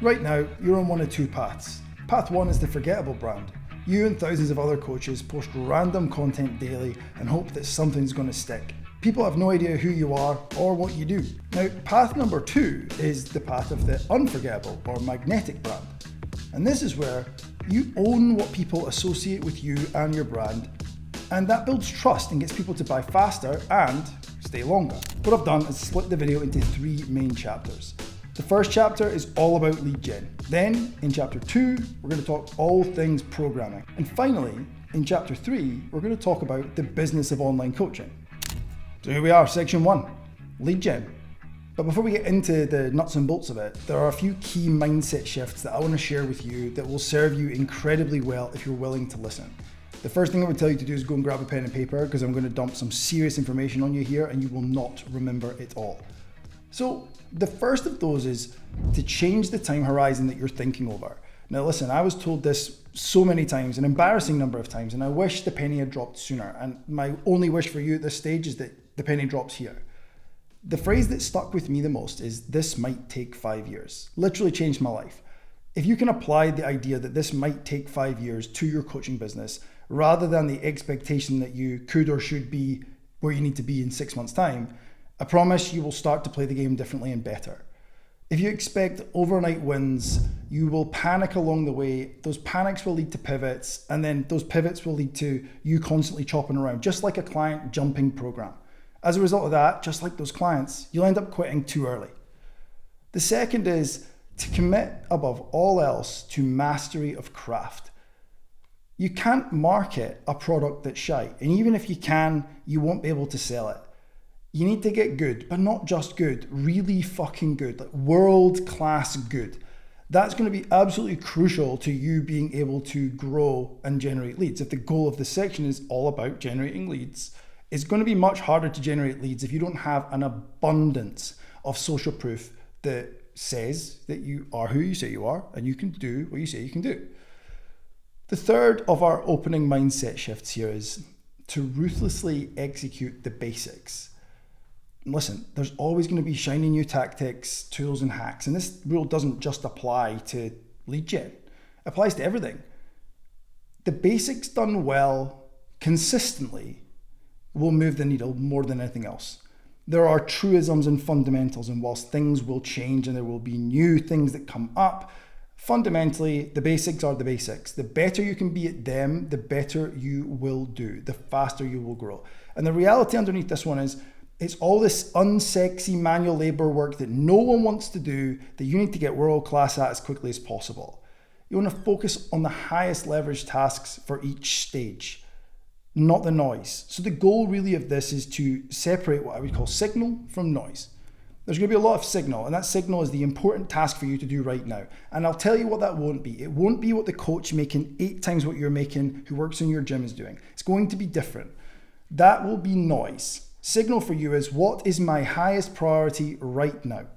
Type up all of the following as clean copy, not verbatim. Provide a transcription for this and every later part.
Right now, you're on one of two paths. Path one is the Forgettable brand. You and thousands of other coaches post random content daily and hope that something's going to stick. People have no idea who you are or what you do. Now, path number two is the path of the unforgettable or magnetic brand. And this is where you own what people associate with you and your brand, and that builds trust and gets people to buy faster and stay longer. What I've done is split the video into three main chapters. The first chapter is all about lead gen. Then, in chapter 2, we're going to talk all things programming. And finally, in chapter 3, we're going to talk about the business of online coaching. So here we are, section 1, lead gen. But before we get into the nuts and bolts of it, there are a few key mindset shifts that I want to share with you that will serve you incredibly well if you're willing to listen. The first thing I would tell you to do is go and grab a pen and paper, because I'm going to dump some serious information on you here and you will not remember it all. So the first of those is to change the time horizon that you're thinking over. Now listen, I was told this so many times, an embarrassing number of times, and I wish the penny had dropped sooner. And my only wish for you at this stage is that the penny drops here. The phrase that stuck with me the most is, this might take 5 years. Literally changed my life. If you can apply the idea that this might take 5 years to your coaching business, rather than the expectation that you could or should be where you need to be in 6 months' time, I promise you will start to play the game differently and better. If you expect overnight wins, you will panic along the way. Those panics will lead to pivots, and then those pivots will lead to you constantly chopping around, just like a client jumping program. As a result of that, just like those clients, you'll end up quitting too early. The second is to commit above all else to mastery of craft. You can't market a product that's shite, and even if you can, you won't be able to sell it. You need to get good, but not just good, really fucking good, like world-class good. That's going to be absolutely crucial to you being able to grow and generate leads. If the goal of this section is all about generating leads, it's going to be much harder to generate leads if you don't have an abundance of social proof that says that you are who you say you are and you can do what you say you can do. The third of our opening mindset shifts here is to ruthlessly execute the basics. Listen, there's always going to be shiny new tactics, tools, and hacks. And this rule doesn't just apply to lead gen. It applies to everything. The basics done well, consistently, will move the needle more than anything else. There are truisms and fundamentals, and whilst things will change and there will be new things that come up, fundamentally, the basics are the basics. The better you can be at them, the better you will do, the faster you will grow. And the reality underneath this one is, it's all this unsexy manual labor work that no one wants to do that you need to get world class at as quickly as possible. You want to focus on the highest leverage tasks for each stage, not the noise. So the goal really of this is to separate what I would call signal from noise. There's going to be a lot of signal, and that signal is the important task for you to do right now. And I'll tell you what that won't be. It won't be what the coach making 8 times what you're making who works in your gym is doing. It's going to be different. That will be noise. Signal for you is, what is my highest priority right now?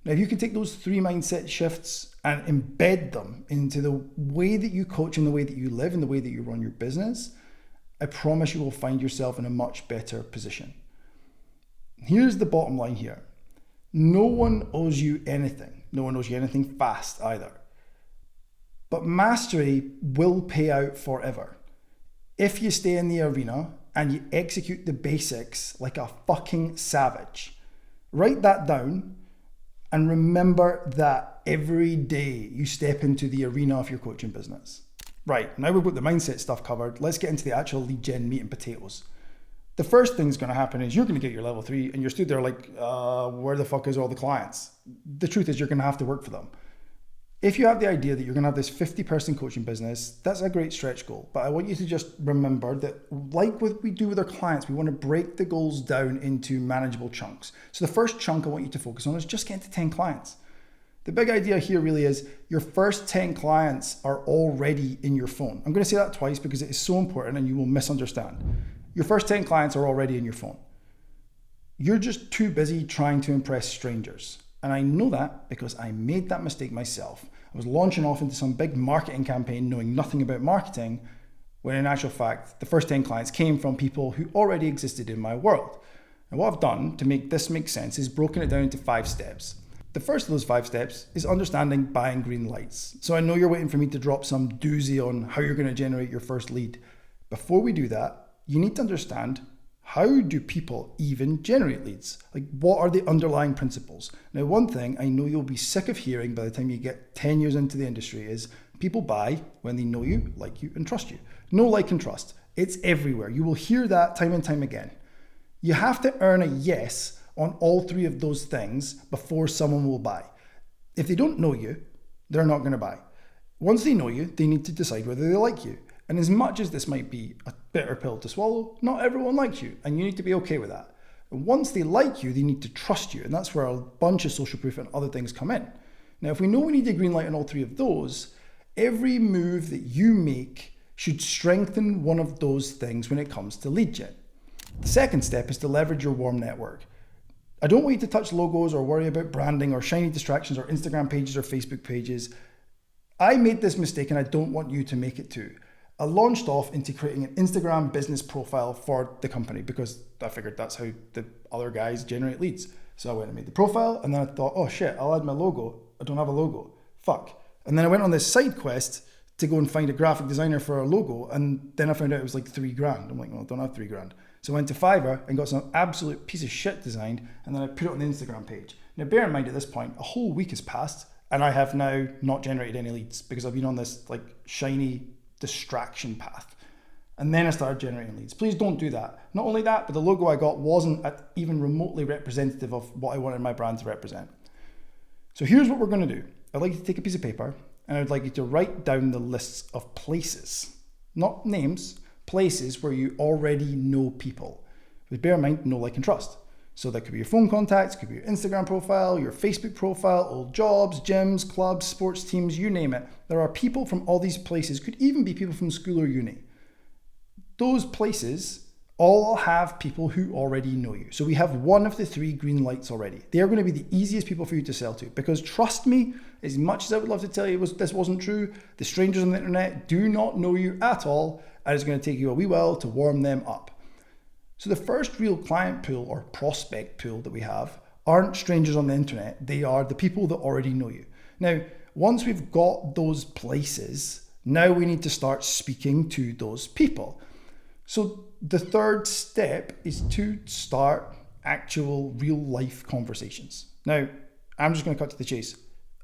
Now, if you can take those 3 mindset shifts and embed them into the way that you coach and the way that you live and the way that you run your business, I promise you will find yourself in a much better position. Here's the bottom line here. No one owes you anything. No one owes you anything fast either. But mastery will pay out forever. If you stay in the arena and you execute the basics like a fucking savage. Write that down and remember that every day you step into the arena of your coaching business. Right, now we've got the mindset stuff covered, let's get into the actual lead gen meat and potatoes. The first thing that's going to happen is you're going to get your level 3 and you're stood there like, where the fuck is all the clients? The truth is you're going to have to work for them. If you have the idea that you're going to have this 50-person coaching business, that's a great stretch goal. But I want you to just remember that, like what we do with our clients, we want to break the goals down into manageable chunks. So the first chunk I want you to focus on is just getting to 10 clients. The big idea here really is your first 10 clients are already in your phone. I'm going to say that twice because it is so important and you will misunderstand. Your first 10 clients are already in your phone. You're just too busy trying to impress strangers. And I know that because I made that mistake myself. I was launching off into some big marketing campaign knowing nothing about marketing, when in actual fact, the first 10 clients came from people who already existed in my world. And what I've done to make this make sense is broken it down into 5 steps. The first of those 5 steps is understanding buying green lights. So I know you're waiting for me to drop some doozy on how you're going to generate your first lead. Before we do that, you need to understand, how do people even generate leads? Like, what are the underlying principles? Now, one thing I know you'll be sick of hearing by the time you get 10 years into the industry is people buy when they know you, like you, and trust you. Know, like, and trust. It's everywhere. You will hear that time and time again. You have to earn a yes on all 3 of those things before someone will buy. If they don't know you, they're not going to buy. Once they know you, they need to decide whether they like you. And as much as this might be a bitter pill to swallow, not everyone likes you, and you need to be okay with that. And once they like you, they need to trust you, and that's where a bunch of social proof and other things come in. Now, if we know we need a green light on all 3 of those, every move that you make should strengthen one of those things when it comes to lead gen. The second step is to leverage your warm network. I don't want you to touch logos or worry about branding or shiny distractions or Instagram pages or Facebook pages. I made this mistake and I don't want you to make it too. I launched off into creating an Instagram business profile for the company because I figured that's how the other guys generate leads. So I went and made the profile, and then I thought, oh shit, I'll add my logo. I don't have a logo. Fuck. And then I went on this side quest to go and find a graphic designer for a logo, and then I found out it was like $3,000. I'm like, well, I don't have $3,000. So I went to Fiverr and got some absolute piece of shit designed, and then I put it on the Instagram page. Now bear in mind, at this point, a whole week has passed, and I have now not generated any leads because I've been on this like shiny distraction path. And then I started generating leads. Please don't do that. Not only that, but the logo I got wasn't even remotely representative of what I wanted my brand to represent. So here's what we're going to do. I'd like you to take a piece of paper, and I'd like you to write down the lists of places, not names, places where you already know people. But bear in mind, know, like, and trust. So that could be your phone contacts, could be your Instagram profile, your Facebook profile, old jobs, gyms, clubs, sports teams, you name it. There are people from all these places, could even be people from school or uni. Those places all have people who already know you. So we have one of the 3 green lights already. They are going to be the easiest people for you to sell to, because trust me, as much as I would love to tell you this wasn't true, the strangers on the internet do not know you at all, and it's going to take you a wee while to warm them up. So the first real client pool or prospect pool that we have aren't strangers on the internet. They are the people that already know you. Now, once we've got those places, now we need to start speaking to those people. So the third step is to start actual real life conversations. Now, I'm just going to cut to the chase.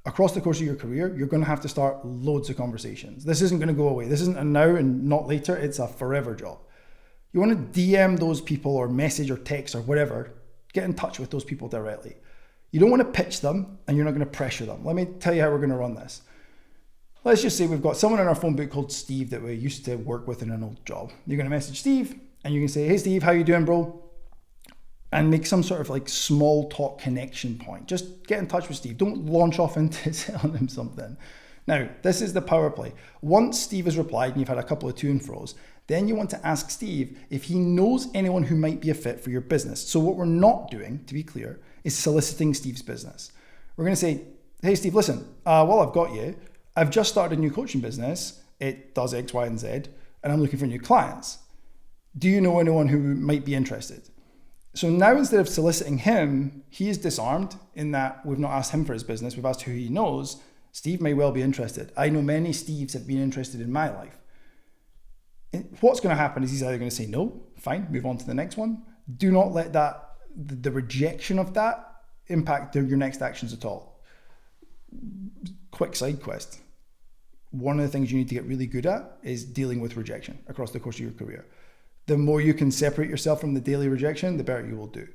Across the course of your career, you're going to have to start loads of conversations. This isn't going to go away. This isn't a now and not later. It's a forever job. You want to DM those people or message or text or whatever. Get in touch with those people directly. You don't want to pitch them, and you're not going to pressure them. Let me tell you how we're going to run this. Let's just say we've got someone in our phone book called Steve that we used to work with in an old job. You're going to message Steve, and you can say, hey Steve, how you doing, bro? And make some sort of like small talk connection point. Just get in touch with Steve. Don't launch off into selling him something. Now, this is the power play. Once Steve has replied and you've had a couple of to and fro's, then you want to ask Steve if he knows anyone who might be a fit for your business. So what we're not doing, to be clear, is soliciting Steve's business. We're going to say, hey Steve, listen, while I've got you, I've just started a new coaching business. It does X, Y, and Z, and I'm looking for new clients. Do you know anyone who might be interested? So now, instead of soliciting him, he is disarmed in that we've not asked him for his business. We've asked who he knows. Steve may well be interested. I know many Steves have been interested in my life. What's going to happen is he's either going to say no, fine, move on to the next one. Do not let the rejection of that impact your next actions at all. Quick side quest. One of the things you need to get really good at is dealing with rejection across the course of your career. The more you can separate yourself from the daily rejection, the better you will do.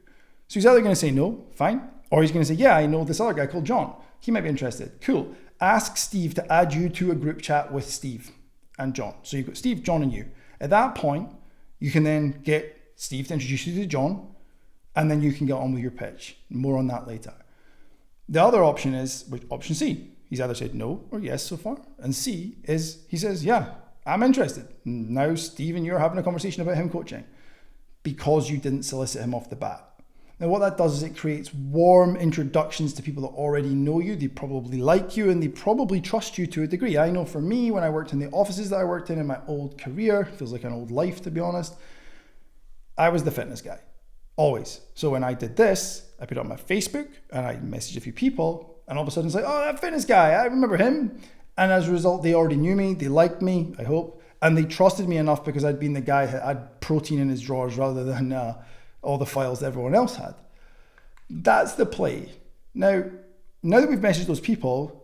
So he's either going to say no, fine, or he's going to say, yeah, I know this other guy called John. He might be interested. Cool. Ask Steve to add you to a group chat with Steve and John. So you've got Steve, John, and you. At that point, you can then get Steve to introduce you to John, and then you can get on with your pitch. More on that later. The other option is option C. He's either said no or yes so far. And C is he says, yeah, I'm interested. Now Steve and you are having a conversation about him coaching because you didn't solicit him off the bat. Now what that does is it creates warm introductions to people that already know you. They probably like you and they probably trust you to a degree. I know for me, when I worked in the offices that I worked in my old career, feels like an old life to be honest, I was the fitness guy. Always. So when I did this, I put it on my Facebook and I messaged a few people, and all of a sudden it's like, oh, that fitness guy, I remember him. And as a result, they already knew me, they liked me, I hope, and they trusted me enough because I'd been the guy that had protein in his drawers rather than all the files that everyone else had. That's the play. Now that we've messaged those people,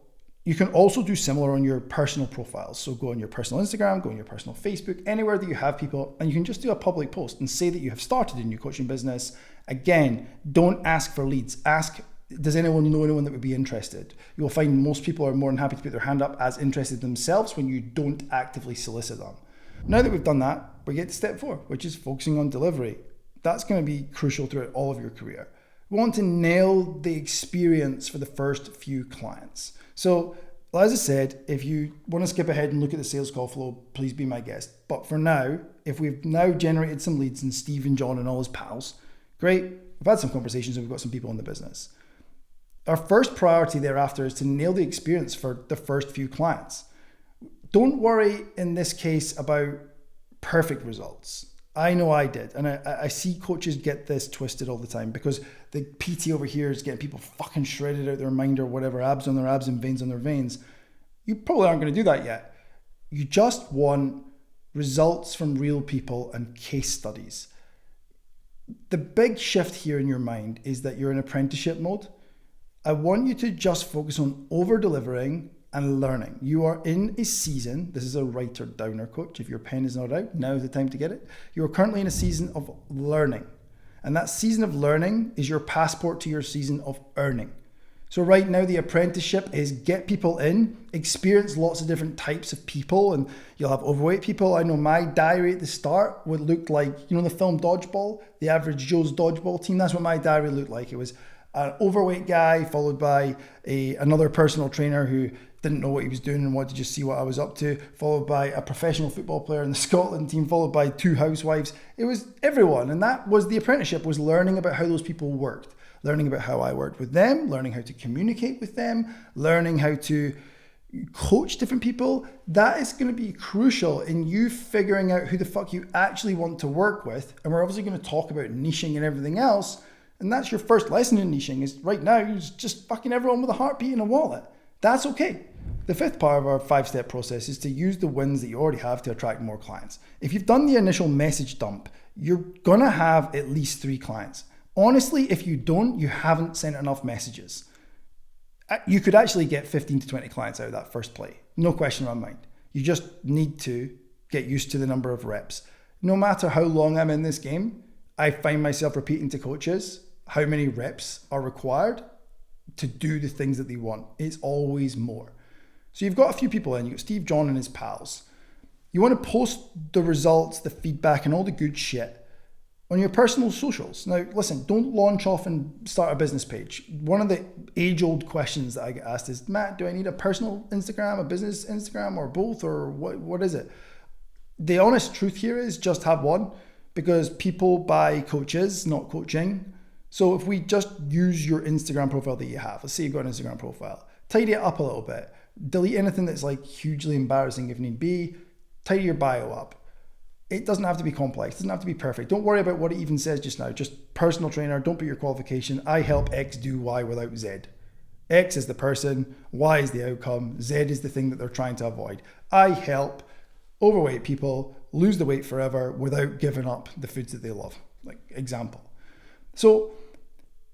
you can also do similar on your personal profiles. So go on your personal Instagram, go on your personal Facebook, anywhere that you have people, and you can just do a public post and say that you have started a new coaching business. Again, don't ask for leads. Ask, does anyone know anyone that would be interested? You'll find most people are more than happy to put their hand up as interested themselves when you don't actively solicit them. Now that we've done that, we get to step 4, which is focusing on delivery. That's going to be crucial throughout all of your career. We want to nail the experience for the first few clients. So, as I said, if you want to skip ahead and look at the sales call flow, please be my guest. But for now, if we've now generated some leads and Steve and John and all his pals, great. We've had some conversations and we've got some people in the business. Our first priority thereafter is to nail the experience for the first few clients. Don't worry in this case about perfect results. I know I did. And I see coaches get this twisted all the time because the PT over here is getting people fucking shredded out their mind or whatever, abs on their abs and veins on their veins. You probably aren't going to do that yet. You just want results from real people and case studies. The big shift here in your mind is that you're in apprenticeship mode. I want you to just focus on over-delivering and learning. You are in a season, this is a writer downer coach, if your pen is not out, now is the time to get it. You are currently in a season of learning. And that season of learning is your passport to your season of earning. So right now the apprenticeship is get people in, experience lots of different types of people, and you'll have overweight people. I know my diary at the start would look like, the film Dodgeball, the average Joe's dodgeball team. That's what my diary looked like. It was an overweight guy followed by another personal trainer who didn't know what he was doing and wanted to just see what I was up to, followed by a professional football player in the Scotland team, followed by 2 housewives. It was everyone. And that was the apprenticeship, was learning about how those people worked, learning about how I worked with them, learning how to communicate with them, learning how to coach different people. That is going to be crucial in you figuring out who the fuck you actually want to work with. And we're obviously going to talk about niching and everything else. And that's your first lesson in niching, is right now, you're just fucking everyone with a heartbeat and a wallet. That's okay. The 5th part of our 5-step process is to use the wins that you already have to attract more clients. If you've done the initial message dump, you're going to have at least 3 clients. Honestly, if you don't, you haven't sent enough messages. You could actually get 15 to 20 clients out of that first play. No question in my mind. You just need to get used to the number of reps. No matter how long I'm in this game, I find myself repeating to coaches how many reps are required to do the things that they want. It's always more. So you've got a few people in, you've got Steve, John and his pals. You want to post the results, the feedback and all the good shit on your personal socials. Now listen, don't launch off and start a business page. One of the age-old questions that I get asked is, Matt, do I need a personal Instagram, a business Instagram, or both, or what is it? The honest truth here is just have one, because people buy coaches, not coaching. So if we just use your Instagram profile that you have, let's say you've got an Instagram profile, tidy it up a little bit, delete anything that's like hugely embarrassing if need be, tidy your bio up. It doesn't have to be complex, it doesn't have to be perfect. Don't worry about what it even says just now, just personal trainer, don't put your qualification. I help X do Y without Z. X is the person, Y is the outcome, Z is the thing that they're trying to avoid. I help overweight people lose the weight forever without giving up the foods that they love, like example. So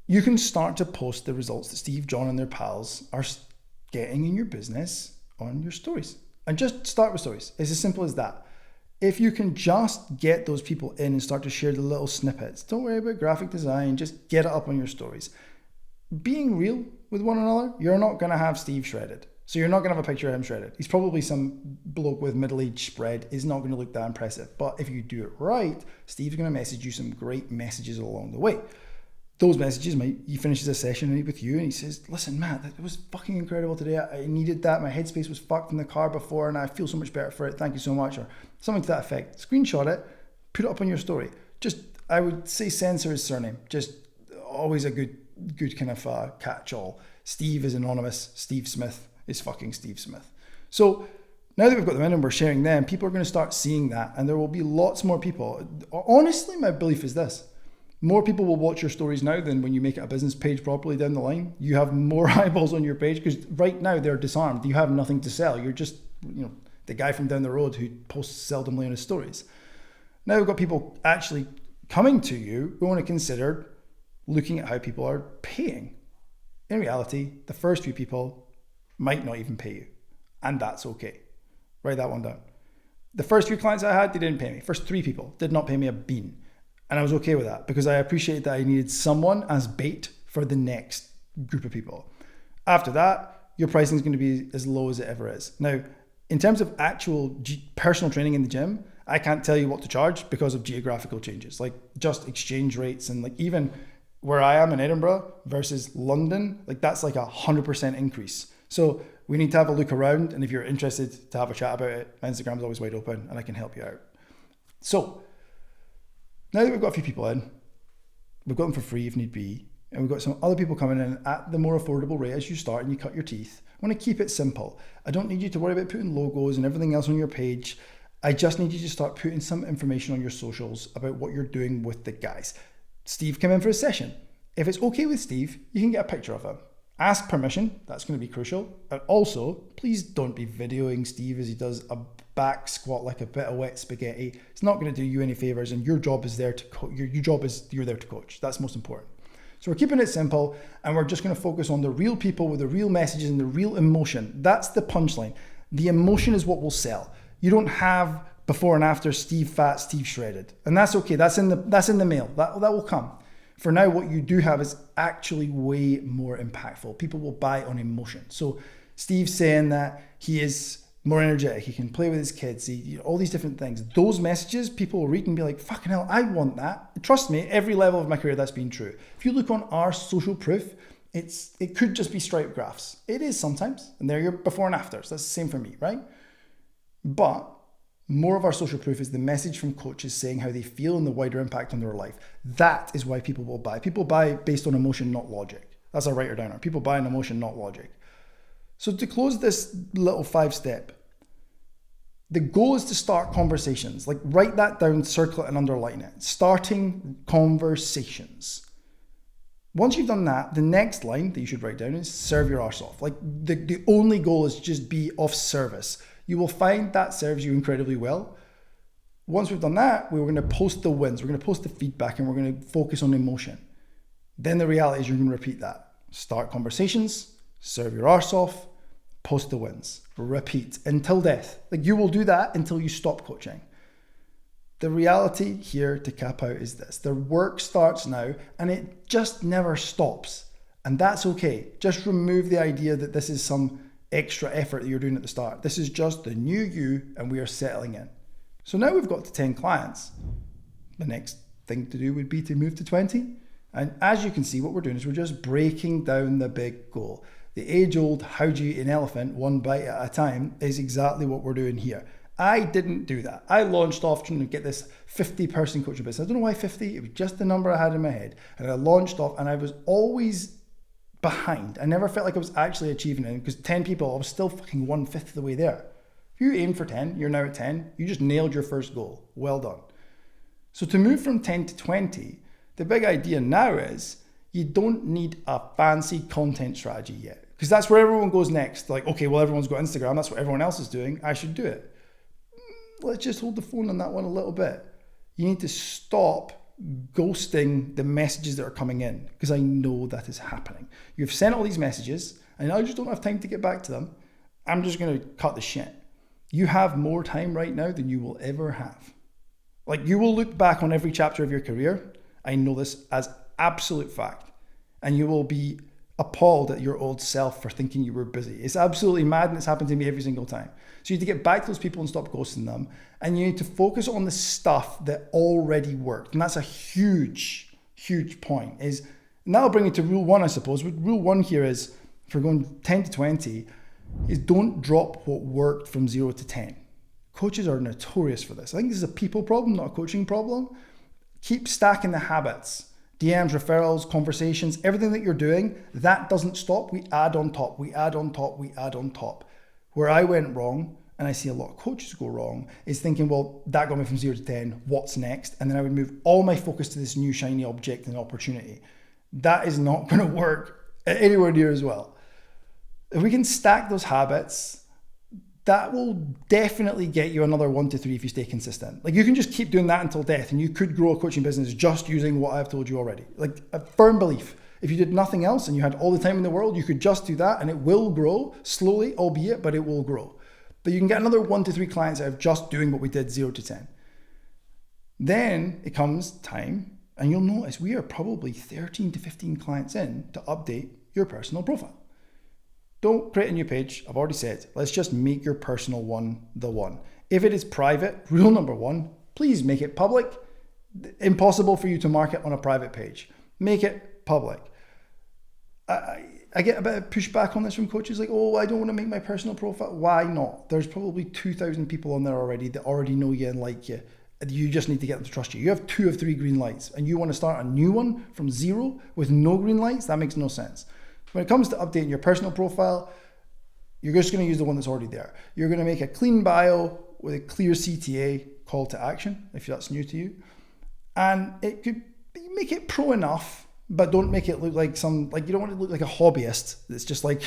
you can start to post the results that Steve, John and their pals are getting in your business on your stories. And just start with stories. It's as simple as that. If you can just get those people in and start to share the little snippets, don't worry about graphic design, just get it up on your stories. Being real with one another, you're not going to have Steve shredded. So you're not going to have a picture of him shredded. He's probably some bloke with middle-aged spread. Is not going to look that impressive. But if you do it right, Steve's going to message you some great messages along the way. Those messages, he finishes a session with you and he says, listen, Matt, that was fucking incredible today. I needed that. My headspace was fucked in the car before and I feel so much better for it. Thank you so much. Or something to that effect. Screenshot it, put it up on your story. Just, I would say censor his surname. Just always a good kind of catch-all. Steve is anonymous. Steve Smith is fucking Steve Smith. So now that we've got them in and we're sharing them, people are going to start seeing that and there will be lots more people. Honestly, my belief is this. More people will watch your stories now than when you make it a business page properly down the line. You have more eyeballs on your page because right now they're disarmed. You have nothing to sell. You're just, the guy from down the road who posts seldomly on his stories. Now we've got people actually coming to you who want to consider looking at how people are paying. In reality, the first few people might not even pay you, and that's okay. Write that one down. The first few clients I had, they didn't pay me. First 3 people did not pay me a bean. And I was okay with that because I appreciated that I needed someone as bait for the next group of people. After that, your pricing is going to be as low as it ever is. Now, in terms of actual personal training in the gym, I can't tell you what to charge because of geographical changes, like just exchange rates, and like even where I am in Edinburgh versus London, like that's like 100% increase. So we need to have a look around, and if you're interested to have a chat about it, my Instagram is always wide open and I can help you out. So now that we've got a few people in, we've got them for free if need be, and we've got some other people coming in at the more affordable rate as you start and you cut your teeth. I want to keep it simple. I don't need you to worry about putting logos and everything else on your page. I just need you to start putting some information on your socials about what you're doing with the guys. Steve came in for a session. If it's okay with Steve, you can get a picture of him. Ask permission, that's going to be crucial. And also, please don't be videoing Steve as he does a back squat like a bit of wet spaghetti. It's not going to do you any favors, and your job is there to you're there to coach. That's most important. So we're keeping it simple, and we're just going to focus on the real people with the real messages and the real emotion. That's the punchline. The emotion is what will sell. You don't have before and after Steve fat, Steve shredded, and that's okay. That's in the mail. That will come. For now, what you do have is actually way more impactful. People will buy on emotion. So Steve's saying that he is more energetic, he can play with his kids, all these different things. Those messages people will read and be like, fucking hell, I want that. Trust me, every level of my career that's been true. If you look on our social proof, it could just be stripe graphs. It is sometimes, and they're your before and afters. That's the same for me, right? But more of our social proof is the message from coaches saying how they feel and the wider impact on their life. That is why people will buy. People buy based on emotion, not logic. That's a writer downer. People buy on emotion, not logic. So to close this little 5-step, the goal is to start conversations. Like write that down, circle it and underline it. Starting conversations. Once you've done that, the next line that you should write down is serve your arse off. Like the only goal is just be of service. You will find that serves you incredibly well. Once we've done that, we're going to post the wins. We're going to post the feedback and we're going to focus on emotion. Then the reality is you're going to repeat that. Start conversations, serve your arse off, post the wins, repeat until death. Like you will do that until you stop coaching. The reality here to cap out is this. The work starts now and it just never stops. And that's okay. Just remove the idea that this is some extra effort that you're doing at the start. This is just the new you and we are settling in. So now we've got to 10 clients. The next thing to do would be to move to 20. And as you can see, what we're doing is we're just breaking down the big goal. The age-old how do you eat an elephant one bite at a time is exactly what we're doing here. I didn't do that. I launched off trying to get this 50-person coaching business. I don't know why 50, it was just the number I had in my head. And I launched off and I was always behind. I never felt like I was actually achieving it because 10 people, I was still fucking 1/5 of the way there. If you aim for 10, you're now at 10, you just nailed your first goal. Well done. So to move from 10 to 20, the big idea now is you don't need a fancy content strategy yet because that's where everyone goes next. Like, okay, well, everyone's got Instagram. That's what everyone else is doing. I should do it. Let's just hold the phone on that one a little bit. You need to stop ghosting the messages that are coming in because I know that is happening. You've sent all these messages and I just don't have time to get back to them. I'm just going to cut the shit. You have more time right now than you will ever have. Like you will look back on every chapter of your career. I know this as absolute fact. And you will be appalled at your old self for thinking you were busy. It's absolutely mad and it's happened to me every single time. So you need to get back to those people and stop ghosting them. And you need to focus on the stuff that already worked. And that's a huge, huge point. And that'll bring you to rule 1, I suppose. Rule 1 here is, if we're going 10 to 20, is don't drop what worked from 0 to 10. Coaches are notorious for this. I think this is a people problem, not a coaching problem. Keep stacking the habits. DMs, referrals, conversations, everything that you're doing, that doesn't stop. We add on top, we add on top, we add on top. Where I went wrong and I see a lot of coaches go wrong, is thinking, well, that got me from 0 to 10, what's next? And then I would move all my focus to this new shiny object and opportunity. That is not going to work anywhere near as well. If we can stack those habits, that will definitely get you another 1 to 3 if you stay consistent. Like, you can just keep doing that until death, and you could grow a coaching business just using what I've told you already. Like, a firm belief. If you did nothing else and you had all the time in the world, you could just do that and it will grow slowly, albeit, but it will grow. But you can get another 1 to 3 clients out of just doing what we did 0 to 10. Then it comes time, and you'll notice we are probably 13 to 15 clients in to update your personal profile. Don't create a new page. I've already said, let's just make your personal one the one. If it is private, rule number 1, please make it public. Impossible for you to market on a private page. Make it public. I get a bit of pushback on this from coaches, like, oh, I don't want to make my personal profile. Why not? There's probably 2,000 people on there already that already know you and like you. You just need to get them to trust you. You have 2 of 3 green lights and you want to start a new one from 0 with no green lights? That makes no sense. When it comes to updating your personal profile, you're just going to use the one that's already there. You're going to make a clean bio with a clear CTA call to action, if that's new to you. And it could make it pro enough, but don't make it look like you don't want to look like a hobbyist that's just like,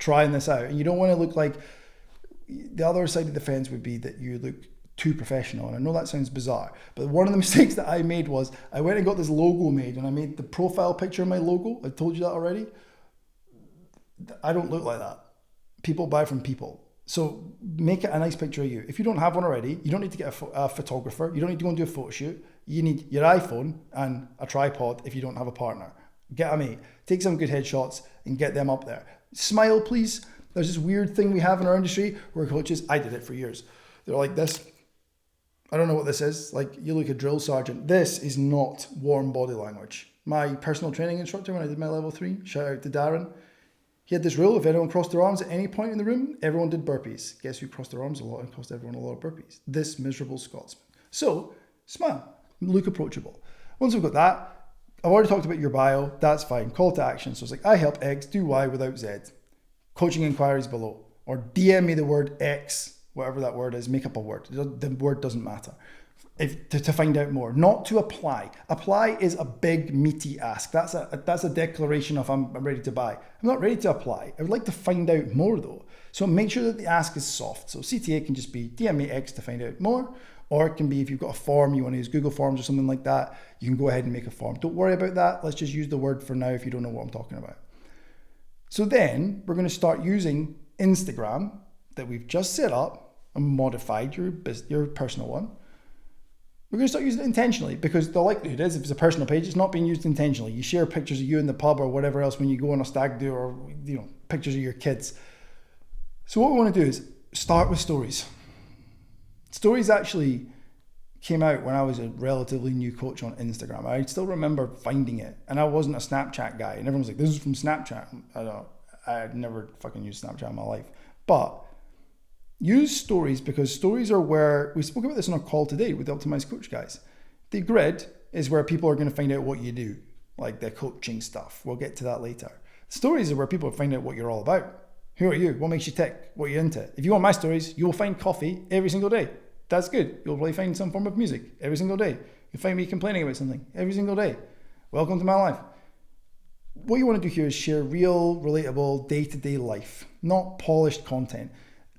trying this out. And you don't want to look like, the other side of the fence would be that you look too professional. And I know that sounds bizarre, but one of the mistakes that I made was I went and got this logo made, and I made the profile picture of my logo. I told you that already. I don't look like that. People buy from people. So make it a nice picture of you. If you don't have one already, you don't need to get a photographer. You don't need to go and do a photo shoot. You need your iPhone and a tripod if you don't have a partner. Get a mate. Take some good headshots and get them up there. Smile, please. There's this weird thing we have in our industry where coaches, I did it for years. They're like this. I don't know what this is. Like, you look a drill sergeant. This is not warm body language. My personal training instructor, when I did my level 3, shout out to Darren, he had this rule: if anyone crossed their arms at any point in the room, everyone did burpees. Guess who crossed their arms a lot and cost everyone a lot of burpees? This miserable Scotsman. So, smile. Look approachable. Once we've got that, I've already talked about your bio. That's fine. Call to action. So it's like, I help X do Y without Z. Coaching inquiries below. Or DM me the word X, whatever that word is. Make up a word. The word doesn't matter. To find out more, not to apply. Apply is a big meaty ask. That's a declaration of I'm ready to buy. I'm not ready to apply. I would like to find out more though. So make sure that the ask is soft. So CTA can just be DM me X to find out more, or it can be if you've got a form, you want to use Google Forms or something like that, you can go ahead and make a form. Don't worry about that. Let's just use the word for now if you don't know what I'm talking about. So then we're going to start using Instagram that we've just set up and modified your personal one. We're going to start using it intentionally, because the likelihood is, if it's a personal page, it's not being used intentionally. You share pictures of you in the pub or whatever else when you go on a stag do, or pictures of your kids. So what we want to do is start with stories. Stories actually came out when I was a relatively new coach on Instagram. I still remember finding it, and I wasn't a Snapchat guy, and everyone was like, this is from Snapchat. I had never fucking used Snapchat in my life. But use stories, because stories are where, we spoke about this on our call today with the Optimized Coach guys. The grid is where people are going to find out what you do, like the coaching stuff. We'll get to that later. Stories are where people find out what you're all about. Who are you? What makes you tick? What are you into? If you want my stories, you will find coffee every single day. That's good. You'll probably find some form of music every single day. You'll find me complaining about something every single day. Welcome to my life. What you want to do here is share real, relatable, day-to-day life, not polished content.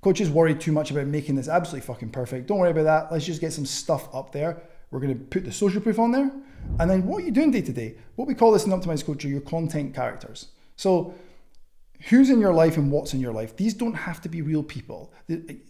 Coaches worry too much about making this absolutely fucking perfect. Don't worry about that. Let's just get some stuff up there. We're going to put the social proof on there. And then what are you doing day to day? What we call this in Optimized Coach are your content characters. So who's in your life and what's in your life? These don't have to be real people.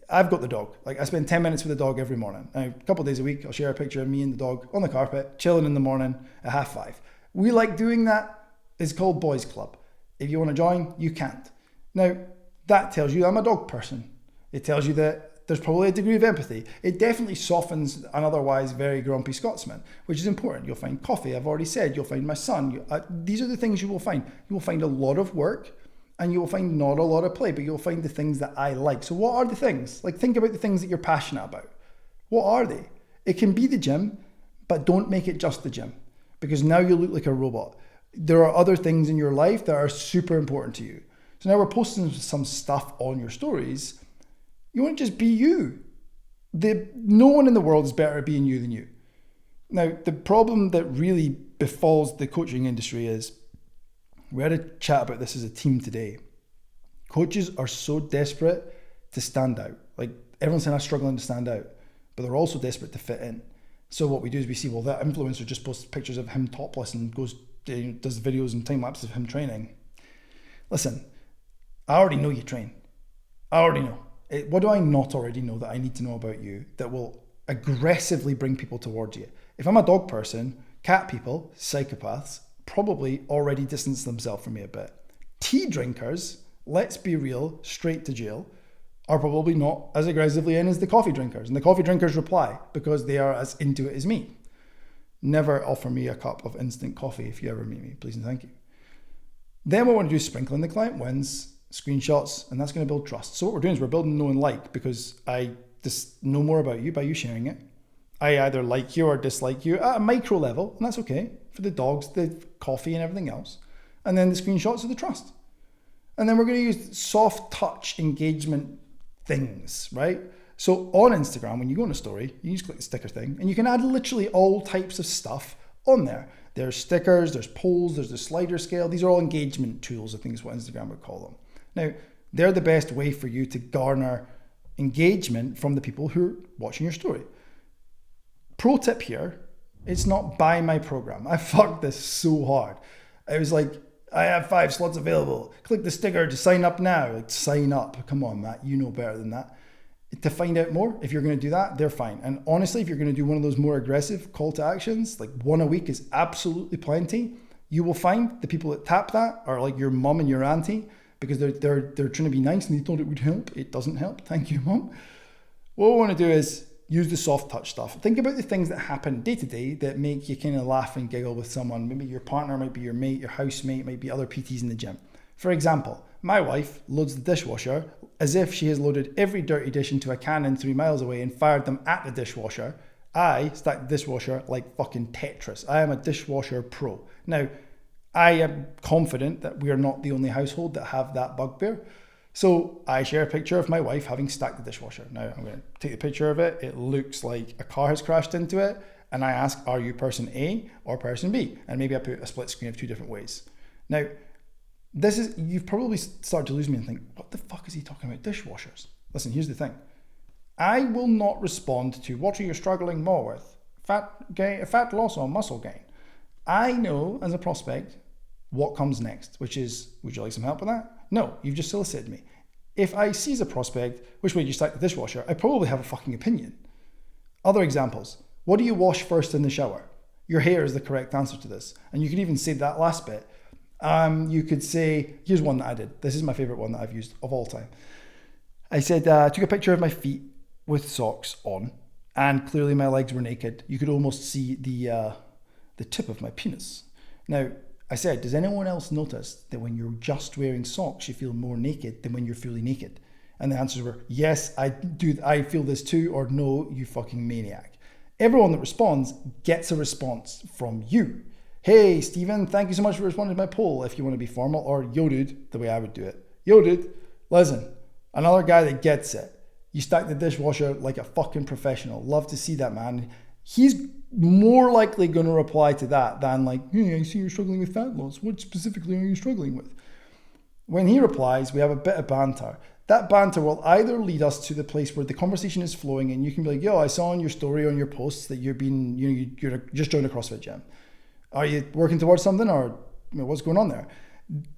I've got the dog. Like, I spend 10 minutes with the dog every morning. Now, a couple of days a week, I'll share a picture of me and the dog on the carpet, chilling in the morning at 5:30. We like doing that. It's called Boys Club. If you want to join, you can't. Now, that tells you I'm a dog person. It tells you that there's probably a degree of empathy. It definitely softens an otherwise very grumpy Scotsman, which is important. You'll find coffee, I've already said. You'll find my son. These are the things you will find. You will find a lot of work, and you will find not a lot of play, but you'll find the things that I like. So what are the things? Like, think about the things that you're passionate about. What are they? It can be the gym, but don't make it just the gym, because now you look like a robot. There are other things in your life that are super important to you. So now we're posting some stuff on your stories. You want to just be you. No one in the world is better at being you than you. Now, the problem that really befalls the coaching industry is, we had a chat about this as a team today. Coaches are so desperate to stand out. Like, everyone's saying I'm struggling to stand out, but they're also desperate to fit in. So what we do is we see, well, that influencer just posts pictures of him topless and does videos and time lapses of him training. Listen, I already know you train. I already know. What do I not already know that I need to know about you that will aggressively bring people towards you? If I'm a dog person, cat people, psychopaths, probably already distance themselves from me a bit. Tea drinkers, let's be real, straight to jail, are probably not as aggressively in as the coffee drinkers. And the coffee drinkers reply because they are as into it as me. Never offer me a cup of instant coffee if you ever meet me, please and thank you. Then what we want to do is sprinkle in the client wins, screenshots, and that's going to build trust. So what we're doing is we're building know and like, because I just know more about you by you sharing it. I either like you or dislike you at a micro level, and that's okay for the dogs, the coffee and everything else. And then the screenshots of the trust. And then we're going to use soft touch engagement things, right? So on Instagram, when you go on a story, you just click the sticker thing and you can add literally all types of stuff on there. There's stickers, there's polls, there's the slider scale. These are all engagement tools, I think is what Instagram would call them. Now, they're the best way for you to garner engagement from the people who are watching your story. Pro tip here, it's not buy my program. I fucked this so hard. I was like, I have 5 slots available. Click the sticker to sign up now. Like, sign up. Come on, Matt, you know better than that. To find out more, if you're going to do that, they're fine. And honestly, if you're going to do one of those more aggressive call to actions, like 1 a week is absolutely plenty. You will find the people that tap that are like your mum and your auntie, because they're trying to be nice and they thought it would help. It doesn't help. Thank you, mum. What we want to do is use the soft touch stuff. Think about the things that happen day to day that make you kind of laugh and giggle with someone. Maybe your partner, might be your mate, your housemate, might be other PTs in the gym. For example, my wife loads the dishwasher as if she has loaded every dirty dish into a cannon 3 miles away and fired them at the dishwasher. I stack the dishwasher like fucking Tetris. I am a dishwasher pro. Now, I am confident that we are not the only household that have that bugbear. So I share a picture of my wife having stacked the dishwasher. Now I'm going to take the picture of it. It looks like a car has crashed into it. And I ask, are you person A or person B? And maybe I put a split screen of 2 different ways. Now, you've probably started to lose me and think, what the fuck is he talking about dishwashers? Listen, here's the thing. I will not respond to what are you struggling more with? Fat loss or muscle gain? I know as a prospect what comes next, which is, would you like some help with that? No, you've just solicited me. If I see as a prospect, which way do you stack the dishwasher? I probably have a fucking opinion. Other examples. What do you wash first in the shower? Your hair is the correct answer to this. And you could even say that last bit. You could say, here's one that I did. This is my favorite one that I've used of all time. I said, took a picture of my feet with socks on, and clearly my legs were naked. You could almost see the tip of my penis. Now, I said, does anyone else notice that when you're just wearing socks, you feel more naked than when you're fully naked? And the answers were, yes, I do. I feel this too, or no, you fucking maniac. Everyone that responds gets a response from you. Hey, Stephen, thank you so much for responding to my poll, if you want to be formal, or yo, dude, the way I would do it. Yo, dude, listen, another guy that gets it. You stack the dishwasher like a fucking professional. Love to see that, man. He's more likely going to reply to that than like, hey, I see you're struggling with fat loss. What specifically are you struggling with? When he replies, we have a bit of banter. That banter will either lead us to the place where the conversation is flowing and you can be like, yo, I saw on your story, on your posts that you're just joined a CrossFit gym. Are you working towards something, or what's going on there?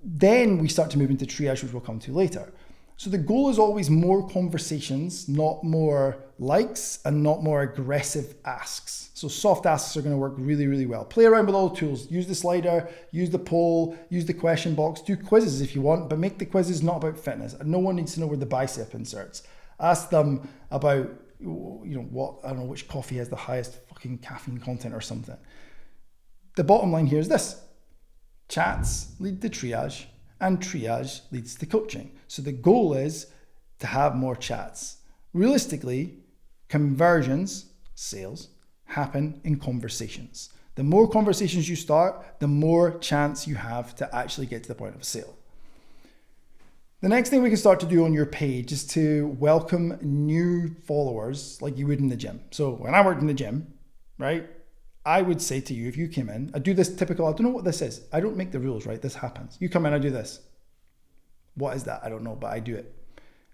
Then we start to move into triage, which we'll come to later. So the goal is always more conversations, not more likes and not more aggressive asks. So soft asks are going to work really, really well. Play around with all the tools. Use the slider, use the poll, use the question box, do quizzes if you want, but make the quizzes not about fitness. No one needs to know where the bicep inserts. Ask them about, which coffee has the highest fucking caffeine content or something. The bottom line here is this. Chats lead to triage, and triage leads to coaching. So the goal is to have more chats. Realistically, conversions, sales, happen in conversations. The more conversations you start, the more chance you have to actually get to the point of a sale. The next thing we can start to do on your page is to welcome new followers like you would in the gym. So when I worked in the gym, right, I would say to you, if you came in, I do this typical, I don't know what this is. I don't make the rules, right? This happens. You come in, I do this. What is that? I don't know, but I do it.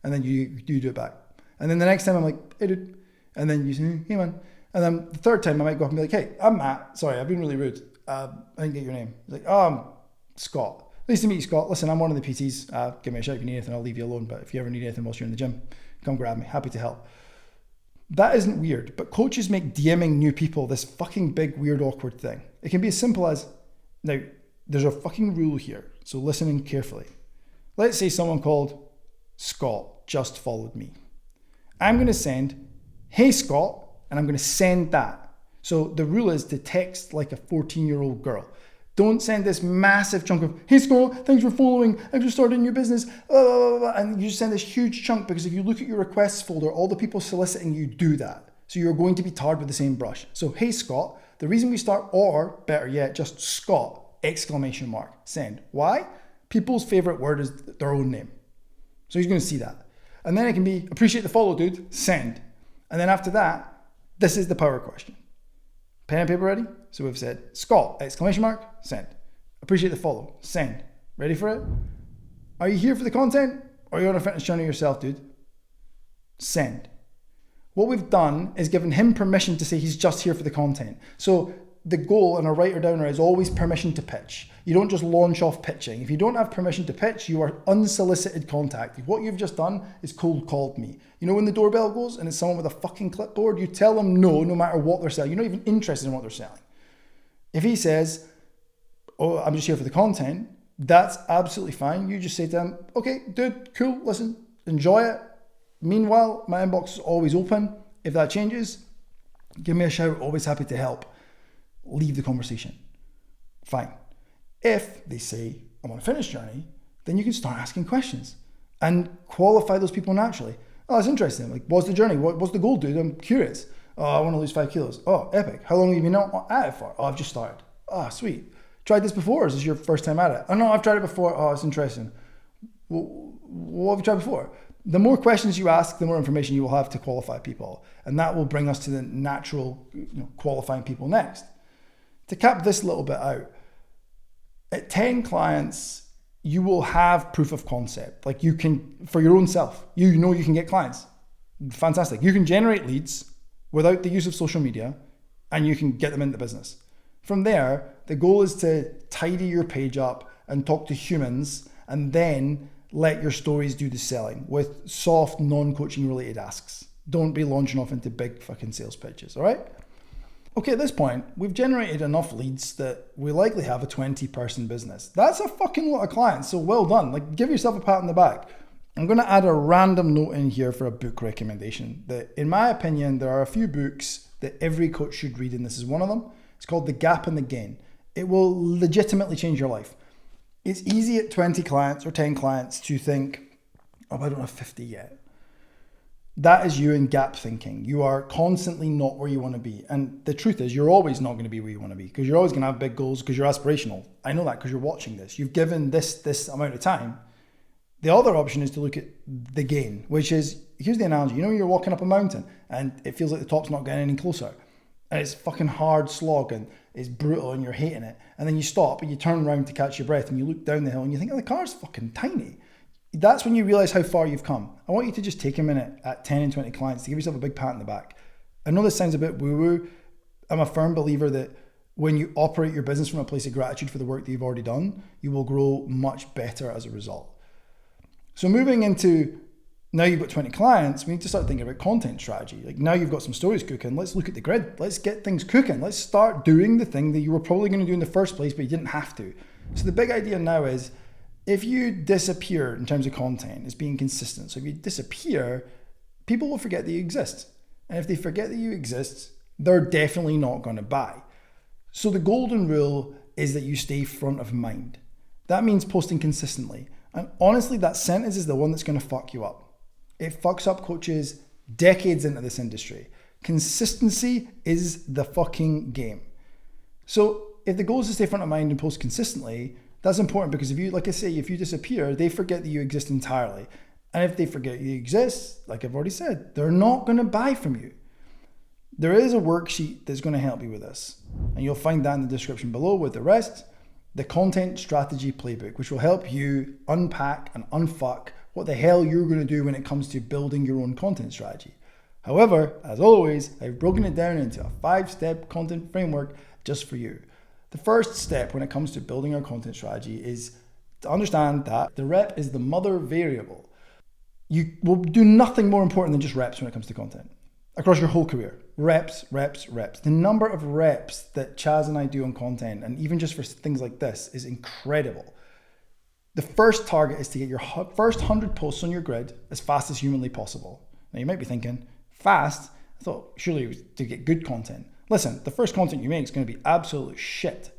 And then you do it back. And then the next time I'm like, hey dude. And then you say, hey man. And then the third time I might go up and be like, hey, I'm Matt. Sorry, I've been really rude. I didn't get your name. He's like, oh, I'm Scott. Nice to meet you, Scott. Listen, I'm one of the PTs. Give me a shout if you need anything. I'll leave you alone. But if you ever need anything whilst you're in the gym, come grab me. Happy to help. That isn't weird, but coaches make DMing new people this fucking big, weird, awkward thing. It can be as simple as, now, there's a fucking rule here, so listen in carefully. Let's say someone called Scott just followed me. I'm going to send, hey Scott, and I'm going to send that. So the rule is to text like a 14-year-old girl. Don't send this massive chunk of, hey Scott, thanks for following, I've just started a new business, and you just send this huge chunk, because if you look at your requests folder, all the people soliciting you do that. So you're going to be tarred with the same brush. So, hey Scott, the reason we start, or better yet, just Scott, exclamation mark, send. Why? People's favorite word is their own name. So he's going to see that. And then it can be, appreciate the follow, dude, send. And then after that, this is the power question. Pen and paper ready? So we've said, Scott, exclamation mark, send. Appreciate the follow, send. Ready for it? Are you here for the content? Or are you on a fitness journey yourself, dude? Send. What we've done is given him permission to say he's just here for the content. So the goal in a writer-downer is always permission to pitch. You don't just launch off pitching. If you don't have permission to pitch, you are unsolicited contact. What you've just done is cold called me. You know when the doorbell goes and it's someone with a fucking clipboard, you tell them no matter what they're selling. You're not even interested in what they're selling. If he says, oh, I'm just here for the content, that's absolutely fine. You just say to him, okay, dude, cool, listen, enjoy it. Meanwhile, my inbox is always open. If that changes, give me a shout, always happy to help. Leave the conversation. Fine. If they say, I'm on a fitness journey, then you can start asking questions and qualify those people naturally. Oh, that's interesting. Like, what's the journey? What's the goal, dude? I'm curious. Oh, I want to lose 5 kilos. Oh, epic. How long have you been at it for? Oh, I've just started. Oh, sweet. Tried this before, or is this your first time at it? Oh, no, I've tried it before. Oh, it's interesting. Well, what have you tried before? The more questions you ask, the more information you will have to qualify people. And that will bring us to the natural qualifying people next. To cap this little bit out, at 10 clients, you will have proof of concept. Like you can, for your own self, you know you can get clients. Fantastic. You can generate leads without the use of social media and you can get them into business. From there, the goal is to tidy your page up and talk to humans and then let your stories do the selling with soft, non-coaching related asks. Don't be launching off into big fucking sales pitches, all right? Okay, at this point, we've generated enough leads that we likely have a 20-person business. That's a fucking lot of clients, so well done. Like, give yourself a pat on the back. I'm going to add a random note in here for a book recommendation that, in my opinion, there are a few books that every coach should read, and this is one of them. It's called The Gap and the Gain. It will legitimately change your life. It's easy at 20 clients or 10 clients to think, oh, I don't have 50 yet. That is you in gap thinking. You are constantly not where you want to be. And the truth is, you're always not going to be where you want to be because you're always going to have big goals because you're aspirational. I know that because you're watching this. You've given this amount of time. The other option is to look at the gain, which is, here's the analogy. You know, you're walking up a mountain and it feels like the top's not getting any closer. And it's fucking hard slog and it's brutal and you're hating it. And then you stop and you turn around to catch your breath and you look down the hill and you think, oh, the car's fucking tiny. That's when you realize how far you've come. I want you to just take a minute at 10 and 20 clients to give yourself a big pat in the back. I know this sounds a bit woo-woo. I'm a firm believer that when you operate your business from a place of gratitude for the work that you've already done, you will grow much better as a result. So moving into, now you've got 20 clients, we need to start thinking about content strategy. Like now you've got some stories cooking, let's look at the grid. Let's get things cooking. Let's start doing the thing that you were probably going to do in the first place, but you didn't have to. So the big idea now is, if you disappear in terms of content, it's being consistent. So if you disappear, people will forget that you exist. And if they forget that you exist, they're definitely not going to buy. So the golden rule is that you stay front of mind. That means posting consistently. And honestly, that sentence is the one that's going to fuck you up. It fucks up coaches decades into this industry. Consistency is the fucking game. So if the goal is to stay front of mind and post consistently, That's important because if you, like I say, if you disappear, they forget that you exist entirely. And if they forget you exist, like I've already said, they're not going to buy from you. There is a worksheet that's going to help you with this. And you'll find that in the description below with the rest. The Content Strategy Playbook, which will help you unpack and unfuck what the hell you're going to do when it comes to building your own content strategy. However, as always, I've broken it down into a 5-step content framework just for you. The first step when it comes to building our content strategy is to understand that the rep is the mother variable. You will do nothing more important than just reps when it comes to content across your whole career. Reps, reps, reps. The number of reps that Chaz and I do on content, and even just for things like this, is incredible. The first target is to get your first 100 posts on your grid as fast as humanly possible. Now you might be thinking, fast? I thought surely it was to get good content. Listen, the first content you make is going to be absolute shit.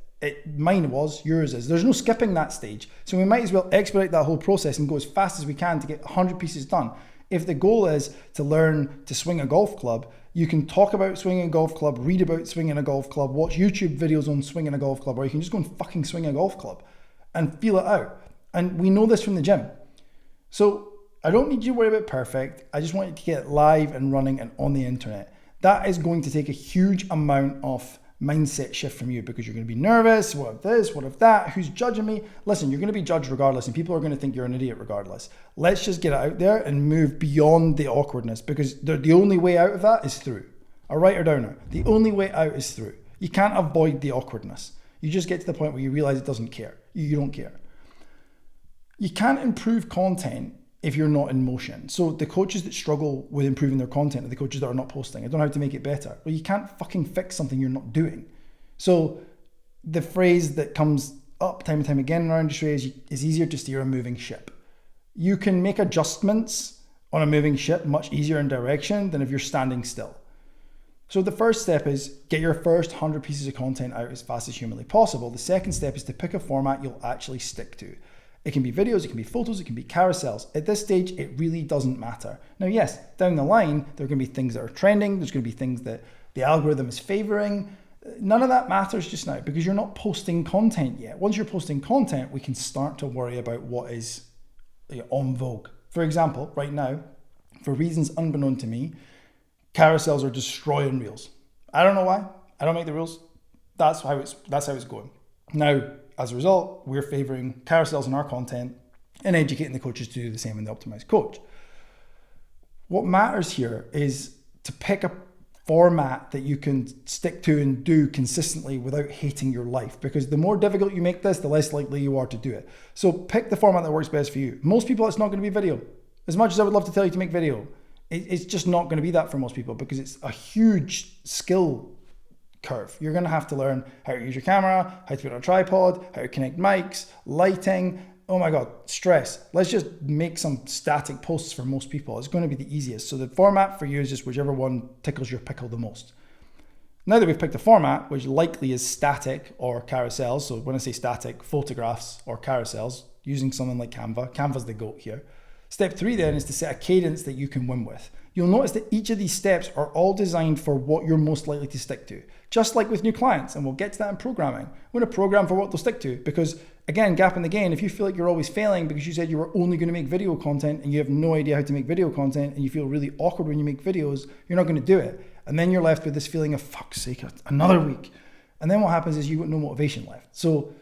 Mine was, yours is. There's no skipping that stage. So we might as well expedite that whole process and go as fast as we can to get 100 pieces done. If the goal is to learn to swing a golf club, you can talk about swinging a golf club, read about swinging a golf club, watch YouTube videos on swinging a golf club, or you can just go and fucking swing a golf club and feel it out. And we know this from the gym. So I don't need you to worry about perfect. I just want you to get it live and running and on the internet. That is going to take a huge amount of mindset shift from you because you're going to be nervous. What if this? What if that? Who's judging me? Listen, you're going to be judged regardless, and people are going to think you're an idiot regardless. Let's just get it out there and move beyond the awkwardness, because the only way out of that is through. A right or downer. The only way out is through. You can't avoid the awkwardness. You just get to the point where you realize it doesn't care. You don't care. You can't improve content if you're not in motion. So the coaches that struggle with improving their content are the coaches that are not posting. I don't know how to make it better. Well, you can't fucking fix something you're not doing. So the phrase that comes up time and time again in our industry is it's easier to steer a moving ship. You can make adjustments on a moving ship much easier in direction than if you're standing still. So the first step is get your first 100 pieces of content out as fast as humanly possible. The second step is to pick a format you'll actually stick to. It can be videos, it can be photos, it can be carousels. At this stage, it really doesn't matter. Now, yes, down the line, there are going to be things that are trending. There's going to be things that the algorithm is favoring. None of that matters just now because you're not posting content yet. Once you're posting content, we can start to worry about what is en vogue. For example, right now, for reasons unbeknown to me, carousels are destroying reels. I don't know why. I don't make the rules. That's how it's going. Now, as a result, we're favoring carousels in our content and educating the coaches to do the same in the Optimized Coach. What matters here is to pick a format that you can stick to and do consistently without hating your life, because the more difficult you make this, the less likely you are to do it. So pick the format that works best for you. Most people, it's not going to be video. As much as I would love to tell you to make video, it's just not going to be that for most people because it's a huge skill curve. You're going to have to learn how to use your camera, how to put it on a tripod, how to connect mics, lighting. Oh my God, stress. Let's just make some static posts for most people. It's going to be the easiest. So the format for you is just whichever one tickles your pickle the most. Now that we've picked a format, which likely is static or carousels, so when I say static, photographs or carousels, using something like Canva. Canva's the GOAT here. Step 3 then is to set a cadence that you can win with. You'll notice that each of these steps are all designed for what you're most likely to stick to. Just like with new clients, and we'll get to that in programming. We're going to program for what they'll stick to because, again, gap in the gain, if you feel like you're always failing because you said you were only going to make video content and you have no idea how to make video content and you feel really awkward when you make videos, you're not going to do it. And then you're left with this feeling of, fuck's sake, another week. And then what happens is you've got no motivation left. So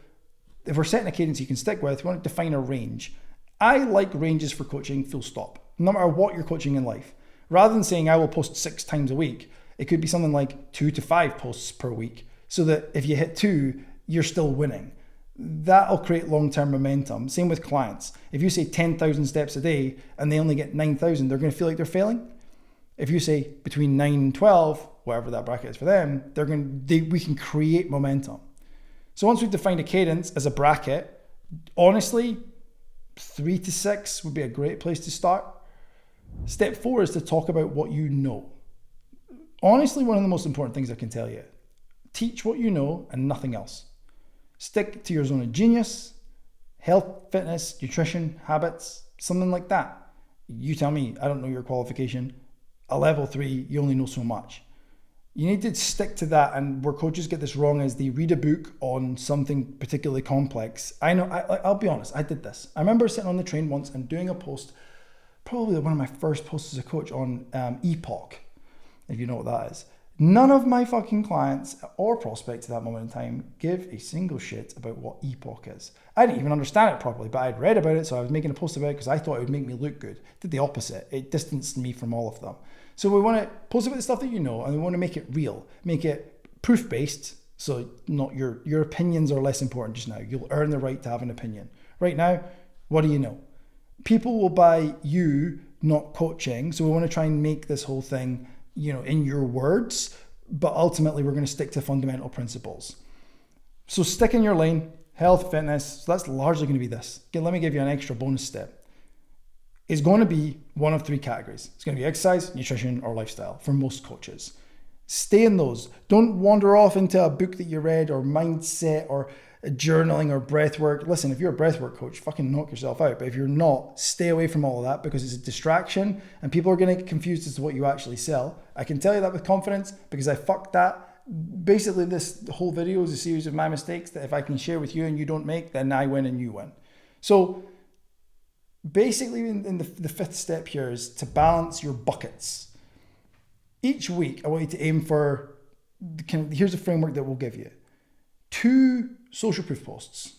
if we're setting a cadence you can stick with, we want to define a range. I like ranges for coaching, full stop, no matter what you're coaching in life. Rather than saying I will post 6 times a week, it could be something like 2 to 5 posts per week so that if you hit 2, you're still winning. That'll create long-term momentum. Same with clients. If you say 10,000 steps a day and they only get 9,000, they're going to feel like they're failing. If you say between 9 and 12, whatever that bracket is for them, we can create momentum. So once we've defined a cadence as a bracket, honestly, 3 to 6 would be a great place to start. Step 4 is to talk about what you know. Honestly, one of the most important things I can tell you. Teach what you know and nothing else. Stick to your zone of genius, health, fitness, nutrition, habits, something like that. You tell me, I don't know your qualification. A level 3, you only know so much. You need to stick to that. And where coaches get this wrong is they read a book on something particularly complex. I know, I'll be honest, I did this. I remember sitting on the train once and doing a post, probably one of my first posts as a coach on epoch, if you know what that is. None of my fucking clients or prospects at that moment in time give a single shit about what epoch is. I didn't even understand it properly, but I'd read about it, so I was making a post about it because I thought it would make me look good. It did the opposite. It distanced me from all of them. So we want to post about the stuff that you know, and we want to make it real, make it proof-based, so not your opinions are less important just now. You'll earn the right to have an opinion. Right now, what do you know? People will buy you, not coaching, so we want to try and make this whole thing, in your words, but ultimately we're going to stick to fundamental principles. So stick in your lane, health, fitness. So that's largely going to be this. Okay, let me give you an extra bonus step. It's going to be one of three categories. It's going to be exercise, nutrition, or lifestyle for most coaches. Stay in those. Don't wander off into a book that you read or mindset or journaling or breath work. Listen, if you're a breath work coach, fucking knock yourself out. But if you're not, stay away from all of that because it's a distraction and people are going to get confused as to what you actually sell. I can tell you that with confidence because I fucked that. Basically, this whole video is a series of my mistakes that if I can share with you and you don't make, then I win and you win. So basically, in the fifth step here is to balance your buckets. Each week, I want you to aim for, here's a framework that we'll give you. 2 social proof posts.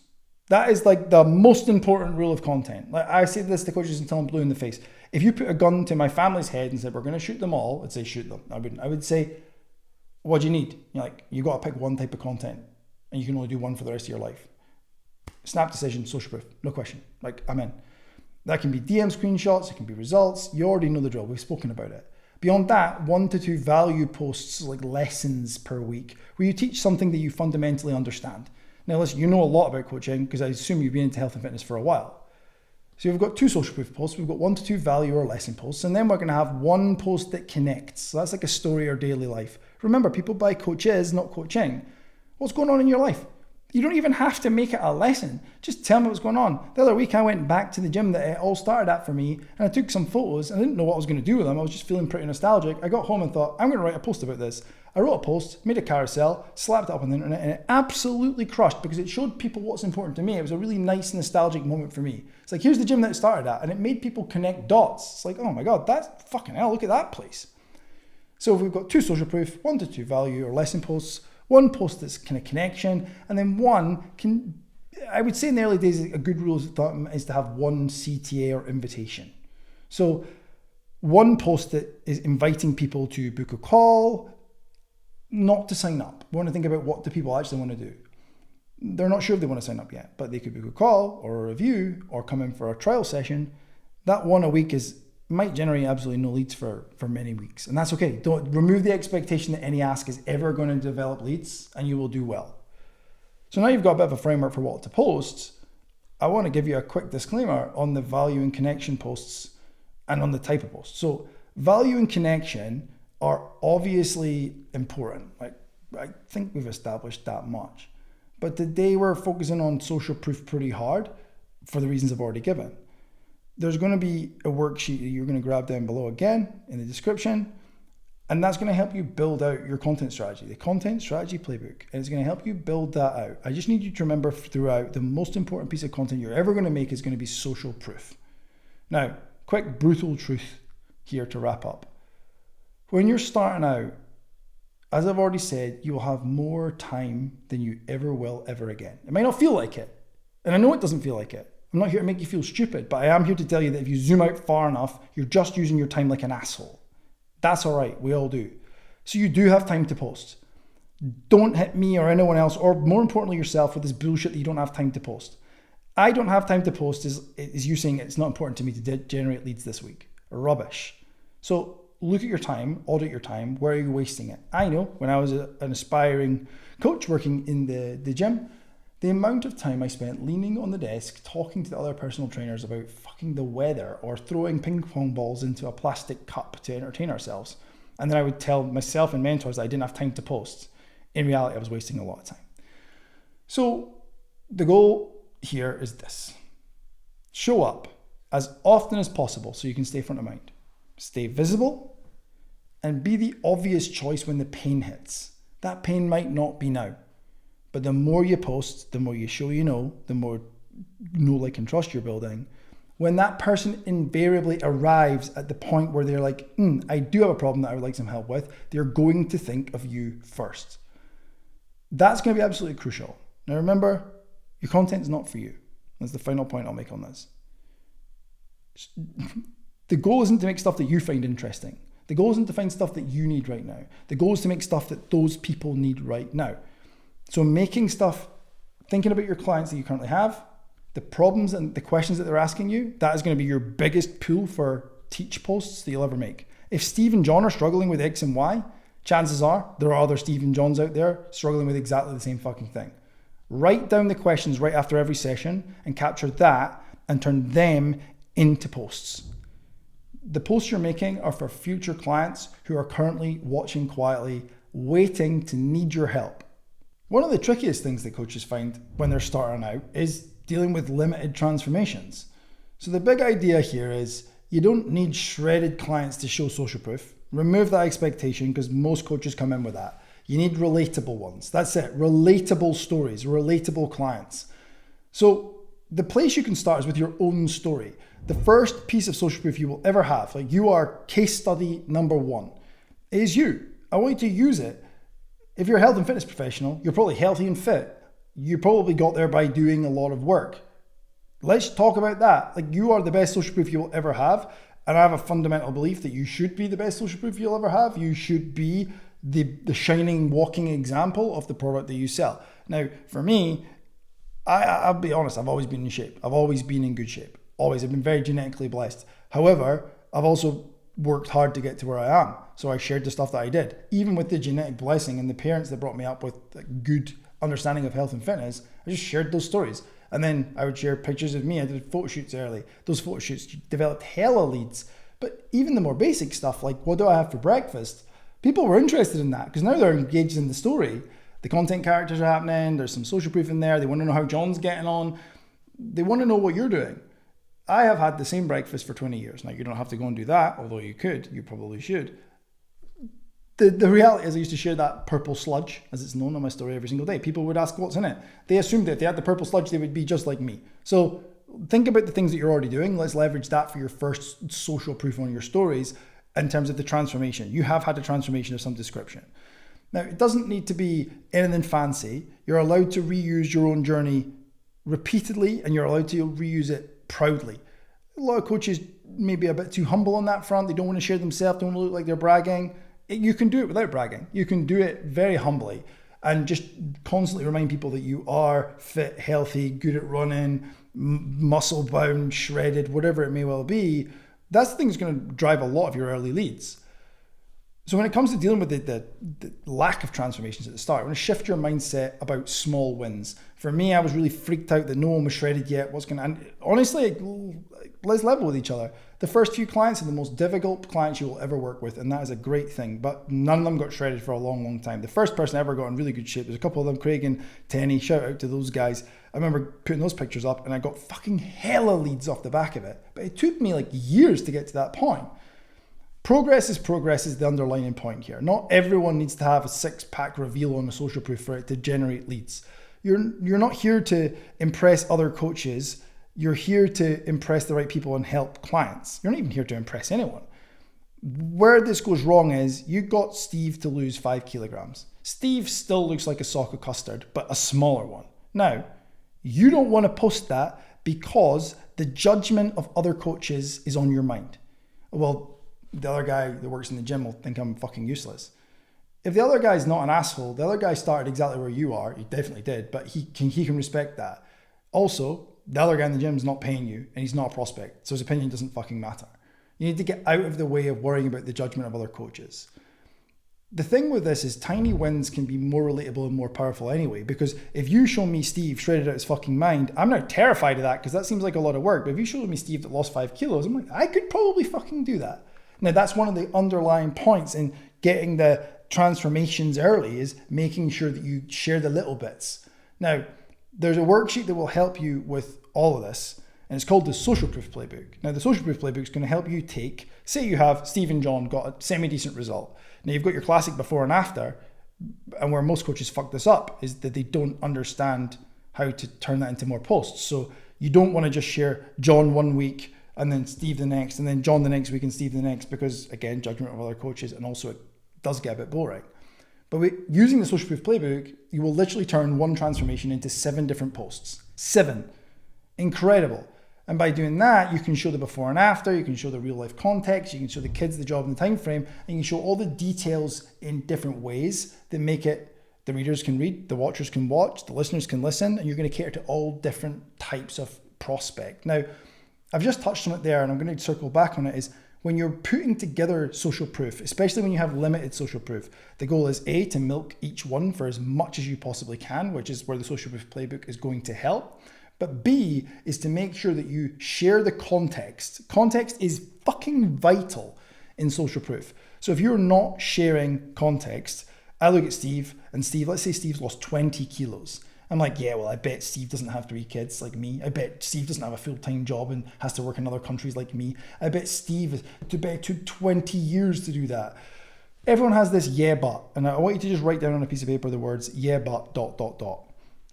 That is like the most important rule of content. Like I say this to coaches until I'm blue in the face. If you put a gun to my family's head and said, we're going to shoot them all, I'd say shoot them. I wouldn't. I would say, what do you need? You got to pick one type of content and you can only do one for the rest of your life. Snap decision, social proof, no question. I'm in. That can be DM screenshots, it can be results. You already know the drill. We've spoken about it. Beyond that, 1 to 2 value posts, like lessons per week, where you teach something that you fundamentally understand. Now, listen, you know a lot about coaching because I assume you've been into health and fitness for a while. So we've got 2 social proof posts. We've got 1 to 2 value or lesson posts. And then we're going to have 1 post that connects. So that's like a story or daily life. Remember, people buy coaches, not coaching. What's going on in your life? You don't even have to make it a lesson. Just tell me what's going on. The other week I went back to the gym that it all started at for me and I took some photos. I didn't know what I was going to do with them. I was just feeling pretty nostalgic. I got home and thought, I'm going to write a post about this. I wrote a post, made a carousel, slapped it up on the internet, and it absolutely crushed because it showed people what's important to me. It was a really nice nostalgic moment for me. It's like, here's the gym that it started at, and it made people connect dots. It's like, oh my God, that's fucking hell, look at that place. So we've got 2 social proof, 1 to 2 value or lesson posts, 1 post that's kind of connection, and then 1 can, I would say in the early days, a good rule of thumb is to have 1 CTA or invitation. So 1 post that is inviting people to book a call, not to sign up. We want to think about what do people actually want to do. They're not sure if they want to sign up yet, but they could book a call or a review or come in for a trial session. That 1 a week might generate absolutely no leads for many weeks. And that's okay. Don't remove the expectation that any ask is ever going to develop leads and you will do well. So now you've got a bit of a framework for what to post. I want to give you a quick disclaimer on the value and connection posts and on the type of posts. So value and connection are obviously important. I think we've established that much. But today we're focusing on social proof pretty hard for the reasons I've already given. There's going to be a worksheet that you're going to grab down below again in the description, and that's going to help you build out your content strategy, the content strategy playbook, and it's going to help you build that out. I just need you to remember throughout the most important piece of content you're ever going to make is going to be social proof. Now, quick brutal truth here to wrap up. When you're starting out, as I've already said, you will have more time than you ever will ever again. It might not feel like it, and I know it doesn't feel like it. I'm not here to make you feel stupid, but I am here to tell you that if you zoom out far enough, you're just using your time like an asshole. That's all right, we all do. So you do have time to post. Don't hit me or anyone else, or more importantly yourself, with this bullshit that you don't have time to post. I don't have time to post is you saying it's not important to me to generate leads this week. Rubbish. So look at your time, audit your time. Where are you wasting it? I know when I was an aspiring coach working in the gym, the amount of time I spent leaning on the desk, talking to the other personal trainers about fucking the weather or throwing ping pong balls into a plastic cup to entertain ourselves. And then I would tell myself and mentors that I didn't have time to post. In reality, I was wasting a lot of time. So the goal here is this. Show up as often as possible so you can stay front of mind. Stay visible and be the obvious choice when the pain hits. That pain might not be now, but the more you post, the more you show you know, the more know, like, and trust you're building. When that person invariably arrives at the point where they're like, I do have a problem that I would like some help with, they're going to think of you first. That's going to be absolutely crucial. Now remember, your content is not for you. That's the final point I'll make on this. The goal isn't to make stuff that you find interesting. The goal isn't to find stuff that you need right now. The goal is to make stuff that those people need right now. So making stuff, thinking about your clients that you currently have, the problems and the questions that they're asking you, that is going to be your biggest pool for teach posts that you'll ever make. If Steve and John are struggling with X and Y, chances are there are other Steve and Johns out there struggling with exactly the same fucking thing. Write down the questions right after every session and capture that and turn them into posts. The posts you're making are for future clients who are currently watching quietly, waiting to need your help. One of the trickiest things that coaches find when they're starting out is dealing with limited transformations. So the big idea here is you don't need shredded clients to show social proof. Remove that expectation because most coaches come in with that. You need relatable ones. That's it. Relatable stories, relatable clients. So the place you can start is with your own story. The first piece of social proof you will ever have, like you are case study number one, is you. I want you to use it. If you're a health and fitness professional, you're probably healthy and fit. You probably got there by doing a lot of work. Let's talk about that. Like, you are the best social proof you will ever have. And I have a fundamental belief that you should be the best social proof you'll ever have. You should be the shining walking example of the product that you sell. Now, for me, I'll be honest, I've always been in shape. I've always been in good shape. Always. I've been very genetically blessed. However, I've also worked hard to get to where I am. So I shared the stuff that I did. Even with the genetic blessing and the parents that brought me up with good understanding of health and fitness, I just shared those stories. And then I would share pictures of me. I did photo shoots early. Those photo shoots developed hella leads. But even the more basic stuff, like what do I have for breakfast? People were interested in that because now they're engaged in the story. The content characters are happening. There's some social proof in there. They want to know how John's getting on. They want to know what you're doing. I have had the same breakfast for 20 years. Now, you don't have to go and do that, although you could. You probably should. The reality is I used to share that purple sludge, as it's known on my story every single day. People would ask what's in it. They assumed that if they had the purple sludge, they would be just like me. So think about the things that you're already doing. Let's leverage that for your first social proof on your stories in terms of the transformation. You have had a transformation of some description. Now, it doesn't need to be anything fancy. You're allowed to reuse your own journey repeatedly, and you're allowed to reuse it proudly. A lot of coaches may be a bit too humble on that front. They don't want to share themselves, don't want to look like they're bragging. You can do it without bragging. You can do it very humbly and just constantly remind people that you are fit, healthy, good at running, muscle bound, shredded, whatever it may well be. That's the thing that's going to drive a lot of your early leads. So when it comes to dealing with the lack of transformations at the start, I want to shift your mindset about small wins. For me, I was really freaked out that no one was shredded yet. And honestly, let's level with each other. The first few clients are the most difficult clients you will ever work with, and that is a great thing. But none of them got shredded for a long, long time. The first person I ever got in really good shape, there's a couple of them, Craig and Tenny, shout out to those guys. I remember putting those pictures up and I got fucking hella leads off the back of it. But it took me like years to get to that point. Progress is the underlying point here. Not everyone needs to have a 6-pack reveal on a social proof for it to generate leads. You're not here to impress other coaches. You're here to impress the right people and help clients. You're not even here to impress anyone. Where this goes wrong is you got Steve to lose 5 kilograms. Steve still looks like a sock of custard, but a smaller one. Now, you don't want to post that because the judgment of other coaches is on your mind. Well, the other guy that works in the gym will think I'm fucking useless. If the other guy's not an asshole, the other guy started exactly where you are. He definitely did, but he can respect that. Also, the other guy in the gym is not paying you and he's not a prospect, so his opinion doesn't fucking matter. You need to get out of the way of worrying about the judgment of other coaches. The thing with this is tiny wins can be more relatable and more powerful anyway, because if you show me Steve shredded out his fucking mind, I'm now terrified of that because that seems like a lot of work. But if you show me Steve that lost 5 kilos, I'm like, I could probably fucking do that. Now, that's one of the underlying points in getting the transformations early is making sure that you share the little bits. Now, there's a worksheet that will help you with all of this. And it's called the Social Proof Playbook. Now, the Social Proof Playbook is going to help you take, say you have Steve and John got a semi-decent result. Now, you've got your classic before and after, and where most coaches fuck this up is that they don't understand how to turn that into more posts. So you don't want to just share John one week and then Steve the next, and then John the next week and Steve the next, because again, judgment of other coaches, and also it does get a bit boring. But using the Social Proof Playbook, you will literally turn one transformation into 7 different posts. 7. Incredible. And by doing that, you can show the before and after, you can show the real life context, you can show the kids the job and the time frame, and you can show all the details in different ways that make it the readers can read, the watchers can watch, the listeners can listen, and you're going to cater to all different types of prospect. Now, I've just touched on it there, and I'm going to circle back on it, is when you're putting together social proof, especially when you have limited social proof, the goal is A, to milk each one for as much as you possibly can, which is where the Social Proof Playbook is going to help. But B is to make sure that you share the context. Context is fucking vital in social proof. So if you're not sharing context, I look at Steve, and Steve, let's say Steve's lost 20 kilos. I'm like, yeah, well, I bet Steve doesn't have 3 kids like me. I bet Steve doesn't have a full-time job and has to work in other countries like me. I bet Steve took 20 years to do that. Everyone has this yeah, but, and I want you to just write down on a piece of paper the words yeah, but, ...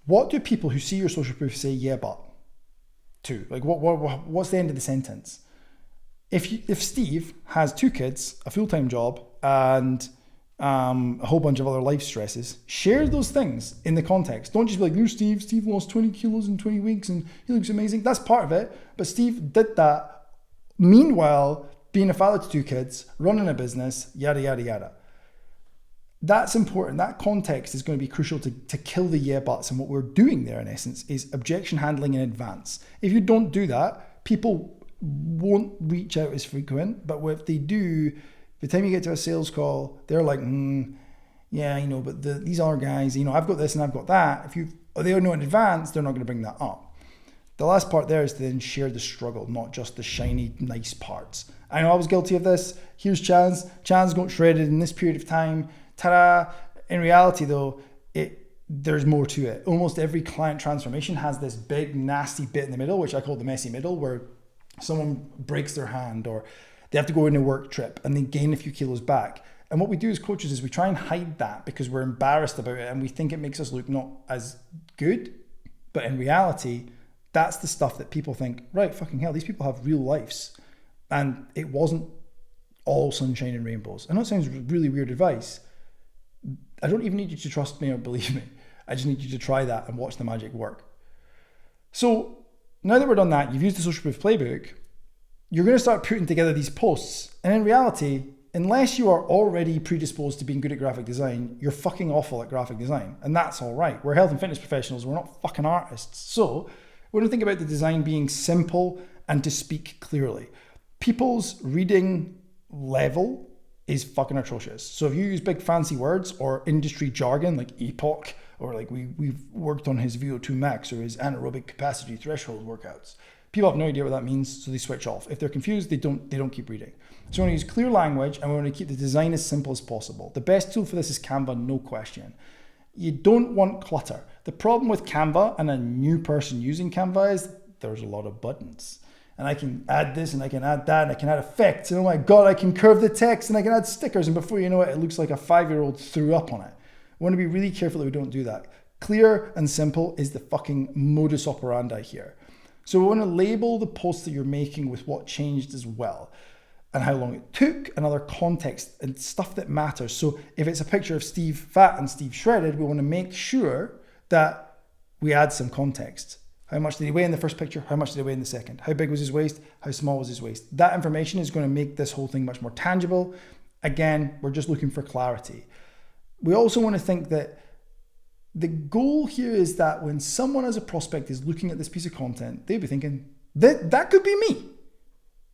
What do people who see your social proof say yeah, but to? Like, what's the end of the sentence? If Steve has 2 kids, a full-time job, and a whole bunch of other life stresses, share those things in the context. Don't just be like, no, Steve lost 20 kilos in 20 weeks and he looks amazing. That's part of it. But Steve did that meanwhile being a father to 2 kids, running a business, yada, yada, yada. That's important. That context is going to be crucial to kill the yeah buts. And what we're doing there, in essence, is objection handling in advance. If you don't do that, people won't reach out as frequent. But if they do, by the time you get to a sales call, they're like, yeah, but these other guys, I've got this and I've got that. If they know in advance, they're not going to bring that up. The last part there is to then share the struggle, not just the shiny, nice parts. I know I was guilty of this. Here's Chaz. Chaz got shredded in this period of time. Ta-da! In reality, though, there's more to it. Almost every client transformation has this big, nasty bit in the middle, which I call the messy middle, where someone breaks their hand or they have to go on a work trip and they gain a few kilos back. And what we do as coaches is we try and hide that because we're embarrassed about it and we think it makes us look not as good. But in reality, that's the stuff that people think, right, fucking hell, these people have real lives. And it wasn't all sunshine and rainbows. I know it sounds really weird advice. I don't even need you to trust me or believe me. I just need you to try that and watch the magic work. So now that we're done that, you've used the Social Proof Playbook, you're going to start putting together these posts. And in reality, unless you are already predisposed to being good at graphic design, you're fucking awful at graphic design. And that's all right. We're health and fitness professionals. We're not fucking artists. So we're going to think about the design being simple and to speak clearly. People's reading level is fucking atrocious. So if you use big fancy words or industry jargon like epoch, or like we've worked on his VO₂ Max or his anaerobic capacity threshold workouts, people have no idea what that means, so they switch off. If they're confused, they don't keep reading. So we want to use clear language and we want to keep the design as simple as possible. The best tool for this is Canva, no question. You don't want clutter. The problem with Canva and a new person using Canva is there's a lot of buttons. And I can add this and I can add that and I can add effects. And oh my God, I can curve the text and I can add stickers. And before you know it, it looks like a 5-year-old threw up on it. We want to be really careful that we don't do that. Clear and simple is the fucking modus operandi here. So we want to label the posts that you're making with what changed as well and how long it took and other context and stuff that matters. So if it's a picture of Steve fat and Steve shredded, we want to make sure that we add some context. How much did he weigh in the first picture? How much did he weigh in the second? How big was his waist? How small was his waist? That information is going to make this whole thing much more tangible. Again, we're just looking for clarity. We also want to think that the goal here is that when someone as a prospect is looking at this piece of content, they'd be thinking, that could be me.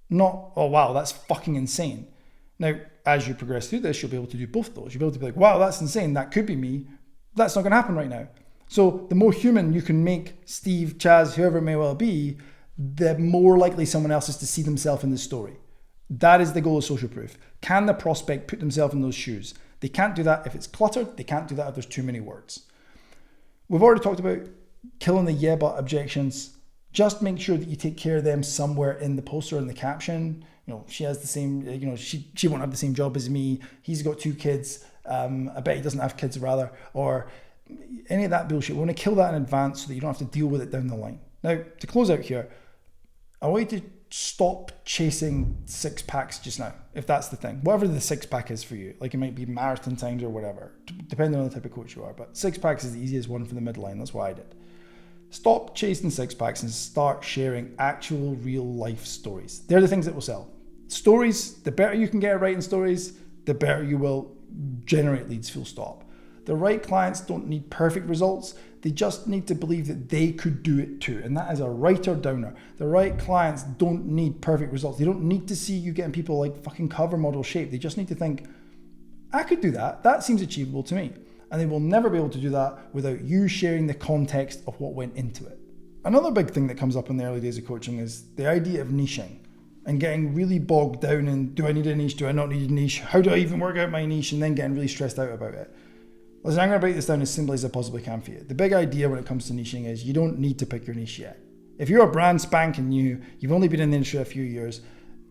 Not, oh wow, that's fucking insane. Now, as you progress through this, you'll be able to do both of those. You'll be able to be like, wow, that's insane. That could be me. That's not going to happen right now. So the more human you can make Steve, Chaz, whoever it may well be, the more likely someone else is to see themselves in the story. That is the goal of social proof. Can the prospect put themselves in those shoes? They can't do that if it's cluttered. They can't do that if there's too many words. We've already talked about killing the yeah but objections. just make sure that you take care of them somewhere in the post or in the caption. She has the same, she won't have the same job as me. He's got 2 kids. I bet he doesn't have kids rather, or any of that bullshit. We want to kill that in advance so that you don't have to deal with it down the line. Now, to close out here, I want you to stop chasing 6-packs just now, if that's the thing. Whatever the 6-pack is for you, like it might be marathon times or whatever, depending on the type of coach you are. But 6-packs is the easiest one for the midline. That's what I did. Stop chasing 6-packs and start sharing actual real life stories. They're the things that will sell. Stories, the better you can get at writing stories, the better you will generate leads, full stop. The right clients don't need perfect results. They just need to believe that they could do it too. And that is a writer downer. The right clients don't need perfect results. They don't need to see you getting people like fucking cover model shape. They just need to think, I could do that. That seems achievable to me. And they will never be able to do that without you sharing the context of what went into it. Another big thing that comes up in the early days of coaching is the idea of niching and getting really bogged down in, do I need a niche? Do I not need a niche? How do I even work out my niche? And then getting really stressed out about it. Listen, I'm going to break this down as simply as I possibly can for you. The big idea when it comes to niching is you don't need to pick your niche yet. If you're a brand spanking new, you've only been in the industry a few years,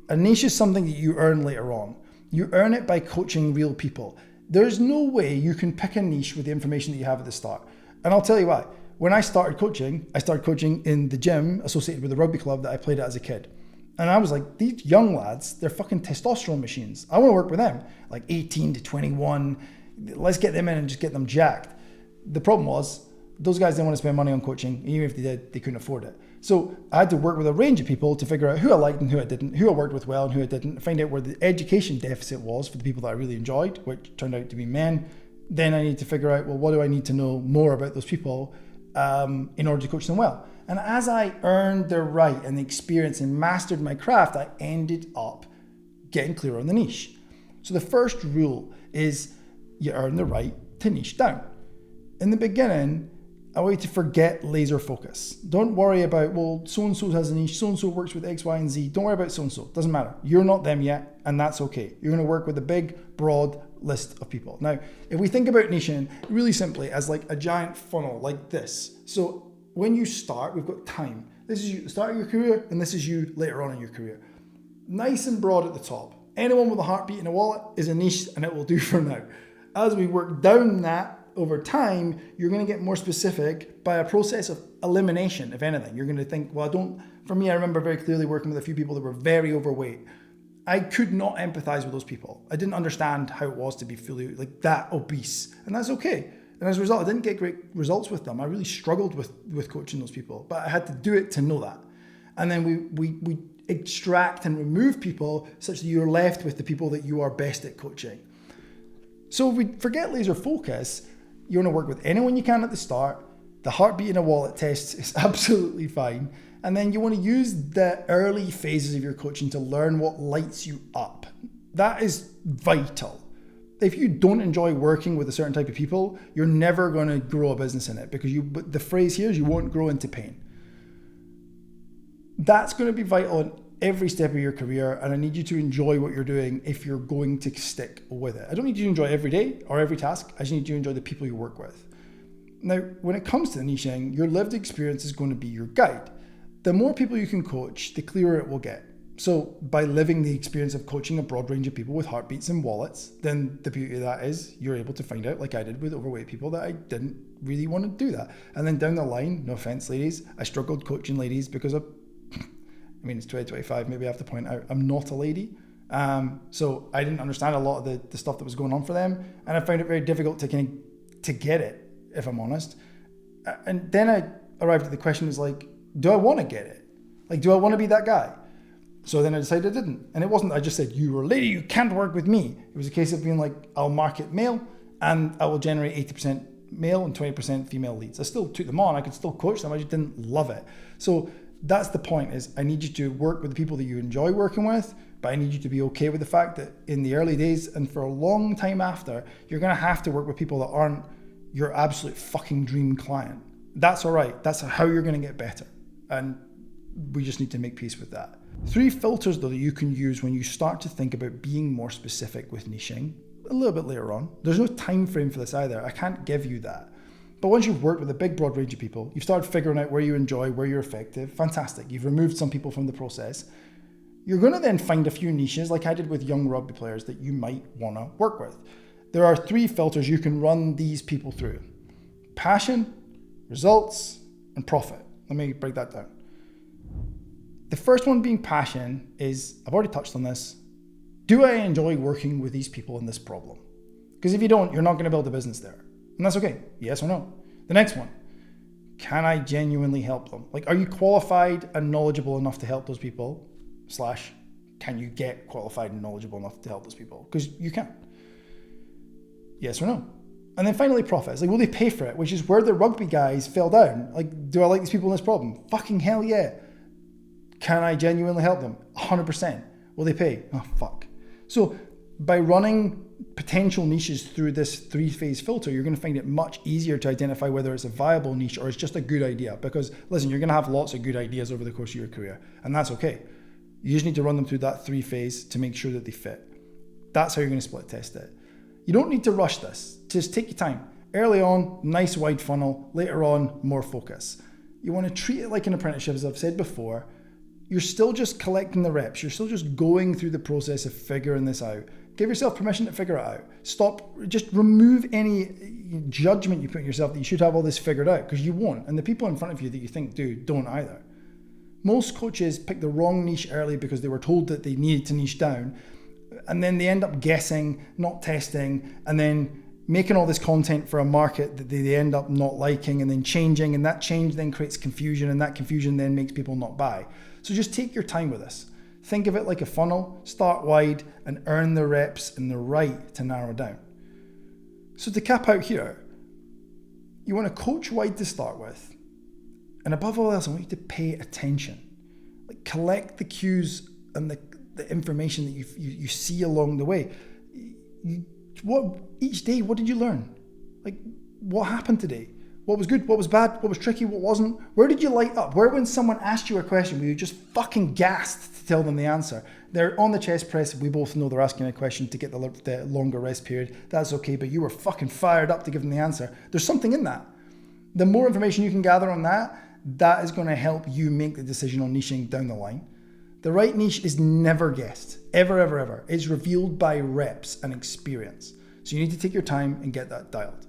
a niche is something that you earn later on. You earn it by coaching real people. There's no way you can pick a niche with the information that you have at the start. And I'll tell you why. When I started coaching in the gym associated with the rugby club that I played at as a kid. And I was like, these young lads, they're fucking testosterone machines. I want to work with them, like 18 to 21. Let's get them in and just get them jacked. The problem was, those guys didn't want to spend money on coaching. Even if they did, they couldn't afford it. So I had to work with a range of people to figure out who I liked and who I didn't, who I worked with well and who I didn't, find out where the education deficit was for the people that I really enjoyed, which turned out to be men. Then I need to figure out, well, what do I need to know more about those people in order to coach them well? And as I earned the right and the experience and mastered my craft, I ended up getting clearer on the niche. So the first rule is you earn the right to niche down. In the beginning, I want you to forget laser focus. Don't worry about, well, so-and-so has a niche, so-and-so works with X, Y, and Z. Don't worry about so-and-so. Doesn't matter. You're not them yet, and that's okay. You're going to work with a big, broad list of people. Now, if we think about niching really simply as like a giant funnel like this. So when you start, we've got time. This is you at the start of your career, and this is you later on in your career. Nice and broad at the top. Anyone with a heartbeat and a wallet is a niche, and it will do for now. As we work down that over time, you're going to get more specific by a process of elimination, if anything. You're going to think, well, for me, I remember very clearly working with a few people that were very overweight. I could not empathize with those people. I didn't understand how it was to be fully like that obese, and that's okay. And as a result, I didn't get great results with them. I really struggled with coaching those people, but I had to do it to know that. And then we extract and remove people such that you're left with the people that you are best at coaching. So if we forget laser focus, you want to work with anyone you can at the start. The heartbeat in a wallet test is absolutely fine. And then you want to use the early phases of your coaching to learn what lights you up. That is vital. If you don't enjoy working with a certain type of people, you're never going to grow a business in it, because the phrase here is you won't grow into pain. That's going to be vital in every step of your career, and I need you to enjoy what you're doing if you're going to stick with it. I don't need you to enjoy every day or every task. I just need you to enjoy the people you work with. Now, when it comes to the niching, your lived experience is going to be your guide. The more people you can coach, the clearer it will get. So by living the experience of coaching a broad range of people with heartbeats and wallets, then the beauty of that is you're able to find out, like I did with overweight people, that I didn't really want to do that. And then down the line, no offense, ladies, I struggled coaching ladies because it's 2025, maybe I have to point out, I'm not a lady. So I didn't understand a lot of the stuff that was going on for them. And I found it very difficult to get it, if I'm honest. And then I arrived at the question is like, do I want to get it? Like, do I want to be that guy? So then I decided I didn't. And it wasn't, I just said, you're a lady, you can't work with me. It was a case of being like, I'll market male and I will generate 80% male and 20% female leads. I still took them on. I could still coach them. I just didn't love it. So that's the point, is I need you to work with the people that you enjoy working with, but I need you to be okay with the fact that in the early days and for a long time after, you're going to have to work with people that aren't your absolute fucking dream client. That's all right. That's how you're going to get better. And we just need to make peace with that. 3 filters though that you can use when you start to think about being more specific with niching a little bit later on. There's no time frame for this either. I can't give you that. But once you've worked with a big, broad range of people, you've started figuring out where you enjoy, where you're effective, fantastic. You've removed some people from the process. You're going to then find a few niches, like I did with young rugby players, that you might want to work with. There are 3 filters you can run these people through: passion, results, and profit. Let me break that down. The first one being passion is, I've already touched on this, do I enjoy working with these people in this problem? Because if you don't, you're not going to build a business there. And that's okay, yes or no. The next one, can I genuinely help them? Like, are you qualified and knowledgeable enough to help those people? / can you get qualified and knowledgeable enough to help those people? Because you can. Yes or no. And then finally, profits. Like, will they pay for it? Which is where the rugby guys fell down. Like, do I like these people in this problem? Fucking hell yeah. Can I genuinely help them? 100%. Will they pay? Oh, fuck. So by running potential niches through this 3-phase filter, you're going to find it much easier to identify whether it's a viable niche or it's just a good idea. Because listen, you're going to have lots of good ideas over the course of your career, and that's okay. You just need to run them through that 3-phase to make sure that they fit. That's how you're going to split test it. You don't need to rush this. Just take your time. Early on, nice wide funnel. Later on, more focus. You want to treat it like an apprenticeship, as I've said before. You're still just collecting the reps. You're still just going through the process of figuring this out. Give yourself permission to figure it out. Just remove any judgment you put in yourself that you should have all this figured out, because you won't. And the people in front of you that you think do, don't either. Most coaches pick the wrong niche early because they were told that they needed to niche down. And then they end up guessing, not testing, and then making all this content for a market that they end up not liking, and then changing, and that change then creates confusion, and that confusion then makes people not buy. So just take your time with this. Think of it like a funnel, start wide and earn the reps and the right to narrow down. So to cap out here, you want to coach wide to start with. And above all else, I want you to pay attention. Like, collect the cues and the information that you see along the way. Each day, what did you learn? Like, what happened today? What was good? What was bad? What was tricky? What wasn't? Where did you light up? Where, when someone asked you a question, were you just fucking gassed to tell them the answer? They're on the chest press. We both know they're asking a question to get the longer rest period. That's okay, but you were fucking fired up to give them the answer. There's something in that. The more information you can gather on that, that is going to help you make the decision on niching down the line. The right niche is never guessed. Ever, ever, ever. It's revealed by reps and experience. So you need to take your time and get that dialed.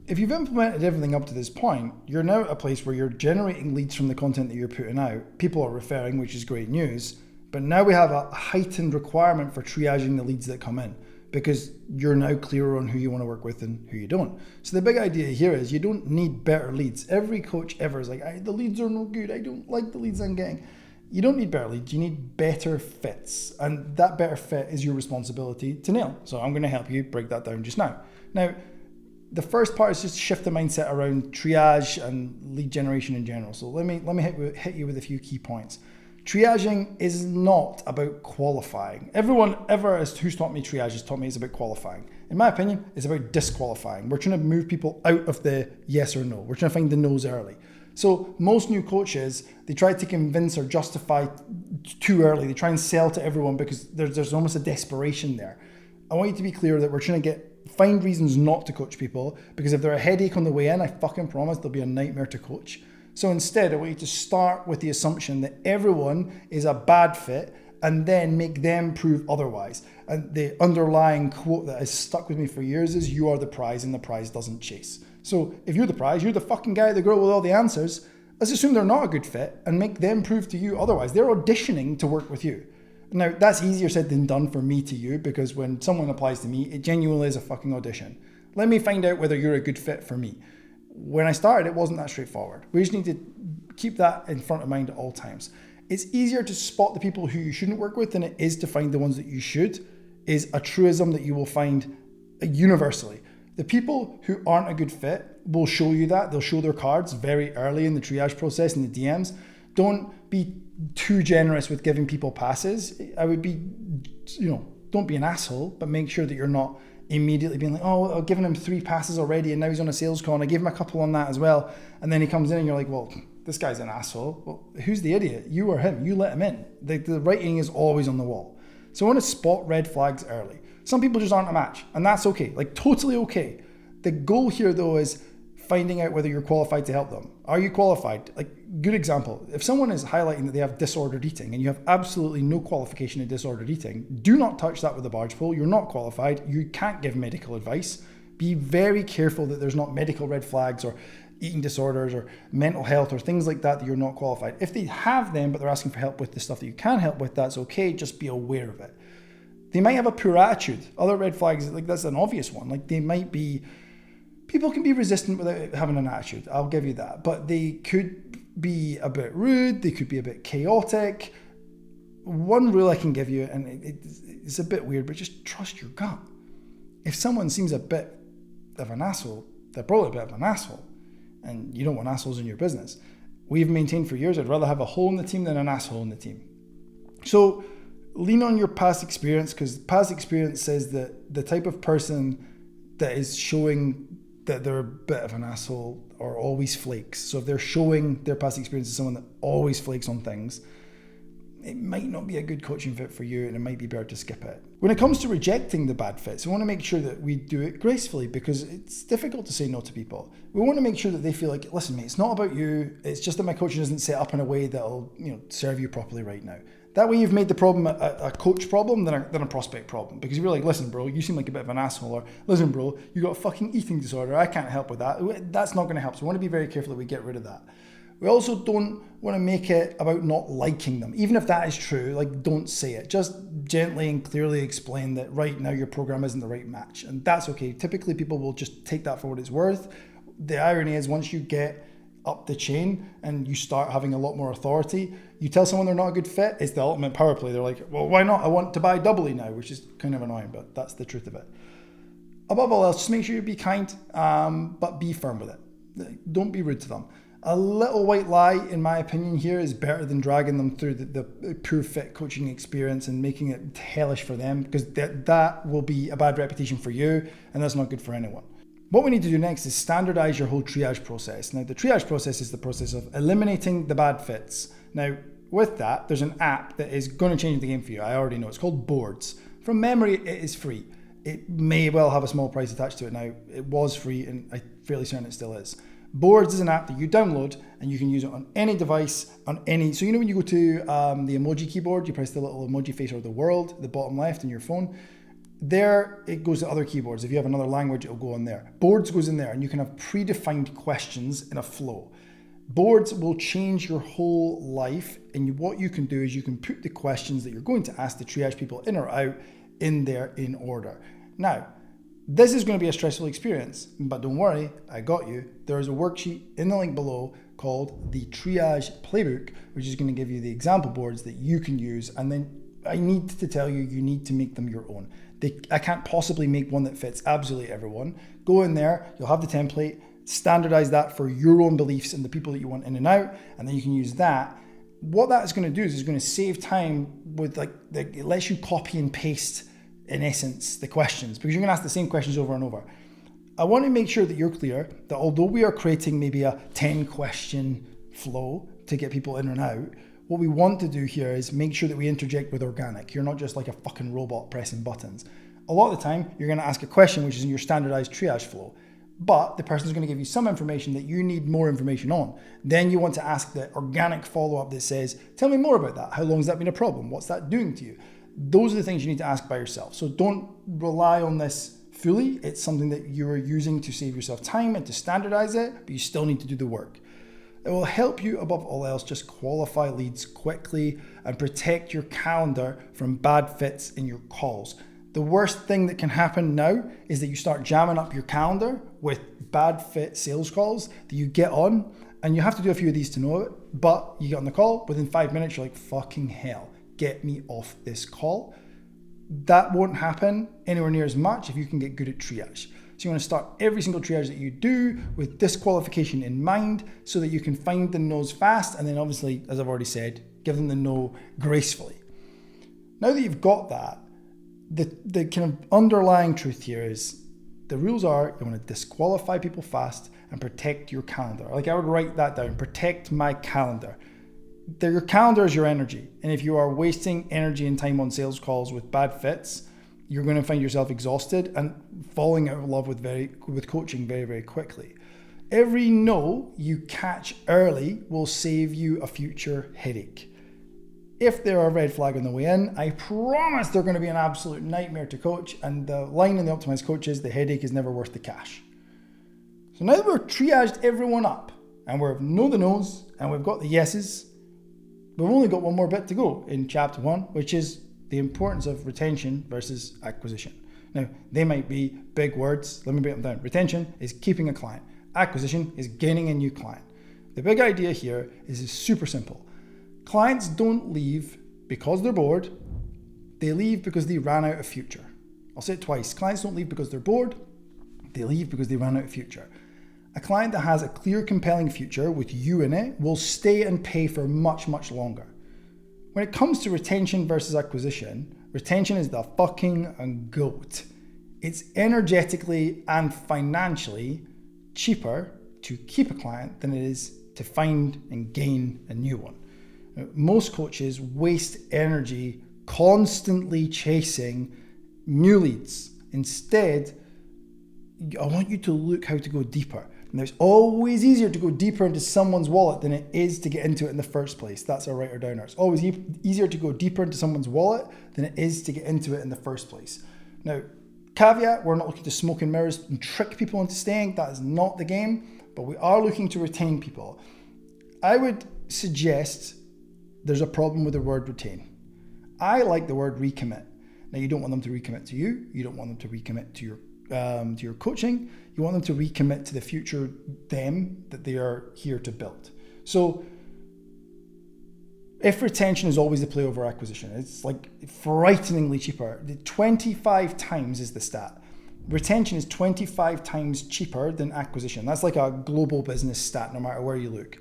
If you've implemented everything up to this point, you're now at a place where you're generating leads from the content that you're putting out. People are referring, which is great news. But now we have a heightened requirement for triaging the leads that come in, because you're now clearer on who you want to work with and who you don't. So the big idea here is you don't need better leads. Every coach ever is like, the leads are no good. I don't like the leads I'm getting. You don't need better leads. You need better fits. And that better fit is your responsibility to nail. So I'm going to help you break that down just now. Now, the first part is just shift the mindset around triage and lead generation in general. So let me hit you with a few key points. Triaging is not about qualifying. Everyone ever who's taught me triage has taught me it's about qualifying. In my opinion, it's about disqualifying. We're trying to move people out of the yes or no. We're trying to find the no's early. So most new coaches, they try to convince or justify too early. They try and sell to everyone because there's almost a desperation there. I want you to be clear that we're trying to find reasons not to coach people, because if they're a headache on the way in, I fucking promise they'll be a nightmare to coach. So instead, I want you to start with the assumption that everyone is a bad fit and then make them prove otherwise. And the underlying quote that has stuck with me for years is, you are the prize and the prize doesn't chase. So if you're the prize, you're the fucking guy at the girl with all the answers, let's assume they're not a good fit and make them prove to you otherwise. They're auditioning to work with you. Now, that's easier said than done for me to you, because when someone applies to me, it genuinely is a fucking audition. Let me find out whether you're a good fit for me. When I started, it wasn't that straightforward. We just need to keep that in front of mind at all times. It's easier to spot the people who you shouldn't work with than it is to find the ones that you should, is a truism that you will find universally. The people who aren't a good fit will show you that. They'll show their cards very early in the triage process, in the DMs. Don't be too generous with giving people passes. I would be, don't be an asshole, but make sure that you're not immediately being like, oh, I've given him 3 passes already and now he's on a sales call and I gave him a couple on that as well. And then he comes in and you're like, well, this guy's an asshole. Well, who's the idiot? You or him? You let him in. The writing is always on the wall. So I want to spot red flags early. Some people just aren't a match, and that's okay, like totally okay. The goal here though is finding out whether you're qualified to help them. Are you qualified? Like, good example, if someone is highlighting that they have disordered eating and you have absolutely no qualification in disordered eating, do not touch that with a barge pole. You're not qualified. You can't give medical advice. Be very careful that there's not medical red flags or eating disorders or mental health or things like that you're not qualified. If they have them, but they're asking for help with the stuff that you can help with, that's okay. Just be aware of it. They might have a poor attitude. Other red flags, like that's an obvious one. Like they might be, people can be resistant without having an attitude. I'll give you that. But they could be a bit rude. They could be a bit chaotic. One rule I can give you, and it's a bit weird, but just trust your gut. If someone seems a bit of an asshole, they're probably a bit of an asshole. And you don't want assholes in your business. We've maintained for years, I'd rather have a hole in the team than an asshole in the team. So lean on your past experience, because past experience says that the type of person that is showing that they're a bit of an asshole or always flakes. So if they're showing their past experience as someone that always flakes on things, it might not be a good coaching fit for you, and it might be better to skip it. When it comes to rejecting the bad fits, we want to make sure that we do it gracefully, because it's difficult to say no to people. We want to make sure that they feel like, listen, mate, it's not about you. It's just that my coaching isn't set up in a way that'll, serve you properly right now. That way you've made the problem a coach problem than a prospect problem. Because if you're like, listen, bro, you seem like a bit of an asshole, or listen, bro, you got a fucking eating disorder, I can't help with that. That's not going to help. So we want to be very careful that we get rid of that. We also don't want to make it about not liking them. Even if that is true, like, don't say it. Just gently and clearly explain that right now your program isn't the right match. And that's okay. Typically people will just take that for what it's worth. The irony is, once you get up the chain and you start having a lot more authority, you tell someone they're not a good fit, it's the ultimate power play. They're like, well, why not? I want to buy doubly now, which is kind of annoying, but that's the truth of it. Above all else, just make sure you be kind, but be firm with it. Don't be rude to them. A little white lie, in my opinion, here is better than dragging them through the poor fit coaching experience and making it hellish for them, because that will be a bad reputation for you, and that's not good for anyone. What we need to do next is standardize your whole triage process. Now, the triage process is the process of eliminating the bad fits. Now, with that, there's an app that is going to change the game for you. I already know. It's called Boards. From memory, it is free. It may well have a small price attached to it now. It was free, and I'm fairly certain it still is. Boards is an app that you download, and you can use it on any device, so when you go to the emoji keyboard, you press the little emoji face or the world, the bottom left in your phone. There, it goes to other keyboards. If you have another language, it'll go on there. Boards goes in there, and you can have predefined questions in a flow. Boards will change your whole life, and what you can do is you can put the questions that you're going to ask the triage people in or out in there in order. Now, this is going to be a stressful experience, but don't worry, I got you. There is a worksheet in the link below called the Triage Playbook, which is going to give you the example boards that you can use. And then I need to tell you, you need to make them your own. I can't possibly make one that fits absolutely everyone. Go in there, you'll have the template, standardize that for your own beliefs and the people that you want in and out, and then you can use that. What that is going to do is it's going to save time with it lets you copy and paste, in essence, the questions, because you're going to ask the same questions over and over. I want to make sure that you're clear that although we are creating maybe a 10 question flow to get people in and out, what we want to do here is make sure that we interject with organic. You're not just like a fucking robot pressing buttons. A lot of the time, you're going to ask a question which is in your standardized triage flow, but the person is going to give you some information that you need more information on. Then you want to ask the organic follow-up that says, tell me more about that. How long has that been a problem? What's that doing to you? Those are the things you need to ask by yourself. So don't rely on this fully. It's something that you are using to save yourself time and to standardize it, but you still need to do the work. It will help you, above all else, just qualify leads quickly and protect your calendar from bad fits in your calls. The worst thing that can happen now is that you start jamming up your calendar with bad fit sales calls that you get on, and you have to do a few of these to know it, but you get on the call, within 5 minutes, you're like, fucking hell, get me off this call. That won't happen anywhere near as much if you can get good at triage. So you want to start every single triage that you do with disqualification in mind so that you can find the no's fast, and then obviously, as I've already said, give them the no gracefully. Now that you've got that, the kind of underlying truth here is the rules are you want to disqualify people fast and protect your calendar. Like, I would write that down, protect my calendar. Your calendar is your energy. And if you are wasting energy and time on sales calls with bad fits, you're going to find yourself exhausted and falling out of love with coaching very, very quickly. Every no you catch early will save you a future headache. If they're a red flag on the way in, I promise they're going to be an absolute nightmare to coach, and the line in the Optimized coach is the headache is never worth the cash. So now that we've triaged everyone up and we've know the no's and we've got the yeses, we've only got one more bit to go in chapter 1, which is the importance of retention versus acquisition. Now, they might be big words. Let me break them down. Retention is keeping a client. Acquisition is gaining a new client. The big idea here is super simple. Clients don't leave because they're bored. They leave because they ran out of future. I'll say it twice. Clients don't leave because they're bored. They leave because they ran out of future. A client that has a clear, compelling future with you in it will stay and pay for much, much longer. When it comes to retention versus acquisition, retention is the fucking GOAT. It's energetically and financially cheaper to keep a client than it is to find and gain a new one. Most coaches waste energy constantly chasing new leads. Instead, I want you to look how to go deeper. And it's always easier to go deeper into someone's wallet than it is to get into it in the first place. That's a writer downer. It's always easier to go deeper into someone's wallet than it is to get into it in the first place. Now, caveat, we're not looking to smoke and mirrors and trick people into staying. That is not the game, but we are looking to retain people. I would suggest there's a problem with the word retain. I like the word recommit. Now, you don't want them to recommit to you. You don't want them to recommit to your coaching. You want them to recommit to the future them that they are here to build. So if retention is always the play over acquisition, it's like frighteningly cheaper. 25 times is the stat. Retention is 25 times cheaper than acquisition. That's like a global business stat, no matter where you look.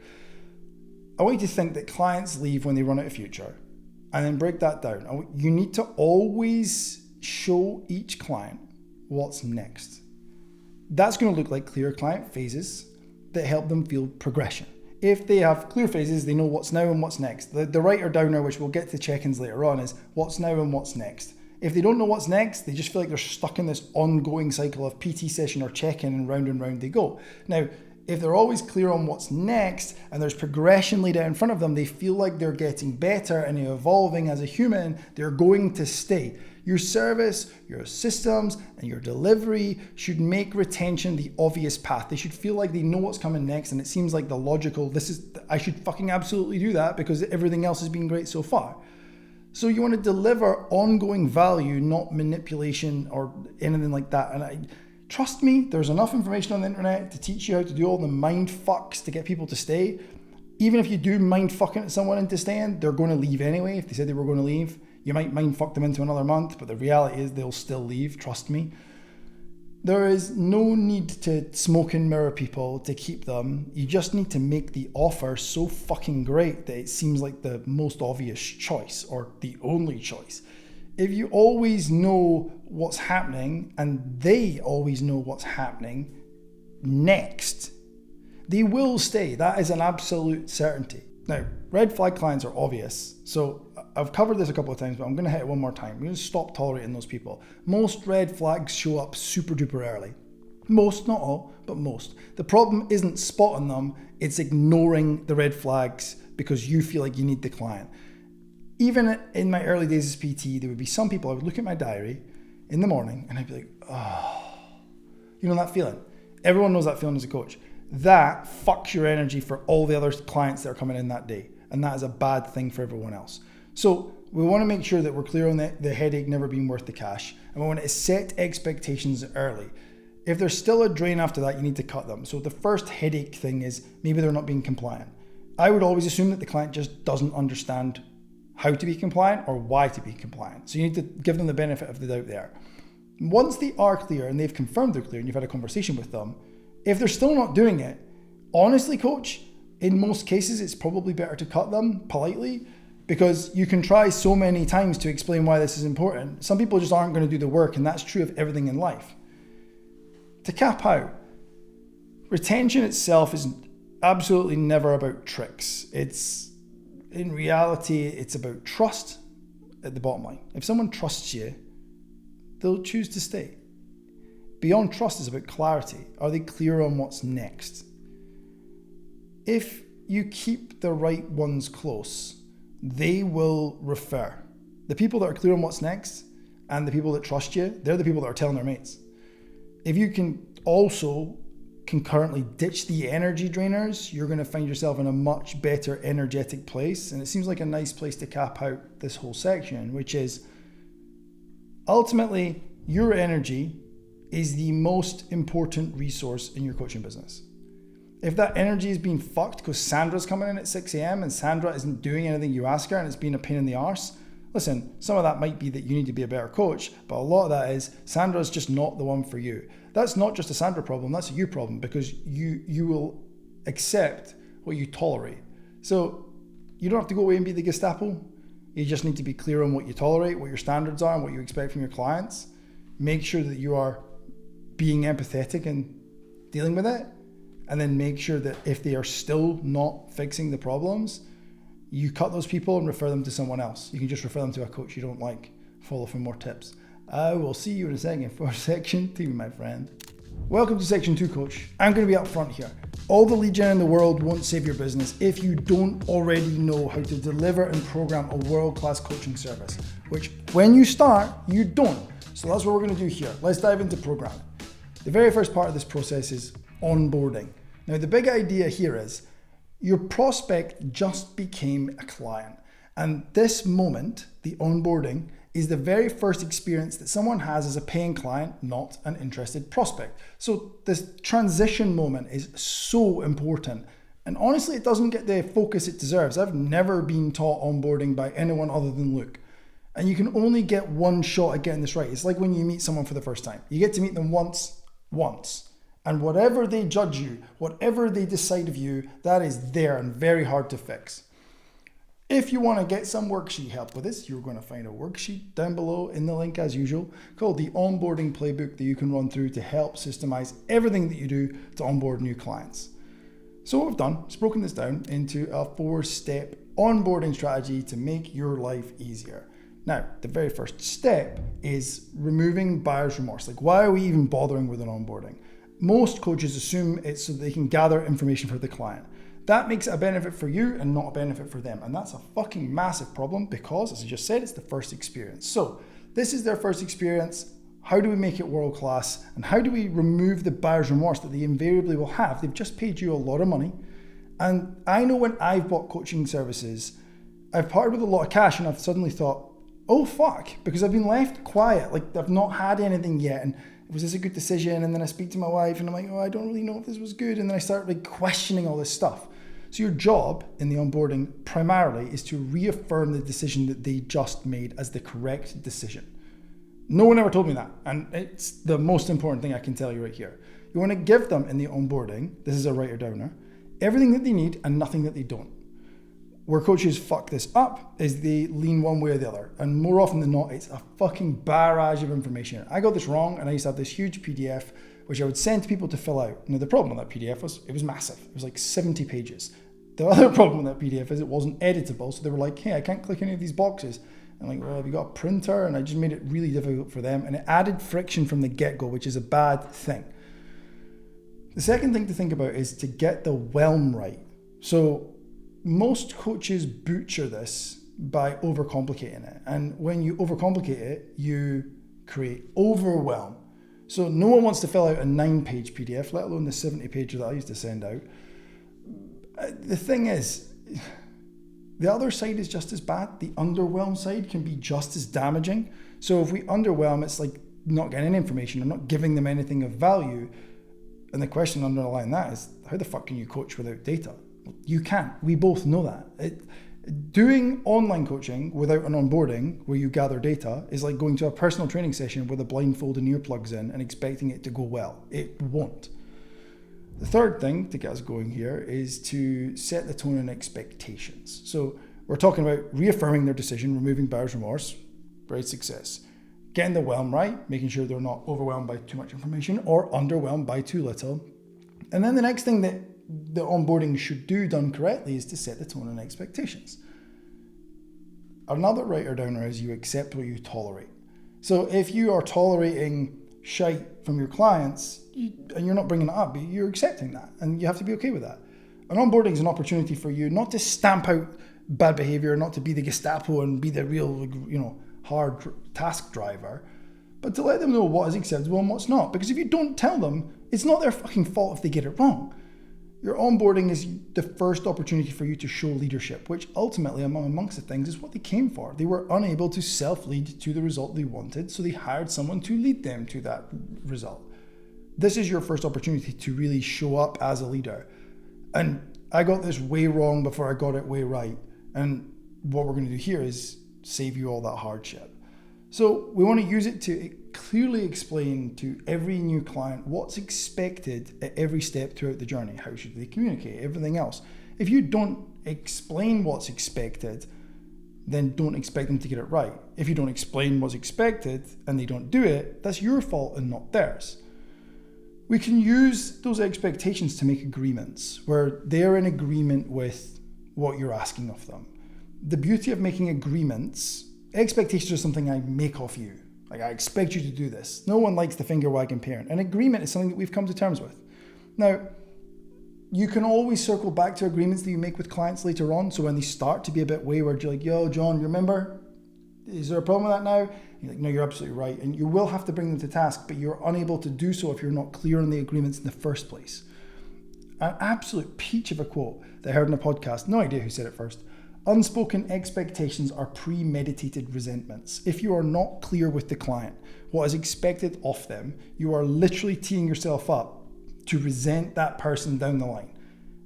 I want you to think that clients leave when they run out of future, and then break that down. You need to always show each client what's next. That's going to look like clear client phases that help them feel progression. If they have clear phases, they know what's now and what's next. The writer downer, which we'll get to check-ins later on, is what's now and what's next. If they don't know what's next, they just feel like they're stuck in this ongoing cycle of PT session or check-in, and round they go. Now, if they're always clear on what's next and there's progression laid out in front of them, they feel like they're getting better and evolving as a human, they're going to stay. Your service, your systems, and your delivery should make retention the obvious path. They should feel like they know what's coming next, and it seems like the logical, I should fucking absolutely do that because everything else has been great so far. So you want to deliver ongoing value, not manipulation or anything like that. And trust me, there's enough information on the internet to teach you how to do all the mind fucks to get people to stay. Even if you do mind fucking someone into staying, they're going to leave anyway. If they said they were going to leave, you might mind fuck them into another month, but the reality is they'll still leave, trust me. There is no need to smoke and mirror people to keep them. You just need to make the offer so fucking great that it seems like the most obvious choice or the only choice. If you always know what's happening and they always know what's happening next, they will stay. That is an absolute certainty. Now, red flag clients are obvious. So I've covered this a couple of times, but I'm going to hit it one more time. We're going to stop tolerating those people. Most red flags show up super duper early. Most, not all, but most. The problem isn't spotting them, it's ignoring the red flags because you feel like you need the client. Even in my early days as PT, there would be some people, I would look at my diary in the morning and I'd be like, oh, you know that feeling? Everyone knows that feeling as a coach. That fucks your energy for all the other clients that are coming in that day. And that is a bad thing for everyone else. So we want to make sure that we're clear on the headache never being worth the cash. And we want to set expectations early. If there's still a drain after that, you need to cut them. So the first headache thing is maybe they're not being compliant. I would always assume that the client just doesn't understand how to be compliant or why to be compliant. So you need to give them the benefit of the doubt there. Once they are clear and they've confirmed they're clear and you've had a conversation with them, if they're still not doing it, honestly, coach, in most cases, it's probably better to cut them politely because you can try so many times to explain why this is important. Some people just aren't going to do the work, and that's true of everything in life. To cap out, retention itself is absolutely never about tricks. In reality, it's about trust at the bottom line. If someone trusts you, they'll choose to stay. Beyond trust is about clarity. Are they clear on what's next? if you keep the right ones close, they will refer. The people that are clear on what's next and the people that trust you, they're the people that are telling their mates. If you can also concurrently ditch the energy drainers, you're going to find yourself in a much better energetic place. And it seems like a nice place to cap out this whole section, which is ultimately your energy is the most important resource in your coaching business. If that energy is being fucked because Sandra's coming in at 6 a.m. and Sandra isn't doing anything you ask her and it's being a pain in the arse, listen, some of that might be that you need to be a better coach, but a lot of that is Sandra's just not the one for you. That's not just a Sandra problem, that's a you problem, because you will accept what you tolerate. So you don't have to go away and be the Gestapo. You just need to be clear on what you tolerate, what your standards are, and what you expect from your clients. Make sure that you are being empathetic and dealing with it. And then make sure that if they are still not fixing the problems, you cut those people and refer them to someone else. You can just refer them to a coach you don't like. Follow for more tips. I will see you in a second for section 2, my friend. Welcome to section 2, coach. I'm going to be up front here. All the lead gen in the world won't save your business if you don't already know how to deliver and program a world-class coaching service, which when you start, you don't. So that's what we're going to do here. Let's dive into programming. The very first part of this process is onboarding. Now, the big idea here is your prospect just became a client. And this moment, the onboarding, is the very first experience that someone has as a paying client, not an interested prospect. So this transition moment is so important. And honestly, it doesn't get the focus it deserves. I've never been taught onboarding by anyone other than Luke. And you can only get one shot at getting this right. It's like when you meet someone for the first time. You get to meet them once. And whatever they judge you, whatever they decide of you, that is there and very hard to fix. If you want to get some worksheet help with this, you're going to find a worksheet down below in the link as usual called the Onboarding Playbook that you can run through to help systemize everything that you do to onboard new clients. So what we've done is broken this down into a 4-step onboarding strategy to make your life easier. Now, the very first step is removing buyer's remorse. Like, why are we even bothering with an onboarding? Most coaches assume it's so they can gather information for the client. That makes it a benefit for you and not a benefit for them. And that's a fucking massive problem because, as I just said, it's the first experience. So this is their first experience. How do we make it world class? And how do we remove the buyer's remorse that they invariably will have? They've just paid you a lot of money. And I know when I've bought coaching services, I've parted with a lot of cash and I've suddenly thought, oh fuck, because I've been left quiet. Like I've not had anything yet. And was this a good decision? And then I speak to my wife and I'm like, oh, I don't really know if this was good. And then I start like questioning all this stuff. So your job in the onboarding primarily is to reaffirm the decision that they just made as the correct decision. No one ever told me that. And it's the most important thing I can tell you right here. You want to give them in the onboarding, this is a writer downer, everything that they need and nothing that they don't. Where coaches fuck this up is they lean one way or the other. And more often than not, it's a fucking barrage of information. I got this wrong and I used to have this huge PDF which I would send to people to fill out. Now the problem with that PDF was it was massive. It was like 70 pages. The other problem with that PDF is it wasn't editable. So they were like, hey, I can't click any of these boxes. I'm like, well, have you got a printer? And I just made it really difficult for them. And it added friction from the get-go, which is a bad thing. The second thing to think about is to get the whelm right. So most coaches butcher this by overcomplicating it. And when you overcomplicate it, you create overwhelm. So no one wants to fill out a 9-page PDF, let alone the 70 pages that I used to send out. The thing is, the other side is just as bad. The underwhelm side can be just as damaging. So if we underwhelm, it's like not getting any information. I'm not giving them anything of value. And the question underlying that is, how the fuck can you coach without data? You can't. We both know that. Doing online coaching without an onboarding where you gather data is like going to a personal training session with a blindfold and earplugs in and expecting it to go well. It won't. The third thing to get us going here is to set the tone and expectations. So we're talking about reaffirming their decision, removing buyer's remorse, great success. Getting the whelm right, making sure they're not overwhelmed by too much information or underwhelmed by too little. And then the next thing that the onboarding should do done correctly is to set the tone and expectations. Another writer downer is you accept what you tolerate. So if you are tolerating shite from your clients and you're not bringing it up, you're accepting that and you have to be okay with that. And onboarding is an opportunity for you not to stamp out bad behavior, not to be the Gestapo and be the real, hard task driver, but to let them know what is acceptable and what's not. Because if you don't tell them, it's not their fucking fault if they get it wrong. Your onboarding is the first opportunity for you to show leadership, which ultimately, amongst the things, is what they came for. They were unable to self-lead to the result they wanted, so they hired someone to lead them to that result. This is your first opportunity to really show up as a leader. And I got this way wrong before I got it way right. And what we're going to do here is save you all that hardship. So we want to use it to clearly explain to every new client what's expected at every step throughout the journey. How should they communicate? Everything else. If you don't explain what's expected, then don't expect them to get it right. If you don't explain what's expected and they don't do it, that's your fault and not theirs. We can use those expectations to make agreements where they're in agreement with what you're asking of them. The beauty of making agreements, expectations are something I make of you. Like, I expect you to do this. No one likes the finger wagging parent. An agreement is something that we've come to terms with. Now, you can always circle back to agreements that you make with clients later on. So when they start to be a bit wayward, you're like, yo, John, you remember? Is there a problem with that now? You're like, no, you're absolutely right. And you will have to bring them to task, but you're unable to do so if you're not clear on the agreements in the first place. An absolute peach of a quote that I heard in a podcast. No idea who said it first. Unspoken expectations are premeditated resentments. If you are not clear with the client what is expected of them, you are literally teeing yourself up to resent that person down the line.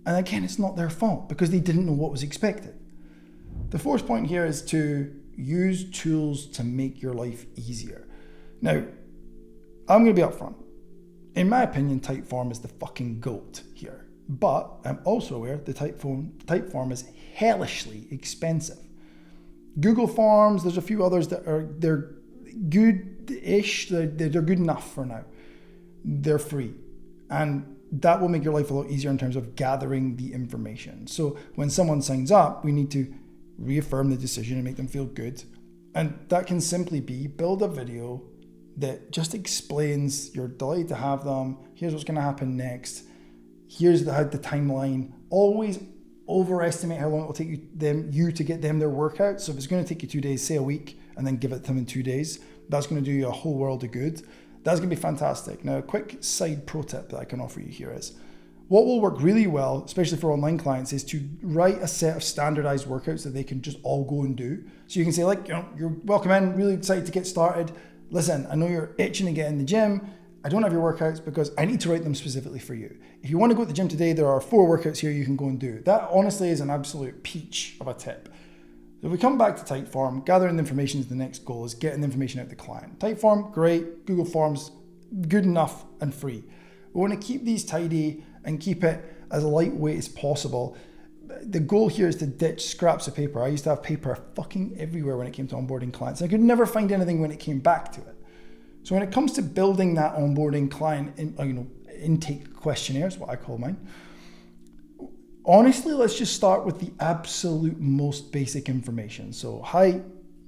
And again, it's not their fault because they didn't know what was expected. The fourth point here is to use tools to make your life easier. Now, I'm going to be upfront. In my opinion, Typeform is the fucking GOAT here. But I'm also aware the Typeform is hellishly expensive. Google Forms, there's a few others that they're good-ish, they're good enough for now. They're free. And that will make your life a lot easier in terms of gathering the information. So when someone signs up, we need to reaffirm the decision and make them feel good. And that can simply be build a video that just explains you're delighted to have them, here's what's going to happen next, here's the timeline. Always overestimate how long it will take you to get them their workout. So if it's going to take you 2 days, say a week, and then give it to them in 2 days, that's going to do you a whole world of good. That's going to be fantastic. Now, a quick side pro tip that I can offer you here is, what will work really well, especially for online clients, is to write a set of standardized workouts that they can just all go and do. So you can say, like, you're welcome in, really excited to get started. Listen, I know you're itching to get in the gym. I don't have your workouts because I need to write them specifically for you. If you want to go to the gym today, there are 4 workouts here you can go and do. That honestly is an absolute peach of a tip. So if we come back to Typeform, gathering the information is the next goal, is getting the information out to the client. Typeform, great. Google Forms, good enough and free. We want to keep these tidy and keep it as lightweight as possible. The goal here is to ditch scraps of paper. I used to have paper fucking everywhere when it came to onboarding clients. I could never find anything when it came back to it. So when it comes to building that onboarding client intake questionnaires, what I call mine, honestly, let's just start with the absolute most basic information. So height,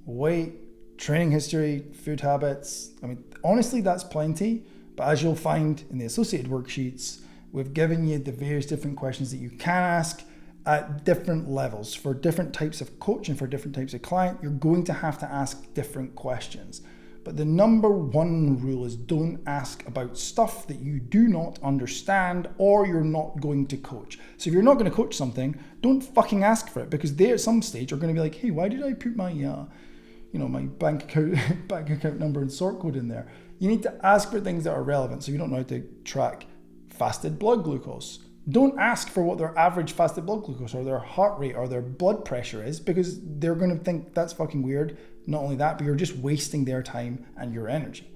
weight, training history, food habits. I mean, honestly, that's plenty. But as you'll find in the associated worksheets, we've given you the various different questions that you can ask at different levels. For different types of coach and for different types of client, you're going to have to ask different questions. But the number one rule is don't ask about stuff that you do not understand or you're not going to coach. So if you're not going to coach something, don't fucking ask for it, because they at some stage are going to be like, hey, why did I put my my bank account number and sort code in there? You need to ask for things that are relevant. So you don't know how to track fasted blood glucose. Don't ask for what their average fasted blood glucose or their heart rate or their blood pressure is, because they're going to think that's fucking weird. Not only that, but you're just wasting their time and your energy.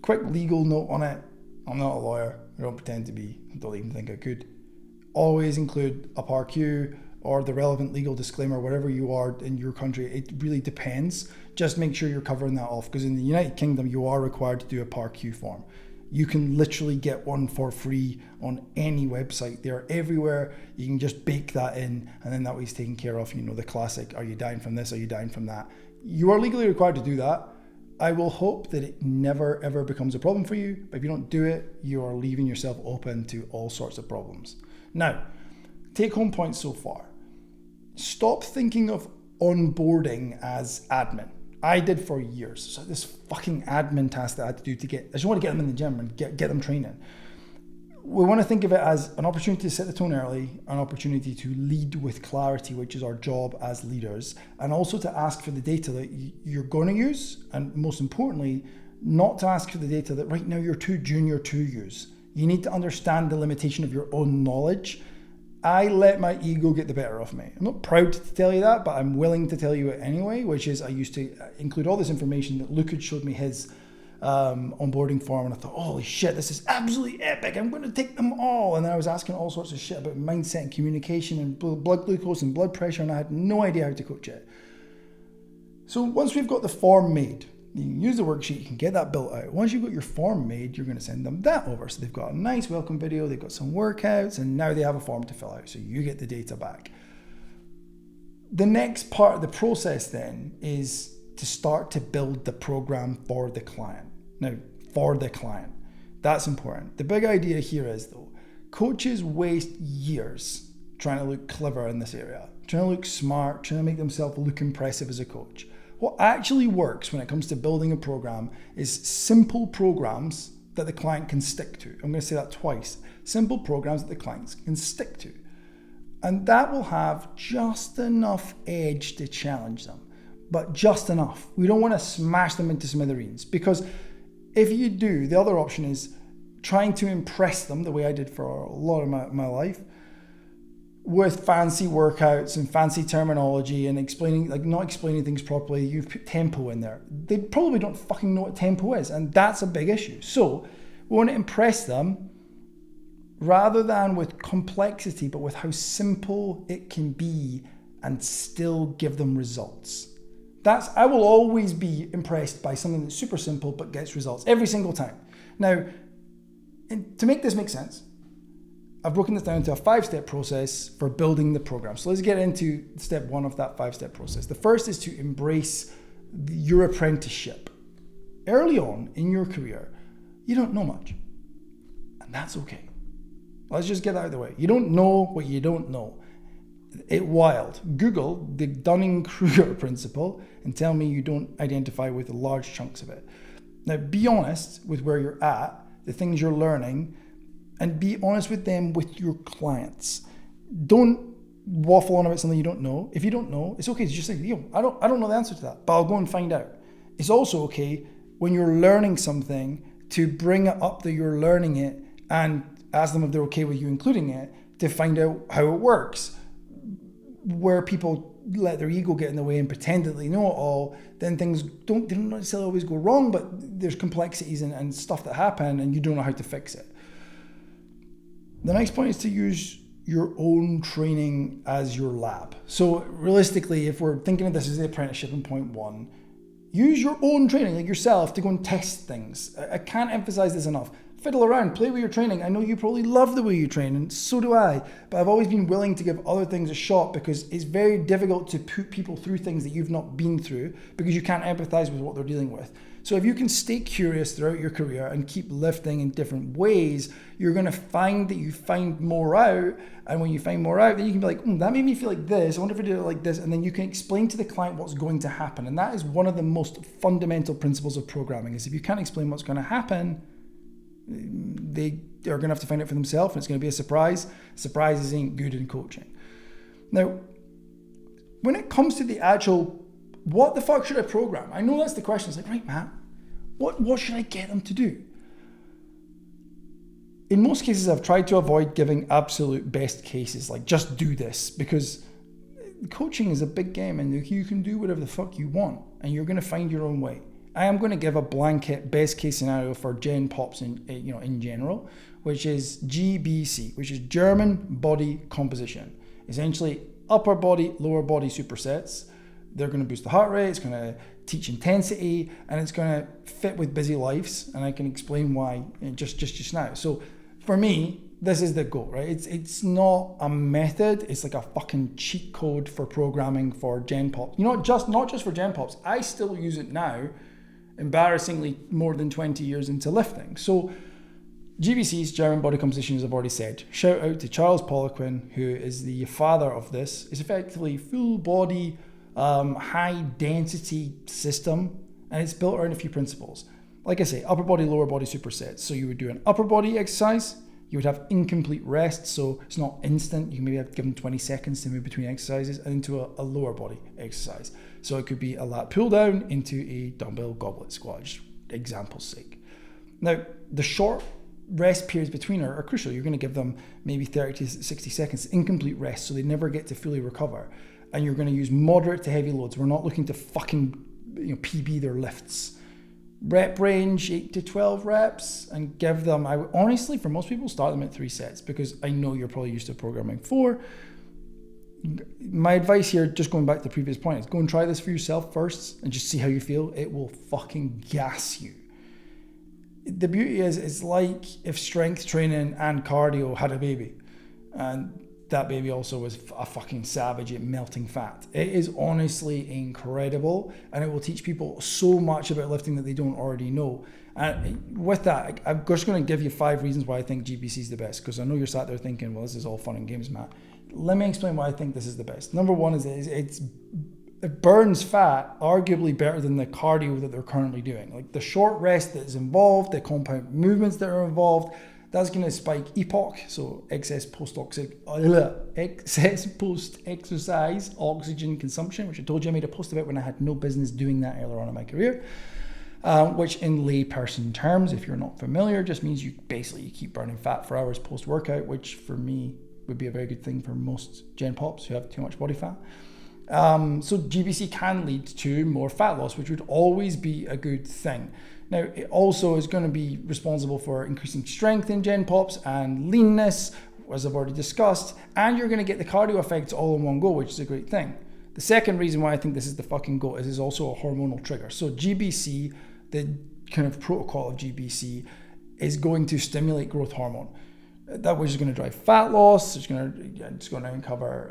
Quick legal note on it. I'm not a lawyer. I don't pretend to be. I don't even think I could. Always include a PARQ or the relevant legal disclaimer wherever you are in your country. It really depends. Just make sure you're covering that off, because in the United Kingdom, you are required to do a PARQ form. You can literally get one for free on any website. They're everywhere. You can just bake that in, and then that way it's taken care of. The classic, are you dying from this? Are you dying from that? You are legally required to do that. I will hope that it never, ever becomes a problem for you. But if you don't do it, you are leaving yourself open to all sorts of problems. Now, Take home points so far. Stop thinking of onboarding as admin. I did for years. So this fucking admin task that I had to do I just want to get them in the gym and get them training. We want to think of it as an opportunity to set the tone early, an opportunity to lead with clarity, which is our job as leaders, and also to ask for the data that you're going to use, and most importantly, not to ask for the data that right now you're too junior to use. You need to understand the limitation of your own knowledge. I let my ego get the better of me. I'm not proud to tell you that, but I'm willing to tell you it anyway, which is I used to include all this information that Luke had showed me his onboarding form, and I thought, holy shit, this is absolutely epic. I'm going to take them all. And then I was asking all sorts of shit about mindset and communication and blood glucose and blood pressure, and I had no idea how to coach it. So once we've got the form made, you can use the worksheet, you can get that built out. Once you've got your form made, you're going to send them that over. So they've got a nice welcome video, they've got some workouts, and now they have a form to fill out. So you get the data back. The next part of the process then is to start to build the program for the client. Now, for the client, that's important. The big idea here is though, coaches waste years trying to look clever in this area, trying to look smart, trying to make themselves look impressive as a coach. What actually works when it comes to building a program is simple programs that the client can stick to. I'm going to say that twice. Simple programs that the clients can stick to. And that will have just enough edge to challenge them, but just enough. We don't want to smash them into smithereens, because if you do, the other option is trying to impress them the way I did for a lot of my life with fancy workouts and fancy terminology and not explaining things properly. You've put tempo in there. They probably don't fucking know what tempo is, and that's a big issue. So we want to impress them rather than with complexity, but with how simple it can be and still give them results. I will always be impressed by something that's super simple but gets results every single time. Now, to make this make sense, I've broken this down into a 5-step process for building the program. So let's get into step 1 of that 5-step process. The first is to embrace your apprenticeship. Early on in your career, you don't know much, and that's okay. Let's just get that out of the way. You don't know what you don't know. It's wild. Google the Dunning-Kruger principle and tell me you don't identify with large chunks of it. Now, be honest with where you're at, the things you're learning, and be honest with them with your clients. Don't waffle on about something you don't know. If you don't know, it's okay to just say, I don't know the answer to that, but I'll go and find out. It's also okay when you're learning something to bring it up that you're learning it and ask them if they're okay with you including it to find out how it works. Where people let their ego get in the way and pretend that they know it all, then things don't necessarily always go wrong, but there's complexities and stuff that happen and you don't know how to fix it. The next point is to use your own training as your lab. So realistically, if we're thinking of this as the apprenticeship in point 1, use your own training, like yourself, to go and test things. I can't emphasize this enough. Fiddle around, play with your training. I know you probably love the way you train, and so do I, but I've always been willing to give other things a shot because it's very difficult to put people through things that you've not been through because you can't empathize with what they're dealing with. So if you can stay curious throughout your career and keep lifting in different ways, you're going to find that you find more out, and when you find more out, then you can be like, that made me feel like this, I wonder if I did it like this, and then you can explain to the client what's going to happen. And that is one of the most fundamental principles of programming, is if you can't explain what's going to happen, they are going to have to find it for themselves, and it's going to be a surprise. Surprises ain't good in coaching. Now, when it comes to the actual, what the fuck should I program? I know that's the question. It's like, right, Matt, what should I get them to do? In most cases, I've tried to avoid giving absolute best cases, like just do this, because coaching is a big game and you can do whatever the fuck you want and you're going to find your own way. I am going to give a blanket best case scenario for Gen Pops in general, which is GBC, which is German Body Composition. Essentially, upper body, lower body supersets. They're going to boost the heart rate, it's going to teach intensity, and it's going to fit with busy lives. And I can explain why just now. So for me, this is the goal, right? It's not a method, it's like a fucking cheat code for programming for Gen Pops. Not just for Gen Pops. I still use it now, embarrassingly more than 20 years into lifting. So GBC's German body composition, as I've already said. Shout out to Charles Poliquin, who is the father of this. It's effectively full body, high density system, and it's built around a few principles. Like I say, upper body, lower body supersets. So you would do an upper body exercise, you would have incomplete rest, so it's not instant. You can maybe have to give them 20 seconds to move between exercises, and into a lower body exercise. So it could be a lat pull down into a dumbbell goblet squat, just example's sake. Now, the short rest periods between are crucial. You're going to give them maybe 30 to 60 seconds incomplete rest, so they never get to fully recover. And you're going to use moderate to heavy loads. We're not looking to fucking PB their lifts. Rep range 8 to 12 reps, and give them, I honestly, for most people, start them at 3 sets, because I know you're probably used to programming 4. My advice here, just going back to the previous point, is go and try this for yourself first and just see how you feel. It will fucking gas you. The beauty is, it's like if strength training and cardio had a baby, and that baby also was a fucking savage at melting fat. It is honestly incredible, and it will teach people so much about lifting that they don't already know. And with that, I'm just going to give you 5 reasons why I think GBC is the best, because I know you're sat there thinking, well, this is all fun and games, Matt. Let me explain why I think this is the best. Number one is it burns fat arguably better than the cardio that they're currently doing. Like the short rest that is involved, the compound movements that are involved, that's going to spike EPOC, so excess post-exercise oxygen consumption, which I told you I made a post about when I had no business doing that earlier on in my career, which in layperson terms, if you're not familiar, just means you keep burning fat for hours post-workout, which for me would be a very good thing for most Gen Pops who have too much body fat. So GBC can lead to more fat loss, which would always be a good thing. Now, it also is going to be responsible for increasing strength in Gen Pops and leanness, as I've already discussed, and you're going to get the cardio effects all in one go, which is a great thing. The second reason why I think this is the fucking goat is it's also a hormonal trigger. So GBC, the kind of protocol of GBC, is going to stimulate growth hormone. That which is going to drive fat loss. It's going to uncover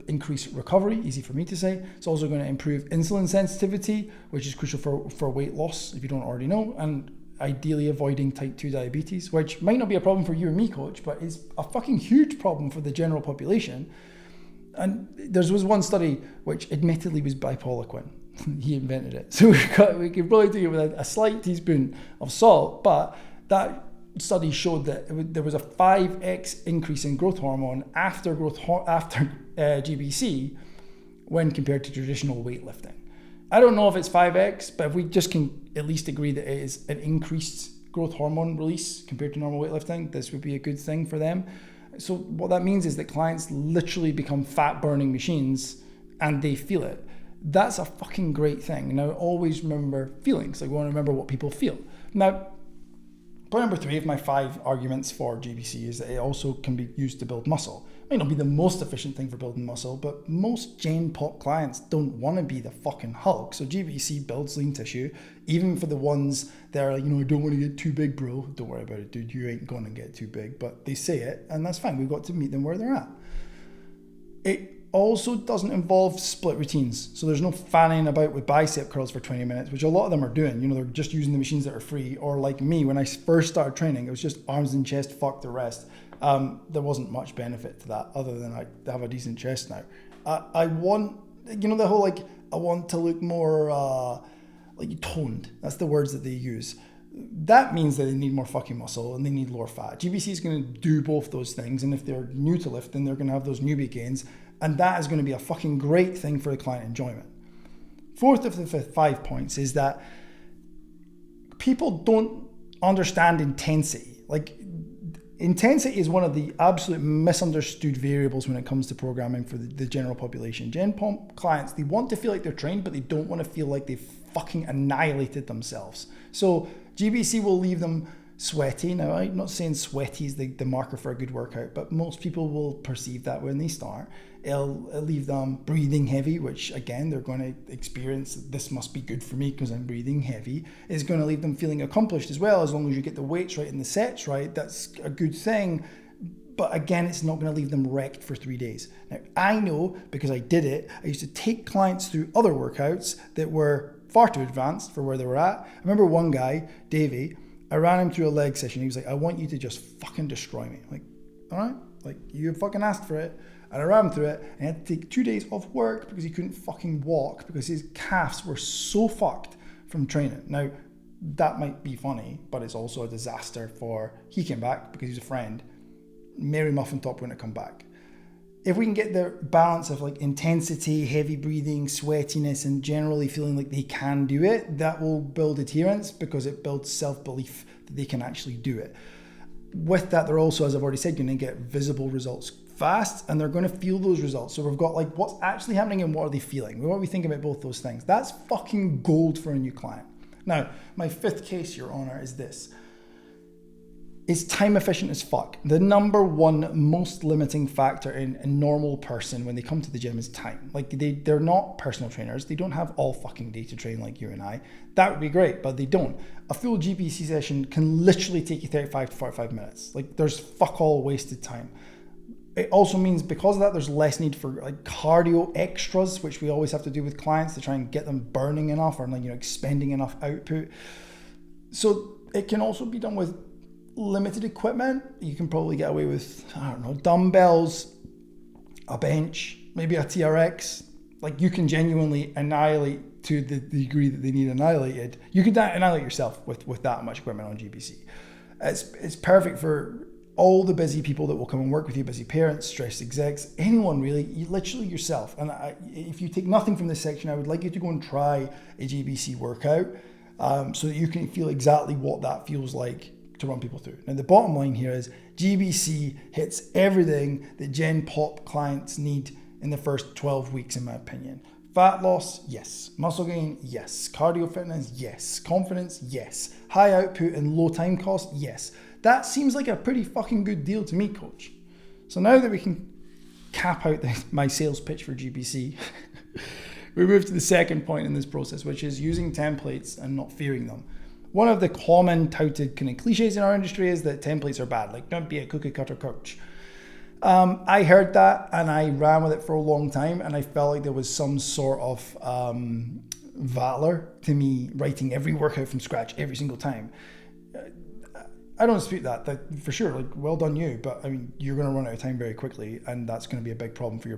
increased recovery, easy for me to say. It's also going to improve insulin sensitivity, which is crucial for weight loss, if you don't already know, and ideally avoiding type 2 diabetes, which might not be a problem for you and me, coach, but is a fucking huge problem for the general population. And there was one study which admittedly was by Poliquin. He invented it. So we could probably do it with a slight teaspoon of salt, but that study showed that there was a 5x increase in growth hormone after GBC when compared to traditional weightlifting. I don't know if it's 5x, but if we just can at least agree that it is an increased growth hormone release compared to normal weightlifting, this would be a good thing for them. So what that means is that clients literally become fat burning machines and they feel it. That's a fucking great thing. Now, always remember feelings. Like, we want to remember what people feel. Now, point number 3 of my 5 arguments for GBC is that it also can be used to build muscle. It might not be the most efficient thing for building muscle, but most Gen Pop clients don't want to be the fucking Hulk. So GBC builds lean tissue, even for the ones that are like, I don't want to get too big, bro. Don't worry about it, dude. You ain't going to get too big. But they say it, and that's fine. We've got to meet them where they're at. It also doesn't involve split routines. So there's no fanning about with bicep curls for 20 minutes, which a lot of them are doing. They're just using the machines that are free. Or like me, when I first started training, it was just arms and chest, fuck the rest. There wasn't much benefit to that other than I have a decent chest now. I want, the whole I want to look more toned. That's the words that they use. That means that they need more fucking muscle and they need lower fat. GBC is going to do both those things. And if they're new to lifting, they're going to have those newbie gains. And that is going to be a fucking great thing for the client enjoyment. Fourth of the 5 points is that people don't understand intensity. Intensity is one of the absolute misunderstood variables when it comes to programming for the general population. Gen Pop clients, they want to feel like they're trained, but they don't want to feel like they've fucking annihilated themselves. So GBC will leave them sweaty. Now, I'm not saying sweaty is the marker for a good workout, but most people will perceive that when they start. It'll leave them breathing heavy, which again, they're going to experience, this must be good for me because I'm breathing heavy. It's going to leave them feeling accomplished as well, as long as you get the weights right and the sets right. That's a good thing. But again, it's not going to leave them wrecked for 3 days. Now, I know because I did it. I used to take clients through other workouts that were far too advanced for where they were at. I remember one guy, Davey, I ran him through a leg session. He was like, I want you to just fucking destroy me. I'm like, all right, like you fucking asked for it. And I ran him through it, and he had to take 2 days off work because he couldn't fucking walk because his calves were so fucked from training. Now, that might be funny, but it's also a disaster for, he came back because he was a friend. Mary Muffin Top wouldn't have come back. If we can get the balance of like intensity, heavy breathing, sweatiness, and generally feeling like they can do it, that will build adherence because it builds self-belief that they can actually do it. With that, they're also, as I've already said, going to get visible results fast, and they're going to feel those results. So we've got like what's actually happening and what are they feeling. What are we thinking about both those things? That's fucking gold for a new client. Now, my fifth case, Your Honor, is this. It's time efficient as fuck. The number one most limiting factor in a normal person when they come to the gym is time. Like they're not personal trainers. They don't have all fucking day to train like you and I. That would be great, but they don't. A full GBC session can literally take you 35 to 45 minutes. Like there's fuck all wasted time. It also means because of that, there's less need for like cardio extras, which we always have to do with clients to try and get them burning enough or like, expending enough output. So it can also be done with limited equipment. You can probably get away with, I don't know, dumbbells, a bench, maybe a TRX. Like you can genuinely annihilate to the degree that they need annihilated. You can annihilate yourself with that much equipment on GBC. It's perfect for all the busy people that will come and work with you, busy parents, stressed execs, anyone really, literally yourself. And if you take nothing from this section, I would like you to go and try a GBC workout so that you can feel exactly what that feels like to run people through. Now, the bottom line here is GBC hits everything that Gen Pop clients need in the first 12 weeks, in my opinion. Fat loss, yes. Muscle gain, yes. Cardio fitness, yes. Confidence, yes. High output and low time cost, yes. That seems like a pretty fucking good deal to me, coach. So now that we can cap out my sales pitch for GBC, we move to the second point in this process, which is using templates and not fearing them. One of the common touted kind of cliches in our industry is that templates are bad. Like, don't be a cookie cutter coach. I heard that and I ran with it for a long time, and I felt like there was some sort of valor to me writing every workout from scratch every single time. I don't dispute that for sure. Like, well done you, but I mean, you're going to run out of time very quickly, and that's going to be a big problem for your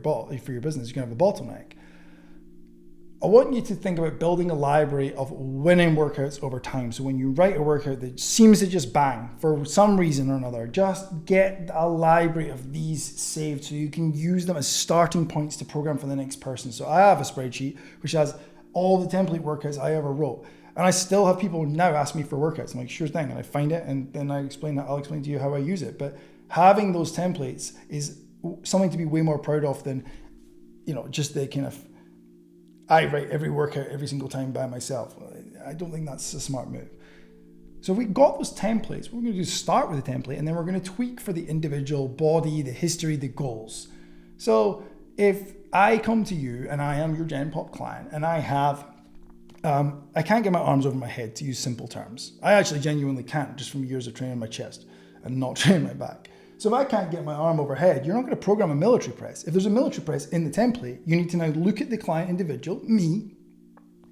business. You're going to have a bottleneck. I want you to think about building a library of winning workouts over time. So when you write a workout that seems to just bang for some reason or another, just get a library of these saved so you can use them as starting points to program for the next person. So I have a spreadsheet which has all the template workouts I ever wrote. And I still have people now ask me for workouts. I'm like, sure thing. And I find it and then I'll explain to you how I use it. But having those templates is something to be way more proud of than, just the kind of, I write every workout every single time by myself. I don't think that's a smart move. So if we got those templates, what we're going to do is start with a template, and then we're going to tweak for the individual body, the history, the goals. So if I come to you and I am your Gen Pop client and I have, I can't get my arms over my head, to use simple terms. I actually genuinely can't, just from years of training my chest and not training my back. So if I can't get my arm overhead, you're not going to program a military press. If there's a military press in the template, you need to now look at the client individual, me,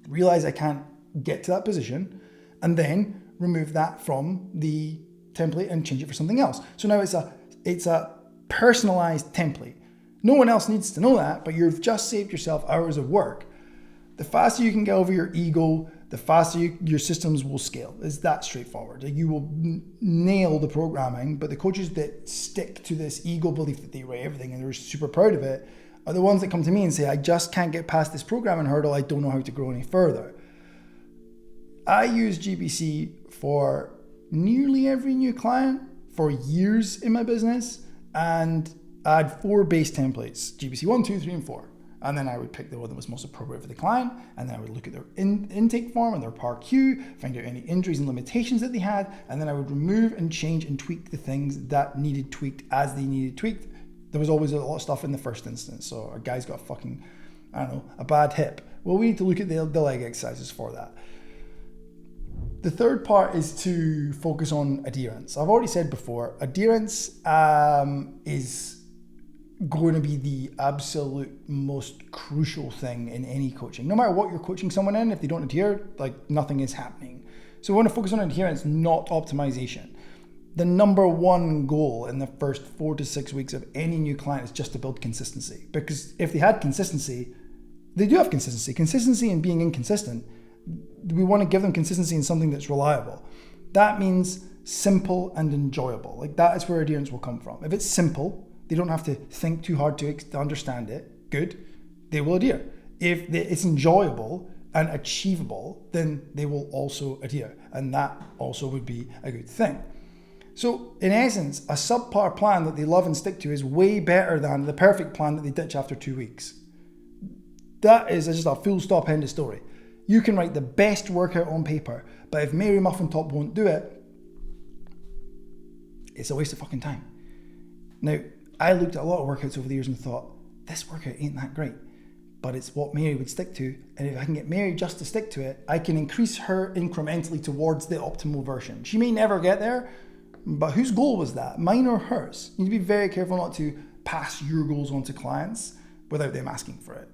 realize I can't get to that position, and then remove that from the template and change it for something else. So now it's a personalized template. No one else needs to know that, but you've just saved yourself hours of work. The faster you can get over your ego, the faster your systems will scale. It's that straightforward. Like, you will nail the programming, but the coaches that stick to this ego belief that they write everything and they're super proud of it are the ones that come to me and say, I just can't get past this programming hurdle. I don't know how to grow any further. I use GBC for nearly every new client for years in my business, and I had 4 base templates, GBC 1, 2, 3, and 4. And then I would pick the one that was most appropriate for the client, and then I would look at their intake form and their PAR-Q, find out any injuries and limitations that they had, and then I would remove and change and tweak the things that needed tweaked as they needed tweaked. There was always a lot of stuff in the first instance. So a guy's got a bad hip. Well, we need to look at the leg exercises for that. The third part is to focus on adherence. I've already said before, adherence is going to be the absolute most crucial thing in any coaching. No matter what you're coaching someone in, if they don't adhere, like, nothing is happening. So we want to focus on adherence, not optimization. The number one goal in the first 4 to 6 weeks of any new client is just to build consistency. Because if they had consistency, they do have consistency. Consistency in being inconsistent. We want to give them consistency in something that's reliable. That means simple and enjoyable. Like that is where adherence will come from. If it's simple, they don't have to think too hard to understand it. Good, they will adhere. If it's enjoyable and achievable, then they will also adhere. And that also would be a good thing. So in essence, a subpar plan that they love and stick to is way better than the perfect plan that they ditch after 2 weeks. That is just a full stop, end of story. You can write the best workout on paper, but if Mary Muffin Top won't do it, it's a waste of fucking time. Now, I looked at a lot of workouts over the years and thought, this workout ain't that great, but it's what Mary would stick to. And if I can get Mary just to stick to it, I can increase her incrementally towards the optimal version. She may never get there, but whose goal was that? Mine or hers? You need to be very careful not to pass your goals on to clients without them asking for it.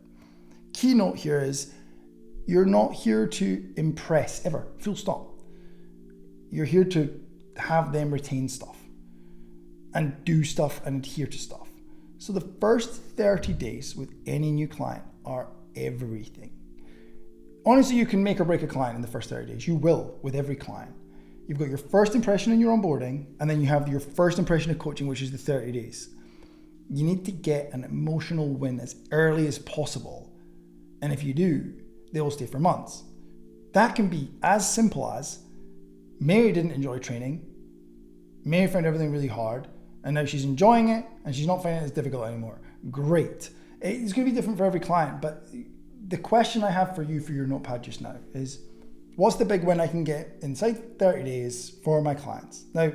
Keynote here is, you're not here to impress ever, full stop. You're here to have them retain stuff and do stuff and adhere to stuff. So the first 30 days with any new client are everything. Honestly, you can make or break a client in the first 30 days. You will with every client. You've got your first impression in your onboarding, and then you have your first impression of coaching, which is the 30 days. You need to get an emotional win as early as possible. And if you do, they will stay for months. That can be as simple as, Mary didn't enjoy training. Mary found everything really hard, and now she's enjoying it, and she's not finding it as difficult anymore. Great. It's going to be different for every client, but the question I have for you for your notepad just now is, what's the big win I can get inside 30 days for my clients? Now,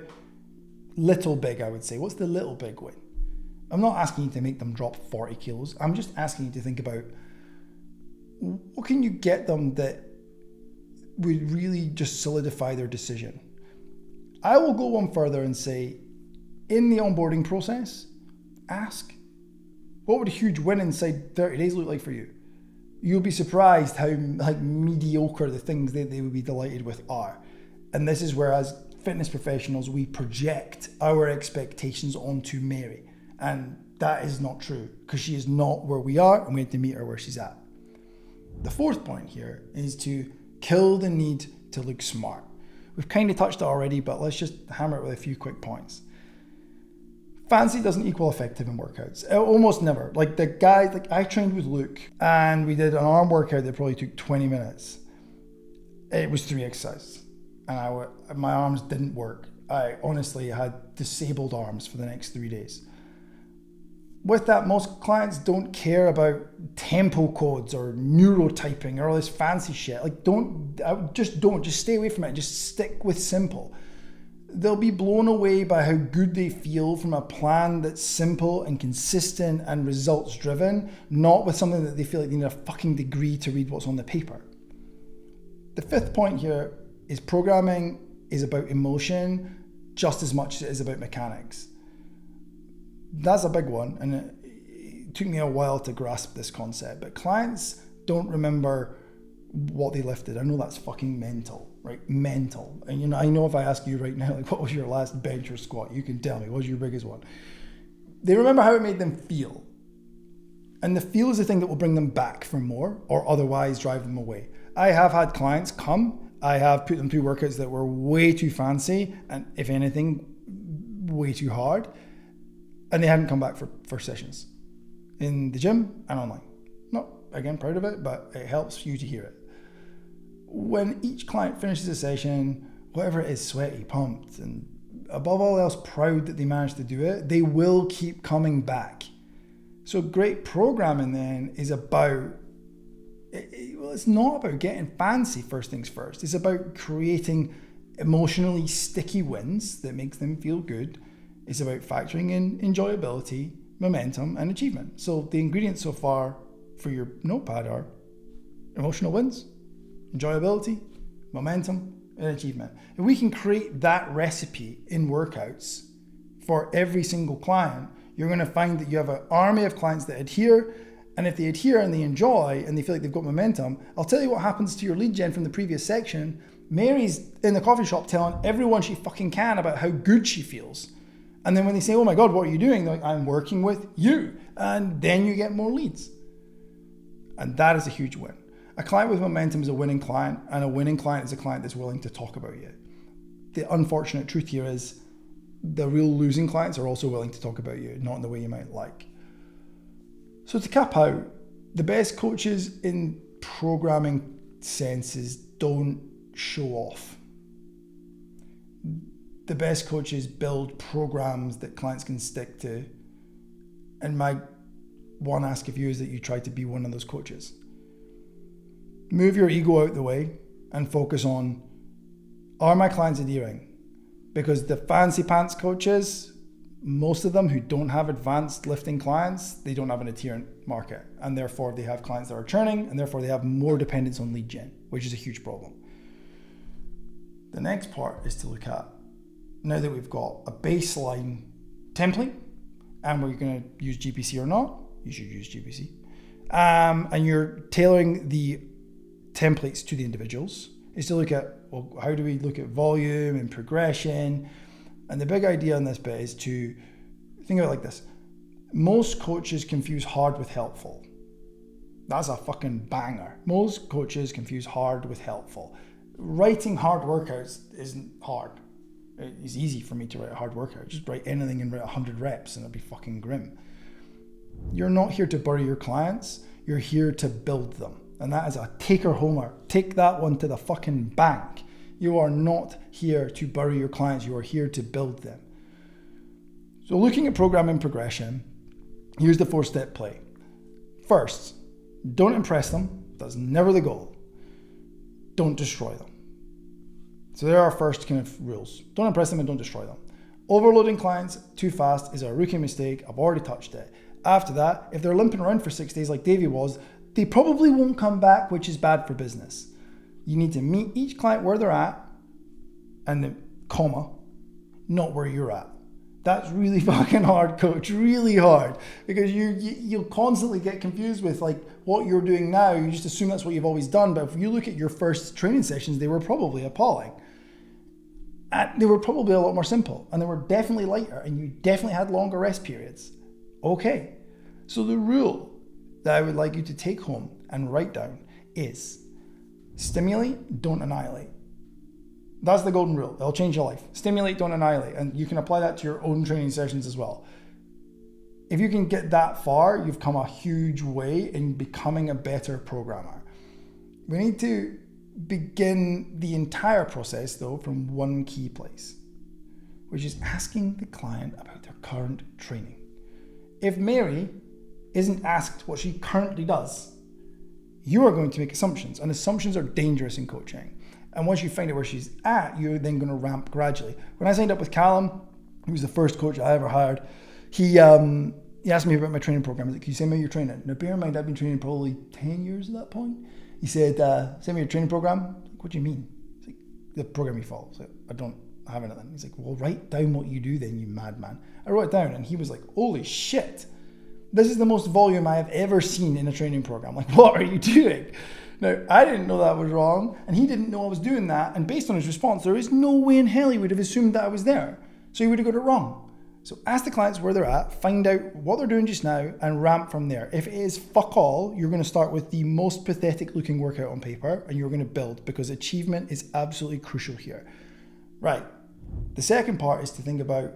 little big, I would say. What's the little big win? I'm not asking you to make them drop 40 kilos. I'm just asking you to think about, what can you get them that would really just solidify their decision? I will go one further and say, in the onboarding process, ask, what would a huge win inside 30 days look like for you? You'll be surprised how mediocre the things that they would be delighted with are. And this is where, as fitness professionals, we project our expectations onto Mary. And that is not true, because she is not where we are, and we have to meet her where she's at. The fourth point here is to kill the need to look smart. We've kind of touched it already, but let's just hammer it with a few quick points. Fancy doesn't equal effective in workouts. Almost never. Like the guy, I trained with Luke, and we did an arm workout that probably took 20 minutes. It was 3 exercises, and my arms didn't work. I honestly had disabled arms for the next 3 days. With that, most clients don't care about tempo codes or neurotyping or all this fancy shit. Just stay away from it. Just stick with simple. They'll be blown away by how good they feel from a plan that's simple and consistent and results driven, not with something that they feel like they need a fucking degree to read what's on the paper. The fifth point here is programming is about emotion just as much as it is about mechanics. That's a big one, and it took me a while to grasp this concept, but clients don't remember what they lifted. I know that's fucking mental, right? Mental. And I know if I ask you right now, what was your last bench or squat? You can tell me, what was your biggest one? They remember how it made them feel. And the feel is the thing that will bring them back for more or otherwise drive them away. I have had clients come, I have put them through workouts that were way too fancy and, if anything, way too hard. And they hadn't come back for sessions in the gym and online. Not, again, proud of it, but it helps you to hear it. When each client finishes a session, whatever it is, sweaty, pumped, and above all else, proud that they managed to do it, they will keep coming back. So great programming then is about, it's not about getting fancy first things first. It's about creating emotionally sticky wins that makes them feel good. It's about factoring in enjoyability, momentum, and achievement. So the ingredients so far for your notepad are emotional wins, enjoyability, momentum, and achievement. If we can create that recipe in workouts for every single client, you're going to find that you have an army of clients that adhere. And if they adhere and they enjoy and they feel like they've got momentum, I'll tell you what happens to your lead gen from the previous section. Mary's in the coffee shop telling everyone she fucking can about how good she feels. And then when they say, oh my God, what are you doing? They're like, I'm working with you. And then you get more leads. And that is a huge win. A client with momentum is a winning client, and a winning client is a client that's willing to talk about you. The unfortunate truth here is the real losing clients are also willing to talk about you, not in the way you might like. So to cap out, the best coaches in programming senses don't show off. The best coaches build programs that clients can stick to. And my one ask of you is that you try to be one of those coaches. Move your ego out the way and focus on, are my clients adhering? Because the fancy pants coaches, most of them who don't have advanced lifting clients, they don't have an adherent market. And therefore they have clients that are churning, and therefore they have more dependence on lead gen, which is a huge problem. The next part is to look at, now that we've got a baseline template, and we're going to use GBC or not, you should use GBC, and you're tailoring the templates to the individuals, is to look at, well, how do we look at volume and progression? And the big idea on this bit is to think of it like this. Most coaches confuse hard with helpful. That's a fucking banger. Most coaches confuse hard with helpful. Writing hard workouts isn't hard. It's easy for me to write a hard workout. Just write anything and write 100 reps and it'll be fucking grim. You're not here to bury your clients. You're here to build them. And that is a taker-homer. Take that one to the fucking bank. You are not here to bury your clients. You are here to build them. So looking at programming progression, here's the 4-step play. First, don't impress them. That's never the goal. Don't destroy them. So there are our first kind of rules. Don't impress them and don't destroy them. Overloading clients too fast is a rookie mistake. I've already touched it. After that, if they're limping around for 6 days like Davey was, they probably won't come back, which is bad for business. You need to meet each client where they're at, and the comma, not where you're at. That's really fucking hard, coach, really hard, because you'll constantly get confused with like what you're doing now. You just assume that's what you've always done, but if you look at your first training sessions, they were probably appalling. And they were probably a lot more simple, and they were definitely lighter, and you definitely had longer rest periods. Okay, so the rule that I would like you to take home and write down is stimulate, don't annihilate. That's the golden rule. It'll change your life. Stimulate, don't annihilate. And you can apply that to your own training sessions as well. If you can get that far, you've come a huge way in becoming a better programmer. We need to begin the entire process though from one key place, which is asking the client about their current training. If Mary isn't asked what she currently does, you are going to make assumptions, and assumptions are dangerous in coaching. And once you find out where she's at, you're then going to ramp gradually. When I signed up with Callum, who was the first coach I ever hired, he asked me about my training program. He's like, can you send me your training? Now bear in mind, I've been training probably 10 years at that point. He said, send me your training program. I'm like, what do you mean? It's like, the program you follow. So I don't have anything. He's like, well, write down what you do then, you madman. I wrote it down, and he was like, holy shit. This is the most volume I have ever seen in a training program. Like, what are you doing? Now, I didn't know that was wrong, and he didn't know I was doing that. And based on his response, there is no way in hell he would have assumed that I was there. So he would have got it wrong. So ask the clients where they're at, find out what they're doing just now, and ramp from there. If it is fuck all, you're going to start with the most pathetic looking workout on paper, and you're going to build, because achievement is absolutely crucial here. Right. The second part is to think about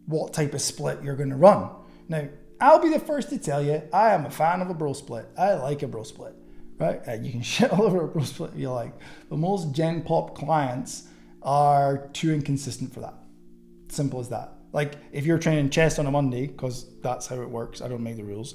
what type of split you're going to run. Now, I'll be the first to tell you, I am a fan of a bro split. I like a bro split, right? You can shit all over a bro split if you like, but most Gen Pop clients are too inconsistent for that. Simple as that. Like if you're training chest on a Monday, because that's how it works, I don't make the rules,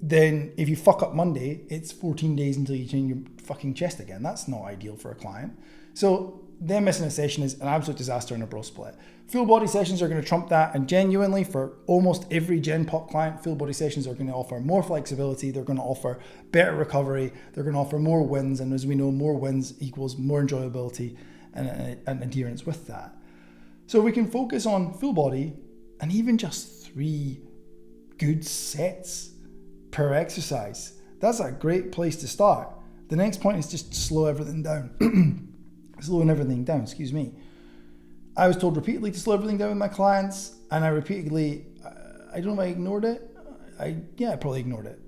then if you fuck up Monday, it's 14 days until you train your fucking chest again. That's not ideal for a client. So them missing a session is an absolute disaster in a bro split. Full body sessions are going to trump that, and genuinely for almost every Gen Pop client, full body sessions are going to offer more flexibility, they're going to offer better recovery, they're going to offer more wins, and as we know, more wins equals more enjoyability and adherence with that. So we can focus on full body and even just 3 good sets per exercise. That's a great place to start. The next point is just slow everything down. slowing everything down, excuse me. I was told repeatedly to slow everything down with my clients, and I repeatedly, I don't know if I ignored it. I probably ignored it.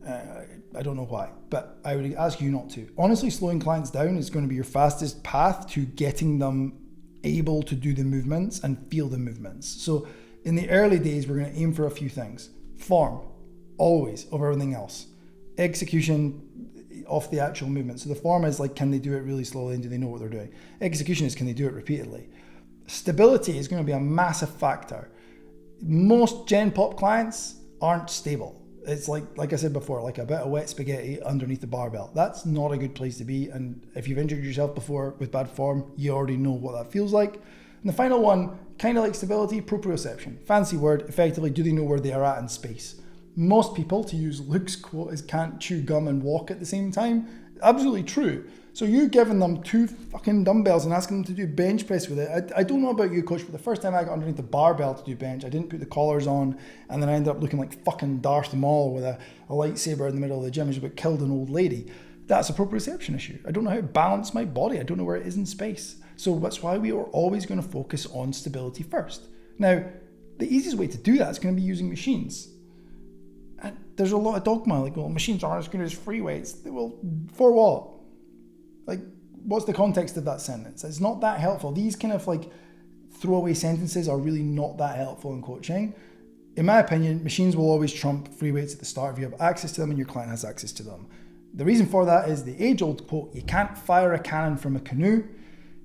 I don't know why, but I would ask you not to. Honestly, slowing clients down is going to be your fastest path to getting them able to do the movements and feel the movements. So in the early days, we're going to aim for a few things. Form, always, over everything else. Execution of the actual movement. So the form is like, can they do it really slowly and do they know what they're doing? Execution is, can they do it repeatedly? Stability is going to be a massive factor. Most Gen Pop clients aren't stable. It's like I said before, like a bit of wet spaghetti underneath the barbell. That's not a good place to be. And if you've injured yourself before with bad form, you already know what that feels like. And the final one, kind of like stability, proprioception. Fancy word, effectively, do they know where they are at in space? Most people, to use Luke's quote, is can't chew gum and walk at the same time. Absolutely true. So you giving them 2 fucking dumbbells and asking them to do bench press with it. I don't know about you, coach, but the first time I got underneath the barbell to do bench, I didn't put the collars on, and then I ended up looking like fucking Darth Maul with a lightsaber in the middle of the gym. I just about killed an old lady. That's a proprioception issue. I don't know how to balance my body. I don't know where it is in space. So that's why we are always going to focus on stability first. Now, the easiest way to do that is going to be using machines. And there's a lot of dogma, like, well, machines aren't as good as free weights. Well, for what? Like, what's the context of that sentence? It's not that helpful. These kind of like throwaway sentences are really not that helpful in coaching. In my opinion, machines will always trump free weights at the start if you have access to them and your client has access to them. The reason for that is the age-old quote, you can't fire a cannon from a canoe.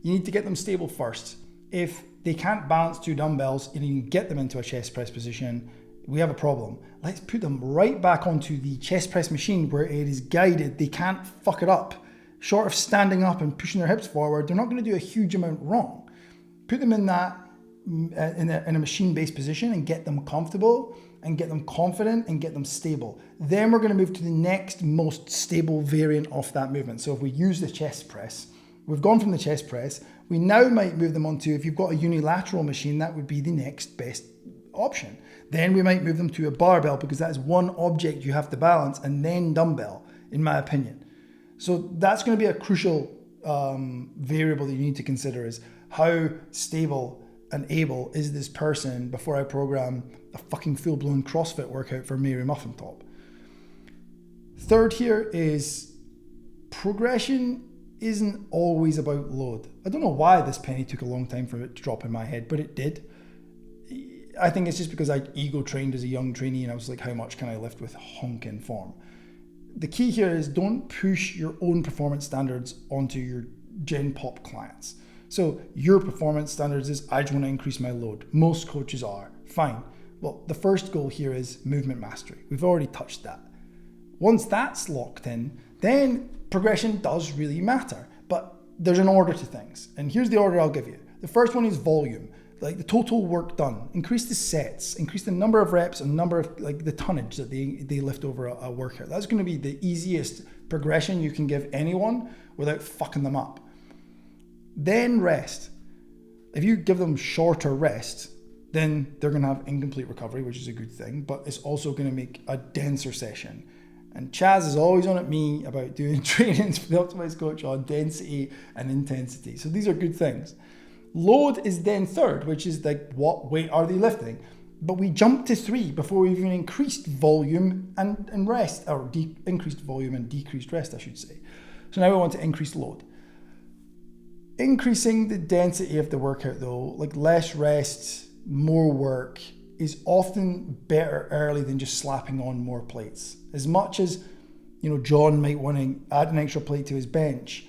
You need to get them stable first. If they can't balance 2 dumbbells and you can get them into a chest press position, we have a problem. Let's put them right back onto the chest press machine where it is guided. They can't fuck it up. Short of standing up and pushing their hips forward, they're not going to do a huge amount wrong. Put them in that in a machine-based position and get them comfortable and get them confident and get them stable. Then we're going to move to the next most stable variant of that movement. So if we use the chest press, we've gone from the chest press, we now might move them onto, if you've got a unilateral machine, that would be the next best option. Then we might move them to a barbell because that is one object you have to balance, and then dumbbell, in my opinion. So that's going to be a crucial variable that you need to consider, is how stable and able is this person before I program a fucking full-blown CrossFit workout for Mary Muffin Top. Third here is progression isn't always about load. I don't know why this penny took a long time for it to drop in my head, but it did. I think it's just because I ego trained as a young trainee and I was like, how much can I lift with honking form? The key here is don't push your own performance standards onto your Gen Pop clients. So your performance standards is, I just want to increase my load. Most coaches are. Fine. Well, the first goal here is movement mastery. We've already touched that. Once that's locked in, then progression does really matter. But there's an order to things. And here's the order I'll give you. The first one is volume. Like the total work done, increase the sets, increase the number of reps and number of like the tonnage that they lift over a workout. That's going to be the easiest progression you can give anyone without fucking them up. Then rest. If you give them shorter rest, then they're going to have incomplete recovery, which is a good thing, but it's also going to make a denser session. And Chaz is always on at me about doing trainings for the Optimized Coach on density and intensity. So these are good things. Load is then third, which is like, what weight are they lifting? But we jumped to 3 before we even increased volume and rest, or increased volume and decreased rest, I should say. So now we want to increase load. Increasing the density of the workout though, like less rest, more work, is often better early than just slapping on more plates. As much as, John might want to add an extra plate to his bench,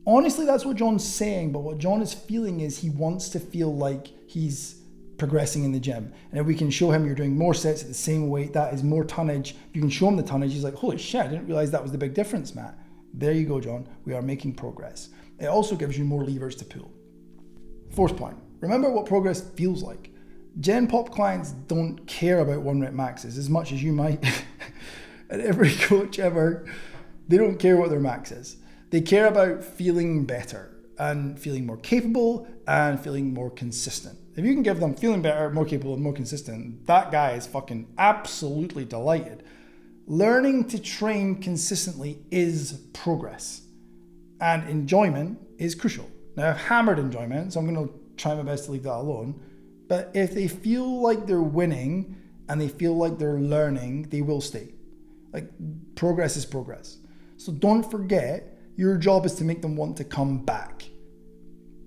honestly, that's what John's saying, but what John is feeling is he wants to feel like he's progressing in the gym. And if we can show him you're doing more sets at the same weight, that is more tonnage. If you can show him the tonnage, he's like, holy shit, I didn't realize that was the big difference, Matt. There you go, John. We are making progress. It also gives you more levers to pull. Fourth point, remember what progress feels like. Gen Pop clients don't care about 1 rep maxes as much as you might. And every coach ever, they don't care what their max is. They care about feeling better and feeling more capable and feeling more consistent. If you can give them feeling better, more capable, and more consistent, that guy is fucking absolutely delighted. Learning to train consistently is progress. And enjoyment is crucial. Now, I've hammered enjoyment, so I'm going to try my best to leave that alone. But if they feel like they're winning and they feel like they're learning, they will stay. Like, progress is progress. So don't forget, your job is to make them want to come back.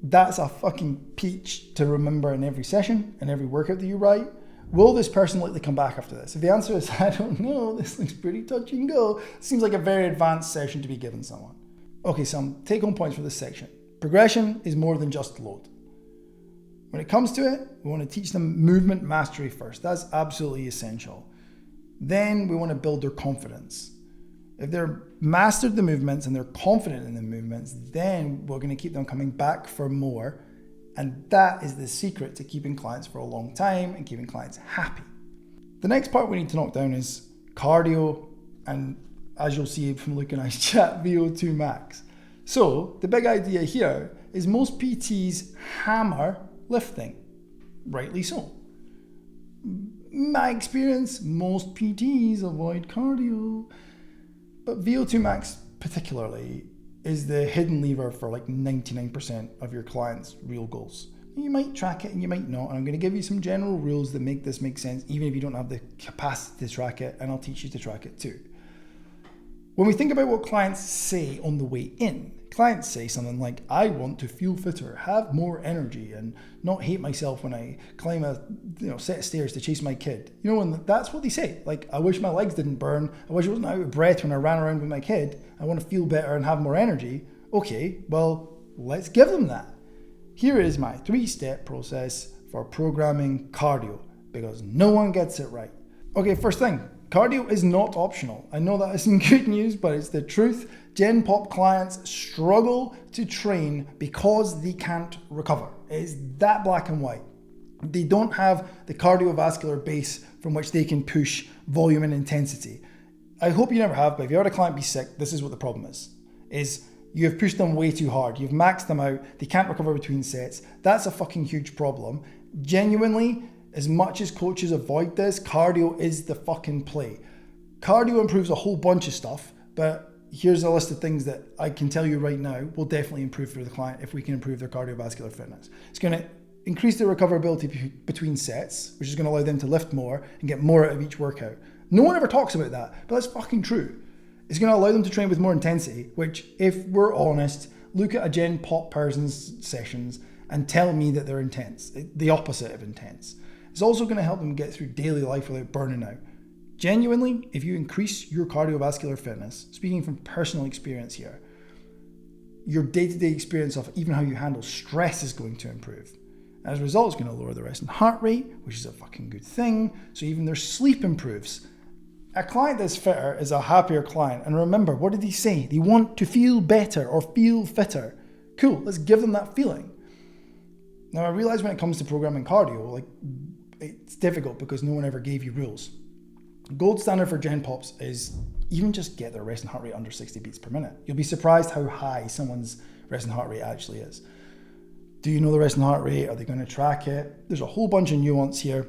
That's a fucking peach to remember in every session and every workout that you write. Will this person likely come back after this? If the answer is, I don't know, this looks pretty touch and go, it seems like a very advanced session to be given someone. Okay, some take-home points for this section. Progression is more than just load. When it comes to it, we want to teach them movement mastery first. That's absolutely essential. Then we want to build their confidence. If they're mastered the movements and they're confident in the movements, then we're going to keep them coming back for more. And that is the secret to keeping clients for a long time and keeping clients happy. The next part we need to knock down is cardio, and as you'll see from Luke and I's chat, VO₂ Max. So the big idea here is most PTs hammer lifting, rightly so. My experience, most PTs avoid cardio, but VO₂ Max particularly is the hidden lever for like 99% of your clients' real goals. You might track it and you might not, and I'm going to give you some general rules that make this make sense even if you don't have the capacity to track it, and I'll teach you to track it too. When we think about what clients say on the way in, clients say something like, I want to feel fitter, have more energy, and not hate myself when I climb a set of stairs to chase my kid. And that's what they say. Like, I wish my legs didn't burn. I wish I wasn't out of breath when I ran around with my kid. I want to feel better and have more energy. Okay, well, let's give them that. Here is my 3-step process for programming cardio, because no one gets it right. Okay, first thing, cardio is not optional. I know that isn't good news, but it's the truth. Gen Pop clients struggle to train because they can't recover. It's that black and white. They don't have the cardiovascular base from which they can push volume and intensity. I hope you never have, but if you had a client be sick, this is what the problem is you have pushed them way too hard. You've maxed them out. They can't recover between sets. That's a fucking huge problem. Genuinely, as much as coaches avoid this, cardio is the fucking play. Cardio improves a whole bunch of stuff, but here's a list of things that I can tell you right now will definitely improve for the client if we can improve their cardiovascular fitness. It's going to increase their recoverability between sets, which is going to allow them to lift more and get more out of each workout. No one ever talks about that, but that's fucking true. It's going to allow them to train with more intensity, which, if we're honest, look at a Gen Pop person's sessions and tell me that they're intense, the opposite of intense. It's also going to help them get through daily life without burning out. Genuinely, if you increase your cardiovascular fitness, speaking from personal experience here, your day-to-day experience of even how you handle stress is going to improve. As a result, it's going to lower the resting heart rate, which is a fucking good thing. So even their sleep improves. A client that's fitter is a happier client. And remember, what did he say? They want to feel better or feel fitter. Cool, let's give them that feeling. Now, I realize when it comes to programming cardio, it's difficult because no one ever gave you rules. Gold standard for Gen Pops is even just get their resting heart rate under 60 beats per minute. You'll be surprised how high someone's resting heart rate actually is. Do you know the resting heart rate? Are they going to track it? There's a whole bunch of nuance here.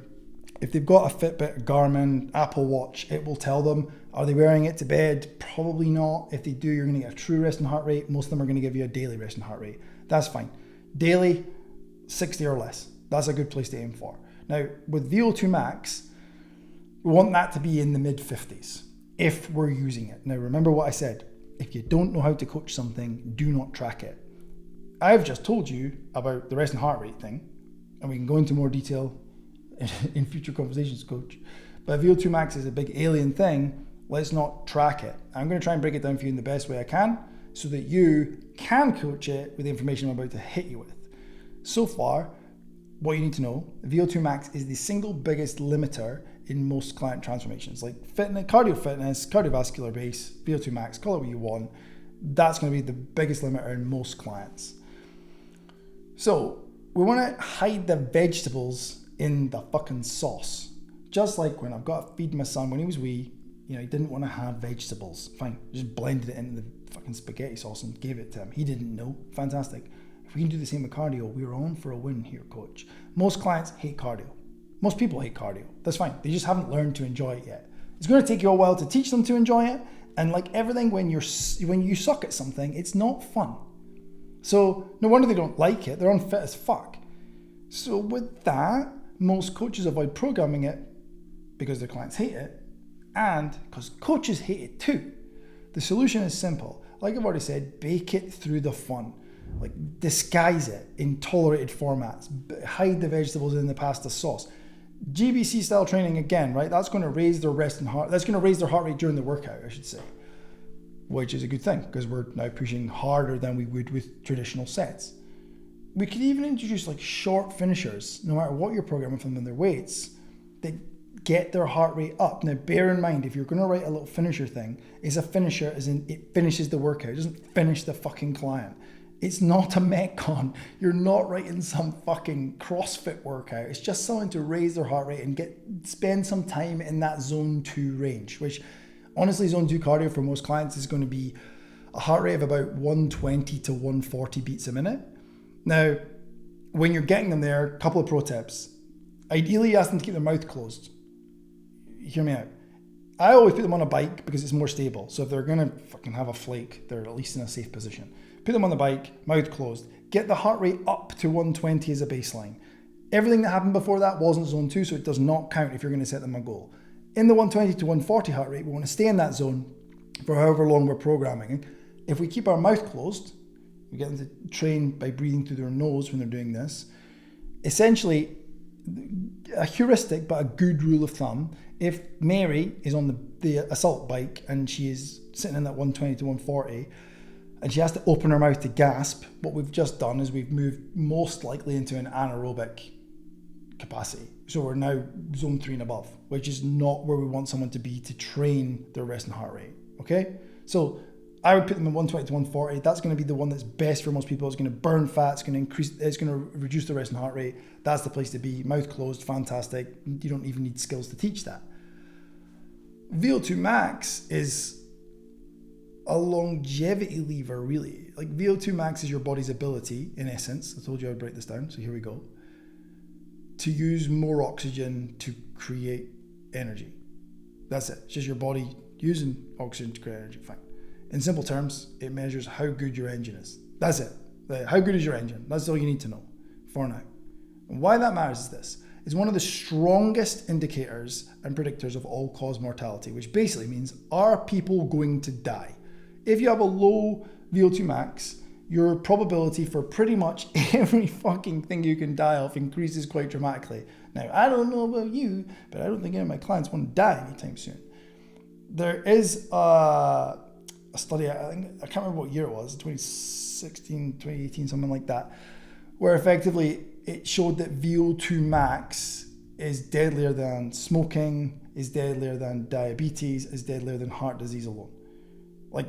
If they've got a Fitbit, Garmin, Apple Watch, it will tell them. Are they wearing it to bed? Probably not. If they do, you're going to get a true resting heart rate. Most of them are going to give you a daily resting heart rate. That's fine. Daily, 60 or less. That's a good place to aim for. Now, with VO₂ Max, we want that to be in the mid-50s if we're using it. Now, remember what I said. If you don't know how to coach something, do not track it. I've just told you about the resting heart rate thing, and we can go into more detail in future conversations, coach. But VO₂ Max is a big alien thing. Let's not track it. I'm going to try and break it down for you in the best way I can so that you can coach it with the information I'm about to hit you with. So far, what you need to know, VO₂ Max is the single biggest limiter in most client transformations, like fitness, cardiovascular base, VO₂ Max, call it what you want. That's going to be the biggest limiter in most clients. So we want to hide the vegetables in the fucking sauce. Just like when I've got to feed my son when he was wee, he didn't want to have vegetables. Fine, just blended it into the fucking spaghetti sauce and gave it to him. He didn't know. Fantastic. If we can do the same with cardio, we're on for a win here, coach. Most clients hate cardio. Most people hate cardio. That's fine. They just haven't learned to enjoy it yet. It's going to take you a while to teach them to enjoy it. And like everything, when you suck at something, it's not fun. So no wonder they don't like it. They're unfit as fuck. So with that, most coaches avoid programming it because their clients hate it and because coaches hate it too. The solution is simple. Like I've already said, bake it through the fun. Like disguise it in tolerated formats. Hide the vegetables in the pasta sauce. GBC style training again, right? That's going to raise their that's going to raise their heart rate during the workout, I should say. Which is a good thing because we're now pushing harder than we would with traditional sets. We could even introduce like short finishers, no matter what you're programming for them in their weights, that get their heart rate up. Now, bear in mind, if you're going to write a little finisher thing, is a finisher as in it finishes the workout. It doesn't finish the fucking client. It's not a Metcon. You're not writing some fucking CrossFit workout. It's just something to raise their heart rate and spend some time in that zone 2 range, which honestly, zone 2 cardio for most clients is going to be a heart rate of about 120 to 140 beats a minute. Now, when you're getting them there, a couple of pro tips. Ideally, you ask them to keep their mouth closed. Hear me out. I always put them on a bike because it's more stable. So if they're going to fucking have a flake, they're at least in a safe position. Put them on the bike, mouth closed. Get the heart rate up to 120 as a baseline. Everything that happened before that wasn't zone 2, so it does not count if you're going to set them a goal. In the 120 to 140 heart rate, we want to stay in that zone for however long we're programming. If we keep our mouth closed, we get them to train by breathing through their nose when they're doing this. Essentially, a heuristic but a good rule of thumb, if Mary is on the assault bike and she is sitting in that 120 to 140 and she has to open her mouth to gasp, what we've just done is we've moved most likely into an anaerobic capacity. So we're now zone 3 and above, which is not where we want someone to be to train their resting heart rate. Okay? So I would put them in 120 to 140. That's going to be the one that's best for most people. It's going to burn fat. It's going to reduce the resting heart rate. That's the place to be. Mouth closed, fantastic. You don't even need skills to teach that. VO₂ Max is a longevity lever, really. Like VO₂ Max is your body's ability, in essence. I told you I'd break this down, so here we go. To use more oxygen to create energy. That's it. It's just your body using oxygen to create energy. Fine. In simple terms, it measures how good your engine is. That's it. How good is your engine? That's all you need to know for now. And why that matters is this. It's one of the strongest indicators and predictors of all-cause mortality, which basically means, are people going to die? If you have a low VO₂ max, your probability for pretty much every fucking thing you can die of increases quite dramatically. Now, I don't know about you, but I don't think any of my clients want to die anytime soon. There is a study, I can't remember what year it was, 2016, 2018, something like that, where effectively it showed that VO₂ max is deadlier than smoking, is deadlier than diabetes, is deadlier than heart disease alone. Like,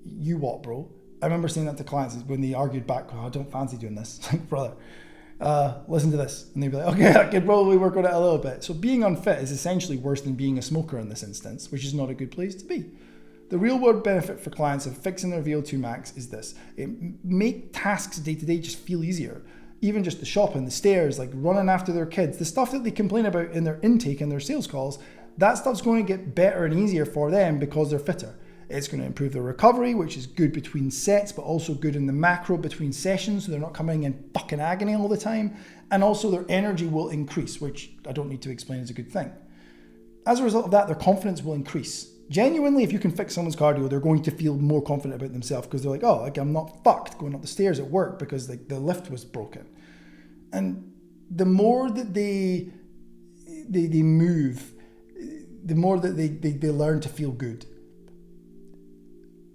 you what, bro? I remember saying that to clients when they argued back, oh, I don't fancy doing this. Like, brother, listen to this. And they'd be like, okay, I could probably work on it a little bit. So being unfit is essentially worse than being a smoker in this instance, which is not a good place to be. The real world benefit for clients of fixing their VO₂ max is this. It make tasks day to day just feel easier. Even just the shopping, the stairs, like running after their kids, the stuff that they complain about in their intake and their sales calls, that stuff's going to get better and easier for them because they're fitter. It's going to improve their recovery, which is good between sets, but also good in the macro between sessions, so they're not coming in fucking agony all the time. And also their energy will increase, which I don't need to explain is a good thing. As a result of that, their confidence will increase. Genuinely, if you can fix someone's cardio, they're going to feel more confident about themselves because they're like, oh, like I'm not fucked going up the stairs at work because like the lift was broken. And the more that they move, the more that they learn to feel good.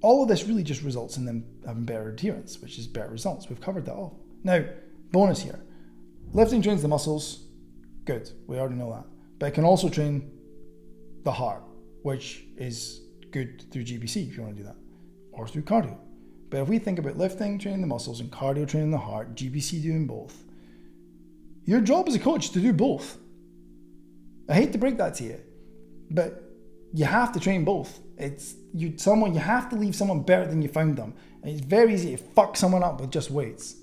All of this really just results in them having better adherence, which is better results. We've covered that all. Now, bonus here. Lifting trains the muscles. Good. We already know that. But it can also train the heart, which is good through GBC if you want to do that, or through cardio. But if we think about lifting, training the muscles, and cardio training the heart, GBC doing both, your job as a coach is to do both. I hate to break that to you, but you have to train both. You have to leave someone better than you found them. And it's very easy to fuck someone up with just weights.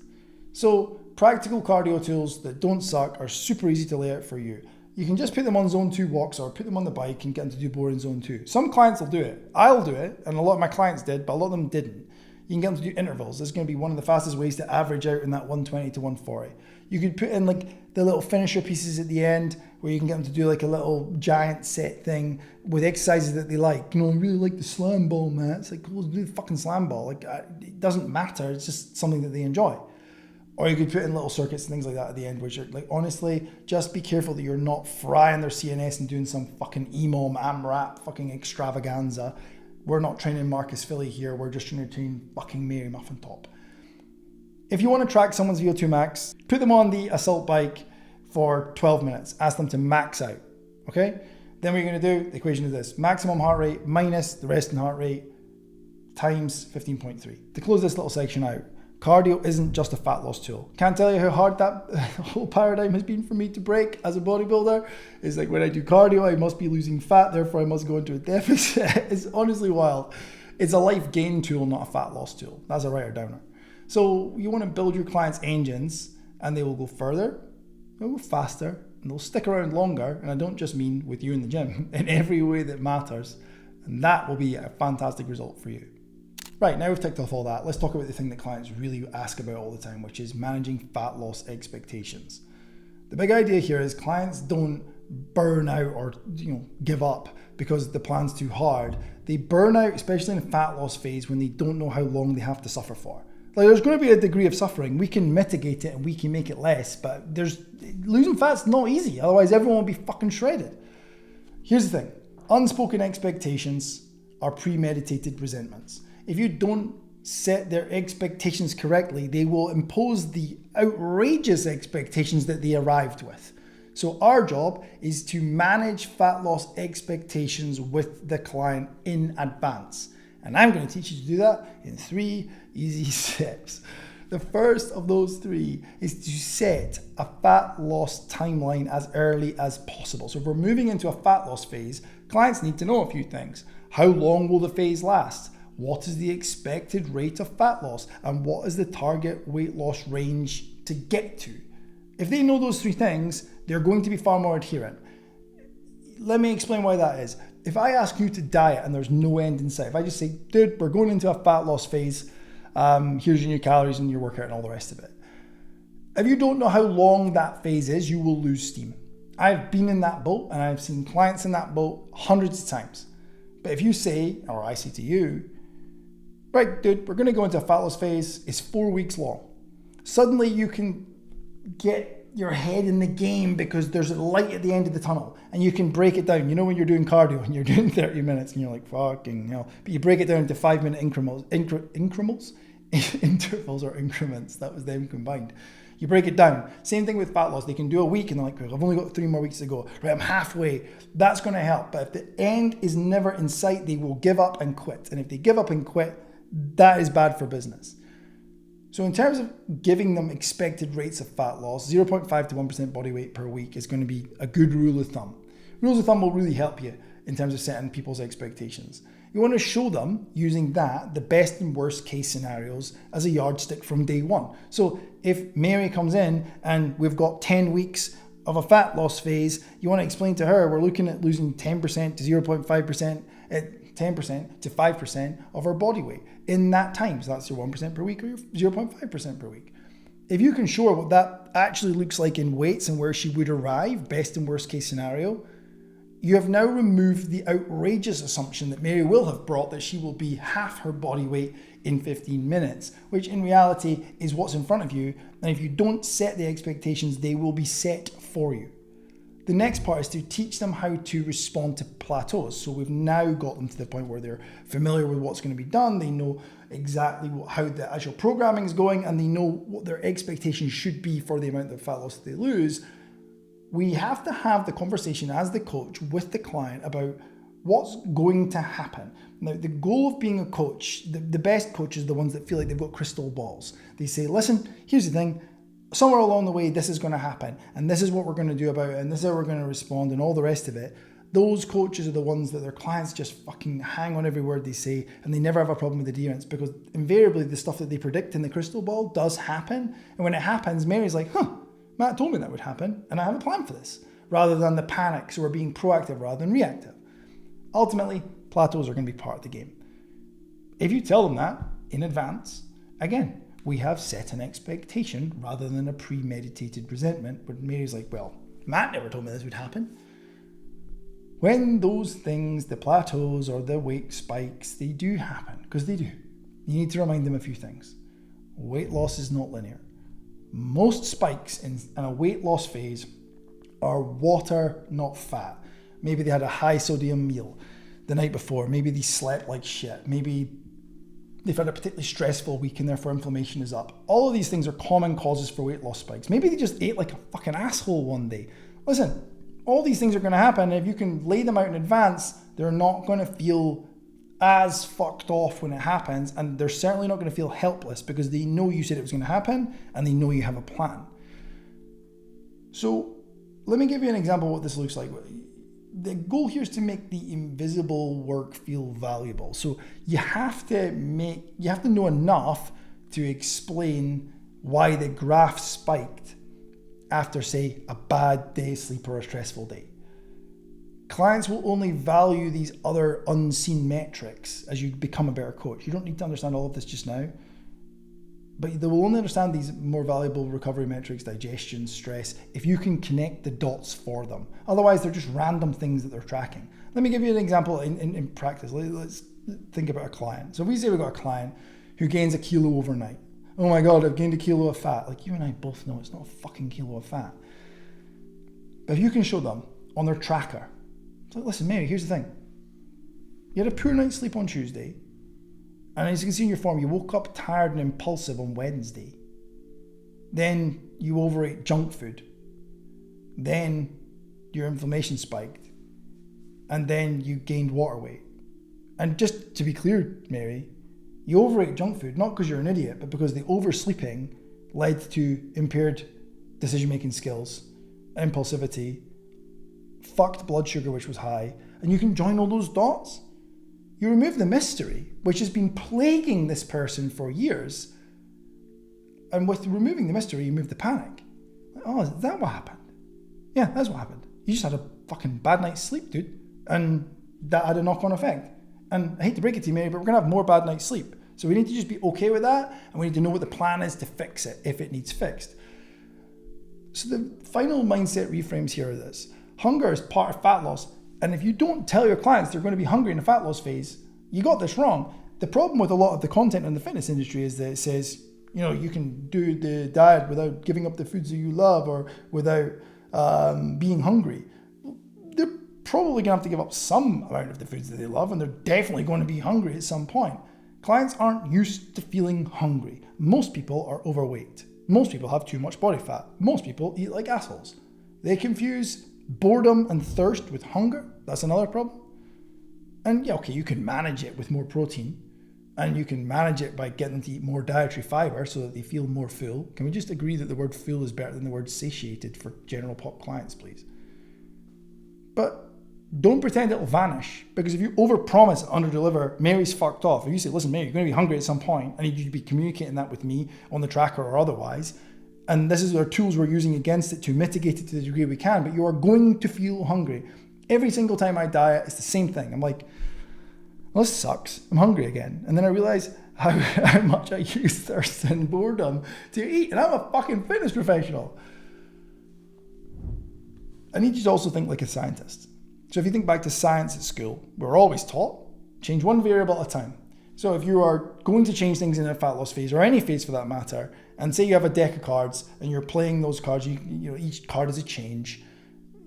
So practical cardio tools that don't suck are super easy to lay out for you. You can just put them on zone 2 walks or put them on the bike and get them to do more in zone 2. Some clients will do it. I'll do it, and a lot of my clients did, but a lot of them didn't. You can get them to do intervals. This is going to be one of the fastest ways to average out in that 120 to 140. You could put in like the little finisher pieces at the end where you can get them to do like a little giant set thing with exercises that they like. I really like the slam ball, man. It's like, well, do the fucking slam ball. Like, it doesn't matter. It's just something that they enjoy. Or you could put in little circuits and things like that at the end, which are like, honestly, just be careful that you're not frying their CNS and doing some fucking EMOM, AMRAP fucking extravaganza. We're not training Marcus Philly here. We're just trying to train fucking Mary Muffin Top. If you want to track someone's VO₂ max, put them on the assault bike for 12 minutes. Ask them to max out, okay? Then what you're going to do, the equation is this. Maximum heart rate minus the resting heart rate times 15.3. To close this little section out, cardio isn't just a fat loss tool. Can't tell you how hard that whole paradigm has been for me to break as a bodybuilder. It's like when I do cardio, I must be losing fat, therefore I must go into a deficit. It's honestly wild. It's a life gain tool, not a fat loss tool. That's a writer downer. So you want to build your clients' engines and they will go further, they'll go faster, and they'll stick around longer. And I don't just mean with you in the gym, in every way that matters. And that will be a fantastic result for you. Right, now we've ticked off all that. Let's talk about the thing that clients really ask about all the time, which is managing fat loss expectations. The big idea here is clients don't burn out or give up because the plan's too hard. They burn out, especially in a fat loss phase, when they don't know how long they have to suffer for. Like, there's going to be a degree of suffering. We can mitigate it and we can make it less, but losing fat's not easy. Otherwise, everyone will be fucking shredded. Here's the thing. Unspoken expectations are premeditated resentments. If you don't set their expectations correctly, they will impose the outrageous expectations that they arrived with. So our job is to manage fat loss expectations with the client in advance. And I'm going to teach you to do that in 3 easy steps. The first of those 3 is to set a fat loss timeline as early as possible. So if we're moving into a fat loss phase, clients need to know a few things. How long will the phase last? What is the expected rate of fat loss? And what is the target weight loss range to get to? If they know those 3 things, they're going to be far more adherent. Let me explain why that is. If I ask you to diet and there's no end in sight, if I just say, dude, we're going into a fat loss phase, here's your new calories and your workout and all the rest of it. If you don't know how long that phase is, you will lose steam. I've been in that boat and I've seen clients in that boat hundreds of times. But if you say, or I say to you, right, dude, we're going to go into a fat loss phase. It's 4 weeks long. Suddenly you can get your head in the game because there's a light at the end of the tunnel and you can break it down. You know when you're doing cardio and you're doing 30 minutes and you're like, fucking hell. But you break it down into 5-minute intervals or increments. That was them combined. You break it down. Same thing with fat loss. They can do a week and they're like, I've only got 3 more weeks to go. Right, I'm halfway. That's going to help. But if the end is never in sight, they will give up and quit. And if they give up and quit, that is bad for business. So in terms of giving them expected rates of fat loss, 0.5 to 1% body weight per week is going to be a good rule of thumb. Rules of thumb will really help you in terms of setting people's expectations. You want to show them, using that, the best and worst case scenarios as a yardstick from day one. So if Mary comes in and we've got 10 weeks of a fat loss phase, you want to explain to her, we're looking at losing 10% to 0.5%, 10% to 5% of her body weight in that time. So that's your 1% per week or your 0.5% per week. If you can show her what that actually looks like in weights and where she would arrive, best and worst case scenario, you have now removed the outrageous assumption that Mary will have brought that she will be half her body weight in 15 minutes, which in reality is what's in front of you. And if you don't set the expectations, they will be set for you. The next part is to teach them how to respond to plateaus. So we've now got them to the point where they're familiar with what's going to be done. They know exactly how the actual programming is going and they know what their expectations should be for the amount of fat loss that they lose. We have to have the conversation as the coach with the client about what's going to happen. Now, the goal of being a coach, the best coaches are the ones that feel like they've got crystal balls. They say, listen, here's the thing. Somewhere along the way, this is going to happen, and this is what we're going to do about it, and this is how we're going to respond, and all the rest of it. Those coaches are the ones that their clients just fucking hang on every word they say, and they never have a problem with adherence because invariably the stuff that they predict in the crystal ball does happen. And when it happens, Mary's like, Matt told me that would happen, and I have a plan for this, rather than the panic. So we're being proactive rather than reactive. Ultimately, plateaus are going to be part of the game. If you tell them that in advance. Again, we have set an expectation rather than a premeditated resentment, but Mary's like, well, Matt never told me this would happen. When those things, the plateaus or the weight spikes, they do happen, because they do. You need to remind them a few things. Weight loss is not linear. Most spikes in a weight loss phase are water, not fat. Maybe they had a high sodium meal the night before. Maybe they slept like shit. Maybe they've had a particularly stressful week and therefore inflammation is up. All of these things are common causes for weight loss spikes. Maybe they just ate like a fucking asshole one day. Listen, all these things are going to happen. If you can lay them out in advance, they're not going to feel as fucked off when it happens, and they're certainly not going to feel helpless because they know you said it was going to happen and they know you have a plan. So let me give you an example of what this looks like. The goal here is to make the invisible work feel valuable. So you have to know enough to explain why the graph spiked after, say, a bad day's sleep or a stressful day. Clients will only value these other unseen metrics as you become a better coach. You don't need to understand all of this just now, but they will only understand these more valuable recovery metrics, digestion, stress, if you can connect the dots for them. Otherwise, they're just random things that they're tracking. Let me give you an example in practice. Let's think about a client. So if we say we've got a client who gains a kilo overnight. Oh my God, I've gained a kilo of fat. Like, you and I both know it's not a fucking kilo of fat. But if you can show them on their tracker, so listen, Mary, here's the thing. You had a poor night's sleep on Tuesday, and as you can see in your form, you woke up tired and impulsive on Wednesday. Then you overate junk food. Then your inflammation spiked. And then you gained water weight. And just to be clear, Mary, you overate junk food, not because you're an idiot, but because the oversleeping led to impaired decision-making skills, impulsivity, fucked blood sugar, which was high, and you can join all those dots. You remove the mystery, which has been plaguing this person for years, and with removing the mystery, you remove the panic. Oh, is that what happened? Yeah, that's what happened. You just had a fucking bad night's sleep, dude, and that had a knock-on effect. And I hate to break it to you, Mary, but we're going to have more bad night's sleep. So we need to just be okay with that, and we need to know what the plan is to fix it if it needs fixed. So the final mindset reframes here are this. Hunger is part of fat loss, and if you don't tell your clients they're going to be hungry in the fat loss phase, you got this wrong. The problem with a lot of the content in the fitness industry is that it says, you know, you can do the diet without giving up the foods that you love or without being hungry. They're probably going to have to give up some amount of the foods that they love, and they're definitely going to be hungry at some point. Clients aren't used to feeling hungry. Most people are overweight. Most people have too much body fat. Most people eat like assholes. They confuse boredom and thirst with hunger. That's another problem. And yeah, okay, you can manage it with more protein, and you can manage it by getting them to eat more dietary fiber so that they feel more full. Can we just agree that the word full is better than the word satiated for general pop clients, please? But don't pretend it'll vanish, because if you overpromise and underdeliver, Mary's fucked off. If you say, listen, Mary, you're going to be hungry at some point, I need you to be communicating that with me on the tracker or otherwise, and this is our tools we're using against it to mitigate it to the degree we can, but you are going to feel hungry. Every single time I diet, it's the same thing. I'm like, well, this sucks. I'm hungry again. And then I realize how much I use thirst and boredom to eat. And I'm a fucking fitness professional. I need you to also think like a scientist. So if you think back to science at school, we're always taught, change one variable at a time. So if you are going to change things in a fat loss phase, or any phase for that matter, and say you have a deck of cards and you're playing those cards, you know, each card is a change.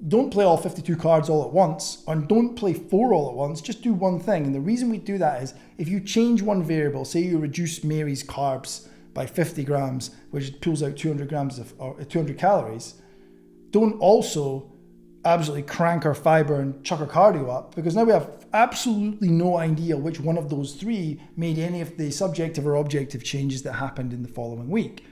Don't play all 52 cards all at once, and don't play 4 all at once, just do one thing. And the reason we do that is if you change one variable, say you reduce Mary's carbs by 50 grams, which pulls out 200 grams of, or 200 calories, don't also absolutely crank our fiber and chuck our cardio up, because now we have absolutely no idea which one of those 3 made any of the subjective or objective changes that happened in the following week.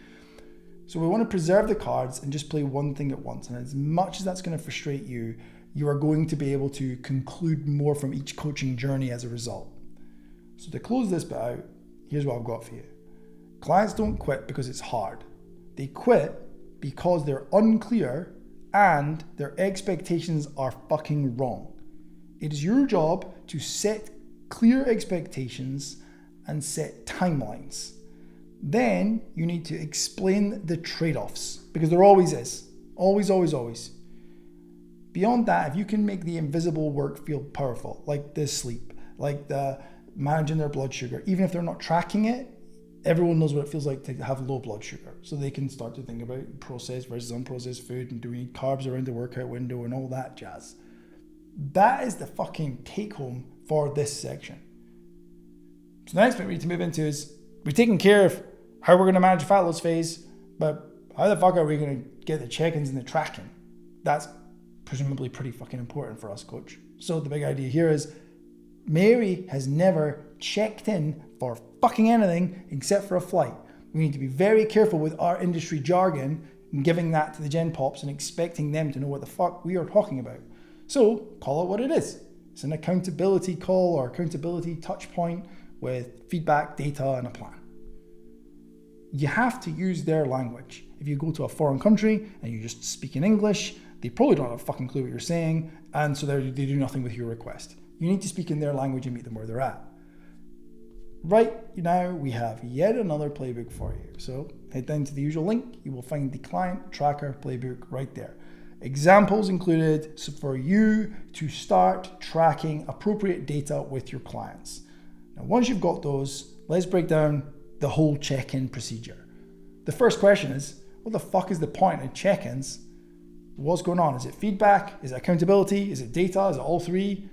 So we want to preserve the cards and just play one thing at once. And as much as that's going to frustrate you, you are going to be able to conclude more from each coaching journey as a result. So to close this bit out, here's what I've got for you. Clients don't quit because it's hard. They quit because they're unclear and their expectations are fucking wrong. It is your job to set clear expectations and set timelines. Then you need to explain the trade-offs, because there always is. Always, always, always. Beyond that, if you can make the invisible work feel powerful, like the sleep, like the managing their blood sugar, even if they're not tracking it, everyone knows what it feels like to have low blood sugar. So they can start to think about processed versus unprocessed food, and do we need carbs around the workout window and all that jazz. That is the fucking take home for this section. So the next bit we need to move into is, we're taking care of how we're going to manage the fat loss phase, but how the fuck are we going to get the check-ins and the tracking? That's presumably pretty fucking important for us, coach. So the big idea here is, Mary has never checked in for fucking anything except for a flight. We need to be very careful with our industry jargon and giving that to the Gen Pops and expecting them to know what the fuck we are talking about. So call it what it is. It's an accountability call or accountability touch point with feedback, data, and a plan. You have to use their language. If you go to a foreign country and you just speak in English, they probably don't have a fucking clue what you're saying, and so they do nothing with your request. You need to speak in their language and meet them where they're at. Right now, we have yet another playbook for you. So head down to the usual link. You will find the client tracker playbook right there. Examples included for you to start tracking appropriate data with your clients. Now, once you've got those, let's break down the whole check-in procedure. The first question is, what the fuck is the point of check-ins? What's going on? Is it feedback? Is it accountability? Is it data? Is it all three?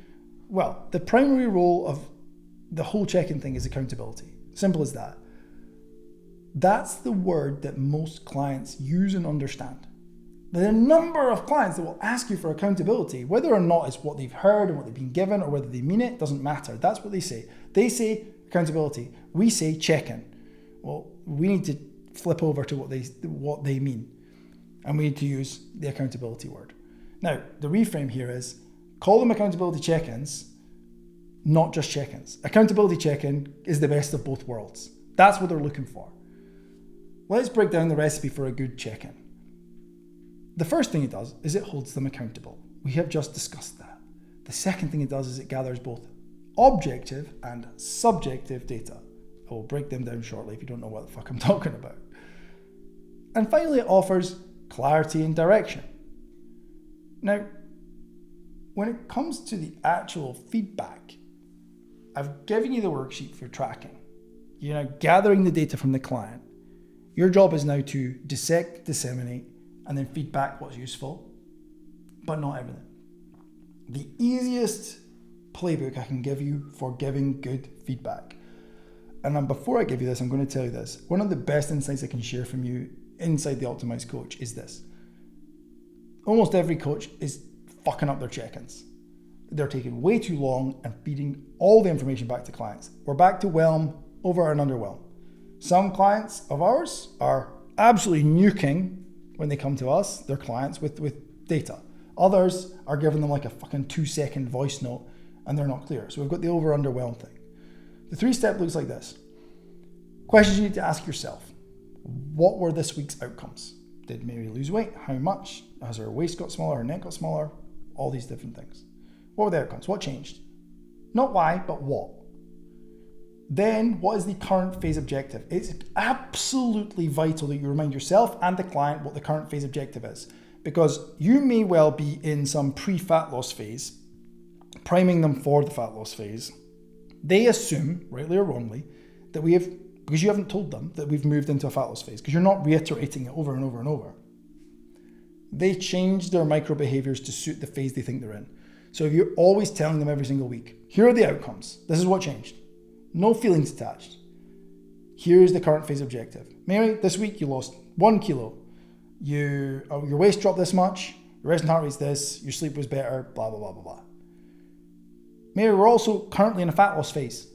Well, the primary role of the whole check-in thing is accountability. Simple as that. That's the word that most clients use and understand. There are a number of clients that will ask you for accountability, whether or not it's what they've heard and what they've been given or whether they mean it, doesn't matter. That's what they say. They say accountability. We say check-in. Well, we need to flip over to what they mean. And we need to use the accountability word. Now, the reframe here is, call them accountability check-ins, not just check-ins. Accountability check-in is the best of both worlds. That's what they're looking for. Let's break down the recipe for a good check-in. The first thing it does is it holds them accountable. We have just discussed that. The second thing it does is it gathers both objective and subjective data. I will break them down shortly if you don't know what the fuck I'm talking about. And finally, it offers clarity and direction. Now, when it comes to the actual feedback, I've given you the worksheet for tracking. You're now gathering the data from the client. Your job is now to dissect, disseminate, and then feedback what's useful, but not everything. The easiest playbook I can give you for giving good feedback. And before I give you this, I'm going to tell you this. One of the best insights I can share from you inside the Optimized Coach is this. Almost every coach is fucking up their check-ins. They're taking way too long and feeding all the information back to clients. We're back to whelm over and underwhelm. Some clients of ours are absolutely nuking when they come to us, their clients, with data. Others are giving them like a fucking 2-second voice note and they're not clear. So we've got the over underwhelm thing. The 3-step looks like this. Questions you need to ask yourself. What were this week's outcomes? Did Mary lose weight? How much? Has her waist got smaller? Her neck got smaller? All these different things. What were the outcomes? What changed? Not why, but what? Then, what is the current phase objective? It's absolutely vital that you remind yourself and the client what the current phase objective is, because you may well be in some pre-fat loss phase, priming them for the fat loss phase. They assume, rightly or wrongly, that we have, because you haven't told them that we've moved into a fat loss phase, because you're not reiterating it over and over and over. They change their micro behaviors to suit the phase they think they're in. So if you're always telling them every single week, here are the outcomes. This is what changed. No feelings attached. Here's the current phase objective. Mary, this week you lost 1 kilo. Your waist dropped this much. Your resting heart rate's this. Your sleep was better. Blah, blah, blah, blah, blah. Mary, we're also currently in a fat loss phase.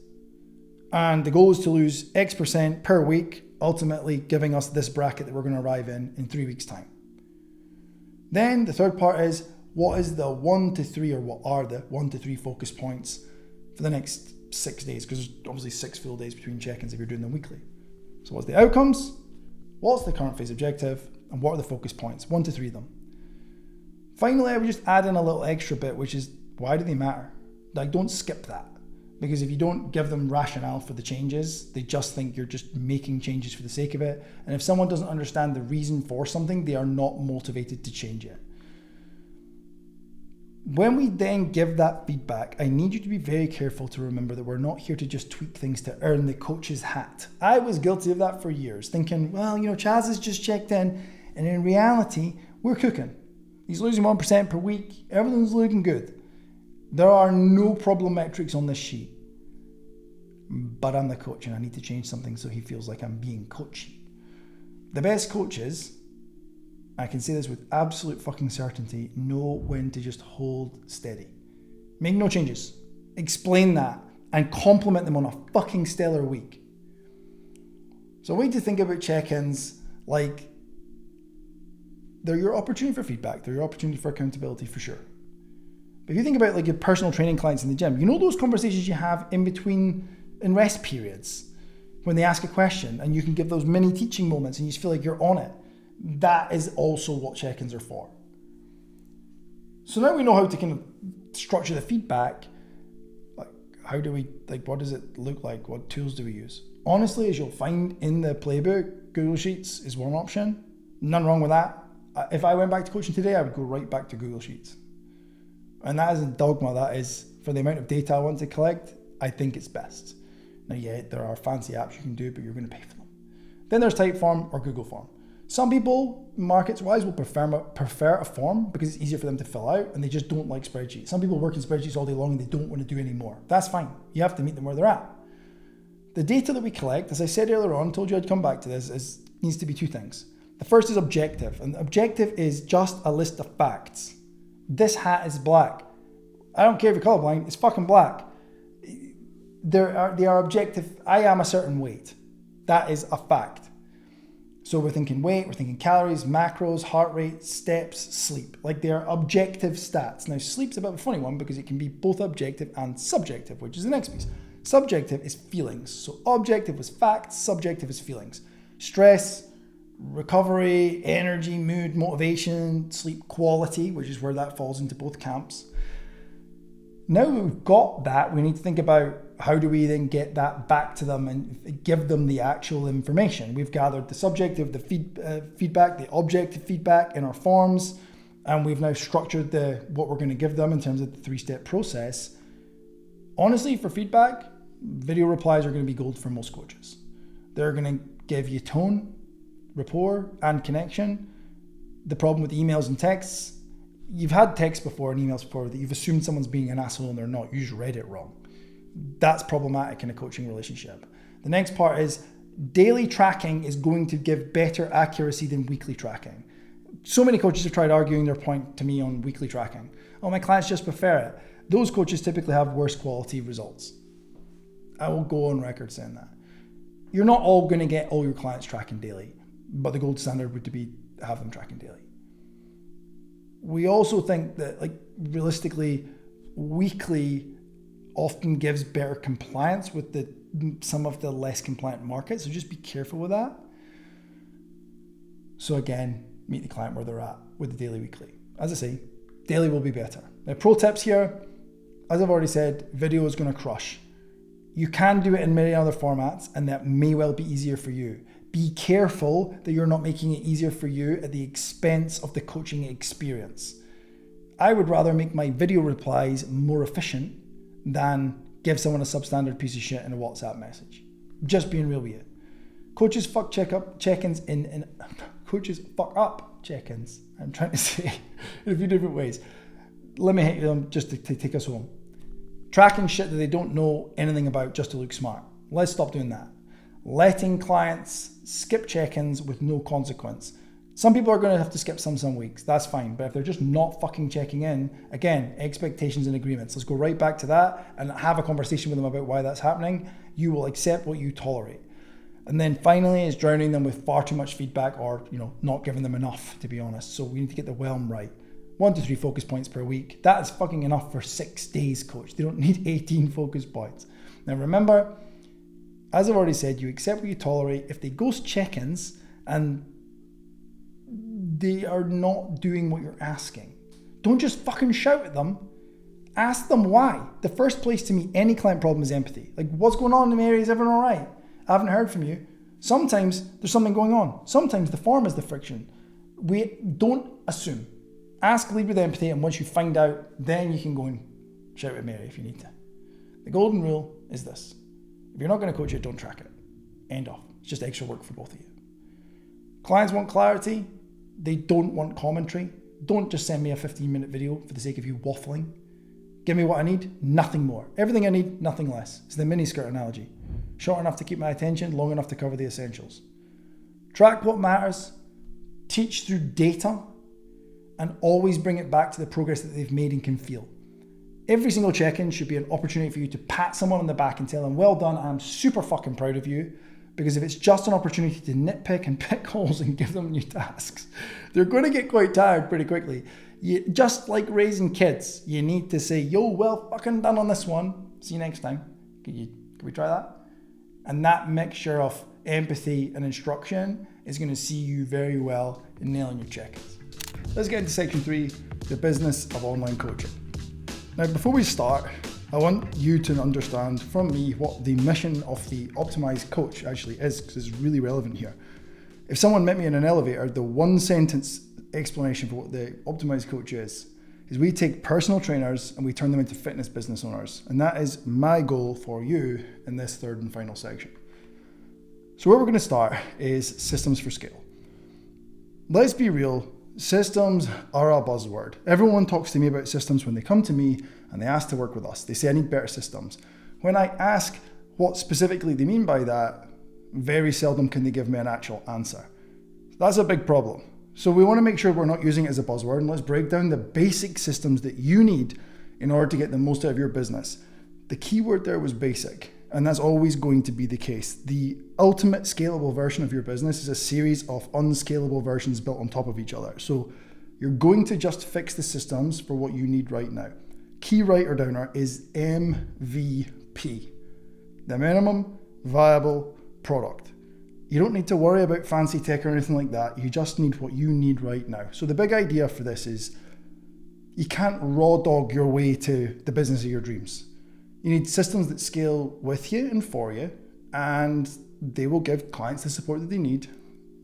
And the goal is to lose X% per week, ultimately giving us this bracket that we're going to arrive in 3 weeks' time. Then the third part is, what is the 1 to 3, or what are the 1 to 3 focus points for the next 6 days? Because there's obviously 6 full days between check-ins if you're doing them weekly. So what's the outcomes? What's the current phase objective? And what are the focus points? 1 to 3 of them. Finally, I would just add in a little extra bit, which is, why do they matter? Like, don't skip that. Because if you don't give them rationale for the changes, they just think you're just making changes for the sake of it. And if someone doesn't understand the reason for something, they are not motivated to change it. When we then give that feedback, I need you to be very careful to remember that we're not here to just tweak things to earn the coach's hat. I was guilty of that for years, thinking, well, Chaz has just checked in, and in reality, we're cooking. He's losing 1% per week. Everything's looking good. There are no problem metrics on this sheet. But I'm the coach and I need to change something so he feels like I'm being coachy. The best coaches, I can say this with absolute fucking certainty, know when to just hold steady. Make no changes. Explain that and compliment them on a fucking stellar week. So I want you to think about check-ins like they're your opportunity for feedback. They're your opportunity for accountability for sure. But if you think about like your personal training clients in the gym, those conversations you have in rest periods when they ask a question and you can give those mini teaching moments and you just feel like you're on it. That is also what check-ins are for. So now we know how to kind of structure the feedback. Like, what does it look like? What tools do we use? Honestly, as you'll find in the playbook, Google Sheets is one option. None wrong with that. If I went back to coaching today, I would go right back to Google Sheets. And that isn't dogma, that is for the amount of data I want to collect, I think it's best. Now, yeah, there are fancy apps you can do, but you're going to pay for them. Then there's Typeform or Google Form. Some people, markets-wise, will prefer a form because it's easier for them to fill out and they just don't like spreadsheets. Some people work in spreadsheets all day long and they don't want to do any more. That's fine. You have to meet them where they're at. The data that we collect, as I said earlier on, told you I'd come back to this, needs to be two things. The first is objective, and objective is just a list of facts. This hat is black. I don't care if you're colorblind, it's fucking black. They are objective. I am a certain weight. That is a fact. So we're thinking weight, we're thinking calories, macros, heart rate, steps, sleep. Like they are objective stats. Now sleep's a bit of a funny one because it can be both objective and subjective, which is the next piece. Subjective is feelings. So objective is facts, subjective is feelings. Stress, recovery, energy, mood, motivation, sleep quality, which is where that falls into both camps. Now we've got that, we need to think about how do we then get that back to them and give them the actual information. We've gathered the subjective, the feedback, the objective feedback in our forms, and we've now structured what we're going to give them in terms of the 3-step process. Honestly, for feedback, video replies are going to be gold for most coaches. They're going to give you tone, rapport, and connection. The problem with emails and texts, you've had texts before and emails before that you've assumed someone's being an asshole and they're not. You just read it wrong. That's problematic in a coaching relationship. The next part is daily tracking is going to give better accuracy than weekly tracking. So many coaches have tried arguing their point to me on weekly tracking. Oh, my clients just prefer it. Those coaches typically have worse quality results. I will go on record saying that. You're not all going to get all your clients tracking daily, but the gold standard would be to have them tracking daily. We also think that, like, realistically, weekly often gives better compliance with some of the less compliant markets. So just be careful with that. So again, meet the client where they're at with the daily, weekly. As I say, daily will be better. Now, pro tips here, as I've already said, video is going to crush. You can do it in many other formats, and that may well be easier for you. Be careful that you're not making it easier for you at the expense of the coaching experience. I would rather make my video replies more efficient than give someone a substandard piece of shit in a WhatsApp message. Just being real with you. Coaches fuck check-ins coaches fuck up check-ins. I'm trying to say in a few different ways. Let me hit them just to take us home. Tracking shit that they don't know anything about just to look smart. Let's stop doing that. Letting clients skip check-ins with no consequence. Some people are going to have to skip some weeks. That's fine. But if they're just not fucking checking in, again, expectations and agreements. Let's go right back to that and have a conversation with them about why that's happening. You will accept what you tolerate. And then finally is drowning them with far too much feedback or, not giving them enough, to be honest. So we need to get the whelm right. 1 to 3 focus points per week. That is fucking enough for 6 days, coach. They don't need 18 focus points. Now remember, as I've already said, you accept what you tolerate. If they ghost check-ins and they are not doing what you're asking, don't just fucking shout at them. Ask them why. The first place to meet any client problem is empathy. Like, what's going on in the area? Is everyone all right? I haven't heard from you. Sometimes there's something going on. Sometimes the form is the friction. We don't assume. Ask, lead with empathy, and once you find out, then you can go and shout at Mary if you need to. The golden rule is this. If you're not going to coach it, don't track it. End off. It's just extra work for both of you. Clients want clarity. They don't want commentary. Don't just send me a 15-minute video for the sake of you waffling. Give me what I need, nothing more. Everything I need, nothing less. It's the miniskirt analogy. Short enough to keep my attention, long enough to cover the essentials. Track what matters, teach through data, and always bring it back to the progress that they've made and can feel. Every single check-in should be an opportunity for you to pat someone on the back and tell them, well done, I'm super fucking proud of you. Because if it's just an opportunity to nitpick and pick holes and give them new tasks, they're going to get quite tired pretty quickly. Just like raising kids, you need to say, yo, well fucking done on this one. See you next time. Can we try that? And that mixture of empathy and instruction is going to see you very well in nailing your check-ins. Let's get into section 3, the business of online coaching. Now, before we start, I want you to understand from me what the mission of the Optimized Coach actually is, because it's really relevant here. If someone met me in an elevator, the one sentence explanation for what the Optimized Coach is we take personal trainers and we turn them into fitness business owners. And that is my goal for you in this third and final section. So where we're going to start is systems for scale. Let's be real, systems are a buzzword. Everyone talks to me about systems when they come to me and they ask to work with us. They say, I need better systems. When I ask what specifically they mean by that, very seldom can they give me an actual answer. That's a big problem. So we want to make sure we're not using it as a buzzword, and let's break down the basic systems that you need in order to get the most out of your business. The key word there was basic, and that's always going to be the case. The ultimate scalable version of your business is a series of unscalable versions built on top of each other. So you're going to just fix the systems for what you need right now. Key writer downer is MVP, the minimum viable product. You don't need to worry about fancy tech or anything like that. You just need what you need right now. So the big idea for this is you can't raw dog your way to the business of your dreams. You need systems that scale with you and for you, and they will give clients the support that they need.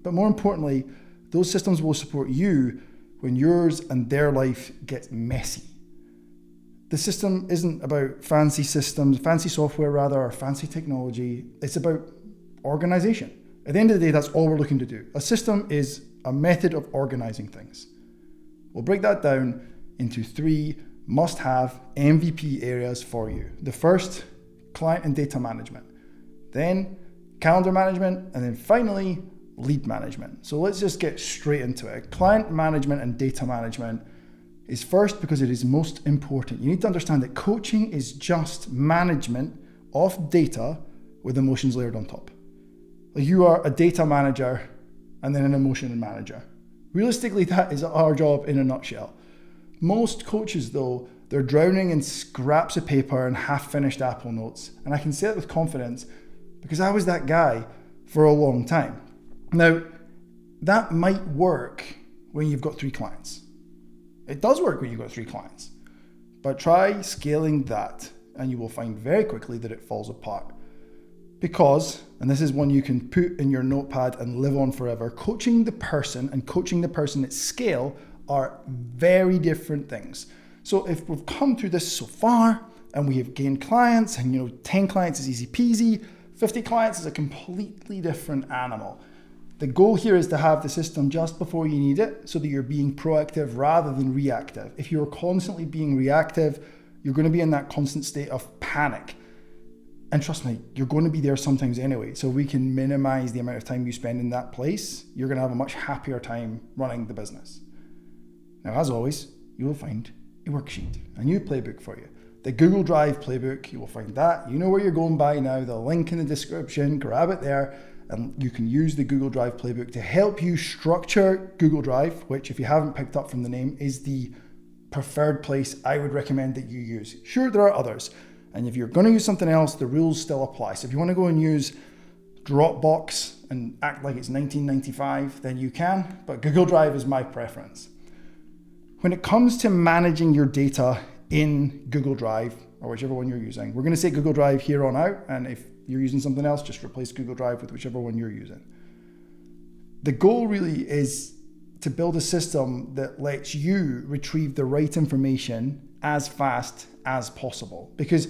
But more importantly, those systems will support you when yours and their life gets messy. The system isn't about fancy systems, fancy software rather, or fancy technology. It's about organization. At the end of the day, that's all we're looking to do. A system is a method of organizing things. We'll break that down into 3 must-have MVP areas for you. The first, client and data management. Then calendar management, and then finally, lead management. So let's just get straight into it. Client management and data management is first because it is most important. You need to understand that coaching is just management of data with emotions layered on top. Like, you are a data manager and then an emotion manager. Realistically, that is our job in a nutshell. Most coaches, though, they're drowning in scraps of paper and half-finished Apple notes. And I can say it with confidence because I was that guy for a long time. Now, that might work when you've got 3 clients. It does work when you've got 3 clients. But try scaling that and you will find very quickly that it falls apart. Because, and this is one you can put in your notepad and live on forever, coaching the person and coaching the person at scale are very different things. So if we've come through this so far and we have gained clients, and 10 clients is easy peasy, 50 clients is a completely different animal. The goal here is to have the system just before you need it so that you're being proactive rather than reactive. If you're constantly being reactive, you're going to be in that constant state of panic. And trust me, you're going to be there sometimes anyway. So we can minimize the amount of time you spend in that place. You're going to have a much happier time running the business. Now, as always, you will find a worksheet, a new playbook for you. The Google Drive playbook, you will find that. You know where you're going by now, the link in the description, grab it there, and you can use the Google Drive playbook to help you structure Google Drive, which, if you haven't picked up from the name, is the preferred place I would recommend that you use. Sure, there are others. And if you're going to use something else, the rules still apply. So if you want to go and use Dropbox and act like it's 1995, then you can, but Google Drive is my preference. When it comes to managing your data in Google Drive or whichever one you're using. We're going to say Google Drive here on out, and if you're using something else, just replace Google Drive with whichever one you're using. The goal really is to build a system that lets you retrieve the right information as fast as possible, because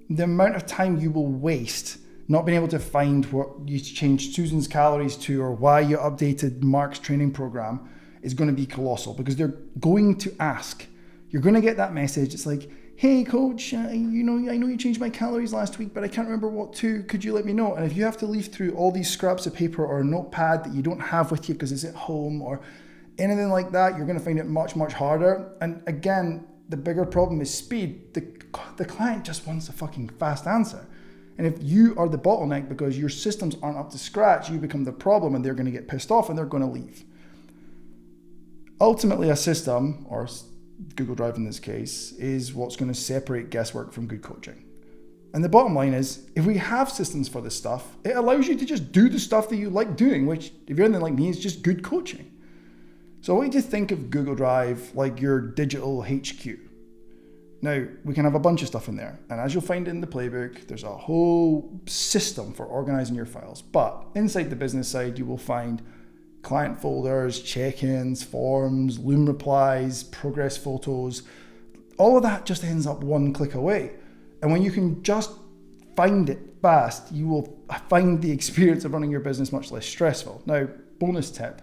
the amount of time you will waste not being able to find what you changed Susan's calories to or why you updated Mark's training program is going to be colossal, because they're going to ask. You're going to get that message. It's like, hey coach, I know you changed my calories last week, but I can't remember what to. Could you let me know? And if you have to leaf through all these scraps of paper or a notepad that you don't have with you because it's at home or anything like that, you're going to find it much, much harder. And again, the bigger problem is speed. The client just wants a fucking fast answer. And if you are the bottleneck because your systems aren't up to scratch, you become the problem and they're going to get pissed off and they're going to leave. Ultimately, a system, or Google Drive in this case, is what's going to separate guesswork from good coaching. And the bottom line is, if we have systems for this stuff, it allows you to just do the stuff that you like doing, which, if you're anything like me, is just good coaching. So I want you to think of Google Drive like your digital HQ. Now, we can have a bunch of stuff in there. And as you'll find in the playbook, there's a whole system for organizing your files. But inside the business side, you will find client folders, check-ins, forms, Loom replies, progress photos. All of that just ends up one click away. And when you can just find it fast, you will find the experience of running your business much less stressful. Now, bonus tip,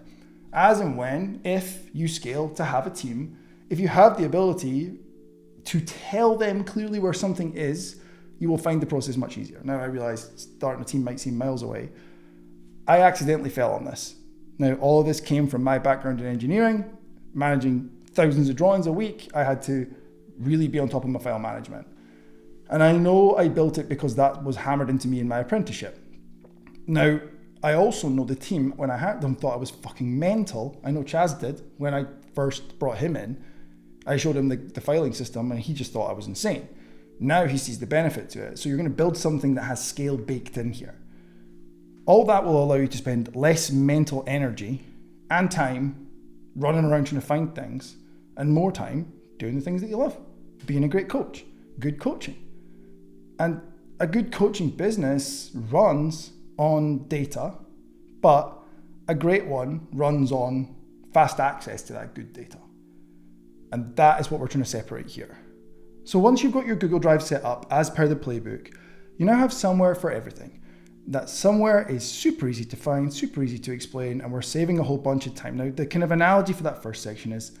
as and when, if you scale to have a team, if you have the ability to tell them clearly where something is, you will find the process much easier. Now, I realize starting a team might seem miles away. I accidentally fell on this. Now, all of this came from my background in engineering, managing thousands of drawings a week. I had to really be on top of my file management. And I know I built it because that was hammered into me in my apprenticeship. Now, I also know the team, when I had them, thought I was fucking mental. I know Chaz did. When I first brought him in, I showed him the filing system and he just thought I was insane. Now he sees the benefit to it. So you're going to build something that has scale baked in here. All that will allow you to spend less mental energy and time running around trying to find things, and more time doing the things that you love, being a great coach, good coaching. And a good coaching business runs on data, but a great one runs on fast access to that good data. And that is what we're trying to separate here. So once you've got your Google Drive set up as per the playbook, you now have somewhere for everything. That somewhere is super easy to find, super easy to explain, and we're saving a whole bunch of time. Now, the kind of analogy for that first section is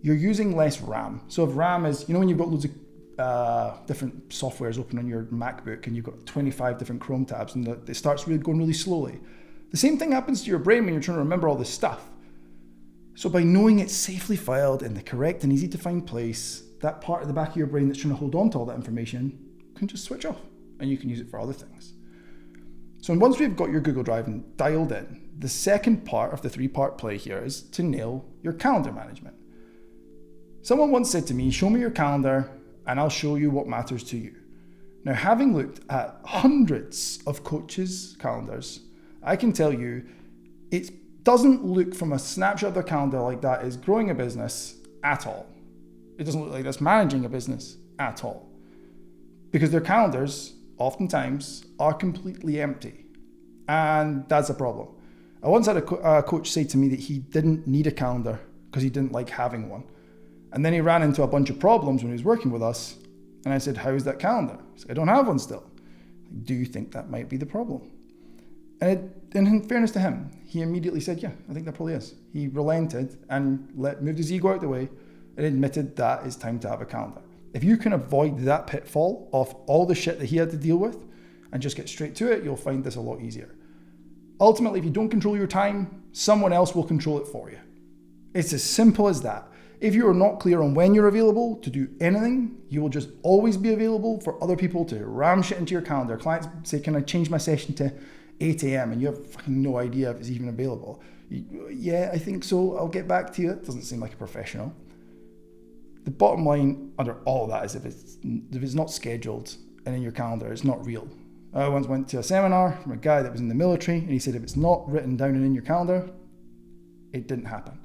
you're using less RAM. So if RAM is, when you've got loads of different softwares open on your MacBook and you've got 25 different Chrome tabs and it starts going really slowly. The same thing happens to your brain when you're trying to remember all this stuff. So by knowing it's safely filed in the correct and easy to find place, that part of the back of your brain that's trying to hold on to all that information can just switch off and you can use it for other things. So once we've got your Google Drive dialed in, the second part of the three-part play here is to nail your calendar management. Someone once said to me, show me your calendar and I'll show you what matters to you. Now, having looked at hundreds of coaches' calendars, I can tell you it doesn't look from a snapshot of their calendar like that is growing a business at all. It doesn't look like that's managing a business at all. Because their calendars oftentimes are completely empty. And that's a problem. I once had a coach say to me that he didn't need a calendar because he didn't like having one. And then he ran into a bunch of problems when he was working with us. And I said, how is that calendar? He said, I don't have one still. Do you think that might be the problem? And in fairness to him, he immediately said, yeah, I think that probably is. He relented and moved his ego out of the way and admitted that it's time to have a calendar. If you can avoid that pitfall of all the shit that he had to deal with and just get straight to it, you'll find this a lot easier. Ultimately, if you don't control your time, someone else will control it for you. It's as simple as that. If you are not clear on when you're available to do anything, you will just always be available for other people to ram shit into your calendar. Clients say, can I change my session to 8 a.m. and you have fucking no idea if it's even available. Yeah, I think so. I'll get back to you. It doesn't seem like a professional. The bottom line under all of that is if it's not scheduled and in your calendar, it's not real. I once went to a seminar from a guy that was in the military and he said if it's not written down and in your calendar, it didn't happen.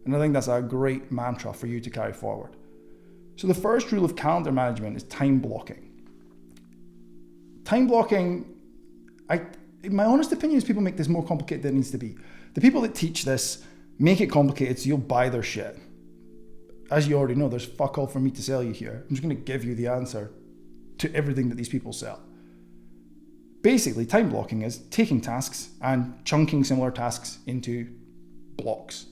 And I think that's a great mantra for you to carry forward. So the first rule of calendar management is time blocking. Time blocking, in my honest opinion, is people make this more complicated than it needs to be. The people that teach this make it complicated so you'll buy their shit. As you already know, there's fuck all for me to sell you here. I'm just going to give you the answer to everything that these people sell. Basically, time blocking is taking tasks and chunking similar tasks into blocks.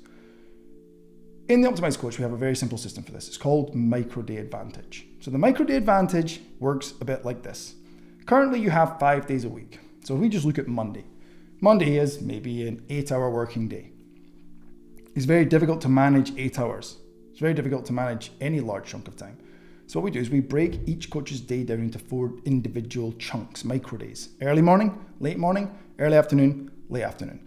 In the Optimised Coach, we have a very simple system for this. It's called micro-day advantage. So the micro-day advantage works a bit like this. Currently, you have 5 days a week. So if we just look at Monday. Monday is maybe an 8-hour working day. It's very difficult to manage 8 hours. It's very difficult to manage any large chunk of time. So what we do is we break each coach's day down into 4 individual chunks, micro days. Early morning, early afternoon, late afternoon.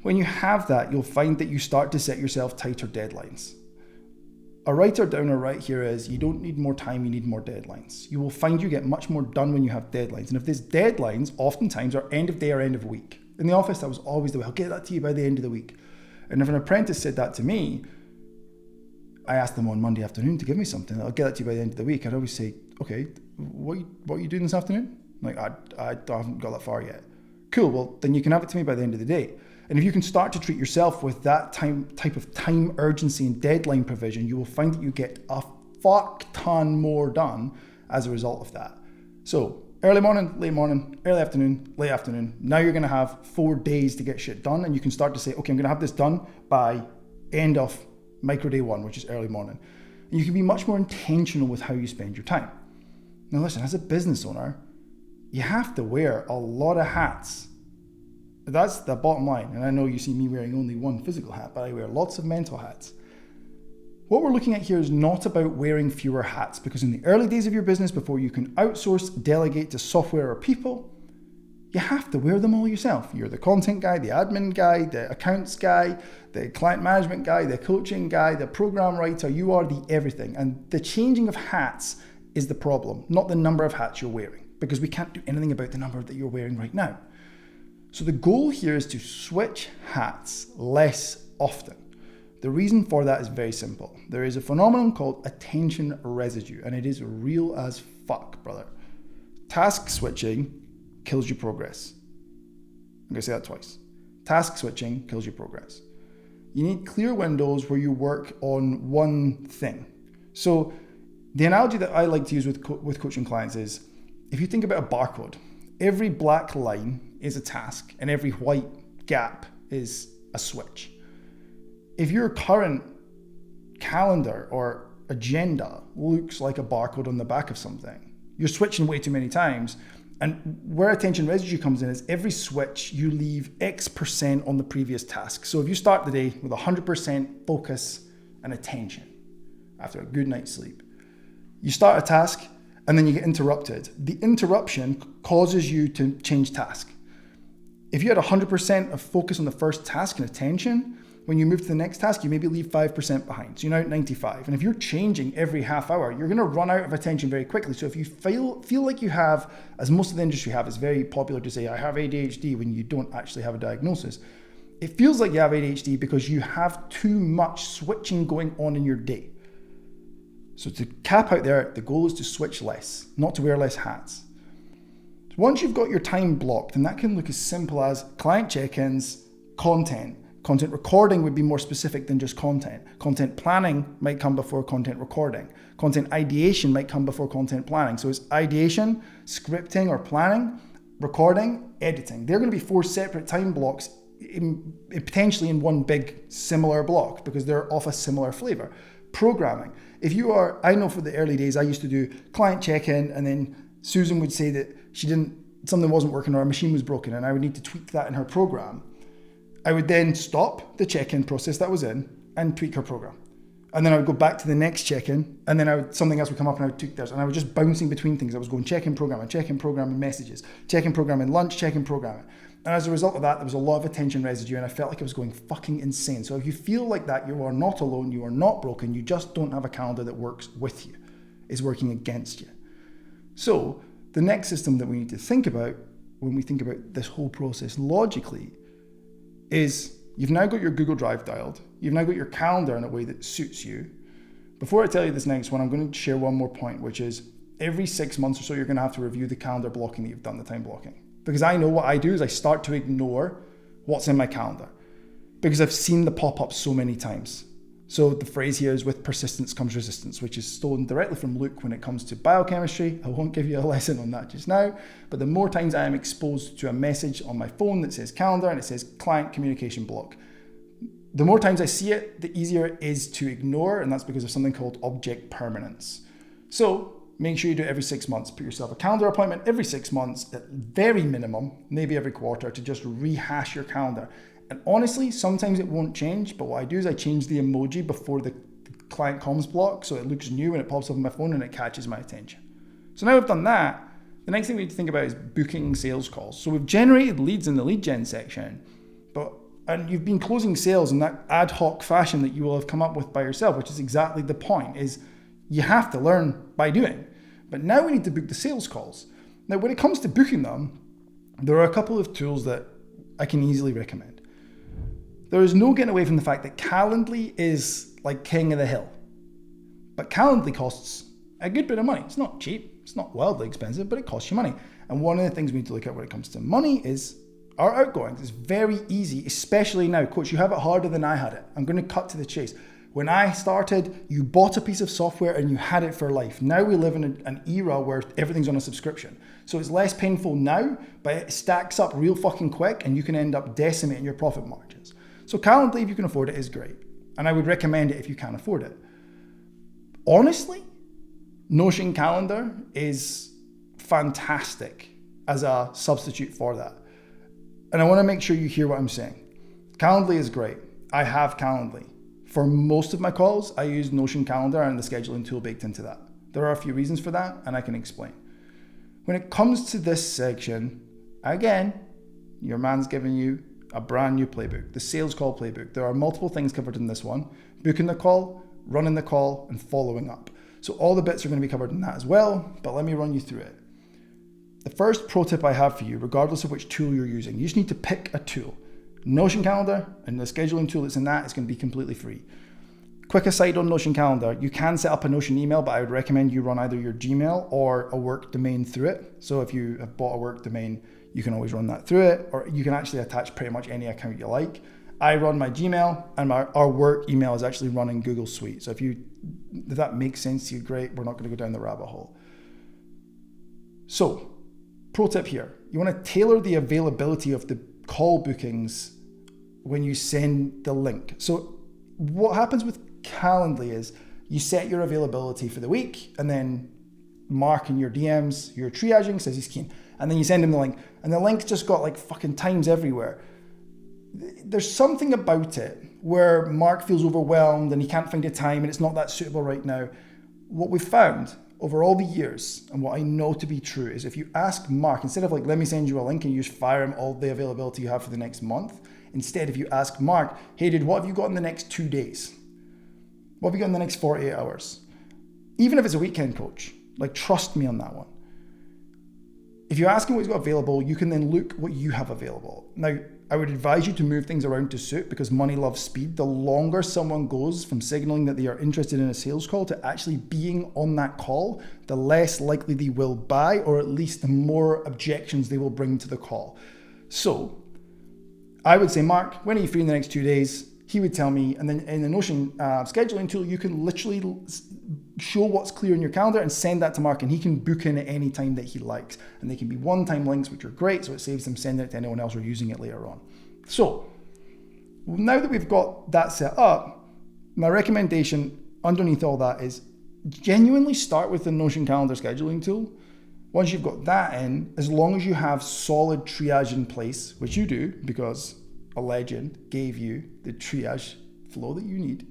When you have that, you'll find that you start to set yourself tighter deadlines. A writer downer right here is you don't need more time, you need more deadlines. You will find you get much more done when you have deadlines. And if these deadlines oftentimes are end of day or end of week. In the office, that was always the way. I'll get that to you by the end of the week. And if an apprentice said that to me, I asked them on Monday afternoon to give me something. I'll get that to you by the end of the week. I'd always say, okay, what are you doing this afternoon? Like, I haven't got that far yet. Cool, well, then you can have it to me by the end of the day. And if you can start to treat yourself with that type of time urgency and deadline provision, you will find that you get a fuck ton more done as a result of that. So early morning, early afternoon, late afternoon. Now you're going to have 4 days to get shit done, and you can start to say, okay, I'm going to have this done by end of micro day 1, which is early morning. And you can be much more intentional with how you spend your time. Now listen, as a business owner, you have to wear a lot of hats. That's the bottom line. And I know you see me wearing only one physical hat, but I wear lots of mental hats. What we're looking at here is not about wearing fewer hats, because in the early days of your business, before you can outsource, delegate to software or people, you have to wear them all yourself. You're the content guy, the admin guy, the accounts guy, the client management guy, the coaching guy, the program writer. You are the everything. And the changing of hats is the problem, not the number of hats you're wearing, because we can't do anything about the number that you're wearing right now. So the goal here is to switch hats less often. The reason for that is very simple. There is a phenomenon called attention residue, and it is real as fuck, brother. Task switching kills your progress. I'm going to say that twice. Task switching kills your progress. You need clear windows where you work on one thing. So the analogy that I like to use with coaching clients is, if you think about a barcode, every black line is a task and every white gap is a switch. If your current calendar or agenda looks like a barcode on the back of something, you're switching way too many times. And where attention residue comes in is every switch you leave X% on the previous task. So if you start the day with 100% focus and attention after a good night's sleep, you start a task and then you get interrupted. The interruption causes you to change task. If you had 100% of focus on the first task and attention, when you move to the next task, you maybe leave 5% behind. So you're now at 95. And if you're changing every half hour, you're going to run out of attention very quickly. So if you feel like you have, as most of the industry have, it's very popular to say, I have ADHD when you don't actually have a diagnosis. It feels like you have ADHD because you have too much switching going on in your day. So to cap out there, the goal is to switch less, not to wear less hats. So once you've got your time blocked, and that can look as simple as client check-ins, content recording would be more specific than just content. Content planning might come before content recording. Content ideation might come before content planning. So it's ideation, scripting or planning, recording, editing. They're going to be 4 separate time blocks, potentially in one big similar block, because they're of a similar flavor. Programming. I know for the early days, I used to do client check-in, and then Susan would say that something wasn't working or a machine was broken, and I would need to tweak that in her program. I would then stop the check-in process that was in and tweak her program. And then I would go back to the next check-in, and then something else would come up and I would tweak theirs. And I was just bouncing between things. I was going check-in programming messages, check-in programming lunch, check-in programming. And as a result of that, there was a lot of attention residue, and I felt like I was going fucking insane. So if you feel like that, you are not alone, you are not broken, you just don't have a calendar that works with you, is working against you. So the next system that we need to think about when we think about this whole process logically is, you've now got your Google Drive dialed, you've now got your calendar in a way that suits you, Before I tell you this next one, I'm going to share one more point, which is every 6 months or so, you're going to have to review the calendar blocking that you've done, the time blocking. Because I know what I do is I start to ignore what's in my calendar because I've seen the pop up so many times. So the phrase here is with persistence comes resistance, which is stolen directly from Luke when it comes to biochemistry. I won't give you a lesson on that just now, but the more times I am exposed to a message on my phone that says calendar and it says client communication block, the more times I see it, the easier it is to ignore, and that's because of something called object permanence. So make sure you do it every 6 months. Put yourself a calendar appointment every 6 months, at very minimum, maybe every quarter, to just rehash your calendar. And honestly, sometimes it won't change, but what I do is I change the emoji before the client comms block so it looks new when it pops up on my phone and it catches my attention. So now we've done that, the next thing we need to think about is booking sales calls. So we've generated leads in the lead gen section, and you've been closing sales in that ad hoc fashion that you will have come up with by yourself, which is exactly the point, is you have to learn by doing. But now we need to book the sales calls. Now, when it comes to booking them, there are a couple of tools that I can easily recommend. There is no getting away from the fact that Calendly is like king of the hill. But Calendly costs a good bit of money. It's not cheap, it's not wildly expensive, but it costs you money. And one of the things we need to look at when it comes to money is our outgoings. It's very easy, especially now. Coach, you have it harder than I had it. I'm going to cut to the chase. When I started, you bought a piece of software and you had it for life. Now we live in an era where everything's on a subscription. So it's less painful now, but it stacks up real fucking quick and you can end up decimating your profit margins. So Calendly, if you can afford it, is great. And I would recommend it if you can afford it. Honestly, Notion Calendar is fantastic as a substitute for that. And I want to make sure you hear what I'm saying. Calendly is great. I have Calendly. For most of my calls, I use Notion Calendar and the scheduling tool baked into that. There are a few reasons for that, and I can explain. When it comes to this section, again, your man's giving you a brand new playbook, the sales call playbook. There are multiple things covered in this one: booking the call, running the call, and following up. So all the bits are going to be covered in that as well, but let me run you through it. The first pro tip I have for you, regardless of which tool you're using, you just need to pick a tool. Notion Calendar and the scheduling tool that's in that is going to be completely free. Quick aside on Notion Calendar, you can set up a Notion email, but I would recommend you run either your Gmail or a work domain through it. So if you have bought a work domain, you can always run that through it, or you can actually attach pretty much any account you like. I run my Gmail, and our work email is actually running Google Suite. So if that makes sense to you, great. We're not going to go down the rabbit hole. So, pro tip here, you want to tailor the availability of the call bookings when you send the link. So what happens with Calendly is you set your availability for the week, and then Mark in your DMs, your triaging, says he's keen, and then you send him the link, and the link's just got like fucking times everywhere. There's something about it where Mark feels overwhelmed and he can't find a time and it's not that suitable right now. What we've found over all the years, and what I know to be true, is if you ask Mark, instead of like, let me send you a link and you just fire him all the availability you have for the next month, instead if you ask Mark, hey dude, what have you got in the next 2 days? What have you got in the next 48 hours? Even if it's a weekend, coach, like trust me on that one. If you ask him what he's got available, you can then look what you have available. Now, I would advise you to move things around to suit, because money loves speed. The longer someone goes from signaling that they are interested in a sales call to actually being on that call, the less likely they will buy, or at least the more objections they will bring to the call. So I would say, Mark, when are you free in the next 2 days? He would tell me, and then in the Notion scheduling tool, you can literally show what's clear in your calendar and send that to Mark, and he can book in at any time that he likes. And they can be one-time links, which are great, so it saves them sending it to anyone else or using it later on. So now that we've got that set up, my recommendation underneath all that is genuinely start with the Notion calendar scheduling tool. Once you've got that in, as long as you have solid triage in place, which you do, because a legend gave you the triage flow that you need,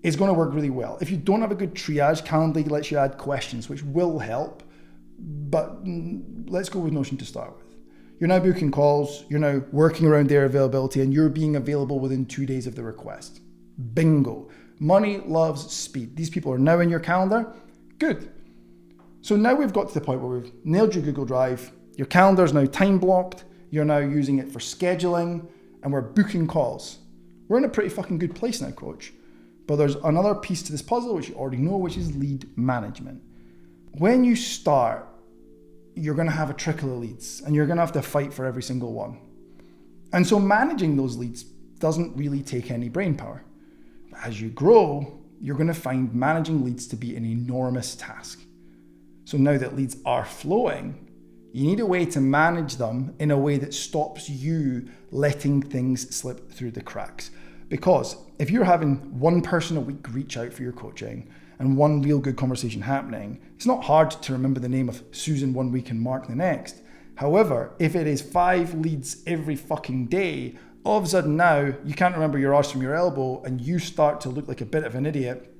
is going to work really well. If you don't have a good triage, Calendly lets you add questions, which will help, but let's go with Notion to start with. You're now booking calls, you're now working around their availability, and you're being available within 2 days of the request. Bingo. Money loves speed. These people are now in your calendar. Good. So now we've got to the point where we've nailed your Google Drive, your calendar is now time blocked, you're now using it for scheduling, and we're booking calls. We're in a pretty fucking good place now, coach. But there's another piece to this puzzle, which you already know, which is lead management. When you start, you're going to have a trickle of leads and you're going to have to fight for every single one. And so managing those leads doesn't really take any brain power. As you grow, you're going to find managing leads to be an enormous task. So now that leads are flowing, you need a way to manage them in a way that stops you letting things slip through the cracks. Because if you're having one person a week reach out for your coaching and one real good conversation happening, it's not hard to remember the name of Susan one week and Mark the next. However, if it is 5 leads every fucking day, all of a sudden now you can't remember your arse from your elbow and you start to look like a bit of an idiot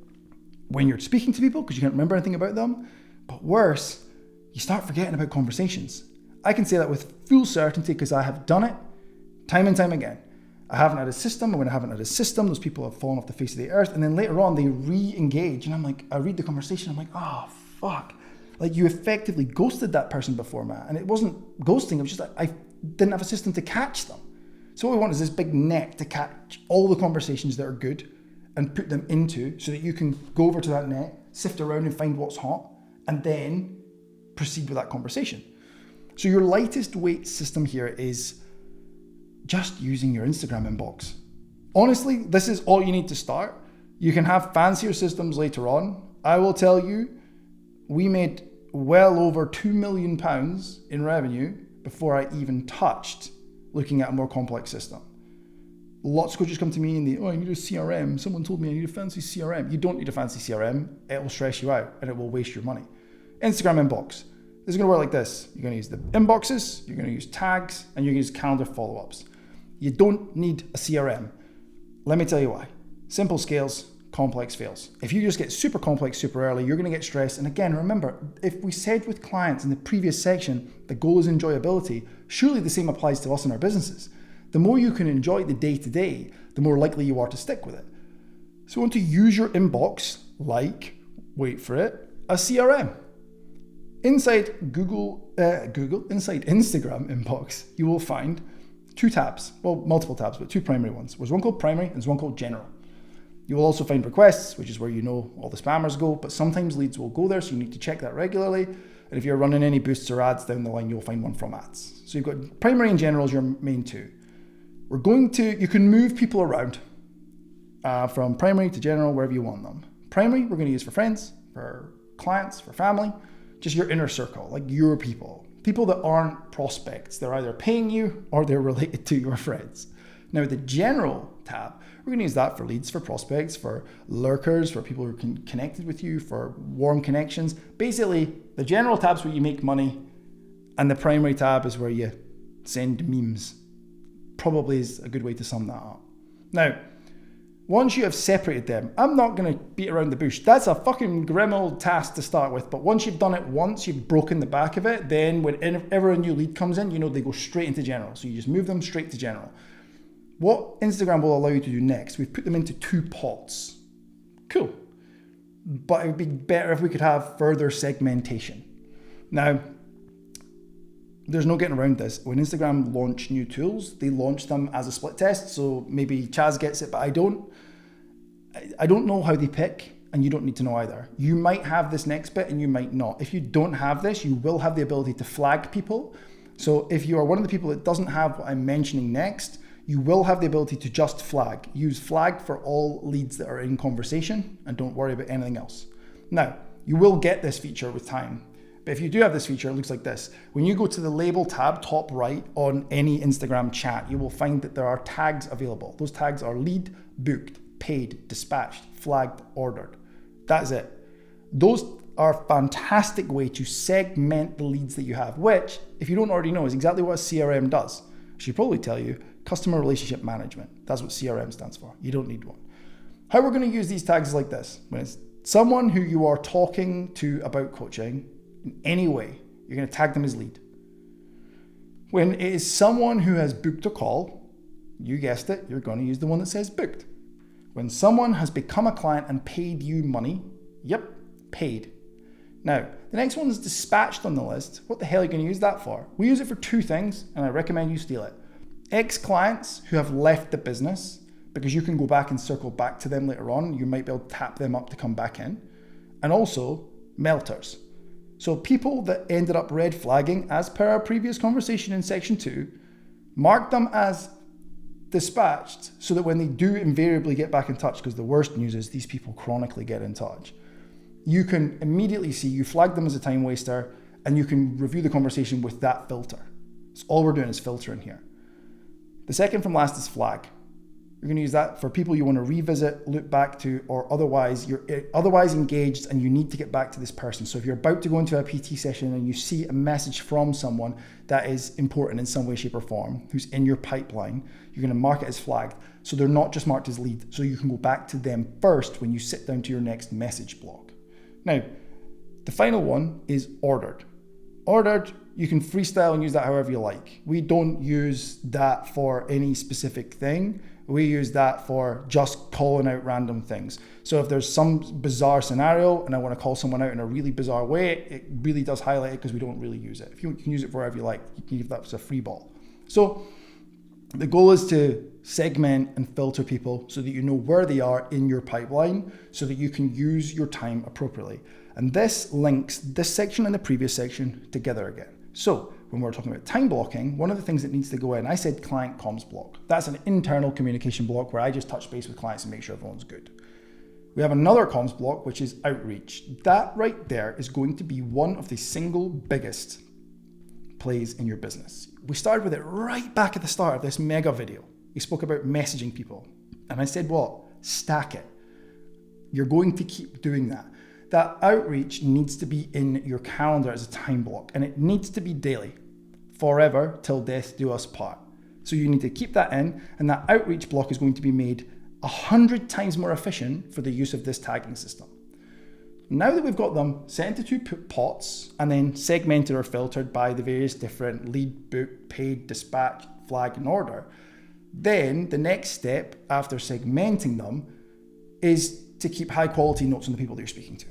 when you're speaking to people because you can't remember anything about them. But worse, you start forgetting about conversations. I can say that with full certainty because I have done it time and time again. I haven't had a system, and when I haven't had a system, those people have fallen off the face of the earth, and then later on they re-engage, and I'm like, I read the conversation, I'm like, oh, fuck. Like, you effectively ghosted that person before, Matt, and it wasn't ghosting, it was just like, I didn't have a system to catch them. So what we want is this big net to catch all the conversations that are good and put them into so that you can go over to that net, sift around and find what's hot, and then proceed with that conversation. So your lightest weight system here is just using your Instagram inbox. Honestly, this is all you need to start. You can have fancier systems later on. I will tell you, we made well over £2 million in revenue before I even touched looking at a more complex system. Lots of coaches come to me and I need a CRM. Someone told me I need a fancy CRM. You don't need a fancy CRM. It will stress you out and it will waste your money. Instagram inbox. This is going to work like this. You're going to use the inboxes, you're going to use tags, and you're going to use calendar follow-ups. You don't need a CRM. Let me tell you why. Simple scales, complex fails. If you just get super complex super early, you're going to get stressed. And again, remember, if we said with clients in the previous section, the goal is enjoyability, surely the same applies to us in our businesses. The more you can enjoy the day-to-day, the more likely you are to stick with it. So you want to use your inbox like, wait for it, a CRM. Inside inside Instagram inbox, you will find 2 tabs, well, multiple tabs, but 2 primary ones. There's one called primary and there's one called general. You will also find requests, which is where you know all the spammers go, but sometimes leads will go there, so you need to check that regularly. And if you're running any boosts or ads down the line, you'll find one from ads. So you've got primary and general as your main 2. You can move people around from primary to general, wherever you want them. Primary, we're going to use for friends, for clients, for family, just your inner circle, like your people that aren't prospects. They're either paying you or they're related to your friends. Now the general tab, we're going to use that for leads, for prospects, for lurkers, for people who are connected with you, for warm connections. Basically, the general tab is where you make money and the primary tab is where you send memes. Probably is a good way to sum that up. Now, once you have separated them, I'm not going to beat around the bush. That's a fucking grim old task to start with. But once you've done it once, you've broken the back of it, then whenever a new lead comes in, you know they go straight into general. So you just move them straight to general. What Instagram will allow you to do next, we've put them into 2 pots. Cool. But it would be better if we could have further segmentation. Now, there's no getting around this. When Instagram launch new tools, they launch them as a split test. So maybe Chaz gets it, but I don't. I don't know how they pick, and you don't need to know either. You might have this next bit and you might not. If you don't have this, you will have the ability to flag people. So if you are one of the people that doesn't have what I'm mentioning next, you will have the ability to just flag. Use flag for all leads that are in conversation and don't worry about anything else. Now, you will get this feature with time. But if you do have this feature, it looks like this. When you go to the label tab, top right on any Instagram chat, you will find that there are tags available. Those tags are lead, booked, paid, dispatched, flagged, ordered. That's it. Those are a fantastic way to segment the leads that you have, which, if you don't already know, is exactly what a CRM does. I should probably tell you, customer relationship management. That's what CRM stands for. You don't need one. How we're going to use these tags is like this. When it's someone who you are talking to about coaching, in any way, you're going to tag them as lead. When it is someone who has booked a call, you guessed it, you're going to use the one that says booked. When someone has become a client and paid you money, yep, paid. Now, the next one is dispatched on the list. What the hell are you going to use that for? We use it for 2 things, and I recommend you steal it. Ex-clients who have left the business because you can go back and circle back to them later on. You might be able to tap them up to come back in. And also melters. So people that ended up red flagging, as per our previous conversation in section 2, mark them as dispatched so that when they do invariably get back in touch, because the worst news is these people chronically get in touch, you can immediately see you flag them as a time waster and you can review the conversation with that filter. So all we're doing is filtering here. The second from last is flag. You're going to use that for people you want to revisit, look back to, or you're otherwise engaged and you need to get back to this person. So if you're about to go into a PT session and you see a message from someone that is important in some way, shape, or form, who's in your pipeline, you're going to mark it as flagged. So they're not just marked as lead. So you can go back to them first when you sit down to your next message block. Now, the final one is ordered. Ordered, you can freestyle and use that however you like. We don't use that for any specific thing. We use that for just calling out random things. So if there's some bizarre scenario and I want to call someone out in a really bizarre way, it really does highlight it because we don't really use it. If you can use it for wherever you like, you can give that as a free ball. So the goal is to segment and filter people so that you know where they are in your pipeline so that you can use your time appropriately. And this links this section and the previous section together again. So when we're talking about time blocking, one of the things that needs to go in, I said client comms block. That's an internal communication block where I just touch base with clients and make sure everyone's good. We have another comms block, which is outreach. That right there is going to be one of the single biggest plays in your business. We started with it right back at the start of this mega video. We spoke about messaging people. And I said, what? Stack it. You're going to keep doing that. That outreach needs to be in your calendar as a time block, and it needs to be daily, forever till death do us part. So you need to keep that in, and that outreach block is going to be made 100 times more efficient for the use of this tagging system. Now that we've got them set into two pots and then segmented or filtered by the various different lead, book, paid, dispatch, flag, and order, then the next step after segmenting them is to keep high quality notes on the people that you're speaking to.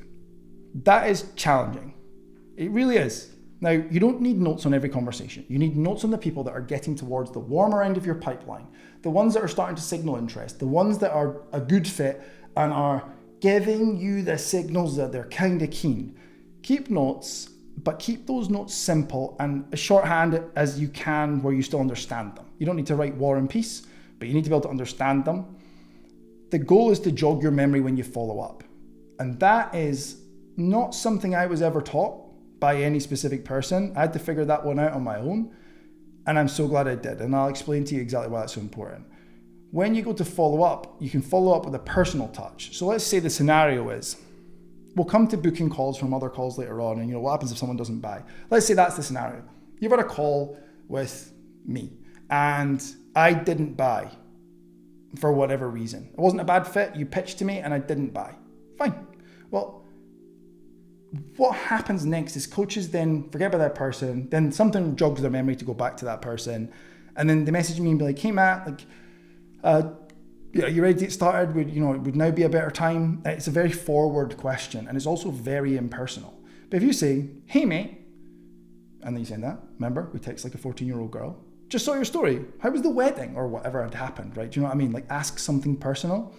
That is challenging. It really is. Now, you don't need notes on every conversation. You need notes on the people that are getting towards the warmer end of your pipeline, the ones that are starting to signal interest, the ones that are a good fit and are giving you the signals that they're kind of keen. Keep notes, but keep those notes simple and as shorthand as you can where you still understand them. You don't need to write War and Peace, but you need to be able to understand them. The goal is to jog your memory when you follow up. And that is not something I was ever taught by any specific person. I had to figure that one out on my own. And I'm so glad I did. And I'll explain to you exactly why that's so important. When you go to follow up, you can follow up with a personal touch. So let's say the scenario is, we'll come to booking calls from other calls later on. And what happens if someone doesn't buy? Let's say that's the scenario. You've had a call with me and I didn't buy for whatever reason. It wasn't a bad fit. You pitched to me and I didn't buy. Fine. Well, what happens next is coaches then forget about that person, then something jogs their memory to go back to that person, and then they message me and be like, hey Matt, are you ready to get started? Would now be a better time? It's a very forward question, and it's also very impersonal. But if you say, hey mate, and then you send that, remember, we text like a 14-year-old girl, just saw your story, how was the wedding, or whatever had happened, right? Do you know what I mean? Like, ask something personal.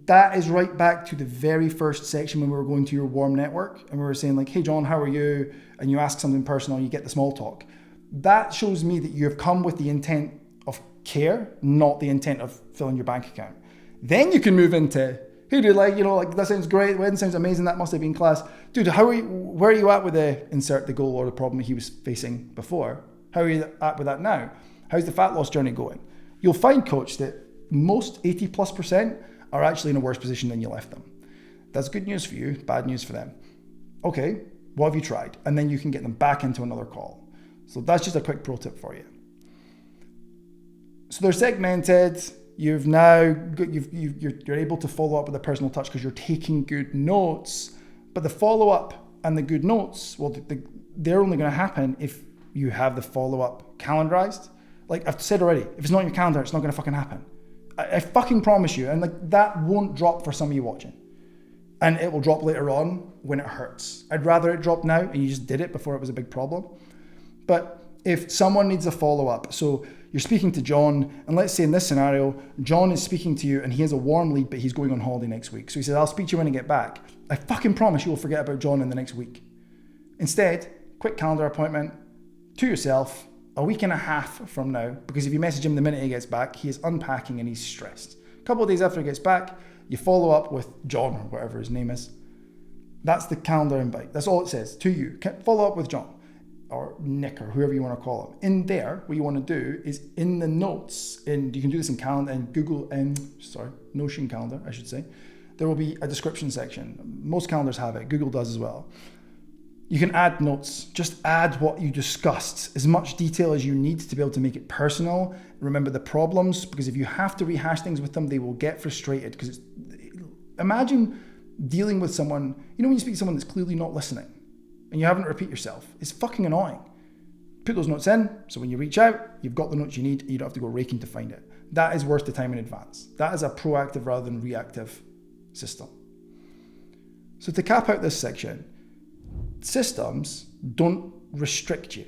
That is right back to the very first section when we were going to your warm network and we were saying like, hey John, how are you? And you ask something personal and you get the small talk. That shows me that you have come with the intent of care, not the intent of filling your bank account. Then you can move into, hey dude, that sounds great, wedding sounds amazing, that must have been class. Dude, where are you at with insert the goal or the problem he was facing before? How are you at with that now? How's the fat loss journey going? You'll find, coach, that most 80+% are actually in a worse position than you left them. That's good news for you, bad news for them. Okay, what have you tried? And then you can get them back into another call. So that's just a quick pro tip for you. So they're segmented. You're able to follow up with a personal touch because you're taking good notes. But the follow up and the good notes, well, they're only going to happen if you have the follow up calendarized. Like I've said already, if it's not in your calendar, it's not going to fucking happen. I fucking promise you. And that won't drop for some of you watching. And it will drop later on when it hurts. I'd rather it drop now and you just did it before it was a big problem. But if someone needs a follow-up, so You're speaking to John, and let's say in this scenario, John is speaking to you and he has a warm lead, but he's going on holiday next week. So he says, I'll speak to you when I get back. I fucking promise you will forget about John in the next week. Instead, quick calendar appointment to yourself a week and a half from now, because if you message him the minute he gets back, he is unpacking and he's stressed. A couple of days after he gets back, you follow up with John or whatever his name is. That's the calendar invite. That's all it says to you. Follow up with John or Nick or whoever you want to call him. In there, what you want to do is in the notes, and you can do this in calendar and Notion calendar, I should say. There will be a description section. Most calendars have it. Google does as well. You can add notes. Just add what you discussed, as much detail as you need to be able to make it personal. Remember the problems, because if you have to rehash things with them, they will get frustrated. Because imagine dealing with someone, when you speak to someone that's clearly not listening and you haven't repeat yourself, it's fucking annoying. Put those notes in, so when you reach out, you've got the notes you need, you don't have to go raking to find it. That is worth the time in advance. That is a proactive rather than reactive system. So to cap out this section, systems don't restrict you.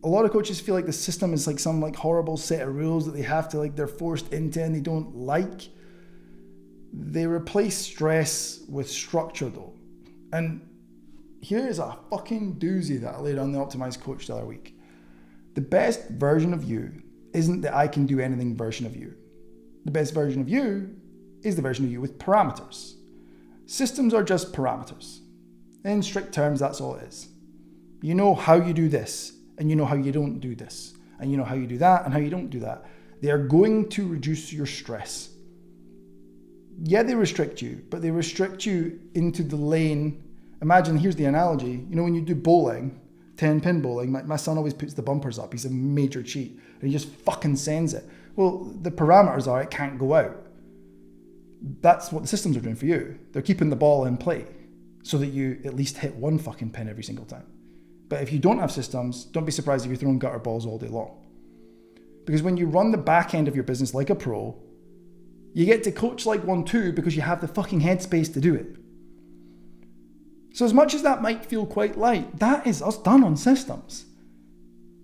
A lot of coaches feel like the system is like some horrible set of rules that they have to they're forced into and they don't like. They replace stress with structure though. And here is a fucking doozy that I laid on the Optimized Coach the other week. The best version of you isn't the I can do anything version of you. The best version of you is the version of you with parameters. Systems are just parameters. In strict terms, that's all it is. You know how you do this, and you know how you don't do this, and you know how you do that and how you don't do that. They are going to reduce your stress. Yeah, they restrict you, but they restrict you into the lane. Imagine, here's the analogy. When you do bowling, 10-pin bowling, my son always puts the bumpers up. He's a major cheat, and he just fucking sends it. Well, the parameters are it can't go out. That's what the systems are doing for you. They're keeping the ball in play, so that you at least hit one fucking pin every single time. But if you don't have systems, don't be surprised if you're throwing gutter balls all day long. Because when you run the back end of your business like a pro, you get to coach like one too because you have the fucking headspace to do it. So as much as that might feel quite light, that is us done on systems.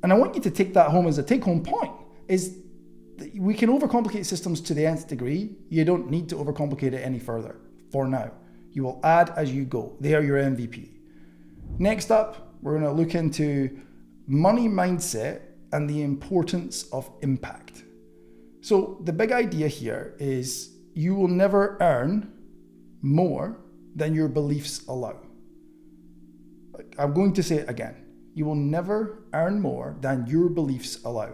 And I want you to take that home as a take-home point, is that we can overcomplicate systems to the nth degree. You don't need to overcomplicate it any further for now. You will add as you go. They are your MVP. Next up, we're going to look into money mindset and the importance of impact. So the big idea here is you will never earn more than your beliefs allow. I'm going to say it again. You will never earn more than your beliefs allow.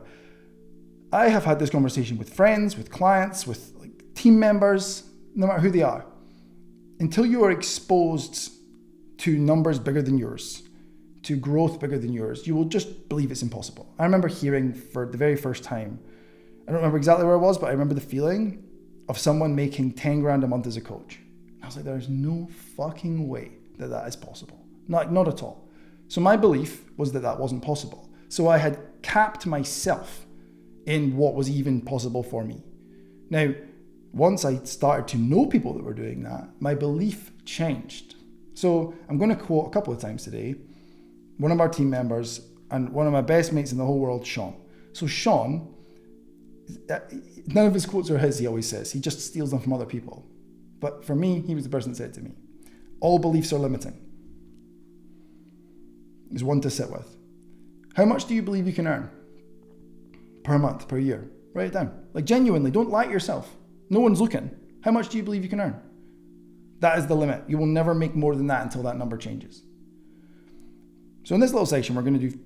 I have had this conversation with friends, with clients, with team members, no matter who they are. Until you are exposed to numbers bigger than yours, to growth bigger than yours, you will just believe it's impossible. I remember hearing for the very first time, I don't remember exactly where it was, but I remember the feeling of someone making 10 grand a month as a coach. I was like, there's no fucking way that that is possible. Not at all. So my belief was that that wasn't possible. So I had capped myself in what was even possible for me. Now, once I started to know people that were doing that, my belief changed. So I'm going to quote a couple of times today, one of our team members and one of my best mates in the whole world, Sean. So Sean, none of his quotes are his, he always says. He just steals them from other people. But for me, he was the person that said to me, all beliefs are limiting. There's one to sit with. How much do you believe you can earn per month, per year? Write it down. Genuinely, don't lie to yourself. No one's looking. How much do you believe you can earn? That is the limit. You will never make more than that until that number changes. So in this little section, we're going to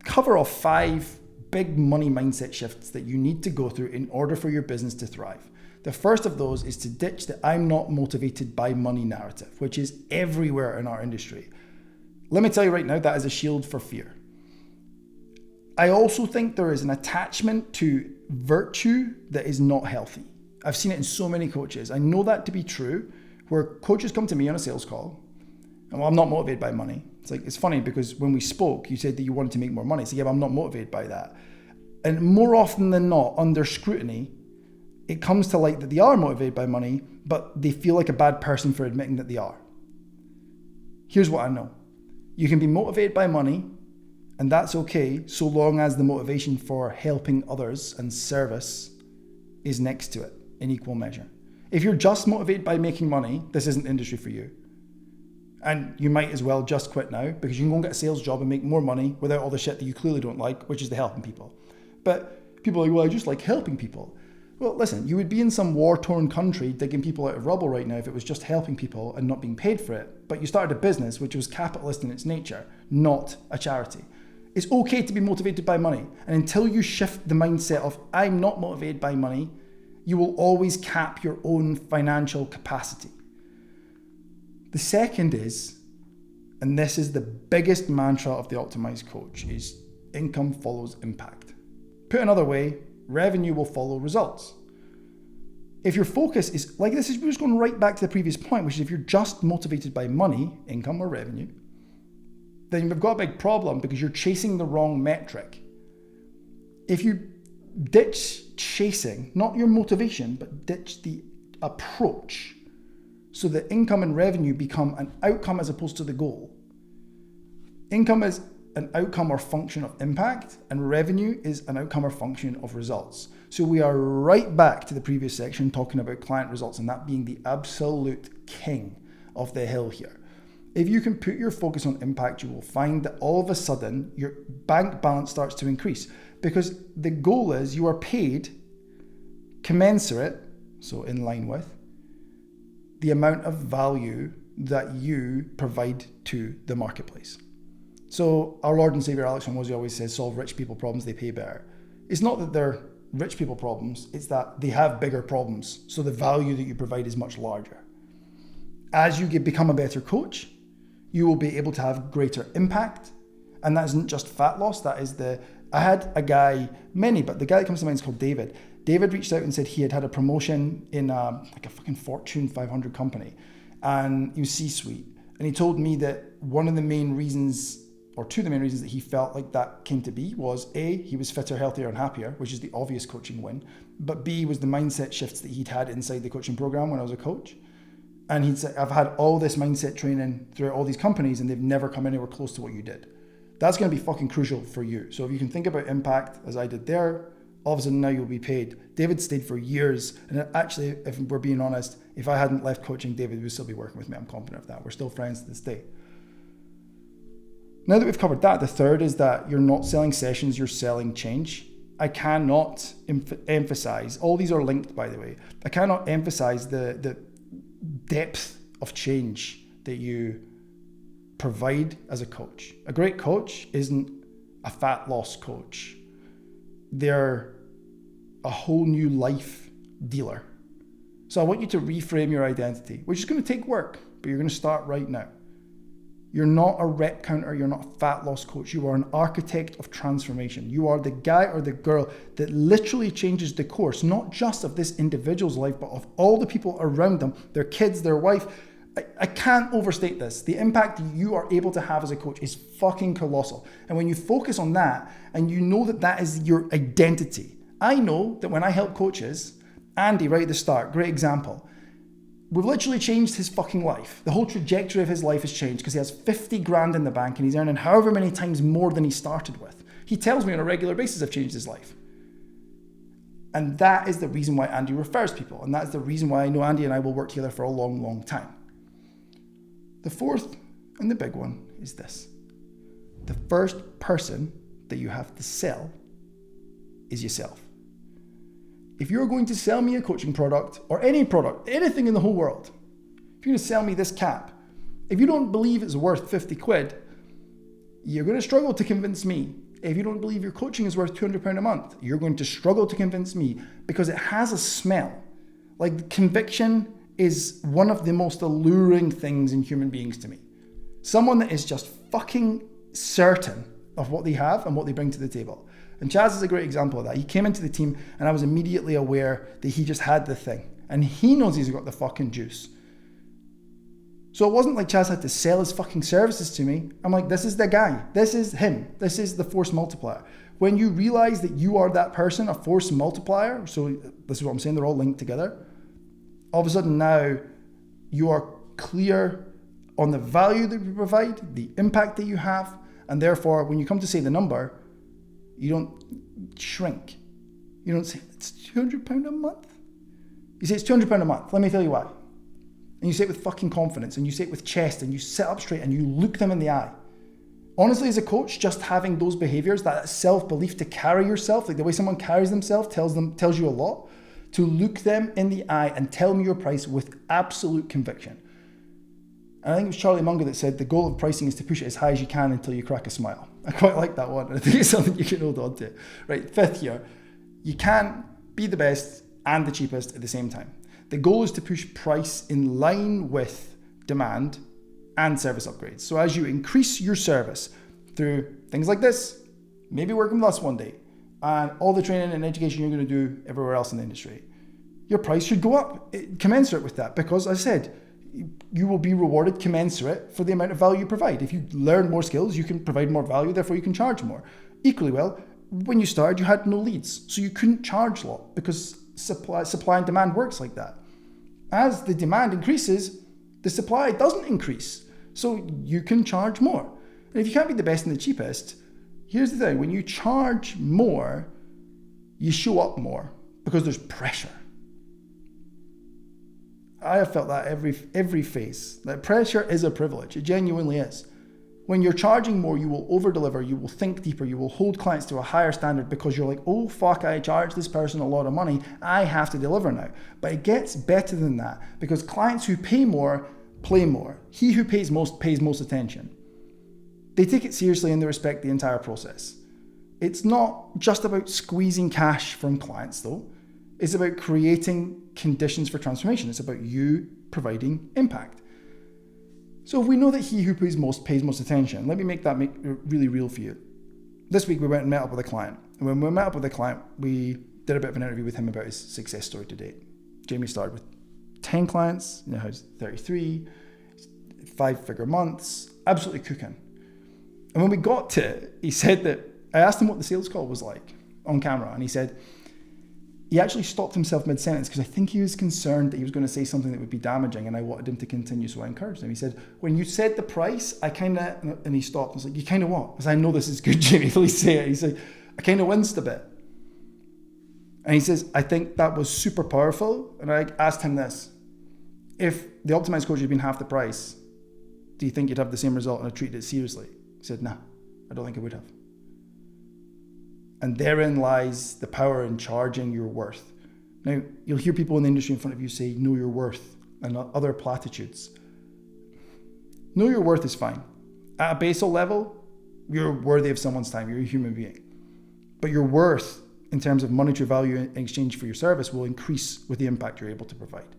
cover off 5 big money mindset shifts that you need to go through in order for your business to thrive. The first of those is to ditch the I'm not motivated by money narrative, which is everywhere in our industry. Let me tell you right now, that is a shield for fear. I also think there is an attachment to virtue that is not healthy. I've seen it in so many coaches. I know that to be true, where coaches come to me on a sales call, and I'm not motivated by money. It's funny because when we spoke, you said that you wanted to make more money. So yeah, but I'm not motivated by that. And more often than not, under scrutiny, it comes to light that they are motivated by money, but they feel like a bad person for admitting that they are. Here's what I know. You can be motivated by money And that's okay, so long as the motivation for helping others and service is next to it in equal measure. If you're just motivated by making money, this isn't the industry for you. And you might as well just quit now, because you can go and get a sales job and make more money without all the shit that you clearly don't like, which is the helping people. But people are like, well, I just like helping people. Well, listen, you would be in some war-torn country digging people out of rubble right now if it was just helping people and not being paid for it. But you started a business which was capitalist in its nature, not a charity. It's okay to be motivated by money. And until you shift the mindset of, I'm not motivated by money, you will always cap your own financial capacity. The second is, and this is the biggest mantra of the Optimized Coach, is income follows impact. Put another way, revenue will follow results. If your focus is, like this is, we're just going right back to the previous point, which is if you're just motivated by money, income or revenue, then you've got a big problem because you're chasing the wrong metric. If you ditch chasing, not your motivation, but ditch the approach, so that income and revenue become an outcome as opposed to the goal. Income is an outcome or function of impact, and revenue is an outcome or function of results. So we are right back to the previous section talking about client results, and that being the absolute king of the hill here. If you can put your focus on impact, you will find that all of a sudden your bank balance starts to increase, because the goal is you are paid commensurate, so in line with, the amount of value that you provide to the marketplace. So our Lord and Savior Alex Hormozy always says, solve rich people problems, they pay better. It's not that they're rich people problems, it's that they have bigger problems. So the value that you provide is much larger. As you become a better coach, you will be able to have greater impact. And that isn't just fat loss, that is I had a guy, but the guy that comes to mind is called David. David reached out and said he had a promotion in like a fucking Fortune 500 company, and he was C-suite. And he told me that one of the main reasons, or two of the main reasons that he felt like that came to be was A, he was fitter, healthier and happier, which is the obvious coaching win. But B was the mindset shifts that he'd had inside the coaching program when I was a coach. And he'd say, I've had all this mindset training throughout all these companies and they've never come anywhere close to what you did. That's going to be fucking crucial for you. So if you can think about impact as I did there, all of a sudden now you'll be paid. David stayed for years. And actually, if we're being honest, if I hadn't left coaching, David would still be working with me. I'm confident of that. We're still friends to this day. Now that we've covered that, the third is that you're not selling sessions, you're selling change. I cannot emphasize, all these are linked by the way, I cannot emphasize the depth of change that you provide as a coach. A great coach isn't a fat loss coach. They're a whole new life dealer. So I want you to reframe your identity, which is going to take work, but you're going to start right now. You're not a rep counter, you're not a fat loss coach, you are an architect of transformation. You are the guy or the girl that literally changes the course, not just of this individual's life, but of all the people around them, their kids, their wife. I can't overstate this. The impact you are able to have as a coach is fucking colossal. And when you focus on that, and you know that that is your identity. I know that when I help coaches, Andy right at the start, great example, we've literally changed his fucking life. The whole trajectory of his life has changed because he has 50 grand in the bank and he's earning however many times more than he started with. He tells me on a regular basis I've changed his life. And that is the reason why Andy refers people. And that's the reason why I know Andy and I will work together for a long, long time. The fourth and the big one is this. The first person that you have to sell is yourself. If you're going to sell me a coaching product or any product, anything in the whole world, if you're going to sell me this cap, if you don't believe it's worth 50 quid, you're going to struggle to convince me. If you don't believe your coaching is worth £200 a month, you're going to struggle to convince me because it has a smell. Like conviction is one of the most alluring things in human beings to me. Someone that is just fucking certain of what they have and what they bring to the table. And Chaz is a great example of that. He came into the team and I was immediately aware that he just had the thing. And he knows he's got the fucking juice. So it wasn't like Chaz had to sell his fucking services to me. I'm like, this is the guy. This is him. This is the force multiplier. When you realize that you are that person, a force multiplier, so this is what I'm saying, they're all linked together. All of a sudden now you are clear on the value that you provide, the impact that you have, And therefore, when you come to say the number, you don't shrink. You don't say, it's £200 a month. You say, it's £200 a month. Let me tell you why. And you say it with fucking confidence, and you say it with chest, and you sit up straight, and you look them in the eye. Honestly, as a coach, just having those behaviors, that self-belief to carry yourself, like the way someone carries themselves tells you a lot. To look them in the eye and tell me your price with absolute conviction. And I think it was Charlie Munger that said the goal of pricing is to push it as high as you can until you crack a smile. I quite like that one. I think it's something you can hold on to. Right, fifth here, you can't be the best and the cheapest at the same time. The goal is to push price in line with demand and service upgrades. So as you increase your service through things like this, maybe working with us one day, and all the training and education you're going to do everywhere else in the industry, your price should go up commensurate with that, because as I said, you will be rewarded commensurate for the amount of value you provide. If you learn more skills, you can provide more value, therefore you can charge more. Equally well, when you started, you had no leads, so you couldn't charge a lot because supply and demand works like that. As the demand increases, the supply doesn't increase, so you can charge more. And if you can't be the best and the cheapest, here's the thing, when you charge more, you show up more because there's pressure. I have felt that every phase. That pressure is a privilege. It genuinely is. When you're charging more, you will over-deliver, you will think deeper, you will hold clients to a higher standard because you're like, oh fuck, I charged this person a lot of money, I have to deliver now. But it gets better than that, because clients who pay more, play more. He who pays most attention. They take it seriously and they respect the entire process. It's not just about squeezing cash from clients though. It's about creating conditions for transformation. It's about you providing impact. So if we know that he who pays most attention, let me make that really real for you. This week we went and met up with a client. And when we met up with a client, we did a bit of an interview with him about his success story to date. Jamie started with 10 clients, now has 33, 5-figure months, absolutely cooking. And when we got to it, he said that, I asked him what the sales call was like on camera, and he said, he actually stopped himself mid-sentence because I think he was concerned that he was going to say something that would be damaging, and I wanted him to continue, so I encouraged him. He said, when you said the price, and he stopped. I was like, you kind of what? I said, I know this is good, Jamie, please say it. He said, I kind of winced a bit. And he says, I think that was super powerful. And I asked him this, if the Optimized coach had been half the price, do you think you'd have the same result and have treated it seriously? He said, no, I don't think I would have. And therein lies the power in charging your worth. Now, you'll hear people in the industry in front of you say, know your worth, and other platitudes. Know your worth is fine. At a basal level, you're worthy of someone's time. You're a human being. But your worth, in terms of monetary value in exchange for your service, will increase with the impact you're able to provide.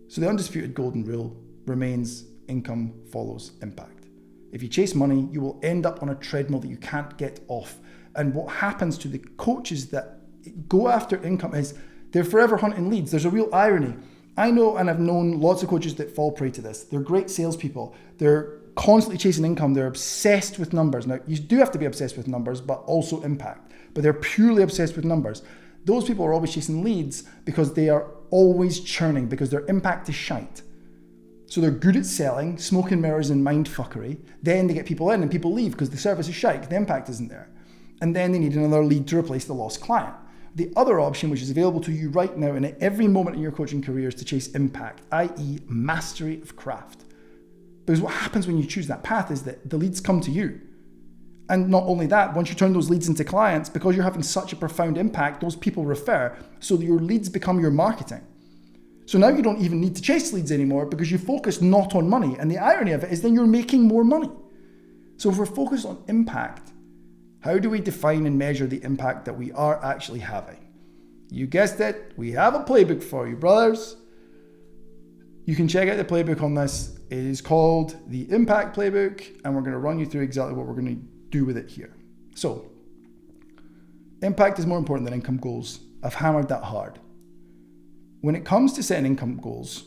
So the undisputed golden rule remains: income follows impact. If you chase money, you will end up on a treadmill that you can't get off. And what happens to the coaches that go after income is they're forever hunting leads. There's a real irony. I know, and I've known lots of coaches that fall prey to this. They're great salespeople. They're constantly chasing income. They're obsessed with numbers. Now, you do have to be obsessed with numbers, but also impact. But they're purely obsessed with numbers. Those people are always chasing leads because they are always churning, because their impact is shite. So they're good at selling, smoke and mirrors and mind fuckery. Then they get people in and people leave because the service is shite, the impact isn't there. And then they need another lead to replace the lost client. The other option, which is available to you right now and at every moment in your coaching career, is to chase impact, i.e. mastery of craft. Because what happens when you choose that path is that the leads come to you. And not only that, once you turn those leads into clients, because you're having such a profound impact, those people refer, so that your leads become your marketing. So now you don't even need to chase leads anymore because you focus not on money. And the irony of it is then you're making more money. So if we're focused on impact, how do we define and measure the impact that we are actually having? You guessed it, we have a playbook for you, brothers. You can check out the playbook on this. It is called the Impact Playbook, and we're going to run you through exactly what we're going to do with it here. So, impact is more important than income goals. I've hammered that hard. When it comes to setting income goals,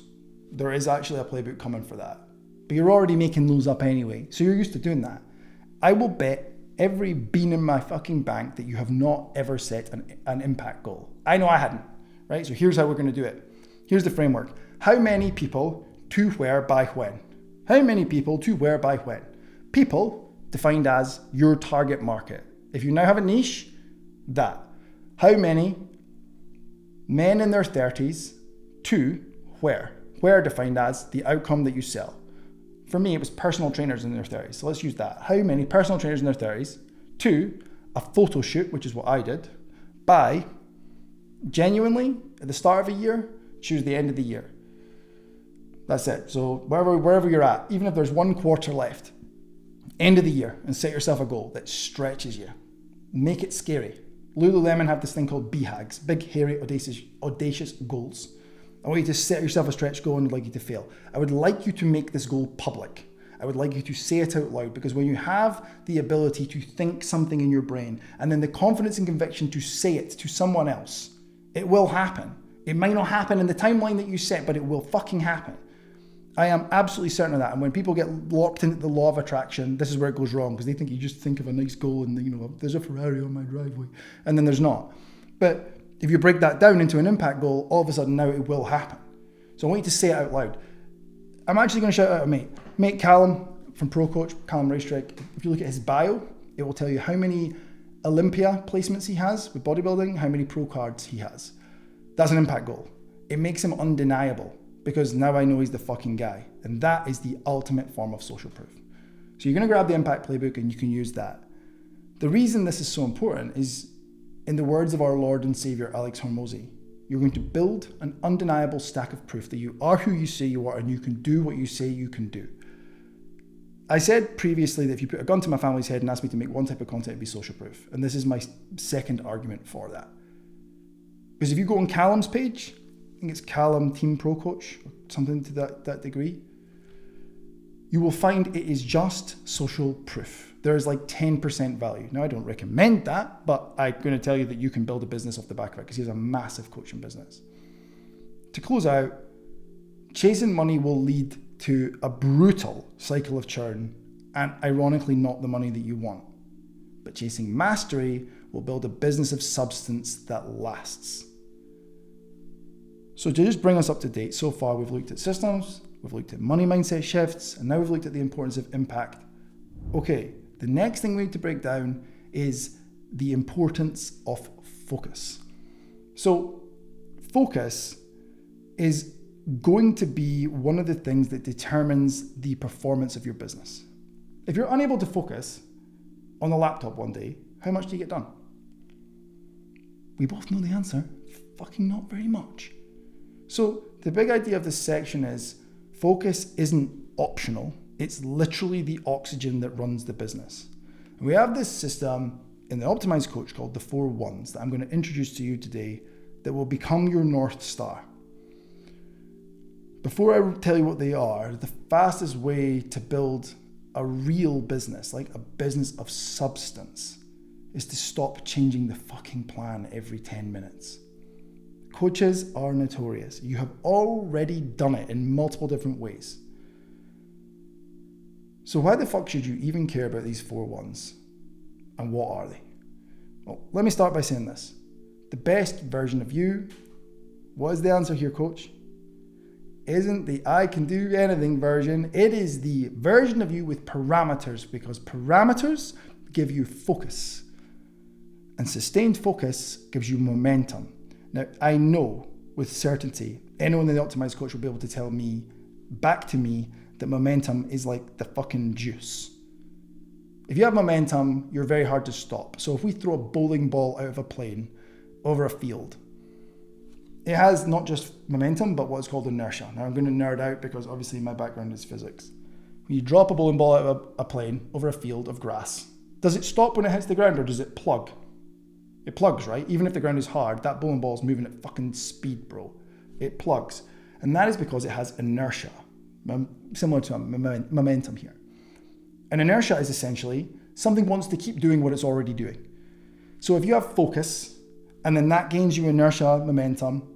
there is actually a playbook coming for that. But you're already making those up anyway, so you're used to doing that. I will bet every bean in my fucking bank that you have not ever set an impact goal. I know I hadn't, right? So here's how we're going to do it. Here's the framework. How many people, to where, by when? How many people, to where, by when? People defined as your target market. If you now have a niche, that. How many men in their 30s to where? Where defined as the outcome that you sell. For me, it was personal trainers in their 30s. So let's use that. How many personal trainers in their 30s to a photo shoot, which is what I did, by genuinely at the start of a year, choose the end of the year. That's it. So wherever you're at, even if there's 1 quarter left, end of the year, and set yourself a goal that stretches you. Make it scary. Lululemon have this thing called BHAGs, big, hairy, audacious goals. I want you to set yourself a stretch goal and I'd like you to fail. I would like you to make this goal public. I would like you to say it out loud, because when you have the ability to think something in your brain and then the confidence and conviction to say it to someone else, it will happen. It might not happen in the timeline that you set, but it will fucking happen. I am absolutely certain of that. And when people get locked into the law of attraction, this is where it goes wrong, because they think you just think of a nice goal and, you know, there's a Ferrari on my driveway, and then there's not. But if you break that down into an impact goal, all of a sudden now it will happen. So I want you to say it out loud. I'm actually going to shout out a mate Callum from Pro Coach, Callum Racetrack. If you look at his bio, it will tell you how many Olympia placements he has with bodybuilding, how many pro cards he has. That's an impact goal. It makes him undeniable, because now I know he's the fucking guy. And that is the ultimate form of social proof. So you're going to grab the impact playbook and you can use that. The reason this is so important is, in the words of our Lord and Savior, Alex Hormozy, you're going to build an undeniable stack of proof that you are who you say you are and you can do what you say you can do. I said previously that if you put a gun to my family's head and asked me to make one type of content, it'd be social proof. And this is my second argument for that. Because if you go on Callum's page, I think it's Callum Team Pro Coach or something to that degree, you will find it is just social proof. There is like 10% value. Now, I don't recommend that, but I'm going to tell you that you can build a business off the back of it, because he has a massive coaching business. To close out, chasing money will lead to a brutal cycle of churn, and ironically not the money that you want. But chasing mastery will build a business of substance that lasts. So to just bring us up to date, so far we've looked at systems, we've looked at money mindset shifts, and now we've looked at the importance of impact. Okay, the next thing we need to break down is the importance of focus. So focus is going to be one of the things that determines the performance of your business. If you're unable to focus on the laptop one day, how much do you get done? We both know the answer. Fucking not very much. So the big idea of this section is focus isn't optional. It's literally the oxygen that runs the business. And we have this system in the Optimized Coach called the 4 1s that I'm going to introduce to you today that will become your North Star. Before I tell you what they are, the fastest way to build a real business, like a business of substance, is to stop changing the fucking plan every 10 minutes. Coaches are notorious. You have already done it in multiple different ways. So why the fuck should you even care about these 4 1s? And what are they? Well, let me start by saying this. The best version of you, what is the answer here, coach? Isn't the I can do anything version. It is the version of you with parameters, because parameters give you focus. And sustained focus gives you momentum. Now, I know with certainty, anyone in the Optimized Coach will be able to tell me, back to me, that momentum is like the fucking juice. If you have momentum, you're very hard to stop. So if we throw a bowling ball out of a plane over a field, it has not just momentum, but what's called inertia. Now I'm going to nerd out because obviously my background is physics. When you drop a bowling ball out of a plane over a field of grass, does it stop when it hits the ground or does it plug? It plugs, right? Even if the ground is hard, that bowling ball is moving at fucking speed, bro. It plugs. And that is because it has inertia, similar to momentum here. And inertia is essentially something wants to keep doing what it's already doing. So if you have focus, and then that gains you inertia, momentum,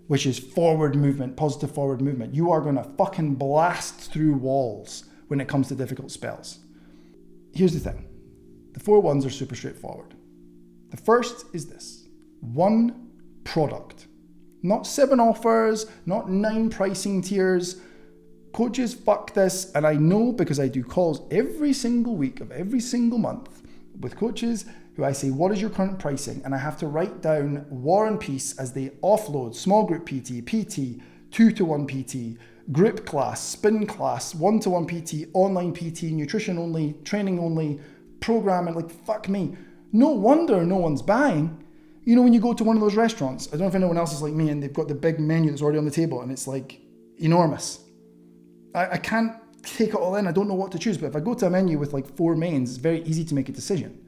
which is forward movement, positive forward movement, you are going to fucking blast through walls when it comes to difficult spells. Here's the thing. The 4 1s are super straightforward. The first is this. 1 product. Not 7 offers, not 9 pricing tiers. Coaches, fuck this. And I know because I do calls every single week of every single month with coaches who I say, what is your current pricing? And I have to write down War and Peace as they offload small group PT, 2-to-1 PT, group class, spin class, 1-to-1 PT, online PT, nutrition only, training only, programming, like fuck me. No wonder no one's buying. You know, when you go to one of those restaurants, I don't know if anyone else is like me and they've got the big menu that's already on the table and it's like enormous. I can't take it all in. I don't know what to choose. But if I go to a menu with like 4 mains, it's very easy to make a decision.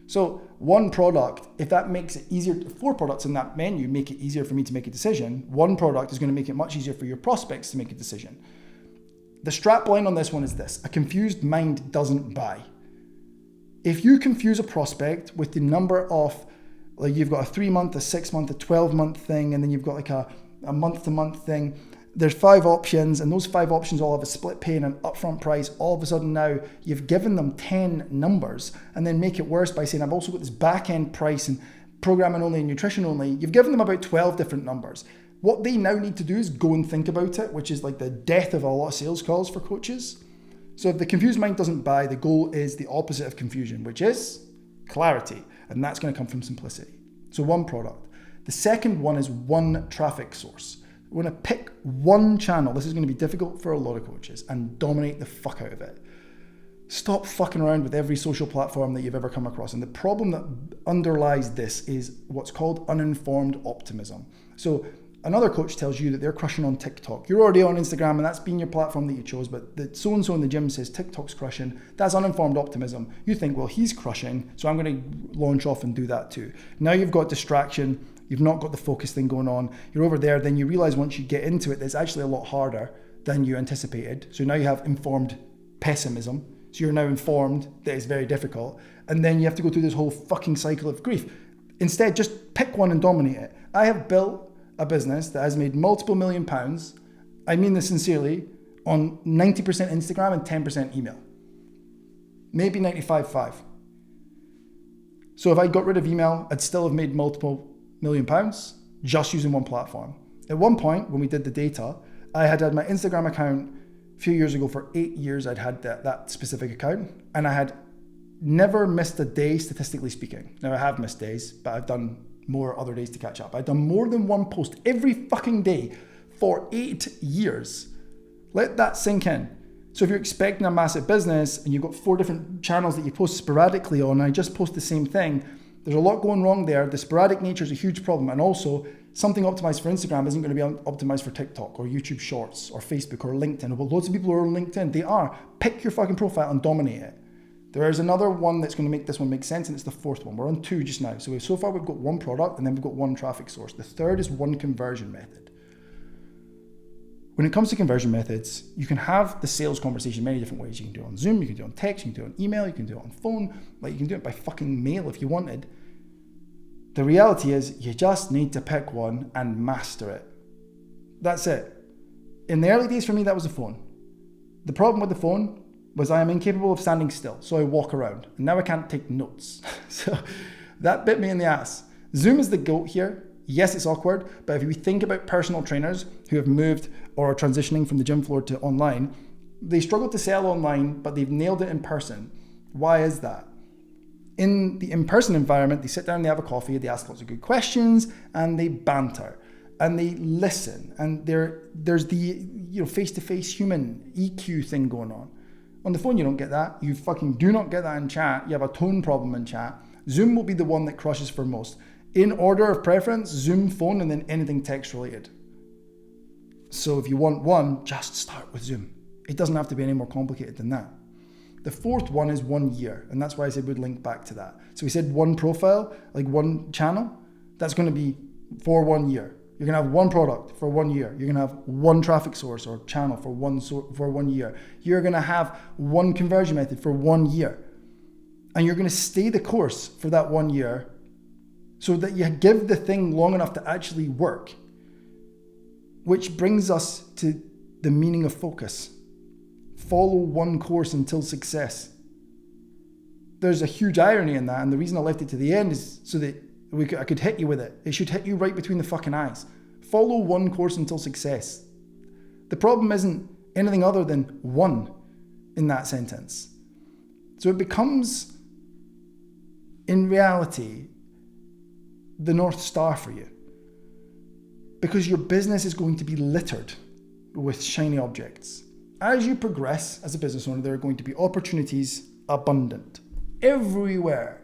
So one product, if that makes it easier, 4 products in that menu make it easier for me to make a decision. One product is going to make it much easier for your prospects to make a decision. The strap line on this one is this: a confused mind doesn't buy. If you confuse a prospect with the number of, like you've got a 3-month, a 6-month, a 12-month thing, and then you've got like a month-to-month thing, there's 5 options, and those 5 options all have a split pay and an upfront price. All of a sudden now you've given them 10 numbers, and then make it worse by saying, I've also got this back-end price and programming only and nutrition only. You've given them about 12 different numbers. What they now need to do is go and think about it, which is like the death of a lot of sales calls for coaches. So if the confused mind doesn't buy, the goal is the opposite of confusion, which is clarity. And that's going to come from simplicity. So one product. The second one is one traffic source. We're going to pick one channel. This is going to be difficult for a lot of coaches, and dominate the fuck out of it. Stop fucking around with every social platform that you've ever come across. And the problem that underlies this is what's called uninformed optimism. So another coach tells you that they're crushing on TikTok. You're already on Instagram and that's been your platform that you chose, but the so-and-so in the gym says TikTok's crushing. That's uninformed optimism. You think, well, he's crushing, so I'm going to launch off and do that too. Now you've got distraction. You've not got the focus thing going on. You're over there. Then you realize once you get into it, that it's actually a lot harder than you anticipated. So now you have informed pessimism. So you're now informed that it's very difficult. And then you have to go through this whole fucking cycle of grief. Instead, just pick one and dominate it. I have built a business that has made multiple £1 million. I mean this sincerely, on 90% Instagram and 10% email. Maybe 95.5. So if I got rid of email, I'd still have made multiple £1 million just using one platform. At one point, when we did the data, I had my Instagram account a few years ago. For 8 years, I'd had that specific account, and I had never missed a day, statistically speaking. Now I have missed days, but I've done more other days to catch up. I've done more than one post every fucking day for 8 years. Let that sink in. So if you're expecting a massive business and you've got 4 different channels that you post sporadically on, and I just post the same thing, there's a lot going wrong there. The sporadic nature is a huge problem. And also, something optimized for Instagram isn't going to be optimized for TikTok or YouTube Shorts or Facebook or LinkedIn. Well, loads of people are on LinkedIn. They are. Pick your fucking profile and dominate it. There is another one that's going to make this one make sense, and it's the 4th one. We're on 2 just now. So far we've got one product, and then we've got one traffic source. The 3rd is one conversion method. When it comes to conversion methods, you can have the sales conversation many different ways. You can do it on Zoom, you can do it on text, you can do it on email, you can do it on phone, like you can do it by fucking mail if you wanted. The reality is you just need to pick one and master it. That's it. In the early days for me, that was the phone. The problem with the phone was I am incapable of standing still, so I walk around. And now I can't take notes. So that bit me in the ass. Zoom is the goat here. Yes, it's awkward, but if we think about personal trainers who have moved or are transitioning from the gym floor to online, they struggle to sell online, but they've nailed it in person. Why is that? In the in-person environment, they sit down, they have a coffee, they ask lots of good questions, and they banter, and they listen, and there's the face-to-face human EQ thing going on. On the phone, you don't get that. You fucking do not get that in chat. You have a tone problem in chat. Zoom will be the one that crushes for most. In order of preference, Zoom, phone, and then anything text related. So if you want one, just start with Zoom. It doesn't have to be any more complicated than that. The 4th one is 1 year, and that's why I said we'd link back to that. So we said one profile, like one channel, that's going to be for 1 year. You're going to have one product for 1 year. You're going to have one traffic source or channel for 1 year. You're going to have one conversion method for 1 year. And you're going to stay the course for that 1 year so that you give the thing long enough to actually work. Which brings us to the meaning of focus. Follow one course until success. There's a huge irony in that, and the reason I left it to the end is so that I could hit you with it. It should hit you right between the fucking eyes. Follow one course until success. The problem isn't anything other than one in that sentence. So it becomes, in reality, the North Star for you. Because your business is going to be littered with shiny objects. As you progress as a business owner, there are going to be opportunities abundant everywhere.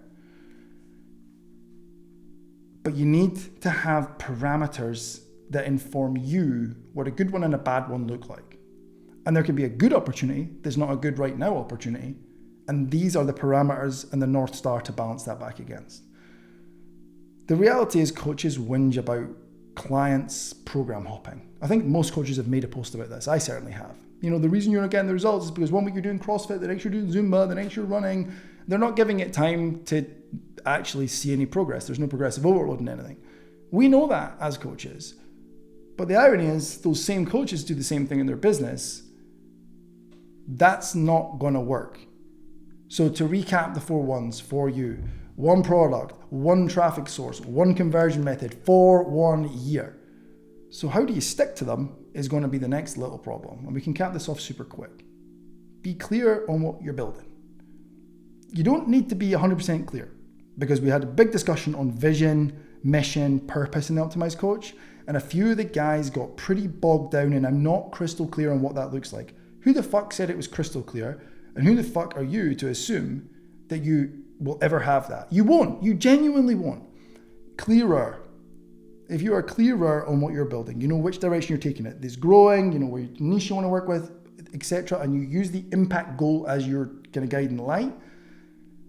But you need to have parameters that inform you what a good one and a bad one look like. And there can be a good opportunity, there's not a good right now opportunity, and these are the parameters and the North Star to balance that back against. The reality is coaches whinge about clients program hopping. I think most coaches have made a post about this. I certainly have. You know, the reason you're not getting the results is because one week you're doing CrossFit, the next you're doing Zumba, the next you're running. They're not giving it time to actually see any progress. There's no progressive overload in anything. We know that as coaches. But the irony is those same coaches do the same thing in their business. That's not going to work. So to recap the 4 ones for you: 1 product, 1 traffic source, 1 conversion method for 1 year. So how do you stick to them is going to be the next little problem. And we can cap this off super quick. Be clear on what you're building. You don't need to be 100% clear, because we had a big discussion on vision, mission, purpose in the Optimized Coach. And a few of the guys got pretty bogged down, and I'm not crystal clear on what that looks like. Who the fuck said it was crystal clear? And who the fuck are you to assume that you will ever have that? You won't. You genuinely won't. Clearer. If you are clearer on what you're building, you know which direction you're taking it. There's growing, you know where niche you want to work with, etc. And you use the impact goal as your kind of guiding light,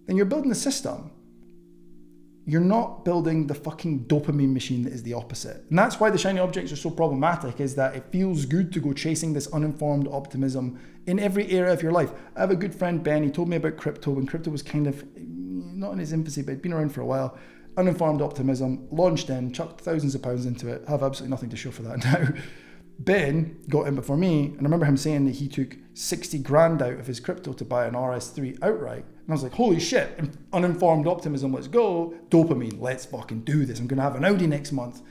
then you're building a system. You're not building the fucking dopamine machine that is the opposite. And that's why the shiny objects are so problematic, is that it feels good to go chasing this uninformed optimism in every area of your life. I have a good friend, Ben, he told me about crypto when crypto was kind of, not in its infancy, but it'd been around for a while. Uninformed optimism, launched in, chucked thousands of pounds into it, have absolutely nothing to show for that now. Ben got in before me, and I remember him saying that he took 60 grand out of his crypto to buy an RS3 outright. And I was like, holy shit, uninformed optimism, let's go. Dopamine, let's fucking do this. I'm going to have an Audi next month.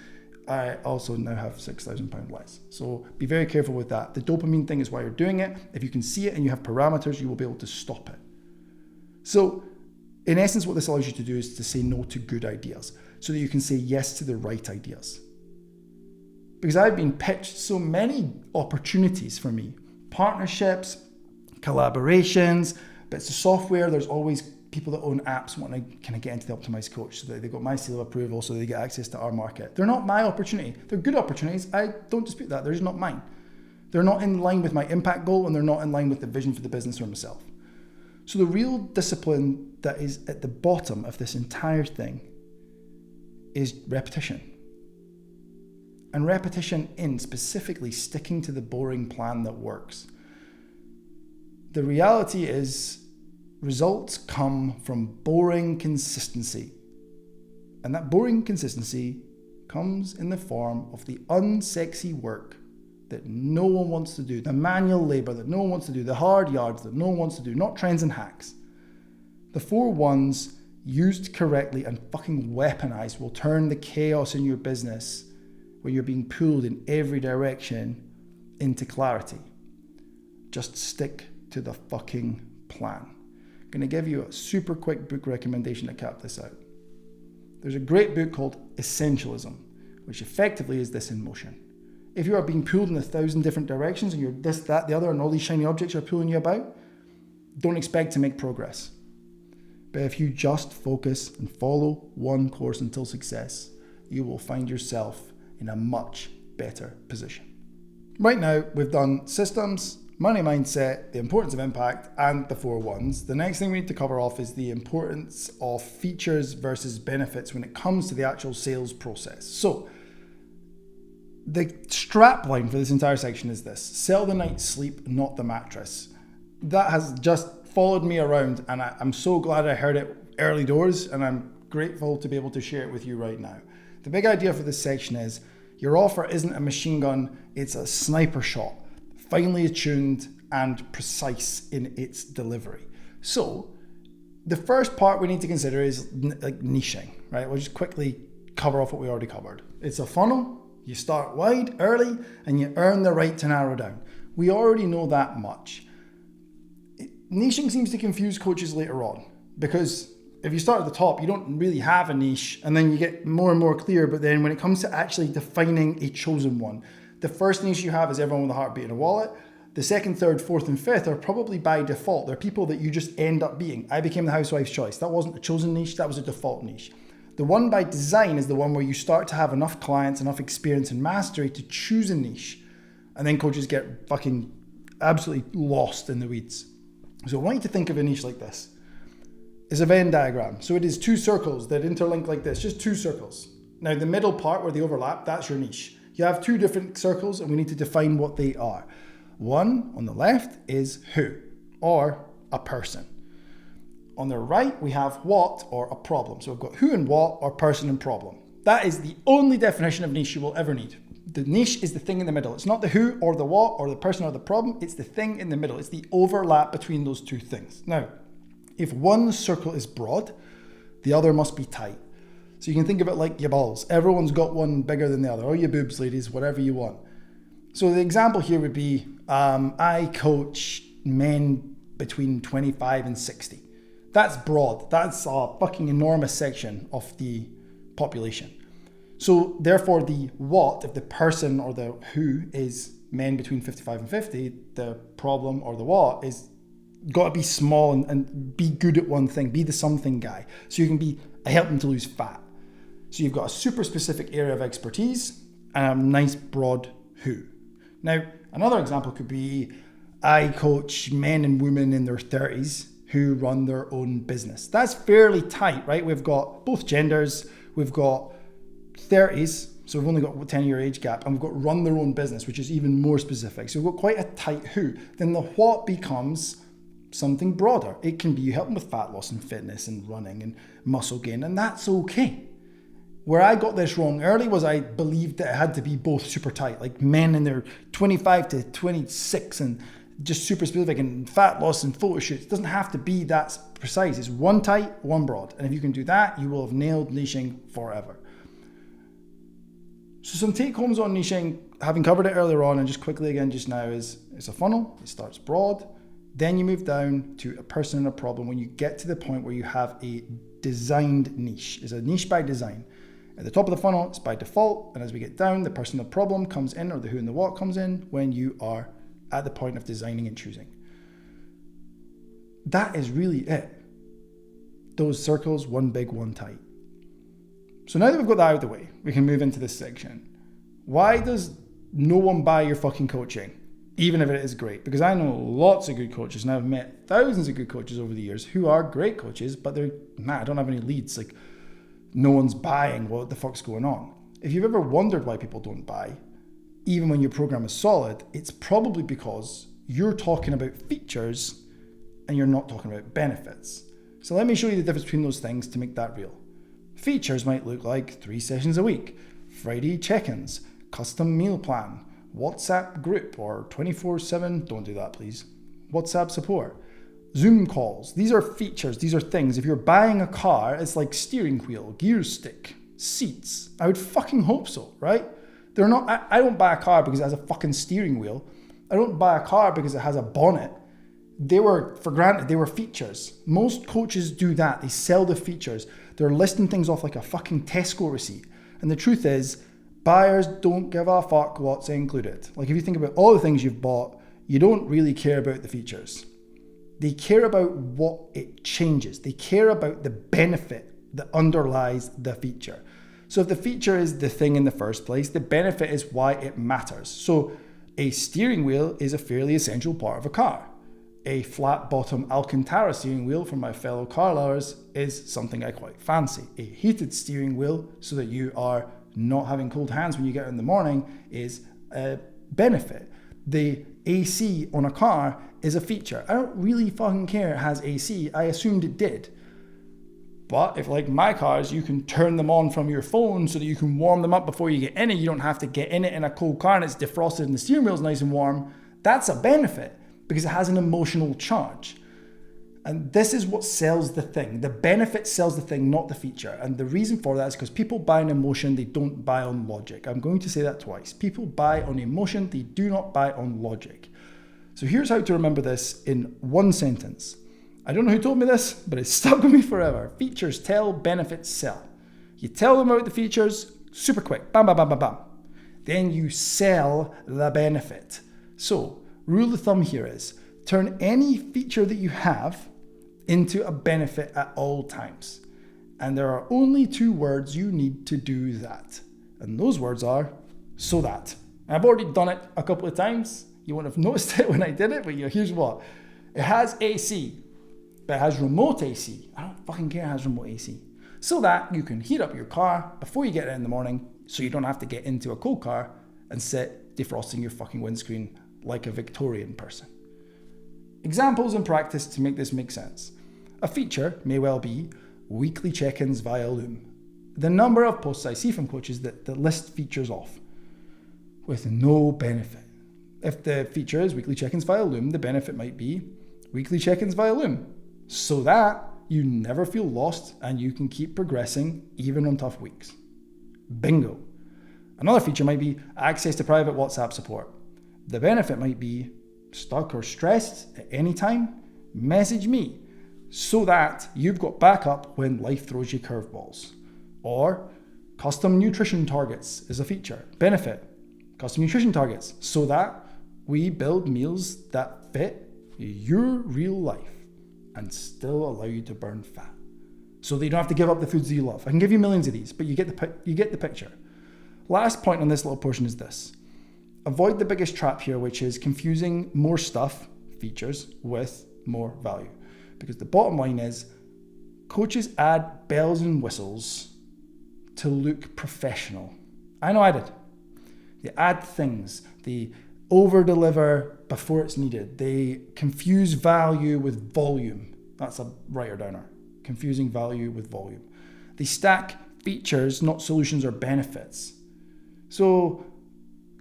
I also now have £6,000 less. So be very careful with that. The dopamine thing is why you're doing it. If you can see it and you have parameters, you will be able to stop it. So in essence, what this allows you to do is to say no to good ideas so that you can say yes to the right ideas. Because I've been pitched so many opportunities for me, partnerships, collaborations, bits of software. There's always people that own apps want to kind of get into the Optimized Coach so that they've got my seal of approval so they get access to our market. They're not my opportunity. They're good opportunities. I don't dispute that. They're just not mine. They're not in line with my impact goal, and they're not in line with the vision for the business or myself. So the real discipline that is at the bottom of this entire thing is repetition. And repetition in specifically sticking to the boring plan that works. The reality is results come from boring consistency. And that boring consistency comes in the form of the unsexy work that no one wants to do, the manual labor that no one wants to do, the hard yards that no one wants to do, not trends and hacks. The 4 ones used correctly and fucking weaponized will turn the chaos in your business where you're being pulled in every direction into clarity. Just stick to the fucking plan. I'm going to give you a super quick book recommendation to cap this out. There's a great book called Essentialism, which effectively is this in motion. If you are being pulled in 1,000 different directions and you're this, that, the other, and all these shiny objects are pulling you about, don't expect to make progress. But if you just focus and follow one course until success, you will find yourself in a much better position. Right now, we've done systems, money mindset, the importance of impact, and the 4 ones. The next thing we need to cover off is the importance of features versus benefits when it comes to the actual sales process. So, the strap line for this entire section is this: sell the night's sleep, not the mattress. That has just followed me around, and I'm so glad I heard it early doors, and I'm grateful to be able to share it with you right now. The big idea for this section is your offer isn't a machine gun, it's a sniper shot, finely attuned and precise in its delivery. So the first part we need to consider is like niching, right? We'll just quickly cover off what we already covered. It's a funnel. You start wide, early, and you earn the right to narrow down. We already know that much. Niching seems to confuse coaches later on, because if you start at the top, you don't really have a niche, and then you get more and more clear. But then when it comes to actually defining a chosen one, the first niche you have is everyone with a heartbeat and a wallet. The second, third, fourth, and fifth are probably by default. They're people that you just end up being. I became the housewife's choice. That wasn't a chosen niche, that was a default niche. The one by design is the one where you start to have enough clients, enough experience and mastery to choose a niche. And then coaches get fucking absolutely lost in the weeds. So I want you to think of a niche like this. It's a Venn diagram. So it is two circles that interlink like this, just two circles. Now the middle part where they overlap, that's your niche. You have two different circles and we need to define what they are. One on the left is who, or a person. On the right, we have what, or a problem. So we've got who and what, or person and problem. That is the only definition of niche you will ever need. The niche is the thing in the middle. It's not the who or the what or the person or the problem. It's the thing in the middle. It's the overlap between those two things. Now, if one circle is broad, the other must be tight. So you can think of it like your balls. Everyone's got one bigger than the other, or your boobs, ladies, whatever you want. So the example here would be, I coach men between 25 and 60. That's broad. That's a fucking enormous section of the population. So therefore the what, if the person or the who is men between 55 and 50, the problem or the what is got to be small and be good at one thing, be the something guy. So you can be, I help them to lose fat. So you've got a super specific area of expertise and a nice broad who. Now, another example could be, I coach men and women in their 30s who run their own business. That's fairly tight, right? We've got both genders, we've got 30s, so we've only got a 10-year age gap, and we've got run their own business, which is even more specific. So we've got quite a tight who. Then the what becomes something broader. It can be you help them with fat loss and fitness and running and muscle gain, and that's okay. Where I got this wrong early was I believed that it had to be both super tight, like men in their 25 to 26 and just super specific, and fat loss and photo shoots. It doesn't have to be that precise. It's one tight, one broad. And if you can do that, you will have nailed niching forever. So some take homes on niching, having covered it earlier on and just quickly again just now, is it's a funnel. It starts broad. Then you move down to a person and a problem when you get to the point where you have a designed niche. It's a niche by design. At the top of the funnel, it's by default. And as we get down, the person and the problem comes in, or the who and the what comes in when you are at the point of designing and choosing. That is really it. Those circles, one big, one tight. So now that we've got that out of the way, we can move into this section. Why does no one buy your fucking coaching? Even if it is great, because I know lots of good coaches and I've met thousands of good coaches over the years who are great coaches, but they're, I don't have any leads. Like, no one's buying. What the fuck's going on? If you've ever wondered why people don't buy, even when your program is solid, it's probably because you're talking about features and you're not talking about benefits. So let me show you the difference between those things to make that real. Features might look like 3 sessions a week, Friday check-ins, custom meal plan, WhatsApp group, or 24/7, don't do that please, WhatsApp support, Zoom calls. These are features, these are things. If you're buying a car, it's like steering wheel, gear stick, seats. I would fucking hope so, right? They're not, I don't buy a car because it has a fucking steering wheel. I don't buy a car because it has a bonnet. They were, for granted, they were features. Most coaches do that. They sell the features. They're listing things off like a fucking Tesco receipt. And the truth is, buyers don't give a fuck what's included. Like, if you think about all the things you've bought, you don't really care about the features. They care about what it changes. They care about the benefit that underlies the feature. So if the feature is the thing in the first place, the benefit is why it matters. So a steering wheel is a fairly essential part of a car. A flat bottom Alcantara steering wheel for my fellow car lovers is something I quite fancy. A heated steering wheel so that you are not having cold hands when you get out in the morning is a benefit. The AC on a car is a feature. I don't really fucking care it has AC. I assumed it did. But if, like my cars, you can turn them on from your phone so that you can warm them up before you get in it, you don't have to get in it in a cold car and it's defrosted and the steering wheel's nice and warm, that's a benefit because it has an emotional charge. And this is what sells the thing. The benefit sells the thing, not the feature. And the reason for that is because people buy on emotion, they don't buy on logic. I'm going to say that twice. People buy on emotion, they do not buy on logic. So here's how to remember this in one sentence. I don't know who told me this, but it's stuck with me forever. Features tell, benefits sell. You tell them about the features, super quick, bam, bam, bam, bam, bam. Then you sell the benefit. So, rule of thumb here is, turn any feature that you have into a benefit at all times. And there are only 2 words you need to do that. And those words are, so that. I've already done it a couple of times. You won't have noticed it when I did it, but here's what. It has AC, but it has remote AC. I don't fucking care it has remote AC. So that you can heat up your car before you get in the morning, so you don't have to get into a cold car and sit defrosting your fucking windscreen like a Victorian person. Examples in practice to make this make sense. A feature may well be weekly check-ins via Loom. The number of posts I see from coaches that list features off with no benefit. If the feature is weekly check-ins via Loom, the benefit might be weekly check-ins via Loom, so that you never feel lost and you can keep progressing even on tough weeks. Bingo. Another feature might be access to private WhatsApp support. The benefit might be stuck or stressed at any time, message me, so that you've got backup when life throws you curveballs. Or custom nutrition targets is a feature. Benefit, custom nutrition targets, so that we build meals that fit your real life and still allow you to burn fat. So that you don't have to give up the foods that you love. I can give you millions of these, but you get the picture. Last point on this little portion is this. Avoid the biggest trap here, which is confusing more stuff, features, with more value. Because the bottom line is, coaches add bells and whistles to look professional. I know I did. They add things. They over-deliver before it's needed. They confuse value with volume. That's a writer-downer. Confusing value with volume. They stack features, not solutions or benefits. So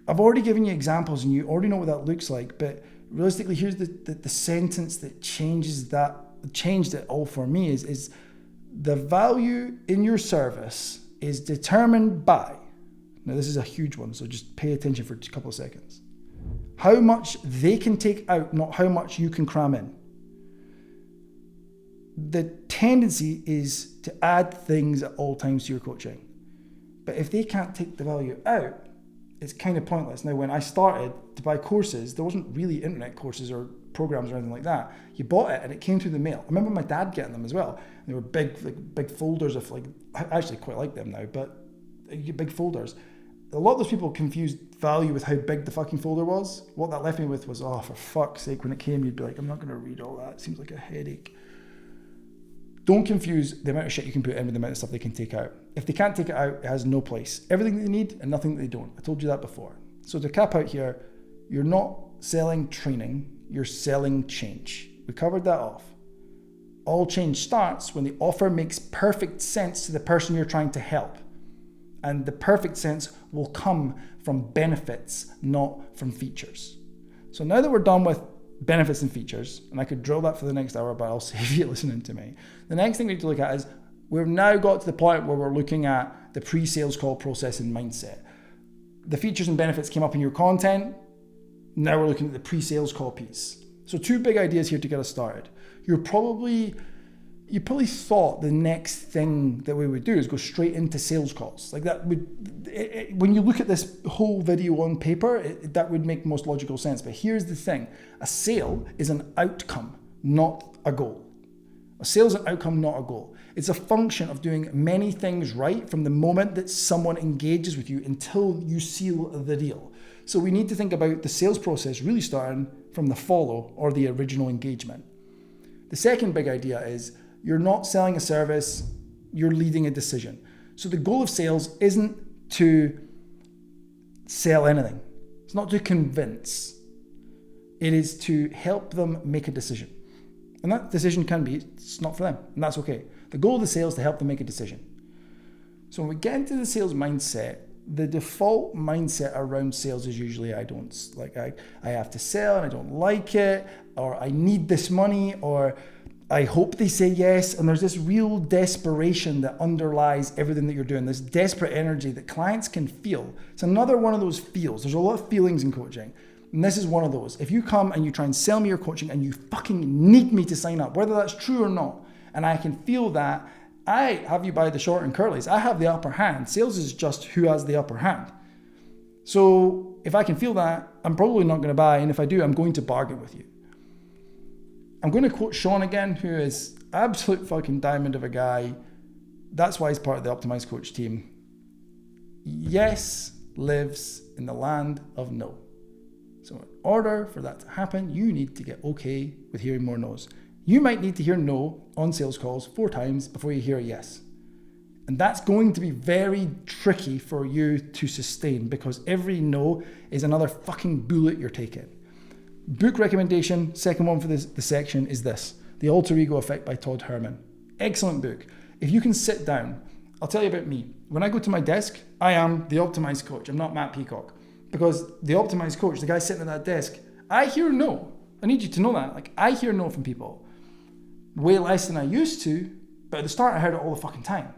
I've already given you examples and you already know what that looks like, but realistically, here's the sentence that changed it all for me is the value in your service is determined by, now this is a huge one, so just pay attention for a couple of seconds, how much they can take out, not how much you can cram in. The tendency is to add things at all times to your coaching. But if they can't take the value out, it's kind of pointless. Now, when I started to buy courses, there wasn't really internet courses or programs or anything like that. You bought it and it came through the mail. I remember my dad getting them as well. They were big folders of I actually quite like them now, but big folders. A lot of those people confused value with how big the fucking folder was. What that left me with was, oh, for fuck's sake, when it came, you'd be like, I'm not going to read all that. It seems like a headache. Don't confuse the amount of shit you can put in with the amount of stuff they can take out. If they can't take it out, it has no place. Everything that they need and nothing that they don't. I told you that before. So to cap out here, you're not selling training, you're selling change. We covered that off. All change starts when the offer makes perfect sense to the person you're trying to help. And the perfect sense will come from benefits, not from features. So now that we're done with benefits and features, and I could drill that for the next hour, but I'll save you listening to me. The next thing we need to look at is we've now got to the point where we're looking at the pre-sales call process and mindset. The features and benefits came up in your content. Now we're looking at the pre-sales call piece. So 2 big ideas here to get us started. You probably thought the next thing that we would do is go straight into sales calls. Like that would, when you look at this whole video on paper, that would make most logical sense. But here's the thing. A sale is an outcome, not a goal. A sale is an outcome, not a goal. It's a function of doing many things right from the moment that someone engages with you until you seal the deal. So we need to think about the sales process really starting from the follow or the original engagement. The second big idea is you're not selling a service, you're leading a decision. So the goal of sales isn't to sell anything. It's not to convince. It is to help them make a decision. And that decision can be, it's not for them, and that's okay. The goal of the sale is to help them make a decision. So when we get into the sales mindset, the default mindset around sales is usually I have to sell and I don't like it, or I need this money, or I hope they say yes. And there's this real desperation that underlies everything that you're doing, this desperate energy that clients can feel. It's another one of those feels. There's a lot of feelings in coaching. And this is one of those. If you come and you try and sell me your coaching and you fucking need me to sign up, whether that's true or not, and I can feel that, I have you by the short and curlies. I have the upper hand. Sales is just who has the upper hand. So if I can feel that, I'm probably not going to buy. And if I do, I'm going to bargain with you. I'm going to quote Sean again, who is absolute fucking diamond of a guy. That's why he's part of the Optimized Coach team. Yes lives in the land of no. So in order for that to happen, you need to get okay with hearing more no's. You might need to hear no on sales calls 4 times before you hear a yes. And that's going to be very tricky for you to sustain, because every no is another fucking bullet you're taking. Book recommendation, second one for the section, is this, The Alter Ego Effect by Todd Herman. Excellent book. If you can sit down, I'll tell you about me. When I go to my desk, I am the Optimized Coach. I'm not Matt Peacock. Because the Optimized Coach, the guy sitting at that desk, I hear no. I need you to know that. Like, I hear no from people. Way less than I used to, but at the start I heard it all the fucking time.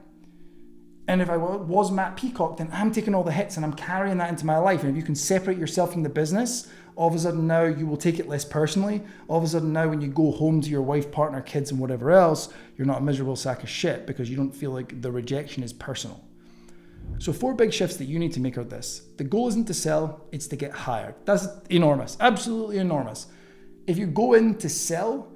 And if I was Matt Peacock, then I'm taking all the hits and I'm carrying that into my life. And if you can separate yourself from the business, all of a sudden now you will take it less personally. All of a sudden now when you go home to your wife, partner, kids and whatever else, you're not a miserable sack of shit because you don't feel like the rejection is personal. So 4 big shifts that you need to make are this. The goal isn't to sell, it's to get hired. That's enormous, absolutely enormous. If you go in to sell,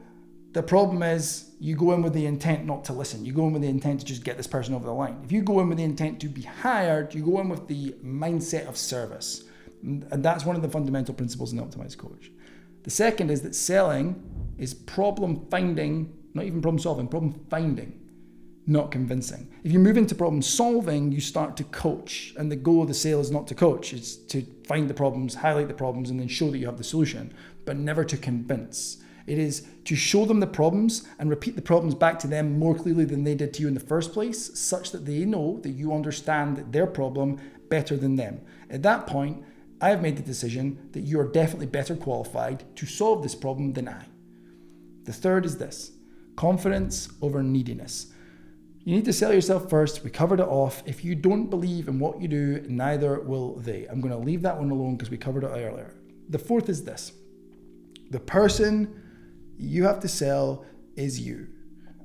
the problem is you go in with the intent not to listen. You go in with the intent to just get this person over the line. If you go in with the intent to be hired, you go in with the mindset of service. And that's one of the fundamental principles in the Optimized Coach. The second is that selling is problem finding, not even problem solving, problem finding, not convincing. If you move into problem solving, you start to coach. And the goal of the sale is not to coach. It's to find the problems, highlight the problems, and then show that you have the solution, but never to convince. It is to show them the problems and repeat the problems back to them more clearly than they did to you in the first place, such that they know that you understand their problem better than them. At that point, I have made the decision that you are definitely better qualified to solve this problem than I. The third is this, confidence over neediness. You need to sell yourself first. We covered it off. If you don't believe in what you do, neither will they. I'm going to leave that one alone because we covered it earlier. The fourth is this, the person you have to sell is you.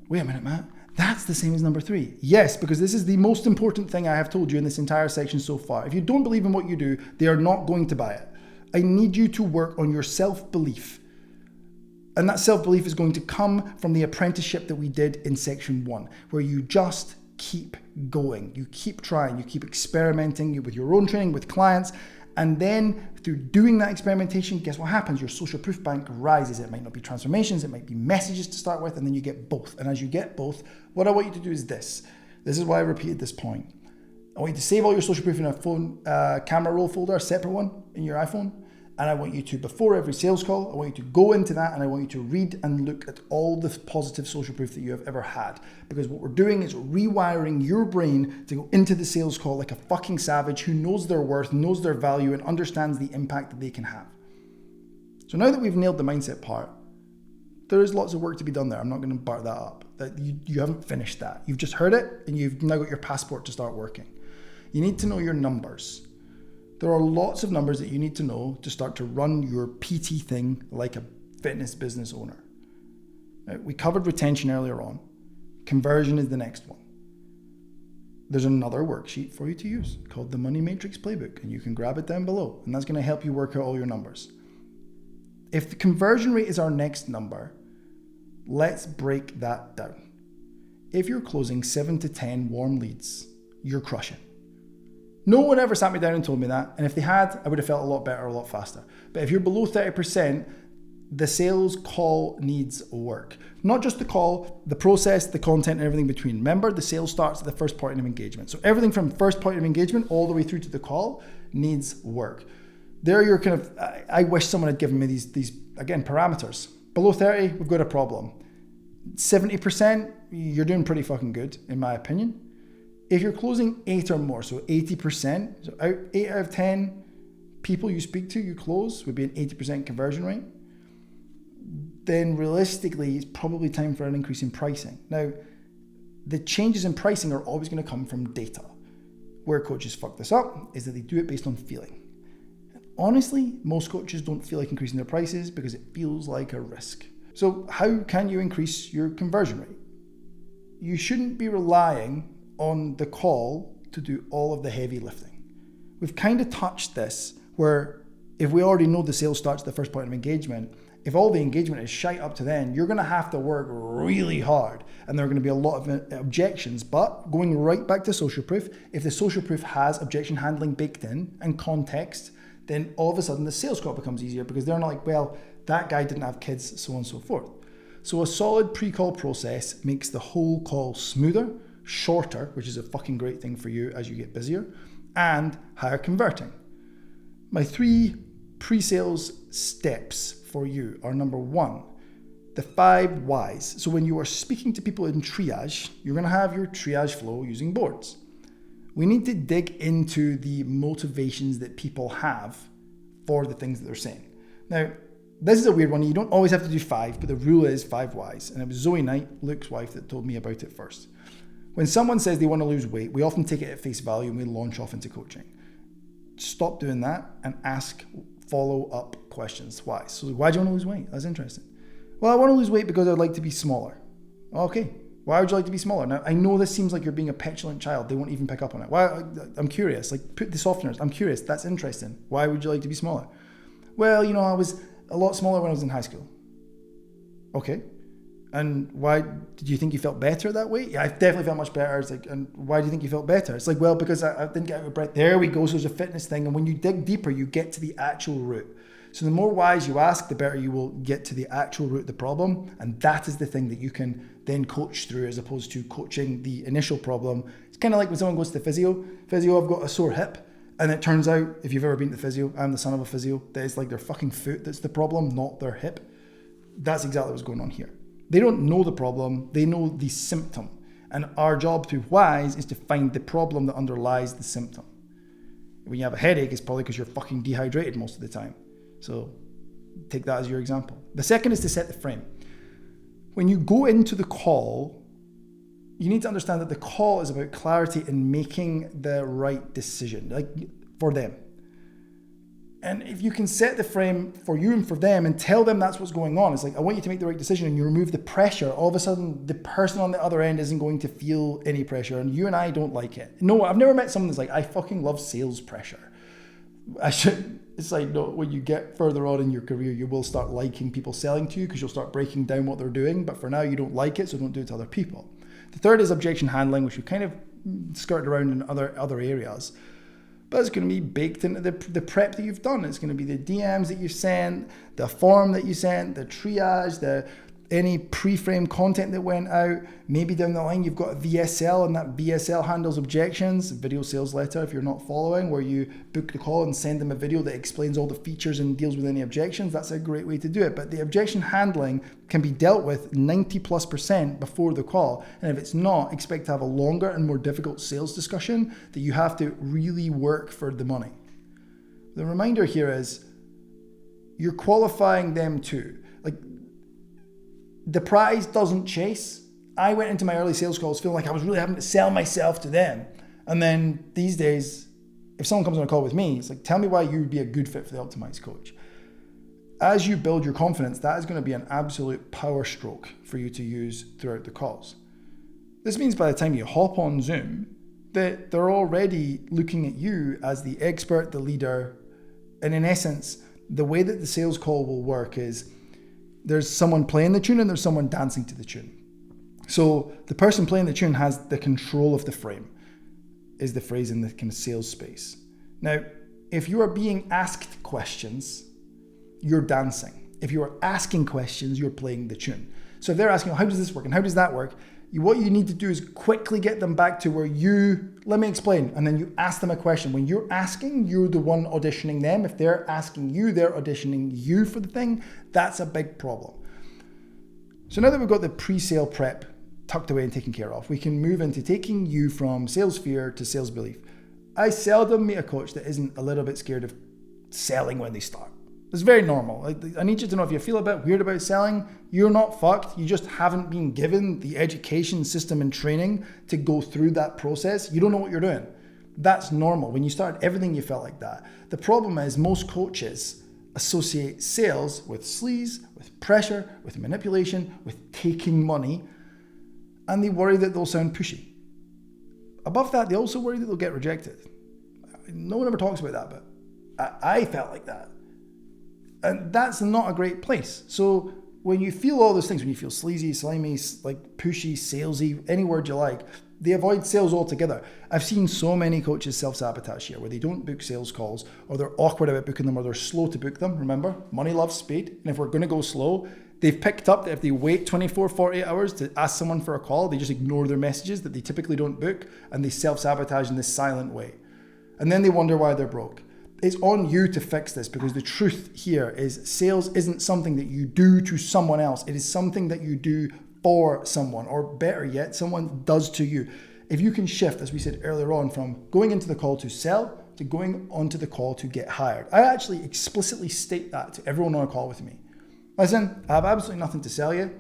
Wait a minute, Matt. That's the same as number 3. Yes, because this is the most important thing I have told you in this entire section so far. If you don't believe in what you do, they are not going to buy it. I need you to work on your self-belief. And that self-belief is going to come from the apprenticeship that we did in section 1, where you just keep going. You keep trying, you keep experimenting with your own training, with clients, and then through doing that experimentation, guess what happens? Your social proof bank rises. It might not be transformations, it might be messages to start with, and then you get both. And as you get both, what I want you to do is this. This is why I repeated this point. I want you to save all your social proof in a phone camera roll folder, a separate one in your iPhone. And I want you to, before every sales call, I want you to go into that and I want you to read and look at all the positive social proof that you have ever had. Because what we're doing is rewiring your brain to go into the sales call like a fucking savage who knows their worth, knows their value, and understands the impact that they can have. So now that we've nailed the mindset part, there is lots of work to be done there. I'm not going to bar that up. That you haven't finished that. You've just heard it and you've now got your passport to start working. You need to know your numbers. There are lots of numbers that you need to know to start to run your PT thing like a fitness business owner. Now, we covered retention earlier on. Conversion is the next one. There's another worksheet for you to use called the Money Matrix Playbook, and you can grab it down below, and that's going to help you work out all your numbers. If the conversion rate is our next number, let's break that down. If you're closing 7 to 10 warm leads, you're crushing. No one ever sat me down and told me that. And if they had, I would have felt a lot better, a lot faster. But if you're below 30%, the sales call needs work. Not just the call, the process, the content, and everything between. Remember, the sales starts at the first point of engagement. So everything from first point of engagement all the way through to the call needs work. There you're kind of, I wish someone had given me these again, parameters. Below 30, we've got a problem. 70%, you're doing pretty fucking good, in my opinion. If you're closing 8 or more, so 80%, so 8 out of 10 people you speak to, you close, would be an 80% conversion rate, then realistically, it's probably time for an increase in pricing. Now, the changes in pricing are always going to come from data. Where coaches fuck this up is that they do it based on feeling. Honestly, most coaches don't feel like increasing their prices because it feels like a risk. So how can you increase your conversion rate? You shouldn't be relying on the call to do all of the heavy lifting. We've kind of touched this where if we already know the sale starts at the first point of engagement, if all the engagement is shite up to then, you're going to have to work really hard and there are going to be a lot of objections. But going right back to social proof, if the social proof has objection handling baked in and context, then all of a sudden the sales call becomes easier because they're not like, well, that guy didn't have kids, so on and so forth. So a solid pre-call process makes the whole call smoother, shorter, which is a fucking great thing for you as you get busier, and higher converting. My 3 pre-sales steps for you are: number 1, the 5 whys. So when you are speaking to people in triage, you're going to have your triage flow using boards. We need to dig into the motivations that people have for the things that they're saying. Now, this is a weird one. You don't always have to do 5, but the rule is 5 whys. And it was Zoe Knight, Luke's wife, that told me about it first. When someone says they want to lose weight, we often take it at face value and we launch off into coaching. Stop doing that and ask follow-up questions. Why? So why do you want to lose weight? That's interesting. Well, I want to lose weight because I'd like to be smaller. Okay. Why would you like to be smaller? Now, I know this seems like you're being a petulant child. They won't even pick up on it. Why? I'm curious. Like, put the softeners. I'm curious. That's interesting. Why would you like to be smaller? Well, I was a lot smaller when I was in high school. Okay. And why did you think you felt better that way? Yeah, I definitely felt much better. It's like, and why do you think you felt better? It's like, well, because I didn't get out of breath. There we go. So there's a fitness thing. And when you dig deeper, you get to the actual root. So the more whys you ask, the better you will get to the actual root of the problem. And that is the thing that you can then coach through as opposed to coaching the initial problem. It's kind of like when someone goes to the physio, I've got a sore hip. And it turns out, if you've ever been to physio, I'm the son of a physio, that it's like their fucking foot that's the problem, not their hip. That's exactly what's going on here. They don't know the problem, they know the symptom. And our job through whys is to find the problem that underlies the symptom. When you have a headache, it's probably because you're fucking dehydrated most of the time. So take that as your example. The second is to set the frame. When you go into the call, you need to understand that the call is about clarity and making the right decision, like for them. And if you can set the frame for you and for them and tell them that's what's going on, it's like, I want you to make the right decision, and you remove the pressure, all of a sudden the person on the other end isn't going to feel any pressure, and you and I don't like it. No, I've never met someone that's like, I fucking love sales pressure. It's like, no, when you get further on in your career, you will start liking people selling to you because you'll start breaking down what they're doing. But for now, you don't like it, so don't do it to other people. The third is objection handling, which we kind of skirted around in other areas. But it's going to be baked into the prep that you've done. It's going to be the DMs that you sent, the form that you sent, the triage, any pre-framed content that went out. Maybe down the line you've got a VSL, and that VSL handles objections, video sales letter if you're not following, where you book the call and send them a video that explains all the features and deals with any objections. That's a great way to do it. But the objection handling can be dealt with 90+% before the call. And if it's not, expect to have a longer and more difficult sales discussion that you have to really work for the money. The reminder here is you're qualifying them too. Like, the prize doesn't chase. I went into my early sales calls feeling like I was really having to sell myself to them. And then these days, if someone comes on a call with me, it's like, tell me why you'd be a good fit for the Optimized coach. As you build your confidence, that is going to be an absolute power stroke for you to use throughout the calls. This means by the time you hop on Zoom, that they're already looking at you as the expert, the leader. And in essence, the way that the sales call will work is there's someone playing the tune and there's someone dancing to the tune. So the person playing the tune has the control of the frame, is the phrase in the kind of sales space. Now, if you are being asked questions, you're dancing. If you are asking questions, you're playing the tune. So if they're asking, how does this work and how does that work? What you need to do is quickly get them back to where let me explain. And then you ask them a question. When you're asking, you're the one auditioning them. If they're asking you, they're auditioning you for the thing. That's a big problem. So now that we've got the pre-sale prep tucked away and taken care of, we can move into taking you from sales fear to sales belief. I seldom meet a coach that isn't a little bit scared of selling when they start. It's very normal. I need you to know, if you feel a bit weird about selling, you're not fucked. You just haven't been given the education system and training to go through that process. You don't know what you're doing. That's normal. When you started everything, you felt like that. The problem is most coaches associate sales with sleaze, with pressure, with manipulation, with taking money, and they worry that they'll sound pushy. Above that, they also worry that they'll get rejected. No one ever talks about that, but I felt like that. And that's not a great place. So when you feel all those things, when you feel sleazy, slimy, like pushy, salesy, any word you like, they avoid sales altogether. I've seen so many coaches self-sabotage here where they don't book sales calls, or they're awkward about booking them, or they're slow to book them. Remember, money loves speed. And if we're going to go slow, they've picked up that if they wait 24, 48 hours to ask someone for a call, they just ignore their messages that they typically don't book, and they self-sabotage in this silent way. And then they wonder why they're broke. It's on you to fix this, because the truth here is sales isn't something that you do to someone else. It is something that you do for someone, or better yet, someone does to you. If you can shift, as we said earlier on, from going into the call to sell to going onto the call to get hired. I actually explicitly state that to everyone on a call with me. Listen, I have absolutely nothing to sell you.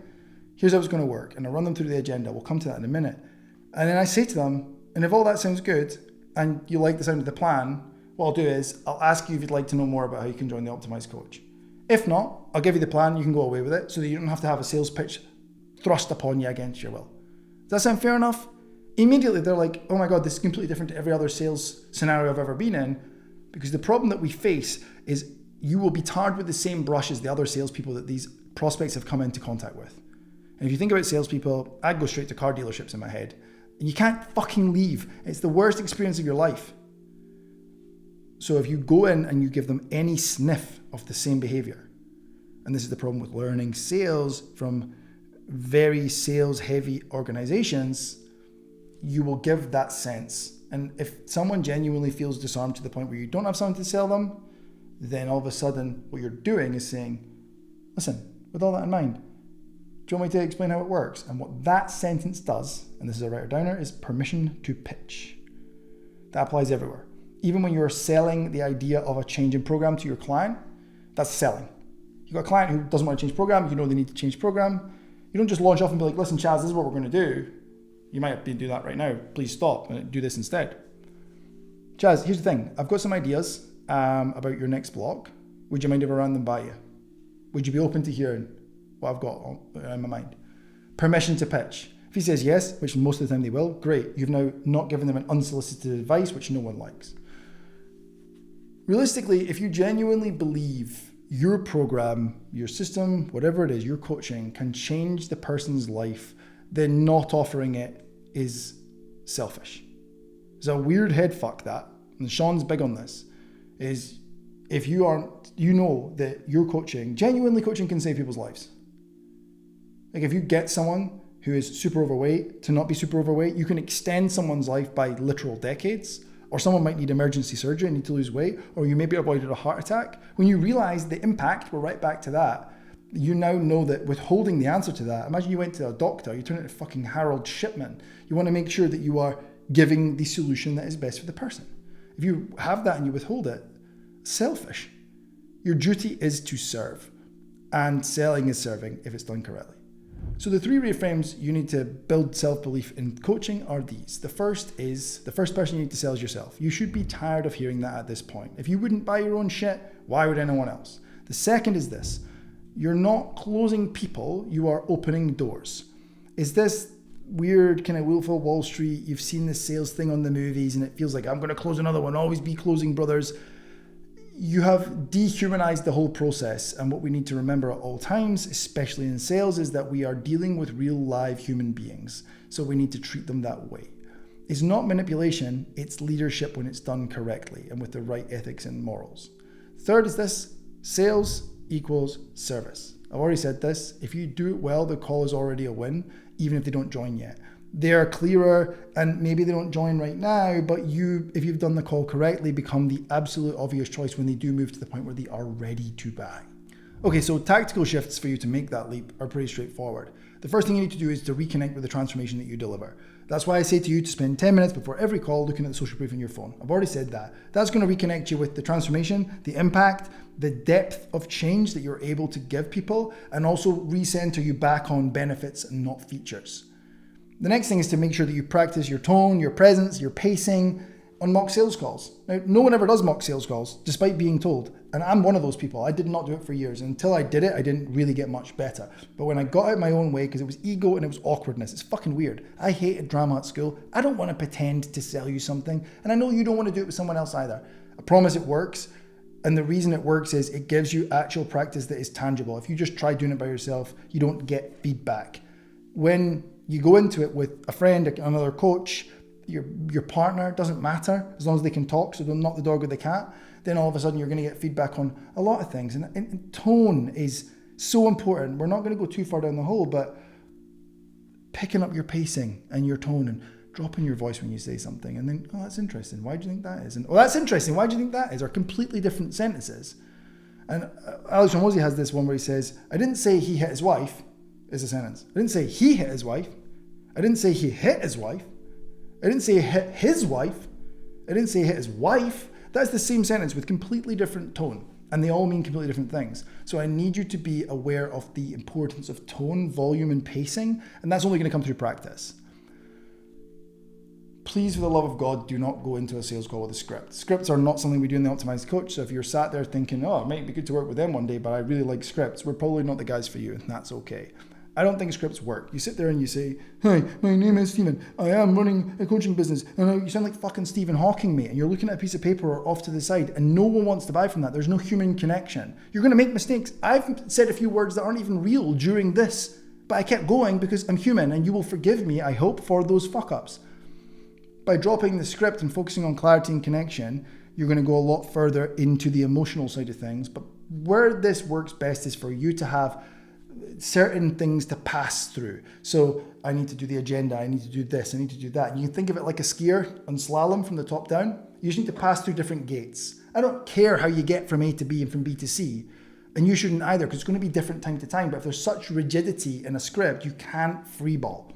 Here's how it's going to work. And I run them through the agenda. We'll come to that in a minute. And then I say to them, and if all that sounds good and you like the sound of the plan, what I'll do is I'll ask you if you'd like to know more about how you can join the Optimized Coach. If not, I'll give you the plan. You can go away with it so that you don't have to have a sales pitch thrust upon you against your will. Does that sound fair enough? Immediately they're like, oh my God, this is completely different to every other sales scenario I've ever been in, because the problem that we face is you will be tarred with the same brush as the other salespeople that these prospects have come into contact with. And if you think about salespeople, I'd go straight to car dealerships in my head. And you can't fucking leave. It's the worst experience of your life. So if you go in and you give them any sniff of the same behavior, and this is the problem with learning sales from very sales heavy organizations, you will give that sense. And if someone genuinely feels disarmed to the point where you don't have something to sell them, then all of a sudden what you're doing is saying, listen, with all that in mind, do you want me to explain how it works? And what that sentence does, and this is a writer downer, is permission to pitch. That applies everywhere. Even when you're selling the idea of a change in program to your client, that's selling. You've got a client who doesn't want to change program, you know they need to change program. You don't just launch off and be like, listen, Chaz, this is what we're going to do. You might be doing that right now. Please stop and do this instead. Chaz, here's the thing. I've got some ideas about your next block. Would you mind if I ran them by you? Would you be open to hearing what I've got in my mind? Permission to pitch. If he says yes, which most of the time they will, great. You've now not given them an unsolicited advice, which no one likes. Realistically, if you genuinely believe your program, your system, whatever it is, your coaching can change the person's life, then not offering it is selfish. It's a weird head fuck that, and Sean's big on this, is if you aren't, you know that your coaching, genuinely coaching can save people's lives. Like if you get someone who is super overweight to not be super overweight, you can extend someone's life by literal decades, or someone might need emergency surgery and need to lose weight, or you maybe avoided a heart attack. When you realize the impact, we're right back to that. You now know that withholding the answer to that, imagine you went to a doctor, you turn into fucking Harold Shipman. You want to make sure that you are giving the solution that is best for the person. If you have that and you withhold it, selfish. Your duty is to serve, and selling is serving if it's done correctly. So the three reframes you need to build self-belief in coaching are these. The first person you need to sell is yourself. You should be tired of hearing that at this point. If you wouldn't buy your own shit, why would anyone else? The second is this. You're not closing people, you are opening doors. Is this weird kind of Wolf of Wall Street, you've seen this sales thing on the movies and it feels like I'm going to close another one, always be closing brothers. You have dehumanized the whole process, and what we need to remember at all times, especially in sales, is that we are dealing with real live human beings. So we need to treat them that way. It's not manipulation, it's leadership when it's done correctly and with the right ethics and morals. Third is this, sales equals service. I've already said this, if you do it well, the call is already a win, even if they don't join yet. They are clearer, and maybe they don't join right now, but you, if you've done the call correctly, become the absolute obvious choice when they do move to the point where they are ready to buy. Okay, so tactical shifts for you to make that leap are pretty straightforward. The first thing you need to do is to reconnect with the transformation that you deliver. That's why I say to you to spend 10 minutes before every call looking at the social proof on your phone. I've already said that. That's going to reconnect you with the transformation, the impact, the depth of change that you're able to give people, and also recenter you back on benefits and not features. The next thing is to make sure that you practice your tone, your presence, your pacing on mock sales calls. Now, no one ever does mock sales calls, despite being told. And I'm one of those people. I did not do it for years. And until I did it, I didn't really get much better. But when I got out my own way, because it was ego and it was awkwardness, it's fucking weird. I hated drama at school. I don't want to pretend to sell you something. And I know you don't want to do it with someone else either. I promise it works. And the reason it works is it gives you actual practice that is tangible. If you just try doing it by yourself, you don't get feedback. When you go into it with a friend, another coach, your partner, doesn't matter, as long as they can talk, so they'll knock the dog with the cat, then all of a sudden you're going to get feedback on a lot of things. And tone is so important. We're not going to go too far down the hole, but picking up your pacing and your tone and dropping your voice when you say something, and then, oh, that's interesting, why do you think that is? And, oh, that's interesting, why do you think that is? Are completely different sentences. And Alex Remorse has this one where he says, I didn't say he hit his wife, is a sentence. I didn't say he hit his wife. I didn't say he hit his wife. I didn't say he hit his wife. I didn't say he hit his wife. That's the same sentence with completely different tone, and they all mean completely different things. So I need you to be aware of the importance of tone, volume, and pacing, and that's only going to come through practice. Please, for the love of God, do not go into a sales call with a script. Scripts are not something we do in the Optimized Coach, so if you're sat there thinking, oh, it might be good to work with them one day, but I really like scripts, we're probably not the guys for you, and that's okay. I don't think scripts work. You sit there and you say, hi, my name is Stephen. I am running a coaching business. And you sound like fucking Stephen Hawking, mate. And you're looking at a piece of paper off to the side and no one wants to buy from that. There's no human connection. You're going to make mistakes. I've said a few words that aren't even real during this, but I kept going because I'm human and you will forgive me, I hope, for those fuck-ups. By dropping the script and focusing on clarity and connection, you're going to go a lot further into the emotional side of things. But where this works best is for you to have certain things to pass through. So I need to do the agenda, I need to do this, I need to do that. And you can think of it like a skier on slalom from the top down. You just need to pass through different gates. I don't care how you get from A to B and from B to C. And you shouldn't either, because it's going to be different time to time. But if there's such rigidity in a script, you can't freeball.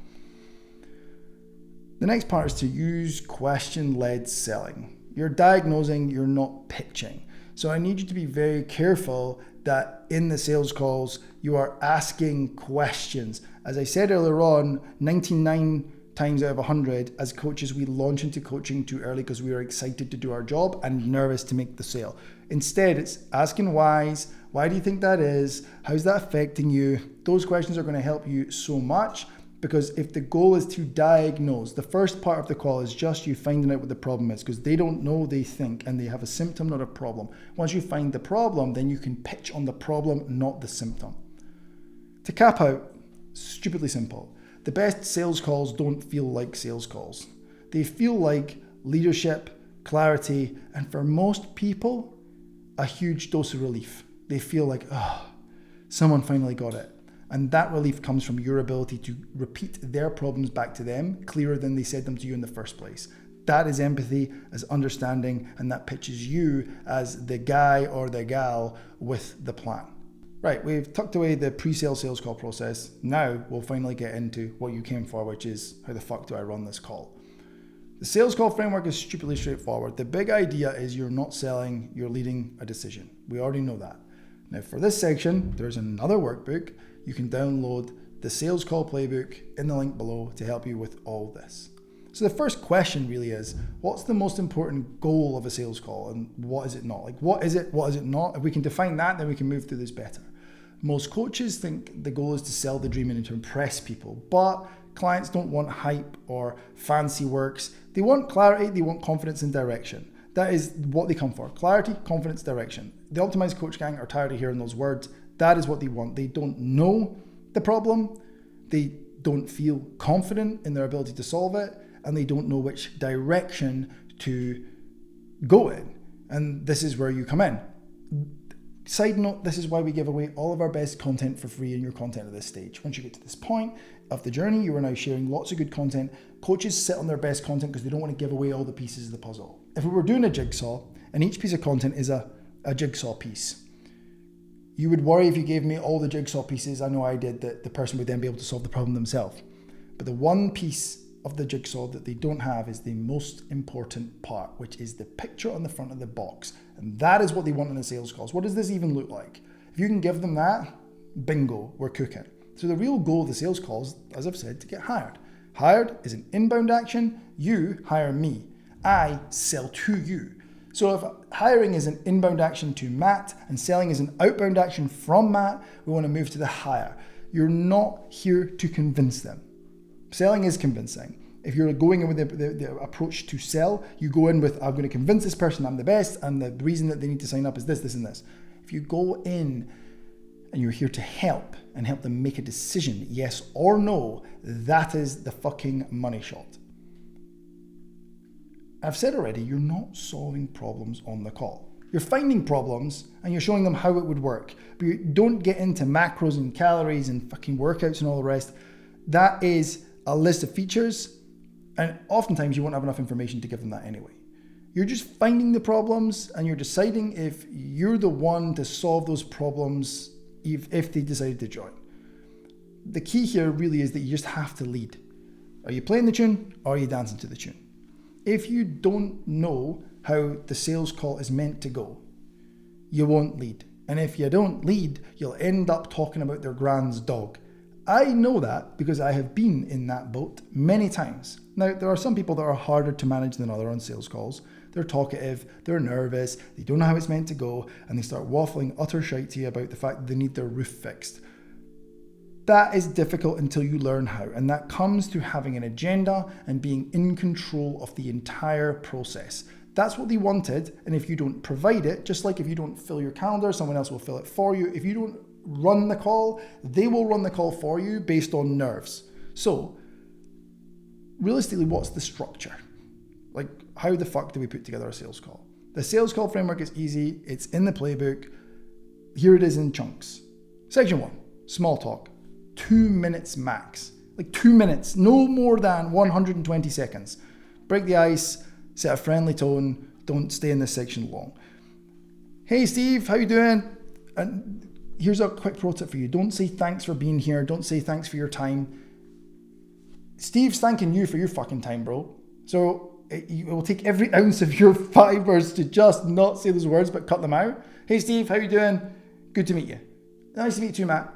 The next part is to use question-led selling. You're diagnosing, you're not pitching. So I need you to be very careful that in the sales calls, you are asking questions. As I said earlier on, 99 times out of 100, as coaches, we launch into coaching too early because we are excited to do our job and nervous to make the sale. Instead, it's asking whys. Why do you think that is? How's that affecting you? Those questions are going to help you so much. Because if the goal is to diagnose, the first part of the call is just you finding out what the problem is, because they don't know, they think, and they have a symptom, not a problem. Once you find the problem, then you can pitch on the problem, not the symptom. To cap out, stupidly simple. The best sales calls don't feel like sales calls. They feel like leadership, clarity, and for most people, a huge dose of relief. They feel like, oh, someone finally got it. And that relief comes from your ability to repeat their problems back to them clearer than they said them to you in the first place. That is empathy, as understanding, and that pitches you as the guy or the gal with the plan. Right, we've tucked away the pre-sale sales call process. Now we'll finally get into what you came for, which is how the fuck do I run this call? The sales call framework is stupidly straightforward. The big idea is you're not selling, you're leading a decision. We already know that. Now for this section, there's another workbook. You can download the sales call playbook in the link below to help you with all this. So the first question really is, what's the most important goal of a sales call and what is it not? Like, what is it not? If we can define that, then we can move through this better. Most coaches think the goal is to sell the dream and to impress people, but clients don't want hype or fancy works. They want clarity, they want confidence and direction. That is what they come for. Clarity, confidence, direction. The Optimized Coach gang are tired of hearing those words. That is what they want. They don't know the problem. They don't feel confident in their ability to solve it. And they don't know which direction to go in. And this is where you come in. Side note, this is why we give away all of our best content for free in your content at this stage. Once you get to this point of the journey, you are now sharing lots of good content. Coaches sit on their best content because they don't want to give away all the pieces of the puzzle. If we were doing a jigsaw and each piece of content is a jigsaw piece, you would worry if you gave me all the jigsaw pieces, I know I did, that the person would then be able to solve the problem themselves. But the one piece of the jigsaw that they don't have is the most important part, which is the picture on the front of the box. And that is what they want in the sales calls. What does this even look like? If you can give them that, bingo, we're cooking. So the real goal of the sales calls, as I've said, to get hired. Hired is an inbound action. You hire me. I sell to you. So if hiring is an inbound action to Matt and selling is an outbound action from Matt, we want to move to the hire. You're not here to convince them. Selling is convincing. If you're going in with the approach to sell, you go in with, I'm going to convince this person I'm the best, and the reason that they need to sign up is this, this, and this. If you go in and you're here to help and help them make a decision, yes or no, that is the fucking money shot. I've said already, you're not solving problems on the call. You're finding problems and you're showing them how it would work. But you don't get into macros and calories and fucking workouts and all the rest. That is a list of features, and oftentimes you won't have enough information to give them that anyway. You're just finding the problems and you're deciding if you're the one to solve those problems if they decided to join. The key here really is that you just have to lead. Are you playing the tune or are you dancing to the tune? If you don't know how the sales call is meant to go, you won't lead. And if you don't lead, you'll end up talking about their grand's dog. I know that because I have been in that boat many times. Now, there are some people that are harder to manage than others on sales calls. They're talkative, they're nervous, they don't know how it's meant to go, and they start waffling utter shite to you about the fact that they need their roof fixed. That is difficult until you learn how, and that comes through having an agenda and being in control of the entire process. That's what they wanted, and if you don't provide it, just like if you don't fill your calendar, someone else will fill it for you. If you don't run the call, they will run the call for you based on nerves. So, realistically, what's the structure? Like, how the fuck do we put together a sales call? The sales call framework is easy. It's in the playbook. Here it is in chunks. Section 1, small talk. 2 minutes max. Like 2 minutes, no more than 120 seconds. Break the ice, set a friendly tone. Don't stay in this section long. Hey Steve, how you doing? And here's a quick pro tip for you. Don't say thanks for being here. Don't say thanks for your time. Steve's thanking you for your fucking time, bro. So it will take every ounce of your fibers to just not say those words, but cut them out. Hey Steve, how you doing? Good to meet you. Nice to meet you, Matt.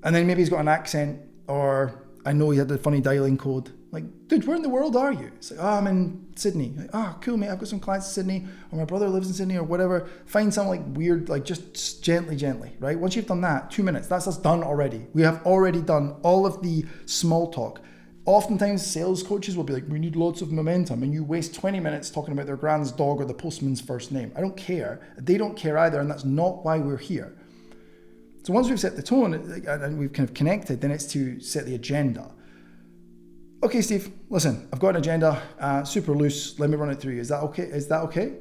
And then maybe he's got an accent, or I know he had the funny dialing code. Like, dude, where in the world are you? It's like, oh, I'm in Sydney. Like, oh, cool, mate. I've got some clients in Sydney, or my brother lives in Sydney, or whatever. Find something like weird, like just gently, right? Once you've done that, 2 minutes, that's us done already. We have already done all of the small talk. Oftentimes, sales coaches will be like, we need lots of momentum, and you waste 20 minutes talking about their grand's dog or the postman's first name. I don't care. They don't care either, and that's not why we're here. So once we've set the tone and we've kind of connected, then it's to set the agenda. Okay, Steve, listen, I've got an agenda, super loose. Let me run it through you. Is that okay? Is that okay?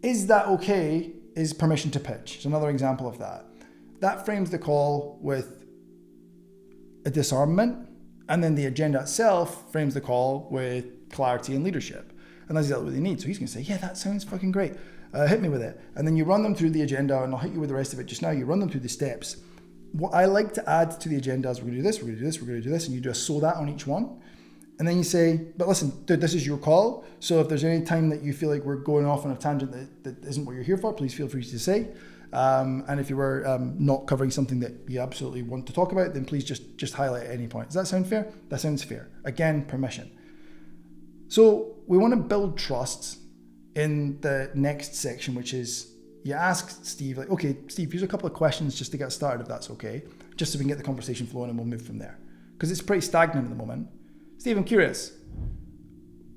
Is that okay is permission to pitch. It's another example of that. That frames the call with a disarmament, and then the agenda itself frames the call with clarity and leadership. And that's exactly what they need. So he's going to say, yeah, that sounds fucking great. Hit me with it. And then you run them through the agenda, and I'll hit you with the rest of it just now. You run them through the steps. What I like to add to the agenda is we're going to do this, we're going to do this, we're going to do this, and you do a so that on each one. And then you say, but listen, dude, this is your call. So if there's any time that you feel like we're going off on a tangent that isn't what you're here for, please feel free to say. And if you were not covering something that you absolutely want to talk about, then please just highlight at any point. Does that sound fair? That sounds fair. Again, permission. So we want to build trust in the next section, which is you ask Steve, like, okay, Steve, here's a couple of questions just to get started, if that's okay, just so we can get the conversation flowing and we'll move from there. Because it's pretty stagnant at the moment. Steve, I'm curious,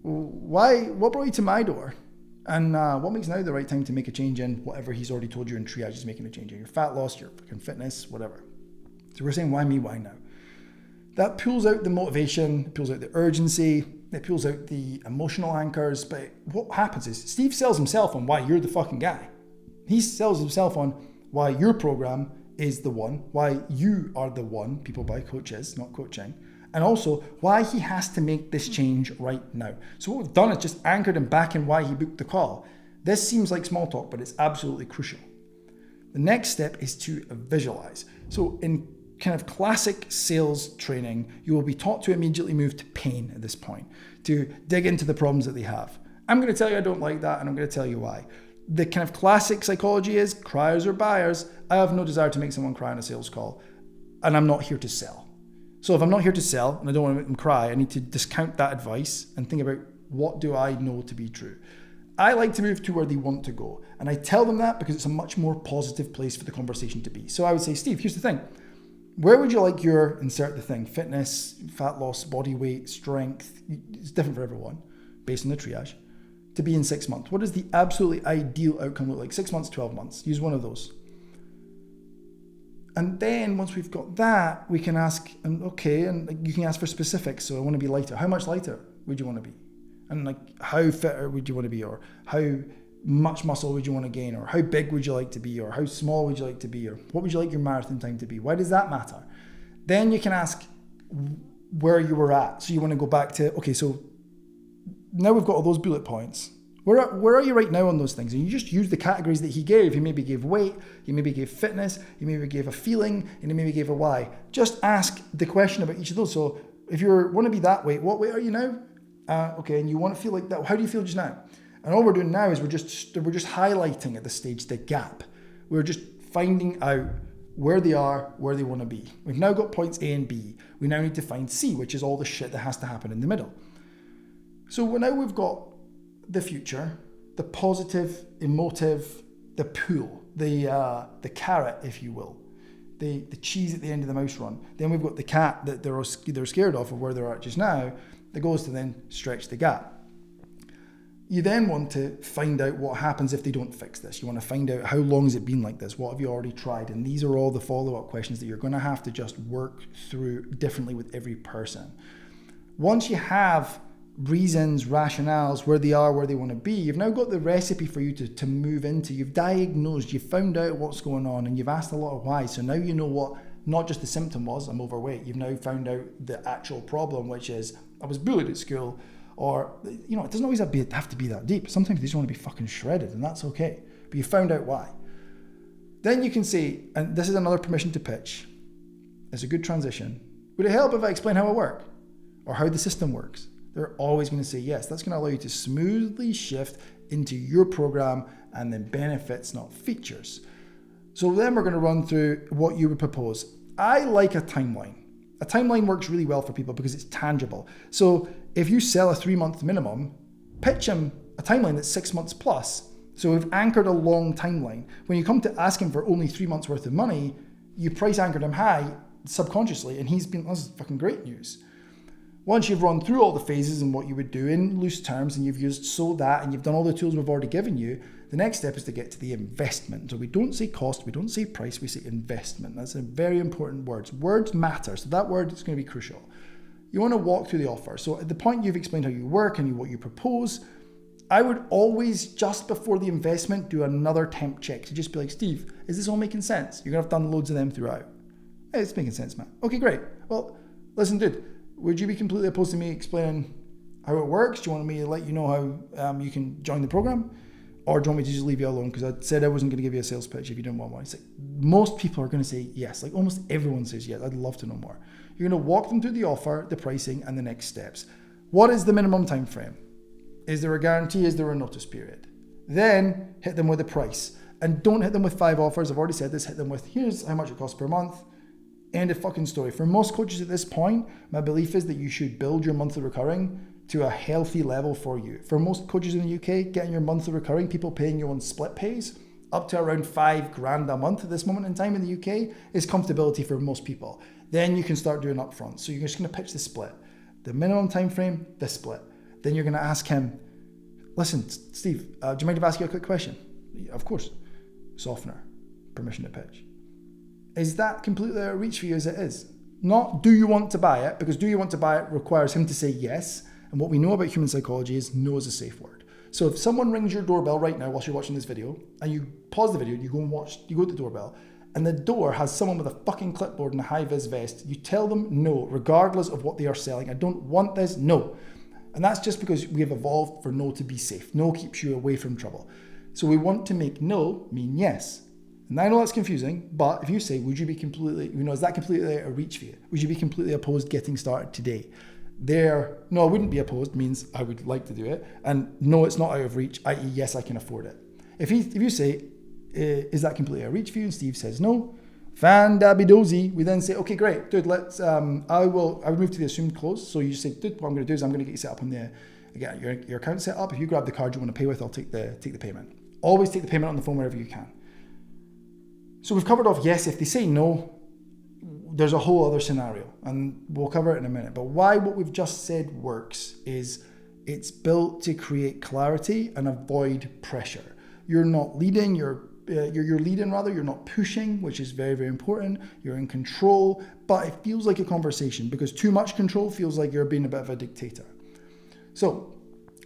what brought you to my door? And what makes now the right time to make a change in whatever he's already told you in Triage is making a change in? Your fat loss, your fucking fitness, whatever. So we're saying, why me, why now? That pulls out the motivation, it pulls out the urgency, it pulls out the emotional anchors. But what happens is Steve sells himself on why you're the fucking guy. He sells himself on why your program is the one, why you are the one people buy coaches, not coaching, and also why he has to make this change right now. So what we've done is just anchored him back in why he booked the call. This seems like small talk, but it's absolutely crucial. The next step is to visualize. So in kind of classic sales training, you will be taught to immediately move to pain at this point, to dig into the problems that they have. I'm going to tell you I don't like that, and I'm going to tell you why. The kind of classic psychology is criers or buyers. I have no desire to make someone cry on a sales call, and I'm not here to sell. So if I'm not here to sell and I don't want to make them cry, I need to discount that advice and think about What do I know to be true? I like to move to where they want to go. And I tell them that because it's a much more positive place for the conversation to be. So I would say, Steve, here's the thing. Where would you like your, insert the thing, fitness, fat loss, body weight, strength, it's different for everyone based on the triage, to be in 6 months? What does the absolutely ideal outcome look like? 6 months, 12 months. Use one of those. And then once we've got that, we can ask, and you can ask for specifics. So I want to be lighter. How much lighter would you want to be? And like, how fitter would you want to be? Or how much muscle would you want to gain? Or how big would you like to be? Or how small would you like to be? Or what would you like your marathon time to be? Why does that matter? Then you can ask where you were at. So you want to go back to, okay, so now we've got all those bullet points. Where are you right now on those things? And you just use the categories that he gave. He maybe gave weight, he maybe gave fitness, he maybe gave a feeling, and he maybe gave a why. Just ask the question about each of those. So if you want to be that weight, what weight are you now? Okay, and you want to feel like that. How do you feel just now? And all we're doing now is we're just highlighting at this stage the gap. We're just finding out where they are, where they want to be. We've now got points A and B. We now need to find C, which is all the shit that has to happen in the middle. So now we've got the future, the positive, emotive, the pull, the carrot, if you will, the cheese at the end of the mouse run. Then we've got the cat that they're scared of where they're at just now. The goal is to then stretch the gap. You then want to find out what happens if they don't fix this. You want to find out how long has it been like this? What have you already tried? And these are all the follow-up questions that you're going to have to just work through differently with every person. Once you have reasons, rationales, where they are, where they want to be, you've now got the recipe for you to move into. You've diagnosed, you've found out what's going on, and you've asked a lot of why. So now you know what not just the symptom was, I'm overweight. You've now found out the actual problem, which is I was bullied at school, or, it doesn't always have to be that deep. Sometimes they just want to be fucking shredded, and that's okay. But you found out why. Then you can say, and this is another permission to pitch. It's a good transition. Would it help if I explain how I work or how the system works? They're always going to say yes. That's going to allow you to smoothly shift into your program and then benefits, not features. So then we're going to run through what you would propose. I like a timeline. A timeline works really well for people because it's tangible. So if you sell a 3-month minimum, pitch them a timeline that's 6 months plus. So we've anchored a long timeline. When you come to ask him for only 3 months worth of money, you price anchored him high subconsciously, and he's been, this is fucking great news. Once you've run through all the phases and what you would do in loose terms, and you've used that, and you've done all the tools we've already given you, the next step is to get to the investment. So we don't say cost, we don't say price, we say investment. That's a very important word. Words matter, so that word is going to be crucial. You want to walk through the offer. So at the point you've explained how you work and what you propose, I would always, just before the investment, do another temp check to just be like, Steve, is this all making sense? You're going to have done loads of them throughout. Hey, it's making sense, man. Okay, great. Well, listen, dude, would you be completely opposed to me explaining how it works? Do you want me to let you know how you can join the program? Or do you want me to just leave you alone? Because I said I wasn't going to give you a sales pitch if you didn't want one. It's like, most people are going to say yes. Like almost everyone says yes. I'd love to know more. You're going to walk them through the offer, the pricing, and the next steps. What is the minimum time frame? Is there a guarantee? Is there a notice period? Then hit them with a price. And don't hit them with 5 offers. I've already said this. Hit them with, here's how much it costs per month. End of fucking story. For most coaches at this point, my belief is that you should build your monthly recurring to a healthy level for you. For most coaches in the UK, getting your monthly recurring, people paying you on split pays, up to around $5,000 a month at this moment in time in the UK is comfortability for most people. Then you can start doing upfront. So you're just going to pitch the split. The minimum time frame, the split. Then you're going to ask him, listen, Steve, do you mind if I ask you a quick question? Of course. Softener, permission to pitch. Is that completely out of reach for you as it is? Not do you want to buy it, because do you want to buy it requires him to say yes. And what we know about human psychology is no is a safe word. So if someone rings your doorbell right now whilst you're watching this video, and you pause the video, you go to the doorbell, and the door has someone with a fucking clipboard and a high-vis vest, you tell them no, regardless of what they are selling. I don't want this, no. And that's just because we have evolved for no to be safe. No keeps you away from trouble. So we want to make no mean yes. And I know that's confusing, but if you say, would you be completely, is that completely out of reach for you? Would you be completely opposed getting started today? No, I wouldn't be opposed means I would like to do it. And no, it's not out of reach, i.e. yes, I can afford it. If you say, is that completely out of reach for you? And Steve says no, fan-dabby-dozy. We then say, okay, great, dude, let's, I would move to the assumed close. So you say, dude, what I'm going to do is I'm going to get you set up on the Again, your account's set up. If you grab the card you want to pay with, I'll take the payment. Always take the payment on the phone wherever you can. So we've covered off, yes, if they say no, there's a whole other scenario, and we'll cover it in a minute. But why what we've just said works is it's built to create clarity and avoid pressure. You're not leading, you're leading rather, you're not pushing, which is very, very important. You're in control, but it feels like a conversation because too much control feels like you're being a bit of a dictator. So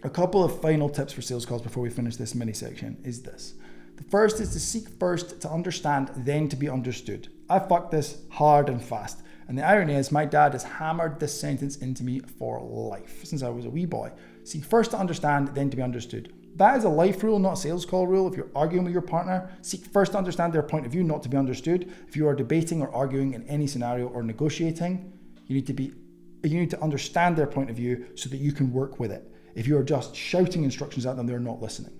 a couple of final tips for sales calls before we finish this mini section is this. The first is to seek first to understand, then to be understood. I fucked this hard and fast. And the irony is my dad has hammered this sentence into me for life since I was a wee boy. Seek first to understand, then to be understood. That is a life rule, not a sales call rule. If you're arguing with your partner, seek first to understand their point of view, not to be understood. If you are debating or arguing in any scenario or negotiating, you need to understand their point of view so that you can work with it. If you are just shouting instructions at them, they're not listening.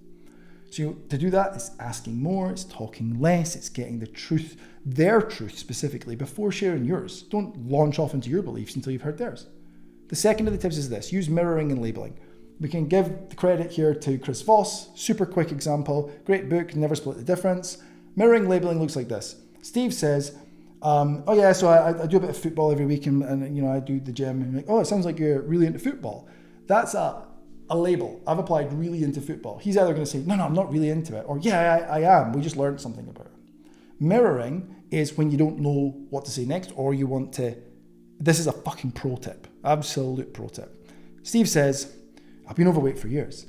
So to do that, it's asking more, it's talking less, it's getting the truth, their truth specifically, before sharing yours. Don't launch off into your beliefs until you've heard theirs. The second of the tips is this, use mirroring and labeling. We can give the credit here to Chris Voss, super quick example, great book, Never Split the Difference. Mirroring labeling looks like this. Steve says, so I do a bit of football every week and I do the gym. And like, it sounds like you're really into football. That's a label. I've applied really into football. He's either going to say, no, I'm not really into it. Or yeah, I am. We just learned something about it. Mirroring is when you don't know what to say next or you want to, this is a fucking pro tip, absolute pro tip. Steve says, I've been overweight for years.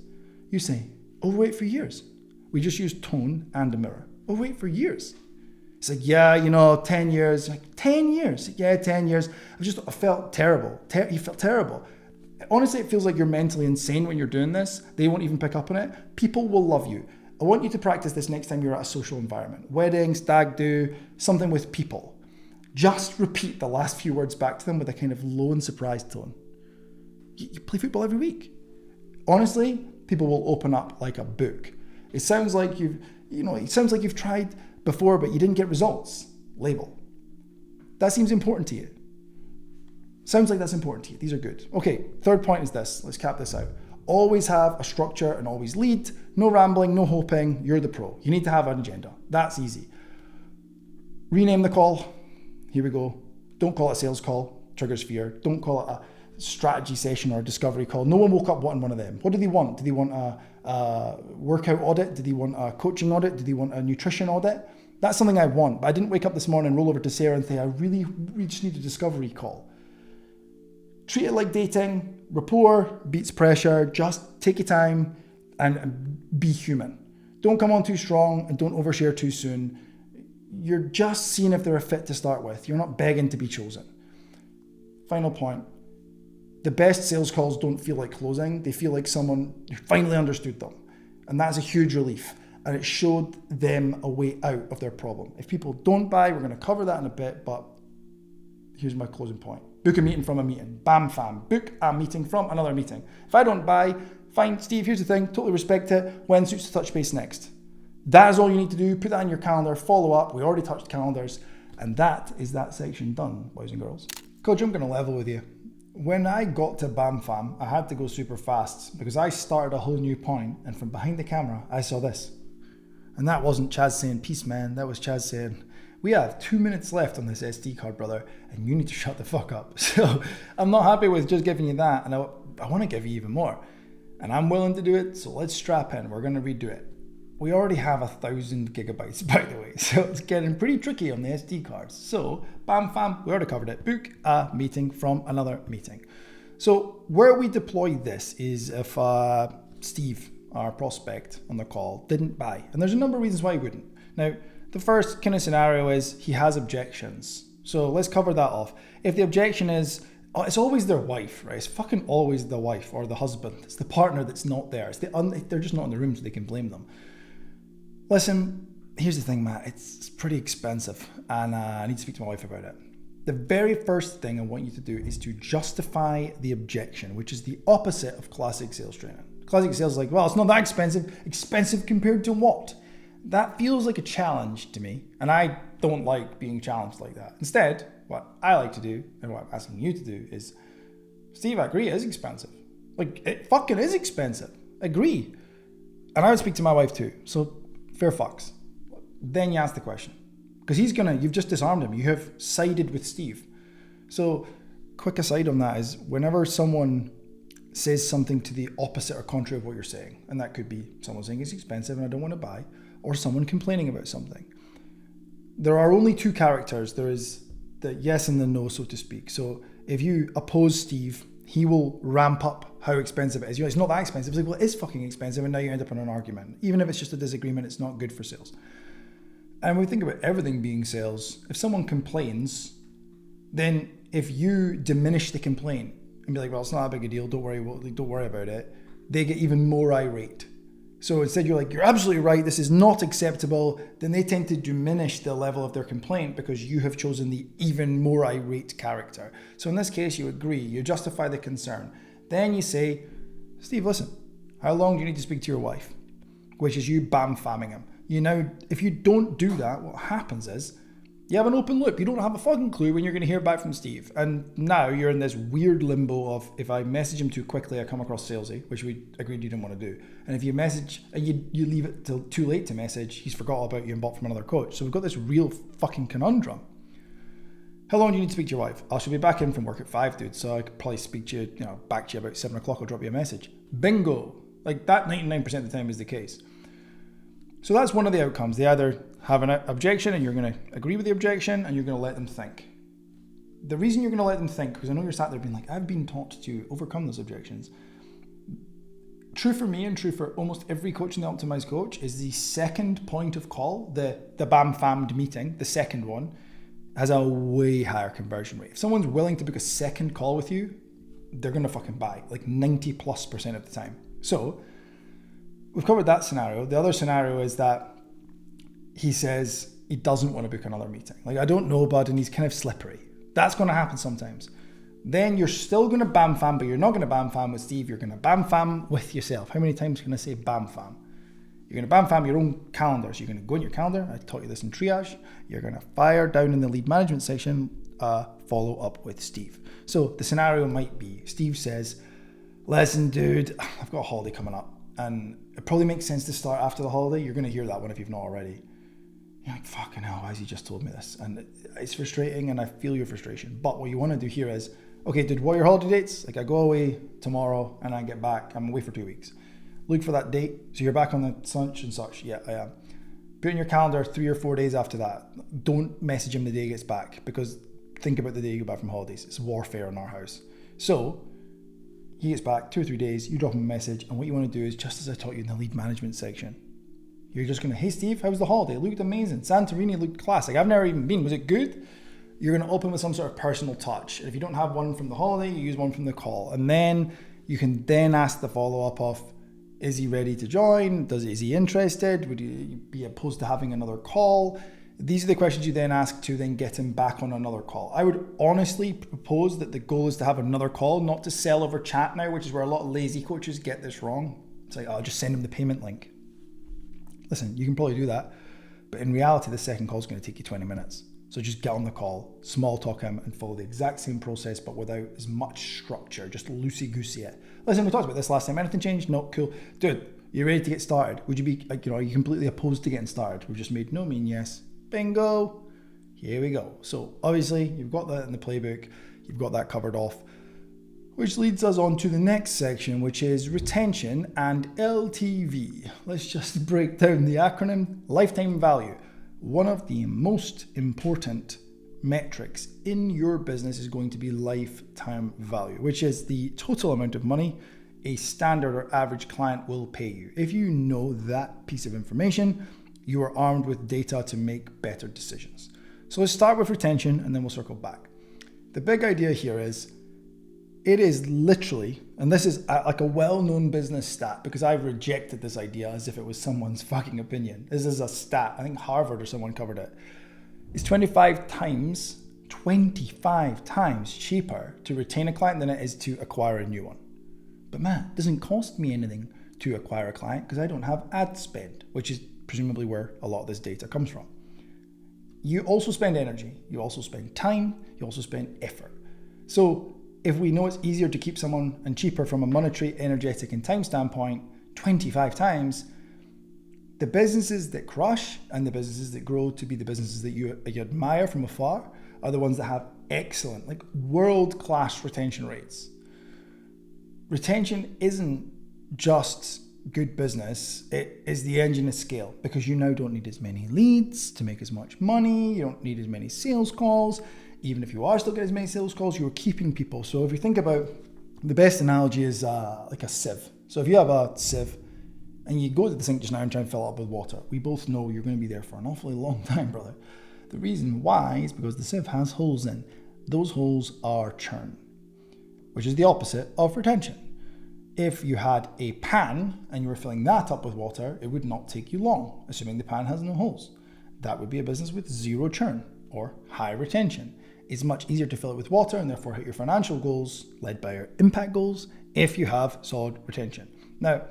You say, overweight for years? We just use tone and a mirror. Overweight for years. It's like, 10 years. Like, 10 years? Yeah, 10 years. I felt terrible. You felt terrible. Honestly, it feels like you're mentally insane when you're doing this. They won't even pick up on it. People will love you. I want you to practice this next time you're at a social environment. Wedding, stag do, something with people. Just repeat the last few words back to them with a kind of low and surprised tone. You play football every week. Honestly, people will open up like a book. It sounds like you've tried before, but you didn't get results. Label. That seems important to you. Sounds like that's important to you. These are good. Okay, third point is this. Let's cap this out. Always have a structure and always lead. No rambling, no hoping. You're the pro. You need to have an agenda. That's easy. Rename the call. Here we go. Don't call it a sales call. Triggers fear. Don't call it a strategy session or a discovery call. No one woke up wanting one of them. What do they want? Do they want a workout audit? Do they want a coaching audit? Do they want a nutrition audit? That's something I want, but I didn't wake up this morning and roll over to Sarah and say, we just need a discovery call. Treat it like dating. Rapport beats pressure. Just take your time and be human. Don't come on too strong and don't overshare too soon. You're just seeing if they're a fit to start with. You're not begging to be chosen. Final point. The best sales calls don't feel like closing. They feel like someone who finally understood them. And that's a huge relief. And it showed them a way out of their problem. If people don't buy, we're going to cover that in a bit, but here's my closing point. Book a meeting from a meeting. Bam, fam. Book a meeting from another meeting. If I don't buy, fine, Steve, here's the thing. Totally respect it. When suits to touch base next? That is all you need to do. Put that in your calendar. Follow up. We already touched calendars. And that is that section done, boys and girls. Coach, I'm going to level with you. When I got to Bam Fam, I had to go super fast because I started a whole new point, and from behind the camera, I saw this. And that wasn't Chaz saying, peace, man. That was Chaz saying, we have 2 minutes left on this SD card, brother, and you need to shut the fuck up. So I'm not happy with just giving you that, and I want to give you even more. And I'm willing to do it, so let's strap in. We're going to redo it. We already have 1,000 gigabytes, by the way, so it's getting pretty tricky on the SD cards. So, bam, fam, we already covered it. Book a meeting from another meeting. So, where we deploy this is if Steve, our prospect on the call, didn't buy. And there's a number of reasons why he wouldn't. Now, the first kind of scenario is he has objections. So, let's cover that off. If the objection is, it's always their wife, right? It's fucking always the wife or the husband. It's the partner that's not there. They're just not in the room, so they can blame them. Listen, here's the thing, Matt. It's pretty expensive, and I need to speak to my wife about it. The very first thing I want you to do is to justify the objection, which is the opposite of classic sales training. Classic sales is like, well, it's not that expensive. Expensive compared to what? That feels like a challenge to me, and I don't like being challenged like that. Instead, what I like to do, and what I'm asking you to do is, Steve, I agree, it is expensive. Like, it fucking is expensive. Agree. And I would speak to my wife too. So fair fucks. Then you ask the question. Because you've just disarmed him. You have sided with Steve. So quick aside on that is whenever someone says something to the opposite or contrary of what you're saying, and that could be someone saying it's expensive and I don't want to buy, or someone complaining about something. There are only two characters. There is the yes and the no, so to speak. So if you oppose Steve, he will ramp up how expensive it is. It's not that expensive. It's like, well, it is fucking expensive, and now you end up in an argument. Even if it's just a disagreement, it's not good for sales. And when we think about everything being sales, if someone complains, then if you diminish the complaint and be like, well, it's not that big a deal, don't worry about it, they get even more irate. So instead you're like, you're absolutely right, this is not acceptable, then they tend to diminish the level of their complaint because you have chosen the even more irate character. So in this case, you agree, you justify the concern. Then you say, Steve, listen, how long do you need to speak to your wife? Which is you bam-famming him. If you don't do that, what happens is you have an open loop. You don't have a fucking clue when you're going to hear back from Steve. And now you're in this weird limbo of, if I message him too quickly, I come across salesy, which we agreed you didn't want to do. And if you message and you leave it till too late to message, he's forgot about you and bought from another coach. So we've got this real fucking conundrum. How long do you need to speak to your wife? I should be back in from work at 5, dude. So I could probably speak to you, back to you about 7 o'clock. I'll drop you a message. Bingo. Like that 99% of the time is the case. So that's one of the outcomes. They either have an objection and you're going to agree with the objection and you're going to let them think. The reason you're going to let them think, because I know you're sat there being like, I've been taught to overcome those objections. True for me and true for almost every coach in the Optimized Coach is the second point of call, the bam-fammed meeting, the second one, has a way higher conversion rate. If someone's willing to book a second call with you, they're going to fucking buy, like 90+% of the time. So we've covered that scenario. The other scenario is that he says he doesn't want to book another meeting. Like, I don't know, bud, and he's kind of slippery. That's going to happen sometimes. Then you're still going to bam-fam, but you're not going to bam-fam with Steve. You're going to bam-fam with yourself. How many times can I say bam-fam? You're going to bam-fam your own calendar. So you're going to go in your calendar. I taught you this in Triage. You're going to fire down in the lead management section, follow up with Steve. So the scenario might be, Steve says, listen, dude, I've got a holiday coming up. And it probably makes sense to start after the holiday. You're going to hear that one if you've not already. You're like, fucking hell, why has he just told me this? And it's frustrating and I feel your frustration. But what you want to do here is, okay, dude, what are your holiday dates? Like, I go away tomorrow and I get back. I'm away for 2 weeks. Look for that date. So you're back on the such and such. Yeah, I am. Put in your calendar 3 or 4 days after that. Don't message him the day he gets back, because think about the day you go back from holidays. It's warfare in our house. So he gets back 2 or 3 days, you drop him a message, and what you want to do is, just as I taught you in the lead management section, you're just going to, hey Steve, how was the holiday? It looked amazing. Santorini looked classic. I've never even been. Was it good? You're going to open with some sort of personal touch. And if you don't have one from the holiday, you use one from the call. And then you can then ask the follow-up of, is he ready to join? Is he interested? Would he be opposed to having another call? These are the questions you then ask to then get him back on another call. I would honestly propose that the goal is to have another call, not to sell over chat now, which is where a lot of lazy coaches get this wrong. It's like, I'll just send him the payment link. Listen, you can probably do that, but in reality, the second call is going to take you 20 minutes. So just get on the call, small talk him, and follow the exact same process, but without as much structure. Just loosey-goosey it. Listen, we talked about this last time. Anything changed? No, cool. Dude, you ready to get started? Would you be like, are you completely opposed to getting started? We've just made no mean yes. Bingo. Here we go. So obviously you've got that in the playbook. You've got that covered off, which leads us on to the next section, which is retention and LTV. Let's just break down the acronym. Lifetime value. One of the most important metrics in your business is going to be lifetime value, which is the total amount of money a standard or average client will pay you. If you know that piece of information, you are armed with data to make better decisions. So let's start with retention and then we'll circle back. The big idea here is, it is literally, and this is like a well-known business stat, because I've rejected this idea as if it was someone's fucking opinion. This is a stat. I think Harvard or someone covered it. It's 25 times cheaper to retain a client than it is to acquire a new one. But man, it doesn't cost me anything to acquire a client because I don't have ad spend, which is presumably where a lot of this data comes from. You also spend energy, you also spend time, you also spend effort. So if we know it's easier to keep someone and cheaper from a monetary, energetic, and time standpoint 25 times, the businesses that crush and the businesses that grow to be the businesses that you admire from afar are the ones that have excellent, like world-class retention rates. Retention isn't just good business, it is the engine of scale, because you now don't need as many leads to make as much money, you don't need as many sales calls. Even if you are still getting as many sales calls, you're keeping people. So if you think about, the best analogy is like a sieve. So if you have a sieve and you go to the sink just now and try and fill it up with water, we both know you're going to be there for an awfully long time, brother. The reason why is because the sieve has holes in. Those holes are churn, which is the opposite of retention. If you had a pan and you were filling that up with water, it would not take you long, assuming the pan has no holes. That would be a business with zero churn or high retention. It's much easier to fill it with water and therefore hit your financial goals, led by your impact goals, if you have solid retention. Now,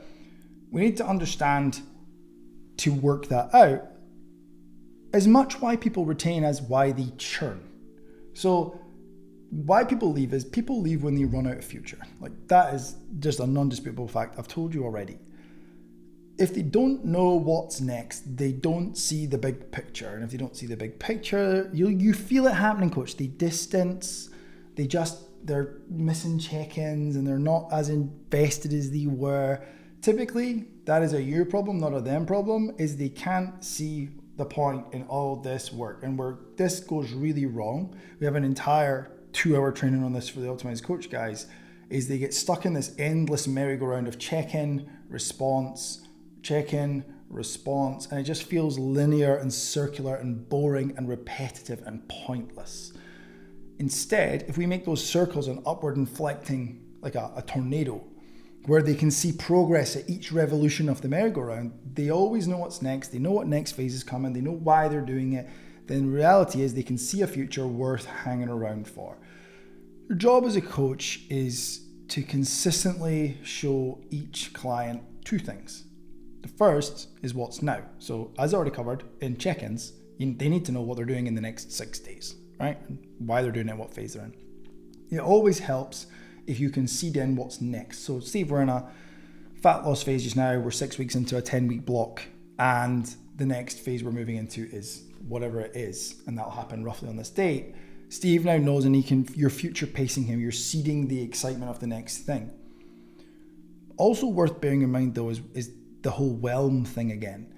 we need to understand, to work that out, as much why people retain as why they churn. So why people leave is people leave when they run out of future. Like, that is just a non-disputable fact. I've told you already. If they don't know what's next, they don't see the big picture. And if they don't see the big picture, you feel it happening, coach. They distance, they're missing check-ins and they're not as invested as they were. Typically, that is a you problem, not a them problem, is they can't see the point in all this work. And where this goes really wrong, we have an entire 2-hour training on this for the Optimized Coach guys, is they get stuck in this endless merry-go-round of check-in, response, and it just feels linear and circular and boring and repetitive and pointless. Instead, if we make those circles an upward inflecting, like a tornado, where they can see progress at each revolution of the merry-go-round, they always know what's next, they know what next phase is coming, they know why they're doing it, then reality is they can see a future worth hanging around for. Your job as a coach is to consistently show each client 2 things. The first is what's now. So as I already covered in check-ins, they need to know what they're doing in the next 6 days, right? And why they're doing it, what phase they're in. It always helps if you can seed in what's next. So Steve, we're in a fat loss phase just now. We're 6 weeks into a 10-week block, and the next phase we're moving into is whatever it is, and that'll happen roughly on this date. Steve now knows, and you're future pacing him. You're seeding the excitement of the next thing. Also worth bearing in mind though is the whole whelm thing again.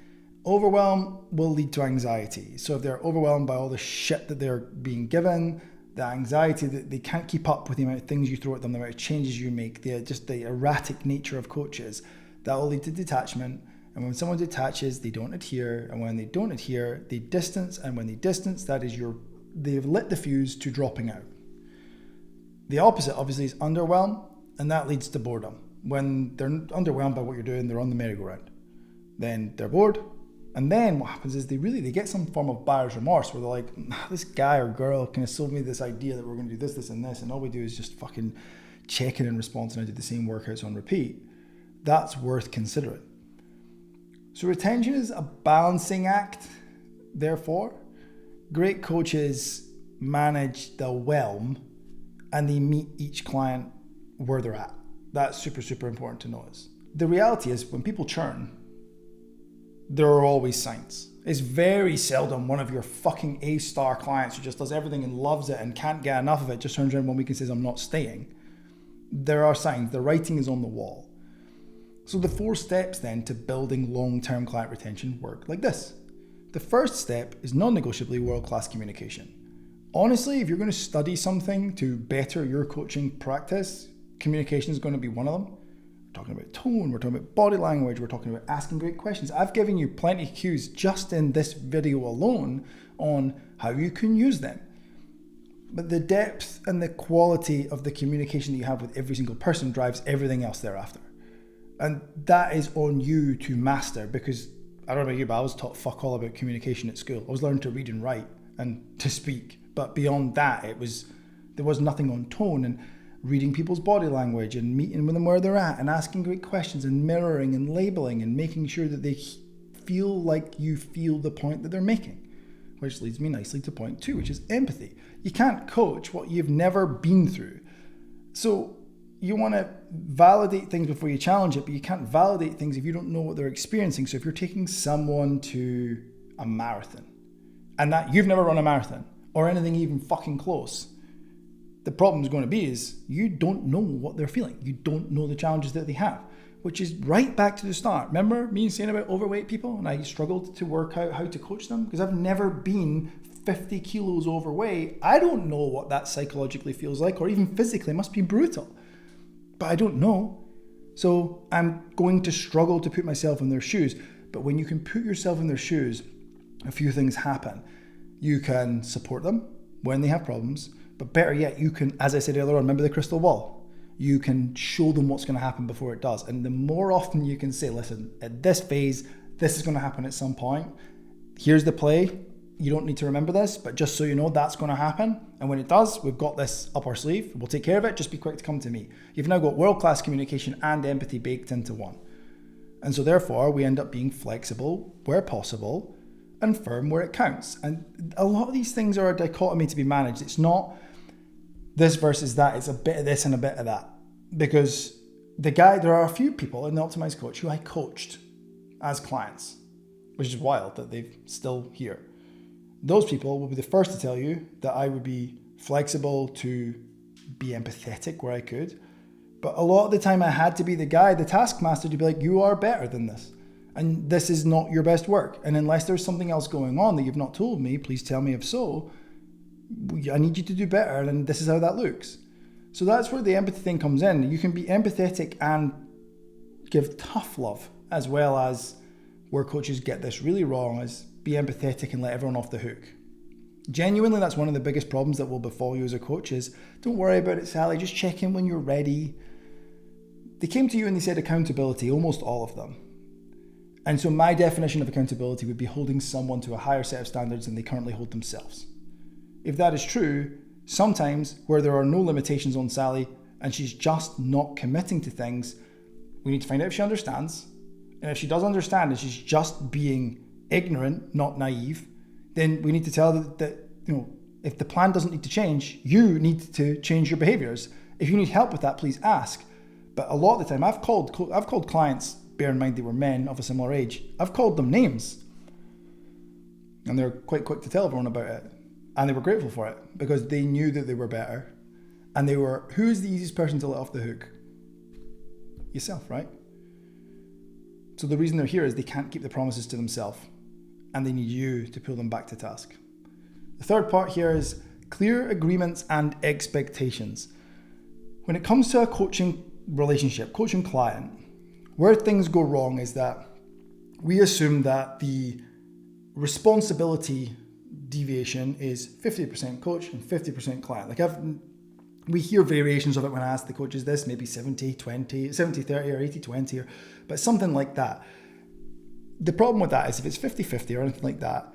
Overwhelm will lead to anxiety. So if they're overwhelmed by all the shit that they're being given, the anxiety that they can't keep up with the amount of things you throw at them, the amount of changes you make, the erratic nature of coaches, that will lead to detachment. And when someone detaches, they don't adhere. And when they don't adhere, they distance. And when they distance, they've lit the fuse to dropping out. The opposite, obviously, is underwhelm, and that leads to boredom. When they're underwhelmed by what you're doing, they're on the merry-go-round. Then they're bored. And then what happens is they get some form of buyer's remorse, where they're like, this guy or girl kind of sold me this idea that we're going to do this, this, and this, and all we do is just fucking check in and response, and I do the same workouts on repeat. That's worth considering. So retention is a balancing act. Therefore, great coaches manage the whelm and they meet each client where they're at. That's super, super important to notice. The reality is when people churn, there are always signs. It's very seldom one of your fucking A-star clients who just does everything and loves it and can't get enough of it just turns around 1 week and says, I'm not staying. There are signs. The writing is on the wall. So the 4 steps then to building long-term client retention work like this. The first step is non-negotiably world-class communication. Honestly, if you're going to study something to better your coaching practice, communication is going to be one of them. We're talking about tone, we're talking about body language, we're talking about asking great questions. I've given you plenty of cues just in this video alone on how you can use them. But the depth and the quality of the communication that you have with every single person drives everything else thereafter. And that is on you to master, because I don't know about you, but I was taught fuck all about communication at school. I was learning to read and write and to speak. But beyond that, there was nothing on tone and reading people's body language and meeting with them where they're at and asking great questions and mirroring and labeling and making sure that they feel like you feel the point that they're making. Which leads me nicely to point 2, which is empathy. You can't coach what you've never been through. So you want to validate things before you challenge it, but you can't validate things if you don't know what they're experiencing. So if you're taking someone to a marathon and that you've never run a marathon or anything even fucking close, the problem is going to be is you don't know what they're feeling. You don't know the challenges that they have, which is right back to the start. Remember me saying about overweight people and I struggled to work out how to coach them because I've never been 50 kilos overweight. I don't know what that psychologically feels like or even physically. It must be brutal. But I don't know. So I'm going to struggle to put myself in their shoes. But when you can put yourself in their shoes, a few things happen. You can support them when they have problems, but better yet, you can, as I said earlier on, remember the crystal ball? You can show them what's going to happen before it does. And the more often you can say, listen, at this phase, this is going to happen at some point. Here's the play. You don't need to remember this, but just so you know, that's going to happen. And when it does, we've got this up our sleeve. We'll take care of it. Just be quick to come to me. You've now got world-class communication and empathy baked into one. And so therefore, we end up being flexible where possible and firm where it counts. And a lot of these things are a dichotomy to be managed. It's not this versus that. It's a bit of this and a bit of that. Because there are a few people in the Optimized Coach who I coached as clients, which is wild that they're still here. Those people will be the first to tell you that I would be flexible to be empathetic where I could. But a lot of the time I had to be the guy, the taskmaster, to be like, you are better than this. And this is not your best work. And unless there's something else going on that you've not told me, please tell me if so. I need you to do better. And this is how that looks. So that's where the empathy thing comes in. You can be empathetic and give tough love, as well as where coaches get this really wrong is be empathetic and let everyone off the hook. Genuinely, that's one of the biggest problems that will befall you as a coach is, don't worry about it, Sally, just check in when you're ready. They came to you and they said accountability, almost all of them. And so my definition of accountability would be holding someone to a higher set of standards than they currently hold themselves. If that is true, sometimes where there are no limitations on Sally and she's just not committing to things, we need to find out if she understands. And if she does understand and she's just being ignorant, not naive, then we need to tell her that if the plan doesn't need to change, you need to change your behaviors. If you need help with that, please ask. But a lot of the time, I've called clients, bear in mind they were men of a similar age, I've called them names. And they're quite quick to tell everyone about it. And they were grateful for it because they knew that they were better. And who's the easiest person to let off the hook? Yourself, right? So the reason they're here is they can't keep the promises to themselves. And they need you to pull them back to task. The third part here is clear agreements and expectations. When it comes to a coaching relationship, coaching client, where things go wrong is that we assume that the responsibility deviation is 50% coach and 50% client. We hear variations of it when I ask the coaches this, maybe 70-20, 70-30 or 80-20, but something like that. The problem with that is if it's 50-50 or anything like that,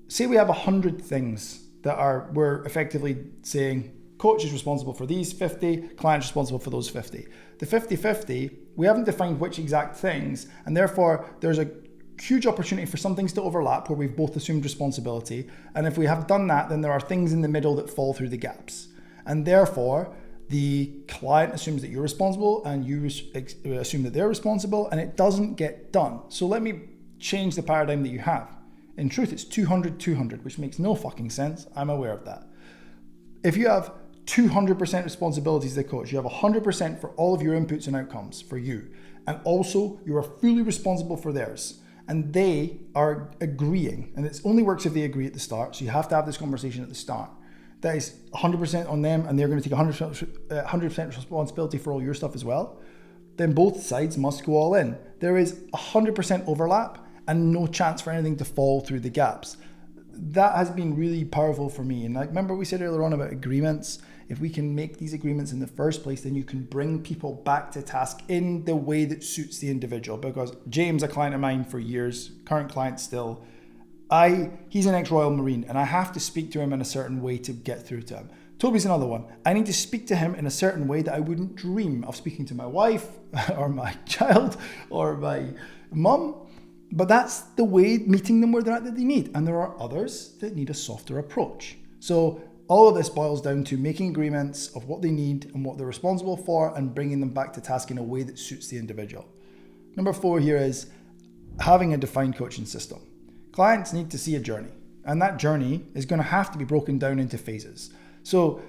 say we have 100 things that we're effectively saying coach is responsible for these 50, client is responsible for those 50. The 50-50, we haven't defined which exact things, and therefore there's a huge opportunity for some things to overlap where we've both assumed responsibility. And if we have done that, then there are things in the middle that fall through the gaps. And therefore, the client assumes that you're responsible and you assume that they're responsible, and it doesn't get done. So let me change the paradigm that you have. In truth, it's 200-200, which makes no fucking sense. I'm aware of that. If you have 200% responsibility as the coach, you have 100% for all of your inputs and outcomes for you. And also, you are fully responsible for theirs. And they are agreeing. And it only works if they agree at the start. So you have to have this conversation at the start. That is 100% on them, and they're going to take 100% responsibility for all your stuff as well. Then both sides must go all in. There is 100% overlap and no chance for anything to fall through the gaps. That has been really powerful for me. And I remember we said earlier on about agreements. If we can make these agreements in the first place, then you can bring people back to task in the way that suits the individual. Because James, a client of mine for years, current client still, he's an ex-Royal Marine, and I have to speak to him in a certain way to get through to him. Toby's another one. I need to speak to him in a certain way that I wouldn't dream of speaking to my wife or my child or my mum. But that's the way, meeting them where they're at that they need. And there are others that need a softer approach. So all of this boils down to making agreements of what they need and what they're responsible for and bringing them back to task in a way that suits the individual. Number 4 here is having a defined coaching system. Clients need to see a journey, and that journey is going to have to be broken down into phases. So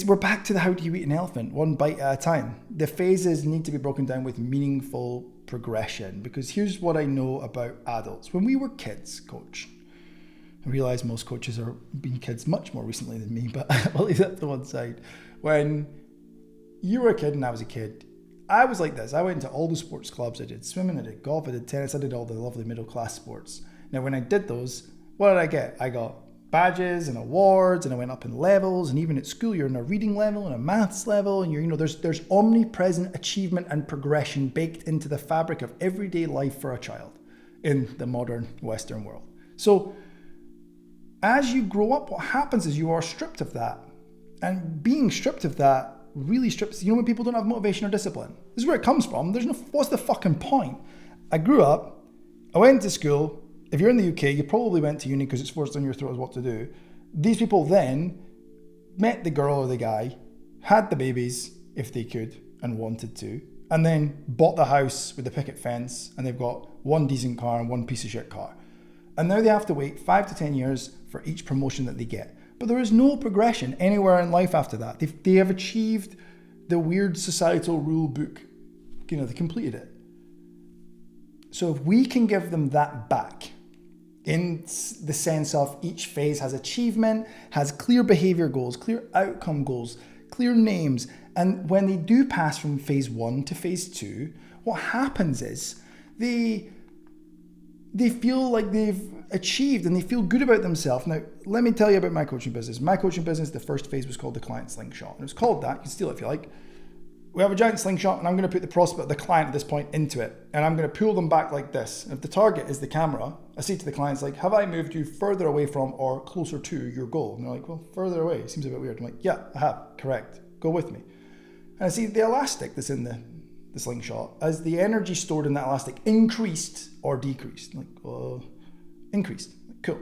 we're back to the how do you eat an elephant, one bite at a time. The phases need to be broken down with meaningful progression, because here's what I know about adults. When we were kids, coach, I realize most coaches are being kids much more recently than me, but I'll leave that to one side. When you were a kid and I was a kid, I was like this. I went to all the sports clubs. I did swimming, I did golf, I did tennis, I did all the lovely middle class sports. Now, when I did those, what did I get? I got badges and awards, and I went up in levels, and even at school you're in a reading level and a maths level, and there's omnipresent achievement and progression baked into the fabric of everyday life for a child in the modern Western world. So as you grow up, what happens is you are stripped of that, and being stripped of that really strips. When people don't have motivation or discipline, this is where it comes from. What's the fucking point? I grew up, I went to school. If you're in the UK, you probably went to uni because it's forced on your throat as what to do. These people then met the girl or the guy, had the babies if they could and wanted to, and then bought the house with the picket fence, and they've got one decent car and one piece of shit car. And now they have to wait 5 to 10 years for each promotion that they get. But there is no progression anywhere in life after that. They have achieved the weird societal rule book. They completed it. So if we can give them that back, in the sense of each phase has achievement, has clear behavior goals, clear outcome goals, clear names. And when they do pass from phase 1 to phase 2, what happens is they feel like they've achieved and they feel good about themselves. Now, let me tell you about my coaching business. My coaching business, the first phase was called the client slingshot. And it was called that. You can steal it if you like. We have a giant slingshot, and I'm going to put the client at this point into it, and I'm going to pull them back like this. And if the target is the camera, I say to the clients, like, have I moved you further away from or closer to your goal? And they're like, well, further away. It seems a bit weird. I'm like, yeah, I have. Correct. Go with me. And I see the elastic that's in the slingshot, as the energy stored in that elastic increased or decreased. Like, increased. Cool.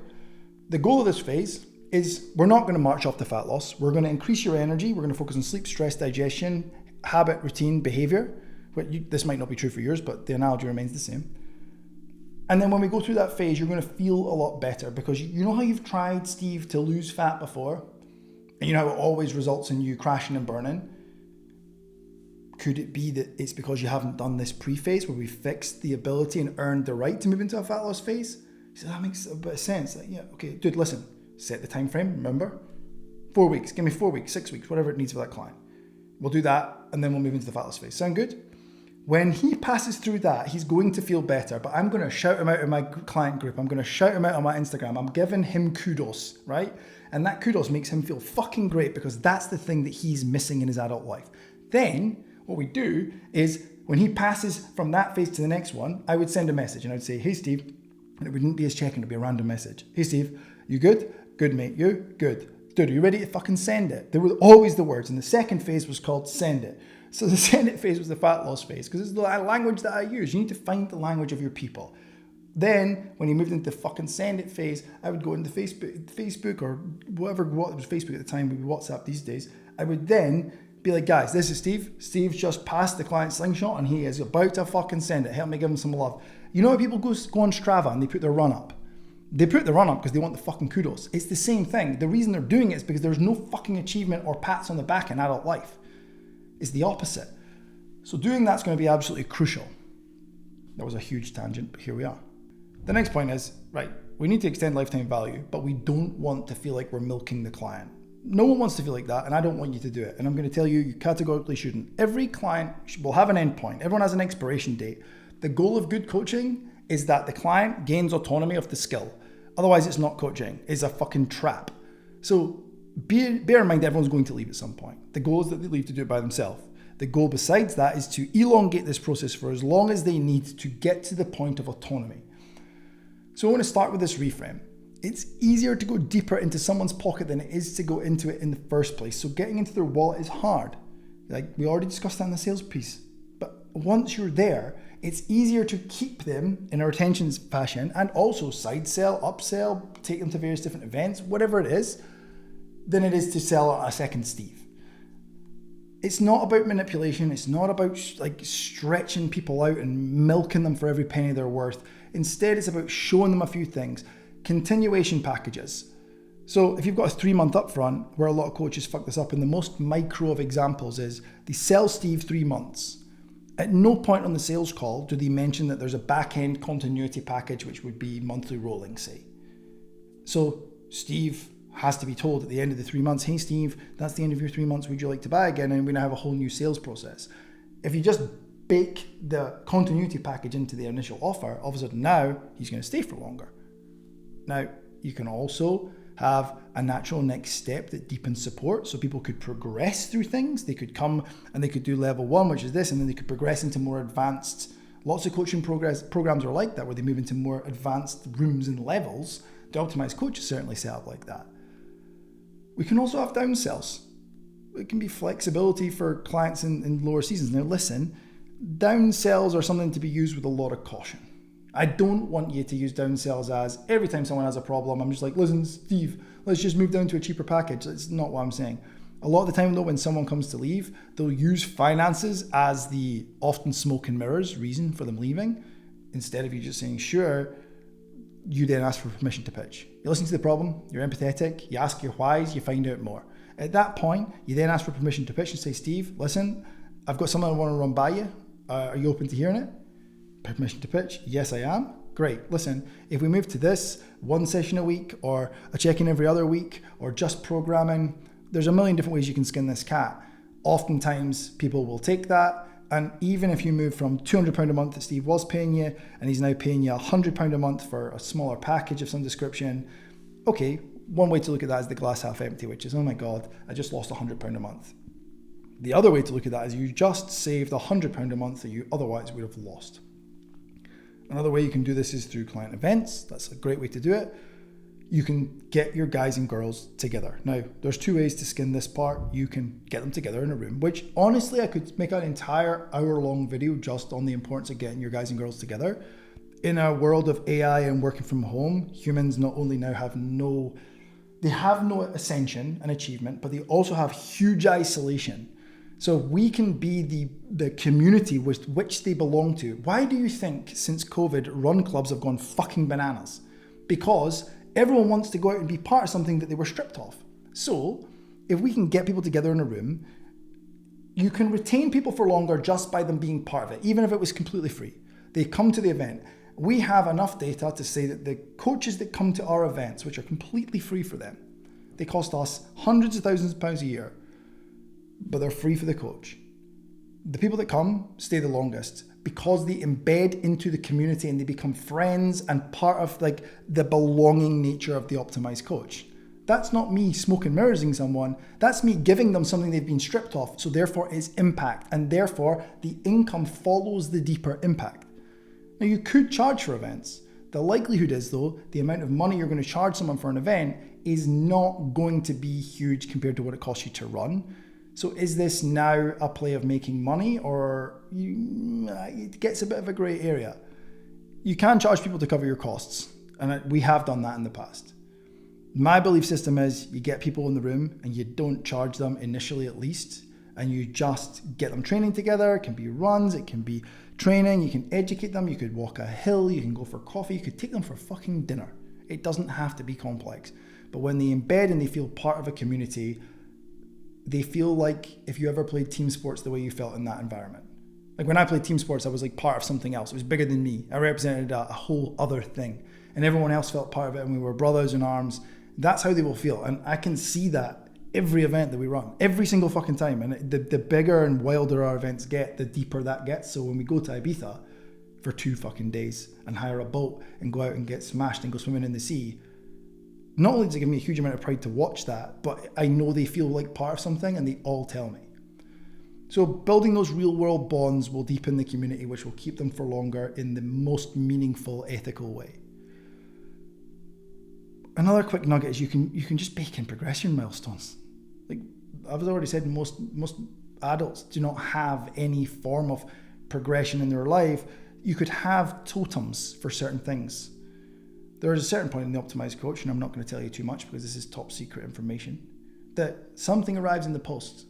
The goal of this phase is we're not going to march off to fat loss. We're going to increase your energy. We're going to focus on sleep, stress, digestion, habit, routine, behavior. This might not be true for yours, but the analogy remains the same. And then when we go through that phase, you're going to feel a lot better, because you know how you've tried, Steve, to lose fat before, and you know how it always results in you crashing and burning? Could it be that it's because you haven't done this pre-phase where we fixed the ability and earned the right to move into a fat loss phase? So that makes a bit of sense. Like, yeah, okay, dude, listen, set the time frame, remember? 4 weeks, give me 4 weeks, 6 weeks, whatever it needs for that client. We'll do that, and then we'll move into the fat loss phase. Sound good? When he passes through that, he's going to feel better, but I'm going to shout him out in my client group. I'm going to shout him out on my Instagram. I'm giving him kudos, right? And that kudos makes him feel fucking great, because that's the thing that he's missing in his adult life. Then what we do is when he passes from that phase to the next one, I would send a message and I would say, hey, Steve, and it wouldn't be his check-in, it'd be a random message. Hey, Steve, you good? Good, mate. You? Good. Dude, are you ready to fucking send it? There were always the words. And the second phase was called send it. So the send it phase was the fat loss phase, because it's the language that I use. You need to find the language of your people. Then when he moved into the fucking send it phase, I would go into Facebook or what was Facebook at the time, would be WhatsApp these days. I would then be like, guys, this is Steve. Steve's just passed the client slingshot and he is about to fucking send it. Help me give him some love. You know how people go on Strava and they put their run up? They put the run up because they want the fucking kudos. It's the same thing. The reason they're doing it is because there's no fucking achievement or pats on the back in adult life. It's the opposite. So doing that's going to be absolutely crucial. That was a huge tangent, but here we are. The next point is, right, we need to extend lifetime value, but we don't want to feel like we're milking the client. No one wants to feel like that, and I don't want you to do it. And I'm going to tell you, you categorically shouldn't. Every client will have an endpoint. Everyone has an expiration date. The goal of good coaching is that the client gains autonomy of the skill. Otherwise, it's not coaching. It's a fucking trap. So bear in mind, everyone's going to leave at some point. The goal is that they leave to do it by themselves. The goal besides that is to elongate this process for as long as they need to get to the point of autonomy. So I want to start with this reframe. It's easier to go deeper into someone's pocket than it is to go into it in the first place. So getting into their wallet is hard. Like we already discussed that in the sales piece. But once you're there, it's easier to keep them in a retention fashion and also side sell, upsell, take them to various different events, whatever it is. than it is to sell a second Steve. It's not about manipulation. It's not about like stretching people out and milking them for every penny they're worth. Instead, it's about showing them a few things. Continuation packages. So if you've got a 3-month upfront, where a lot of coaches fuck this up, and the most micro of examples is they sell Steve 3 months. At no point on the sales call do they mention that there's a back-end continuity package, which would be monthly rolling, say. So Steve has to be told at the end of the 3 months, hey Steve, that's the end of your 3 months, would you like to buy again? And we're gonna have a whole new sales process. If you just bake the continuity package into the initial offer, all of a sudden now he's gonna stay for longer. Now, you can also have a natural next step that deepens support, so people could progress through things. They could come and they could do level 1, which is this, and then they could progress into more advanced. Lots of coaching programs are like that, where they move into more advanced rooms and levels. The Optimized Coach is certainly set up like that. We can also have downsells. It can be flexibility for clients in lower seasons. Now listen, downsells are something to be used with a lot of caution. I don't want you to use downsells as every time someone has a problem, I'm just like, listen, Steve, let's just move down to a cheaper package. That's not what I'm saying. A lot of the time though, when someone comes to leave, they'll use finances as the often smoke and mirrors reason for them leaving. Instead of you just saying, sure, you then ask for permission to pitch. You listen to the problem, you're empathetic, you ask your whys, you find out more. At that point, you then ask for permission to pitch and say, Steve, listen, I've got something I want to run by you. Are you open to hearing it? Permission to pitch? Yes, I am. Great. Listen, if we move to this 1 session a week, or a check-in every other week, or just programming, there's a million different ways you can skin this cat. Oftentimes, people will take that. And even if you move from £200 a month that Steve was paying you, and he's now paying you £100 a month for a smaller package of some description, okay, one way to look at that is the glass half empty, which is, oh my God, I just lost £100 a month. The other way to look at that is you just saved £100 a month that you otherwise would have lost. Another way you can do this is through client events. That's a great way to do it. You can get your guys and girls together. Now, there's 2 ways to skin this part. You can get them together in a room, which honestly, I could make an entire hour-long video just on the importance of getting your guys and girls together. In a world of AI and working from home, humans not only now have no ascension and achievement, but they also have huge isolation. So we can be the community with which they belong to. Why do you think since COVID, run clubs have gone fucking bananas? Because everyone wants to go out and be part of something that they were stripped of. So if we can get people together in a room, you can retain people for longer just by them being part of it, even if it was completely free. They come to the event. We have enough data to say that the coaches that come to our events, which are completely free for them, they cost us hundreds of thousands of pounds a year, but they're free for the coach. The people that come stay the longest because they embed into the community and they become friends and part of like the belonging nature of the Optimized Coach. That's not me smoke and mirroring someone. That's me giving them something they've been stripped of. So therefore it's impact, and therefore the income follows the deeper impact. Now you could charge for events. The likelihood is though, the amount of money you're going to charge someone for an event is not going to be huge compared to what it costs you to run. So is this now a play of making money, or it gets a bit of a grey area? You can charge people to cover your costs, and we have done that in the past. My belief system is you get people in the room and you don't charge them initially at least, and you just get them training together. It can be runs, it can be training, you can educate them, you could walk a hill, you can go for coffee, you could take them for fucking dinner. It doesn't have to be complex. But when they embed and they feel part of a community, they feel like if you ever played team sports the way you felt in that environment. Like when I played team sports, I was like part of something else. It was bigger than me. I represented a whole other thing, and everyone else felt part of it, and we were brothers in arms. That's how they will feel. And I can see that every event that we run, every single fucking time. And the bigger and wilder our events get, the deeper that gets. So when we go to Ibiza for 2 fucking days and hire a boat and go out and get smashed and go swimming in the sea, not only does it give me a huge amount of pride to watch that, but I know they feel like part of something and they all tell me. So building those real world bonds will deepen the community, which will keep them for longer in the most meaningful, ethical way. Another quick nugget is you can just bake in progression milestones. Like I've already said, most adults do not have any form of progression in their life. You could have totems for certain things. There is a certain point in the Optimized Coach, and I'm not going to tell you too much because this is top secret information, that something arrives in the post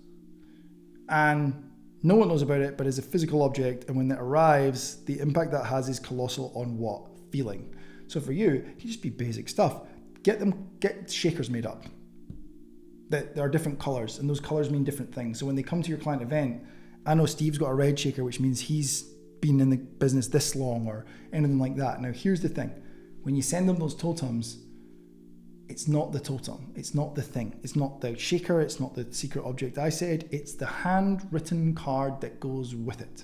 and no one knows about it, but it's a physical object. And when it arrives, the impact that has is colossal on what? Feeling. So for you, it can just be basic stuff. Get shakers made up. That there are different colors, and those colors mean different things. So when they come to your client event, I know Steve's got a red shaker, which means he's been in the business this long or anything like that. Now, here's the thing. When you send them those totems, it's not the totem. It's not the thing. It's not the shaker. It's not the secret object I said. It's the handwritten card that goes with it.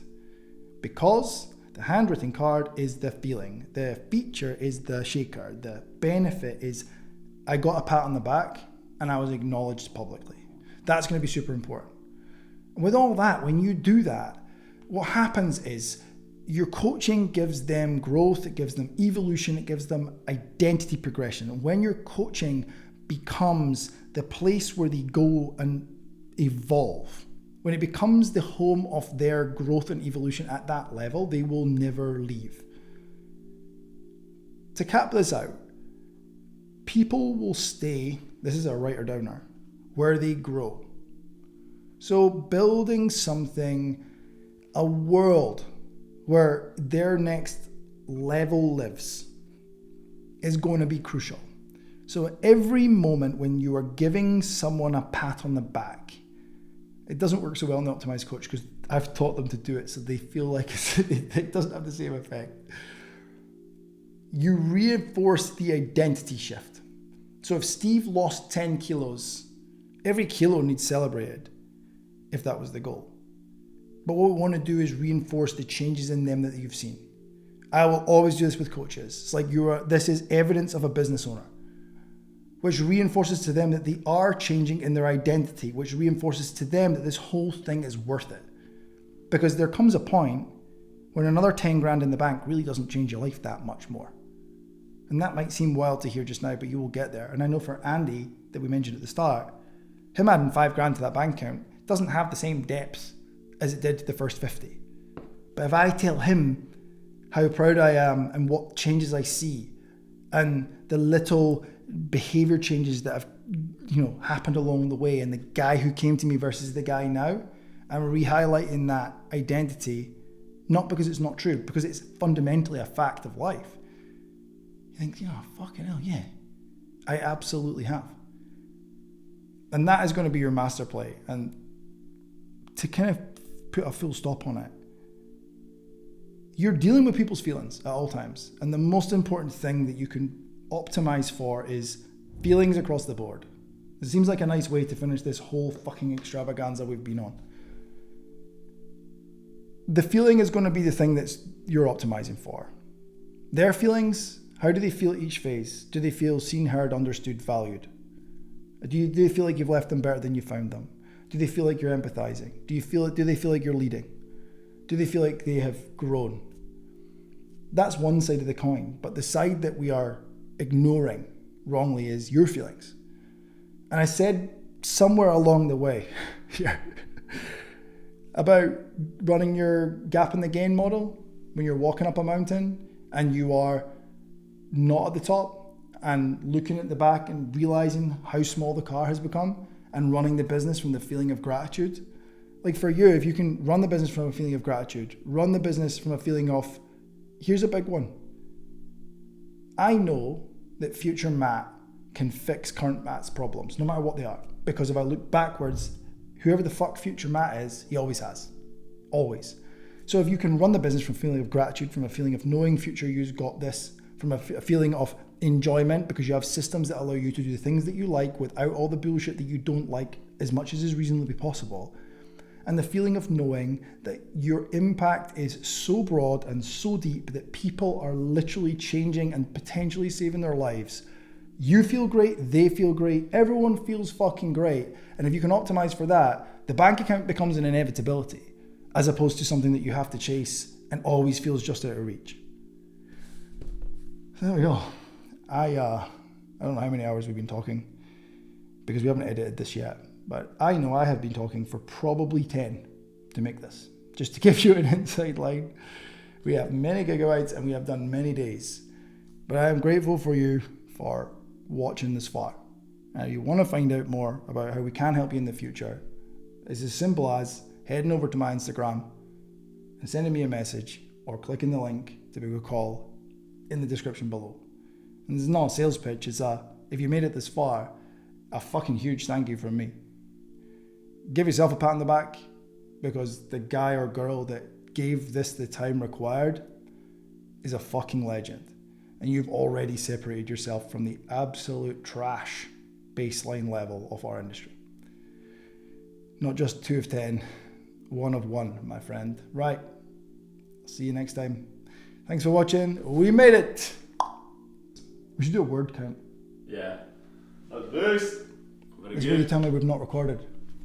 Because the handwritten card is the feeling. The feature is the shaker. The benefit is I got a pat on the back and I was acknowledged publicly. That's going to be super important. With all that, when you do that, what happens is your coaching gives them growth, it gives them evolution, it gives them identity progression. And when your coaching becomes the place where they go and evolve, when it becomes the home of their growth and evolution at that level, they will never leave. To cap this out, people will stay, this is a writer downer, where they grow. So building something, a world where their next level lives is going to be crucial. So every moment when you are giving someone a pat on the back, it doesn't work so well in the Optimized Coach because I've taught them to do it so they feel like it doesn't have the same effect. You reinforce the identity shift. So if Steve lost 10 kilos, every kilo needs celebrated if that was the goal. But what we want to do is reinforce the changes in them that you've seen. I will always do this with coaches. It's like this is evidence of a business owner, which reinforces to them that they are changing in their identity, which reinforces to them that this whole thing is worth it. Because there comes a point when another 10 grand in the bank really doesn't change your life that much more. And that might seem wild to hear just now, but you will get there. And I know for Andy, that we mentioned at the start, him adding 5 grand to that bank account doesn't have the same depth as it did to the first 50. But if I tell him how proud I am and what changes I see and the little behavior changes that have happened along the way and the guy who came to me versus the guy now, I'm re-highlighting that identity, not because it's not true, because it's fundamentally a fact of life. You think, fucking hell, yeah, I absolutely have. And that is going to be your master play. And to kind of put a full stop on it, you're dealing with people's feelings at all times. And the most important thing that you can optimize for is feelings across the board. It seems like a nice way to finish this whole fucking extravaganza we've been on. The feeling is going to be the thing that you're optimizing for. Their feelings, how do they feel at each phase? Do they feel seen, heard, understood, valued? Do they feel like you've left them better than you found them? Do they feel like you're empathizing? Do they feel like you're leading? Do they feel like they have grown? That's one side of the coin, but the side that we are ignoring wrongly is your feelings. And I said somewhere along the way about running your gap in the gain model when you're walking up a mountain and you are not at the top and looking at the back and realizing how small the car has become and running the business from the feeling of gratitude. Like for you, if you can run the business from a feeling of gratitude, run the business from a feeling of, here's a big one. I know that future Matt can fix current Matt's problems, no matter what they are. Because if I look backwards, whoever the fuck future Matt is, he always has. Always. So if you can run the business from a feeling of gratitude, from a feeling of knowing future you's got this, from a feeling of enjoyment because you have systems that allow you to do the things that you like without all the bullshit that you don't like as much as is reasonably possible. And the feeling of knowing that your impact is so broad and so deep that people are literally changing and potentially saving their lives. You feel great, they feel great, everyone feels fucking great. And if you can optimize for that, the bank account becomes an inevitability as opposed to something that you have to chase and always feels just out of reach. So there we go. I don't know how many hours we've been talking because we haven't edited this yet, but I know I have been talking for probably 10 to make this, just to give you an inside line. We have many gigabytes and we have done many days, but I am grateful for you for watching this far. you want to find out more about how we can help you in the future, it's as simple as heading over to my Instagram and sending me a message or clicking the link to book a call in the description below. And this is not a sales pitch, it's if you made it this far, a fucking huge thank you from me. Give yourself a pat on the back, because the guy or girl that gave this the time required is a fucking legend. And you've already separated yourself from the absolute trash baseline level of our industry. Not just 2 of 10, 1 of 1, my friend. Right, see you next time. Thanks for watching. We made it. We should do a word count. Yeah. That's boost. It's where you tell me we've not recorded.